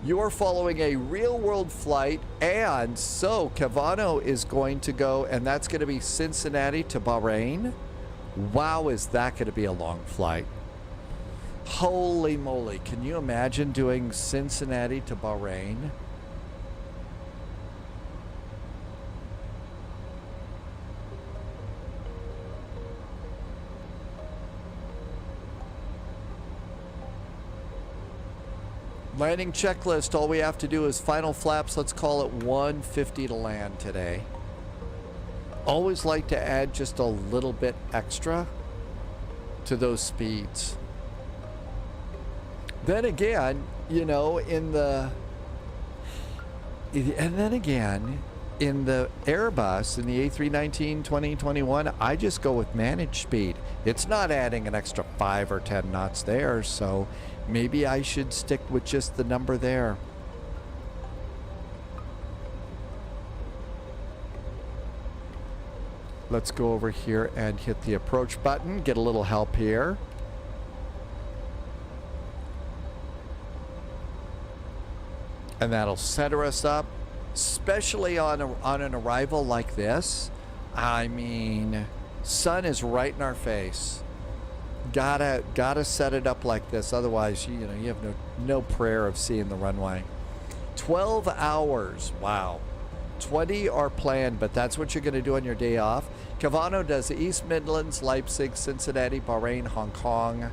You're following a real-world flight, and so Cavano is going to go, and that's going to be Cincinnati to Bahrain. Wow, is that going to be a long flight. Holy moly, can you imagine doing Cincinnati to Bahrain? Landing checklist, all we have to do is final flaps. Let's call it 150 to land today. Always like to add just a little bit extra to those speeds. Then again, you know, in the Airbus, in the A319 2021, I just go with managed speed. It's not adding an extra 5 or 10 knots there, so maybe I should stick with just the number there. Let's go over here and hit the approach button, get a little help here. And that'll center us up, especially on an arrival like this. I mean, sun is right in our face. Gotta set it up like this, otherwise you have no prayer of seeing the runway. 12 hours, wow. 20 are planned, but that's what you're going to do on your day off. Cavano does East Midlands, Leipzig, Cincinnati, Bahrain, Hong Kong,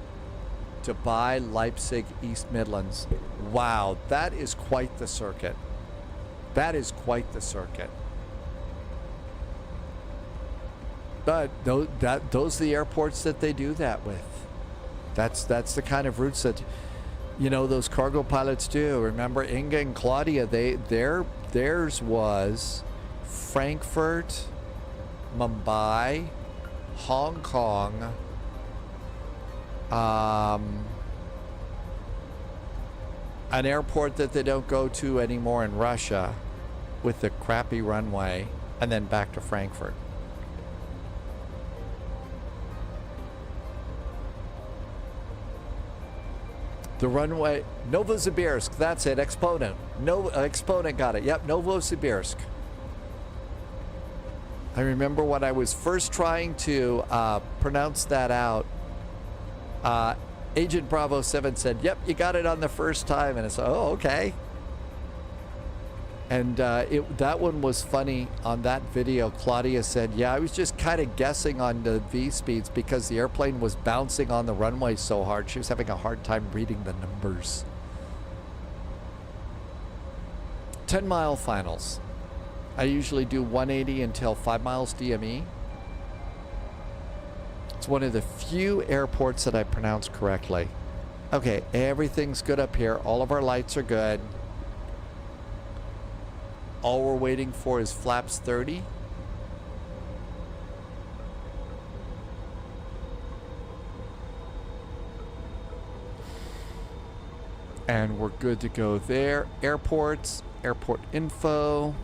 Dubai, Leipzig, East Midlands. Wow, that is quite the circuit. That is quite the circuit. But those are the airports that they do that with. That's the kind of routes that, those cargo pilots do. Remember, Inga and Claudia, theirs was Frankfurt, Mumbai, Hong Kong, an airport that they don't go to anymore in Russia with the crappy runway, and then back to Frankfurt. The runway, Novosibirsk, that's it, Exponent. Exponent got it, yep, Novosibirsk. I remember when I was first trying to pronounce that out, Agent Bravo 7 said, yep, you got it on the first time, and it's, oh, okay. And that one was funny. On that video, Claudia said, yeah, I was just kind of guessing on the V speeds because the airplane was bouncing on the runway so hard. She was having a hard time reading the numbers. 10-mile finals. I usually do 180 until 5 miles DME. It's one of the few airports that I pronounce correctly. Okay, everything's good up here. All of our lights are good. All we're waiting for is flaps 30. And we're good to go there. Airports, airport info.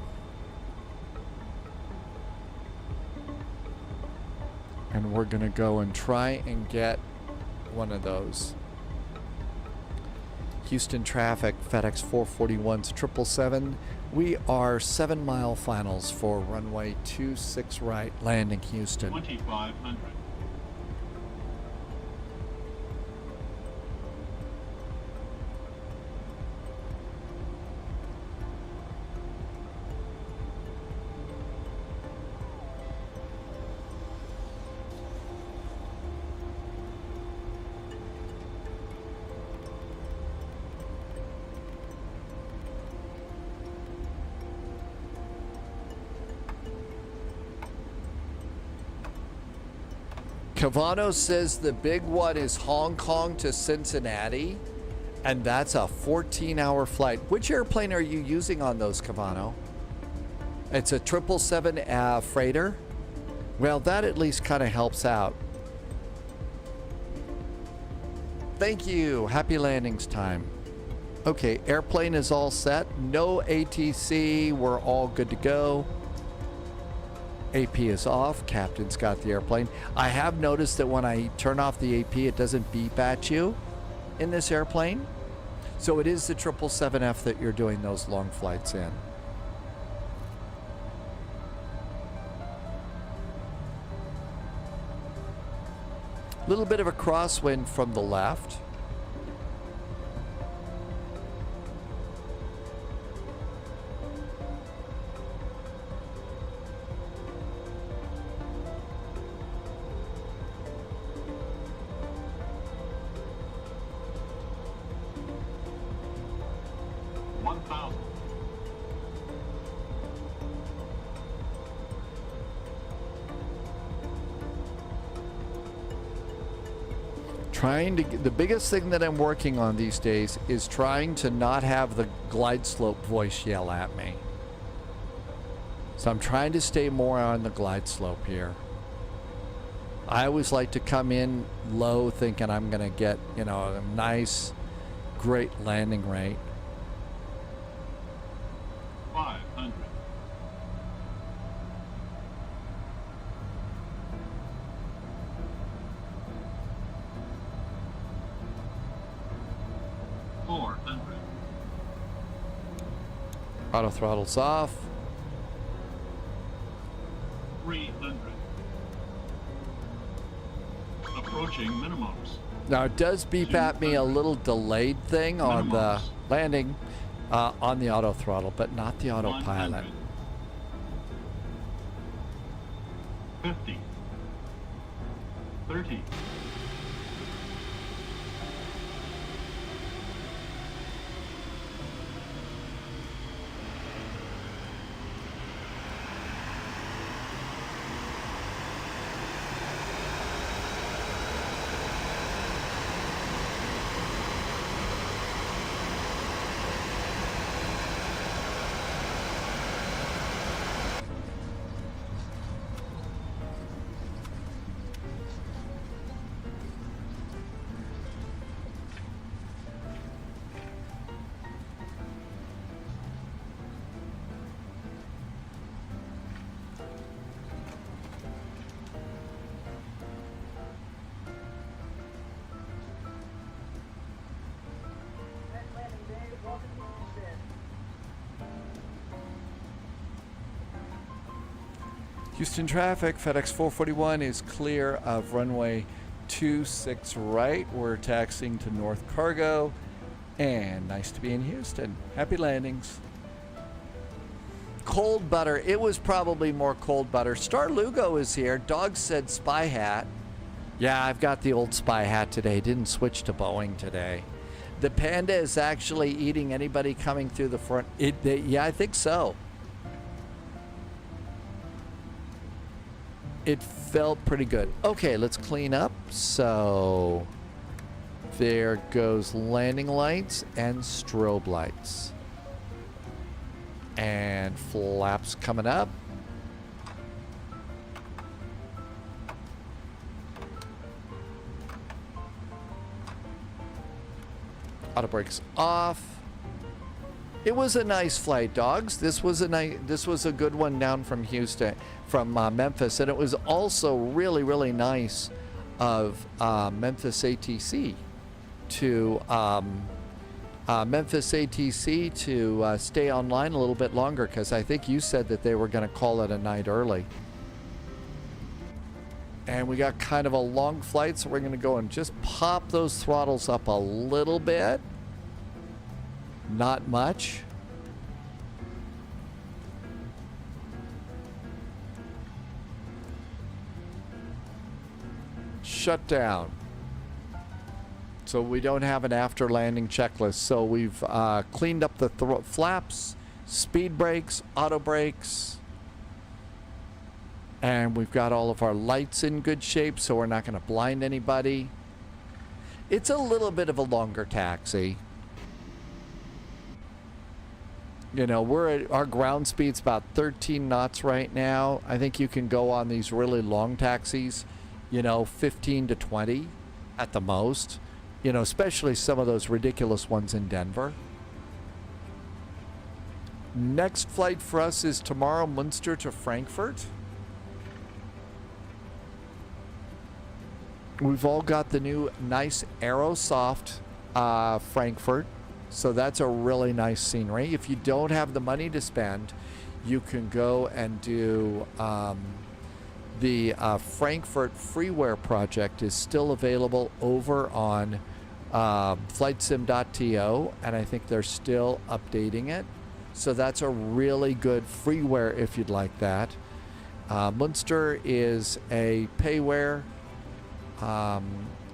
And we're gonna go and try and get one of those. Houston traffic, FedEx 441's 777. We are 7-mile finals for runway 26 right, landing Houston. 2500. Cavano says the big one is Hong Kong to Cincinnati, And that's a 14-hour flight. Which airplane are you using on those, Cavano? It's a 777 freighter. Well, that at least kind of helps out. Thank you. Happy landings time. Okay, airplane is all set. No ATC. We're all good to go. AP is off. Captain's got the airplane. I have noticed that when I turn off the AP, it doesn't beep at you in this airplane. So it is the 777F that you're doing those long flights in. Little bit of a crosswind from the left. The biggest thing that I'm working on these days is trying to not have the glide slope voice yell at me. So I'm trying to stay more on the glide slope here. I always like to come in low thinking I'm going to get, you know, a nice, great landing rate. 500. Auto throttle's off. 300. Approaching minimums. Now it does beep at me a little delayed thing on the landing on the auto throttle, but not the autopilot. 50. 30. Houston traffic, FedEx 441 is clear of runway 26 right. We're taxiing to North Cargo, and nice to be in Houston. Happy landings. Cold butter. It was probably more cold butter. Star Lugo is here. Dog said spy hat. Yeah, I've got the old spy hat today. Didn't switch to Boeing today. The Panda is actually eating anybody coming through the front. Yeah, I think so. It felt pretty good. Okay, let's clean up. So there goes landing lights and strobe lights. And flaps coming up. Auto brakes off. It was a nice flight, dogs. This was a good one down from Houston, from Memphis, and it was also really, really nice of Memphis ATC to stay online a little bit longer, because I think you said that they were going to call it a night early. And we got kind of a long flight, so we're going to go and just pop those throttles up a little bit. Not much. Shutdown. So we don't have an after landing checklist. So we've cleaned up the flaps, speed brakes, auto brakes. And we've got all of our lights in good shape, so we're not going to blind anybody. It's a little bit of a longer taxi. You know, our ground speed's about 13 knots right now. I think you can go on these really long taxis, you know, 15 to 20 at the most. You know, especially some of those ridiculous ones in Denver. Next flight for us is tomorrow, Munster to Frankfurt. We've all got the new nice Aerosoft Frankfurt. So that's a really nice scenery. If you don't have the money to spend, you can go and do the Frankfurt freeware project is still available over on flightsim.to, and I think they're still updating it. So that's a really good freeware if you'd like that. Munster is a payware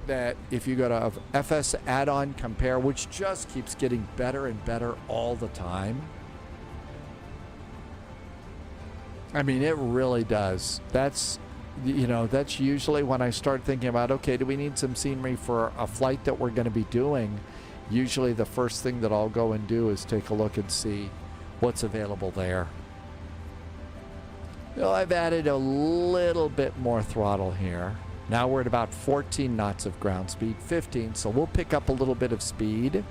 that if you go to FS add-on compare, which just keeps getting better and better all the time. I mean, it really does. That's, you know, that's usually when I start thinking about, okay, do we need some scenery for a flight that we're going to be doing? Usually the first thing that I'll go and do is take a look and see what's available there. So I've added a little bit more throttle here. Now we're at about 14 knots of ground speed, 15, so we'll pick up a little bit of speed.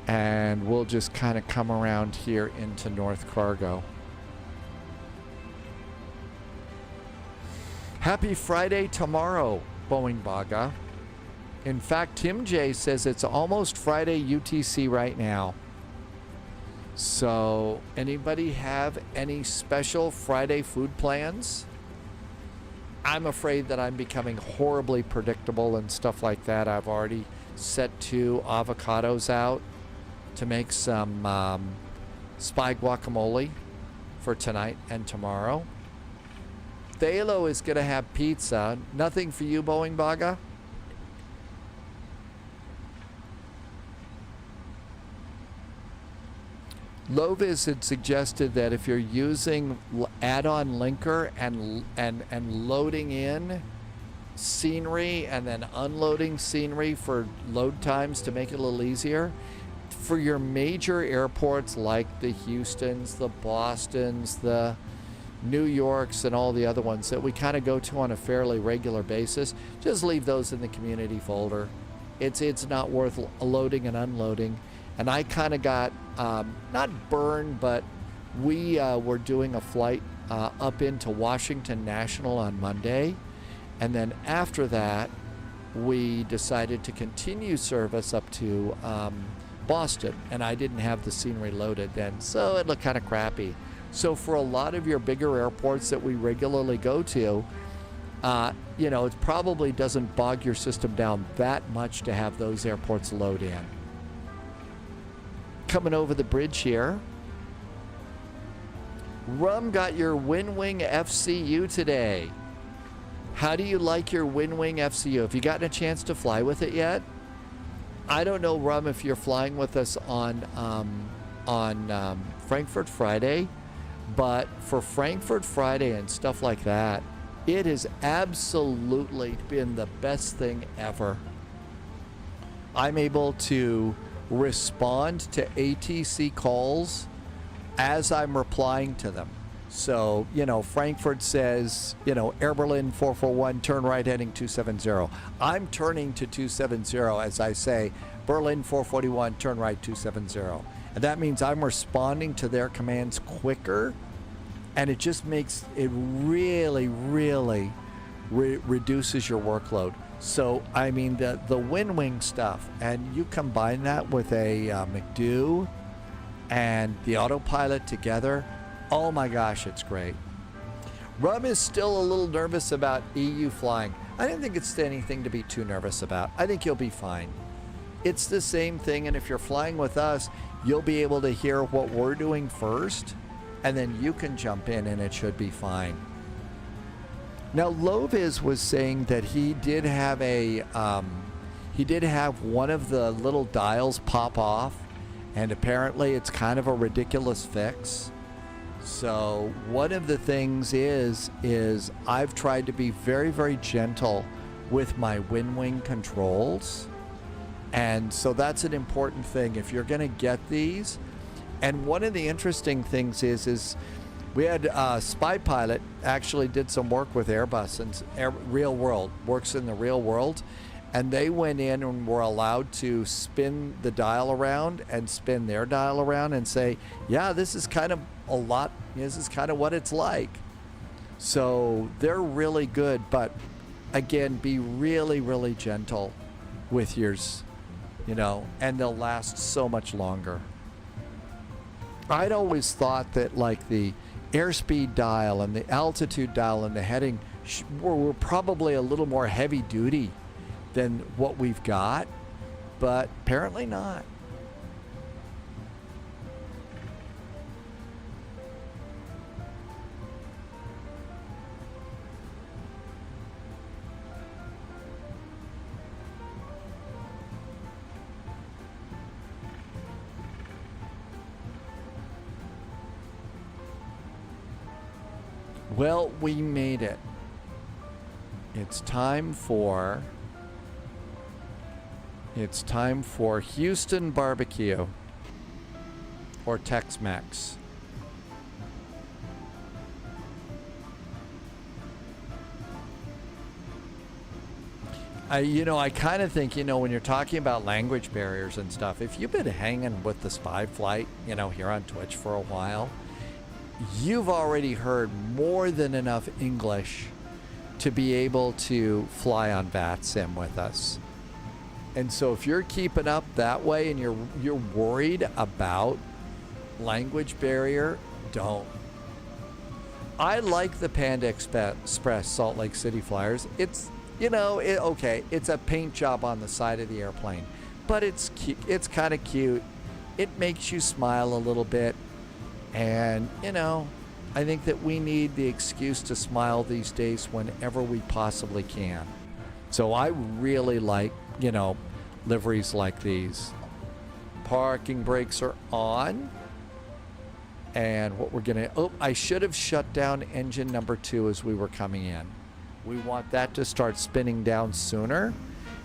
And we'll just kind of come around here into North Cargo. Happy Friday tomorrow, Boeing Baga. In fact, Tim J says it's almost Friday UTC right now. So, anybody have any special Friday food plans? I'm afraid that I'm becoming horribly predictable and stuff like that. I've already set 2 avocados out to make some spy guacamole for tonight and tomorrow. Thalo is going to have pizza. Nothing for you, Boeing Baga? Lovis had suggested that if you're using add-on linker and loading in scenery and then unloading scenery for load times to make it a little easier, for your major airports like the Houstons, the Bostons, the New Yorks, and all the other ones that we kind of go to on a fairly regular basis, just leave those in the community folder. It's not worth loading and unloading. And I kind of got, not burned, but we were doing a flight up into Washington National on Monday. And then after that, we decided to continue service up to Boston. And I didn't have the scenery loaded then, so it looked kind of crappy. So for a lot of your bigger airports that we regularly go to, you know, it probably doesn't bog your system down that much to have those airports load in. Coming over the bridge here. Rum got your WinWing FCU today. How do you like your WinWing FCU? Have you gotten a chance to fly with it yet? I don't know, Rum, if you're flying with us on Frankfurt Friday, but for Frankfurt Friday and stuff like that, it has absolutely been the best thing ever. I'm able to respond to ATC calls as I'm replying to them. So, you know, Frankfurt says, you know, Air Berlin 441, turn right heading 270. I'm turning to 270 as I say, Berlin 441, turn right 270. And that means I'm responding to their commands quicker, and it just makes it really, really reduces your workload. So, I mean, the WinWing stuff, and you combine that with a McDo and the autopilot together, oh my gosh, it's great. Rum is still a little nervous about EU flying. I don't think it's anything to be too nervous about. I think you'll be fine. It's the same thing, and if you're flying with us, you'll be able to hear what we're doing first, and then you can jump in and it should be fine. Now, Loviz was saying that he did have one of the little dials pop off, and apparently it's kind of a ridiculous fix. So one of the things is I've tried to be very, very gentle with my WinWing controls, And so that's an important thing if you're going to get these. And one of the interesting things is we had Spy Pilot actually did some work with Airbus and real world, works in the real world. And they went in and were allowed to spin the dial around and spin their dial around and say, yeah, this is kind of a lot. This is kind of what it's like. So they're really good. But again, be really, really gentle with yours, you know, and they'll last so much longer. I'd always thought that like the airspeed dial and the altitude dial and the heading were probably a little more heavy duty than what we've got, but apparently not. Well, we made it. It's time for Houston barbecue or Tex-Mex. I kind of think, when you're talking about language barriers and stuff, if you've been hanging with the Spy Flight, here on Twitch for a while, you've already heard more than enough English to be able to fly on VATSIM with us. And so if you're keeping up that way and you're worried about language barrier, don't. I like the Panda Express Salt Lake City Flyers. It's, it's a paint job on the side of the airplane, but it's it's kind of cute. It makes you smile a little bit. And, I think that we need the excuse to smile these days whenever we possibly can. So I really like, liveries like these. Parking brakes are on. And what we're going to... I should have shut down engine number 2 as we were coming in. We want that to start spinning down sooner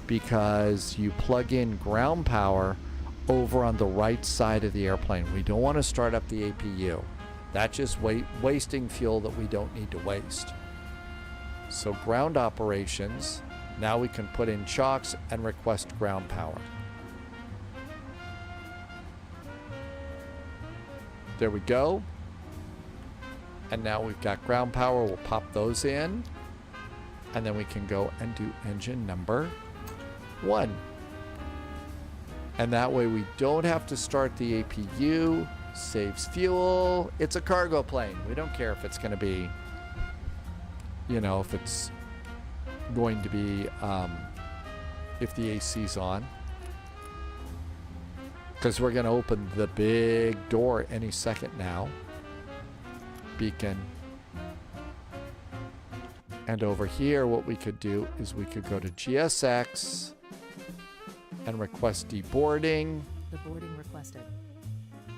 because you plug in ground power over on the right side of the airplane. We don't want to start up the APU. That's just wasting fuel that we don't need to waste. So ground operations, now we can put in chocks and request ground power. There we go. And now we've got ground power. We'll pop those in. And then we can go and do engine number 1. And that way we don't have to start the APU, saves fuel. It's a cargo plane. We don't care if it's going to be, if it's going to be, if the AC's on. Because we're going to open the big door any second now. Beacon. And over here, what we could do is we could go to GSX and request deboarding. The boarding requested.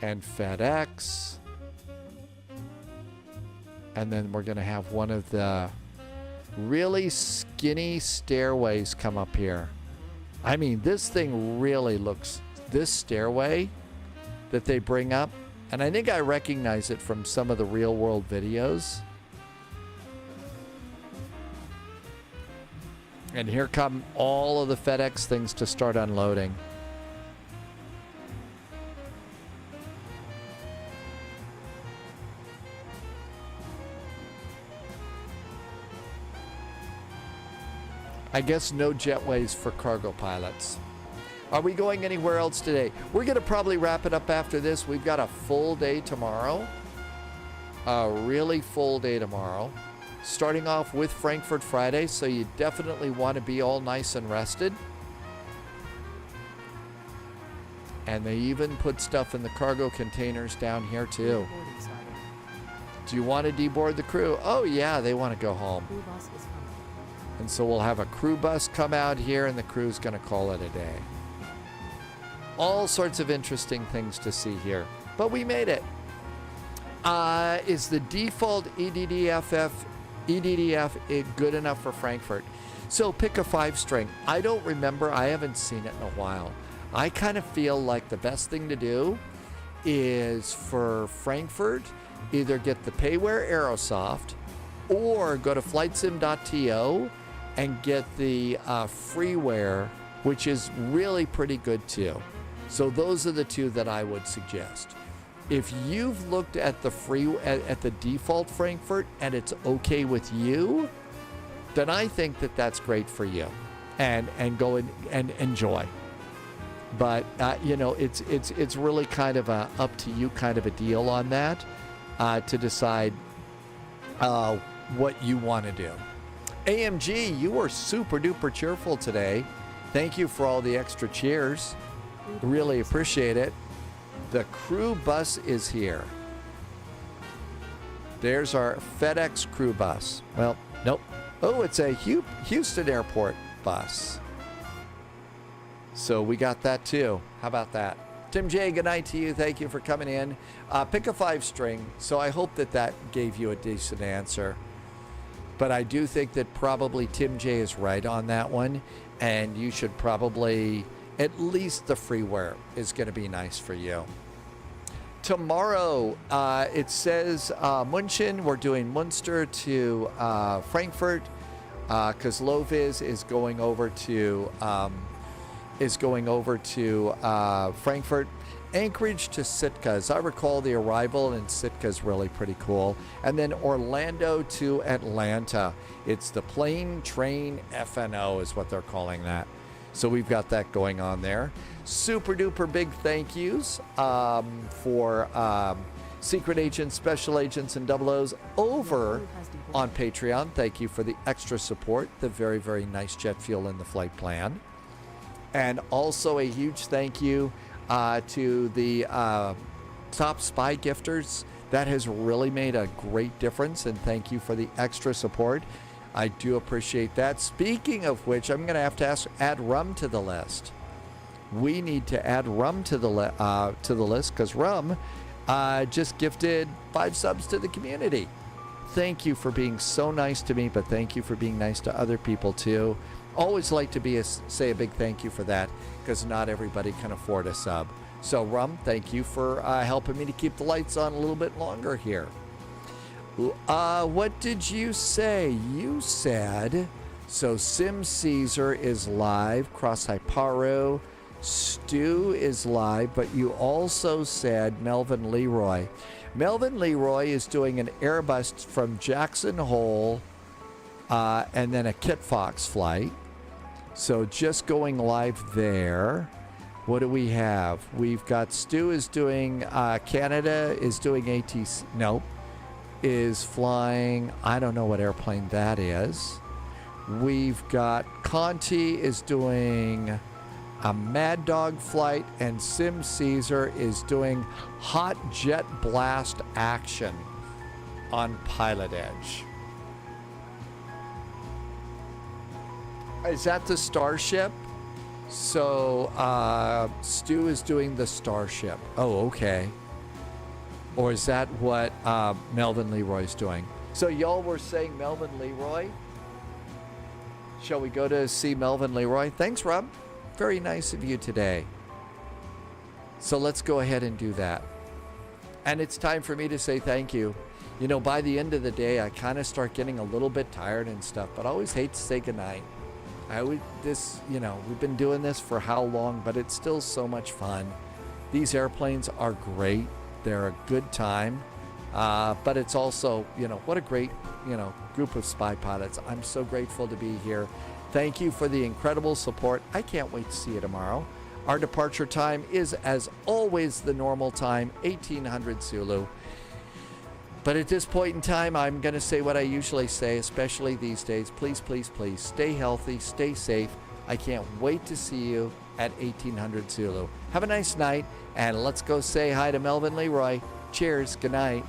And FedEx. And then we're going to have one of the really skinny stairways come up here. I mean, this thing really looks... This stairway that they bring up, and I think I recognize it from some of the real-world videos. And here come all of the FedEx things to start unloading. I guess no jetways for cargo pilots. Are we going anywhere else today? We're going to probably wrap it up after this. We've got a full day tomorrow. A really full day tomorrow. Starting off with Frankfurt Friday, so you definitely want to be all nice and rested. And they even put stuff in the cargo containers down here too. Do you want to deboard the crew? Oh yeah, they want to go home. And so we'll have a crew bus come out here and the crew's going to call it a day. All sorts of interesting things to see here. But we made it. Is the default EDDF good enough for Frankfurt? So pick a 5-string. I don't remember. I haven't seen it in a while. I kind of feel like the best thing to do is for Frankfurt, either get the Payware Aerosoft or go to flightsim.to and get the freeware, which is really pretty good too. So those are the two that I would suggest. If you've looked at the at the default Frankfurt and it's okay with you, then I think that that's great for you, and go and enjoy. But you know, it's really kind of a up to you kind of a deal on that to decide what you want to do. AMG, you were super duper cheerful today. Thank you for all the extra cheers. Really appreciate it. The crew bus is here. There's our FedEx crew bus. Well, nope. Oh, it's a Houston Airport bus. So we got that too. How about that? Tim J, good night to you. Thank you for coming in. Pick a 5-string. So I hope that gave you a decent answer. But I do think that probably Tim J is right on that one. And you should probably, at least the freeware is going to be nice for you. Tomorrow, it says München. We're doing Münster to Frankfurt, because Loviz is going over to Frankfurt. Anchorage to Sitka. As I recall, the arrival in Sitka is really pretty cool. And then Orlando to Atlanta. It's the plane train FNO is what they're calling that. So we've got that going on there. Super duper big thank yous for secret agents, special agents, and 00s over on Patreon. Thank you for the extra support, the very, very nice jet fuel in the flight plan. And also a huge thank you to the top spy gifters. That has really made a great difference, and thank you for the extra support. I do appreciate that. Speaking of which, I'm going to have to add Rum to the list. We need to add Rum to the list because Rum just gifted 5 subs to the community. Thank you for being so nice to me, but thank you for being nice to other people too. Always like to say a big thank you for that because not everybody can afford a sub. So Rum, thank you for helping me to keep the lights on a little bit longer here. What did you say? You said, so Sim Caesar is live, Cross Hyparo, Stu is live, but you also said Melvin Leroy. Melvin Leroy is doing an Airbus from Jackson Hole and then a Kit Fox flight. So just going live there. What do we have? We've got Stu is doing Canada is doing ATC. Nope. Is flying, I don't know what airplane that is. We've got Conti is doing a Mad Dog flight, and Sim Caesar is doing Hot Jet Blast action on Pilot Edge. Is that the Starship? So Stu is doing the Starship. Oh, okay. Or is that what Melvin Leroy's doing? So y'all were saying Melvin Leroy? Shall we go to see Melvin Leroy? Thanks, Rob. Very nice of you today. So let's go ahead and do that. And it's time for me to say thank you. You know, by the end of the day, I kind of start getting a little bit tired and stuff, but I always hate to say goodnight. We've been doing this for how long, but it's still so much fun. These airplanes are great. They're a good time, but it's also, what a great, group of spy pilots. I'm so grateful to be here. Thank you for the incredible support. I can't wait to see you tomorrow. Our departure time is, as always, the normal time, 1800 Zulu. But at this point in time, I'm going to say what I usually say, especially these days. Please, please, please stay healthy, stay safe. I can't wait to see you at 1800 Zulu. Have a nice night, and let's go say hi to Melvin Leroy. Cheers. Good night.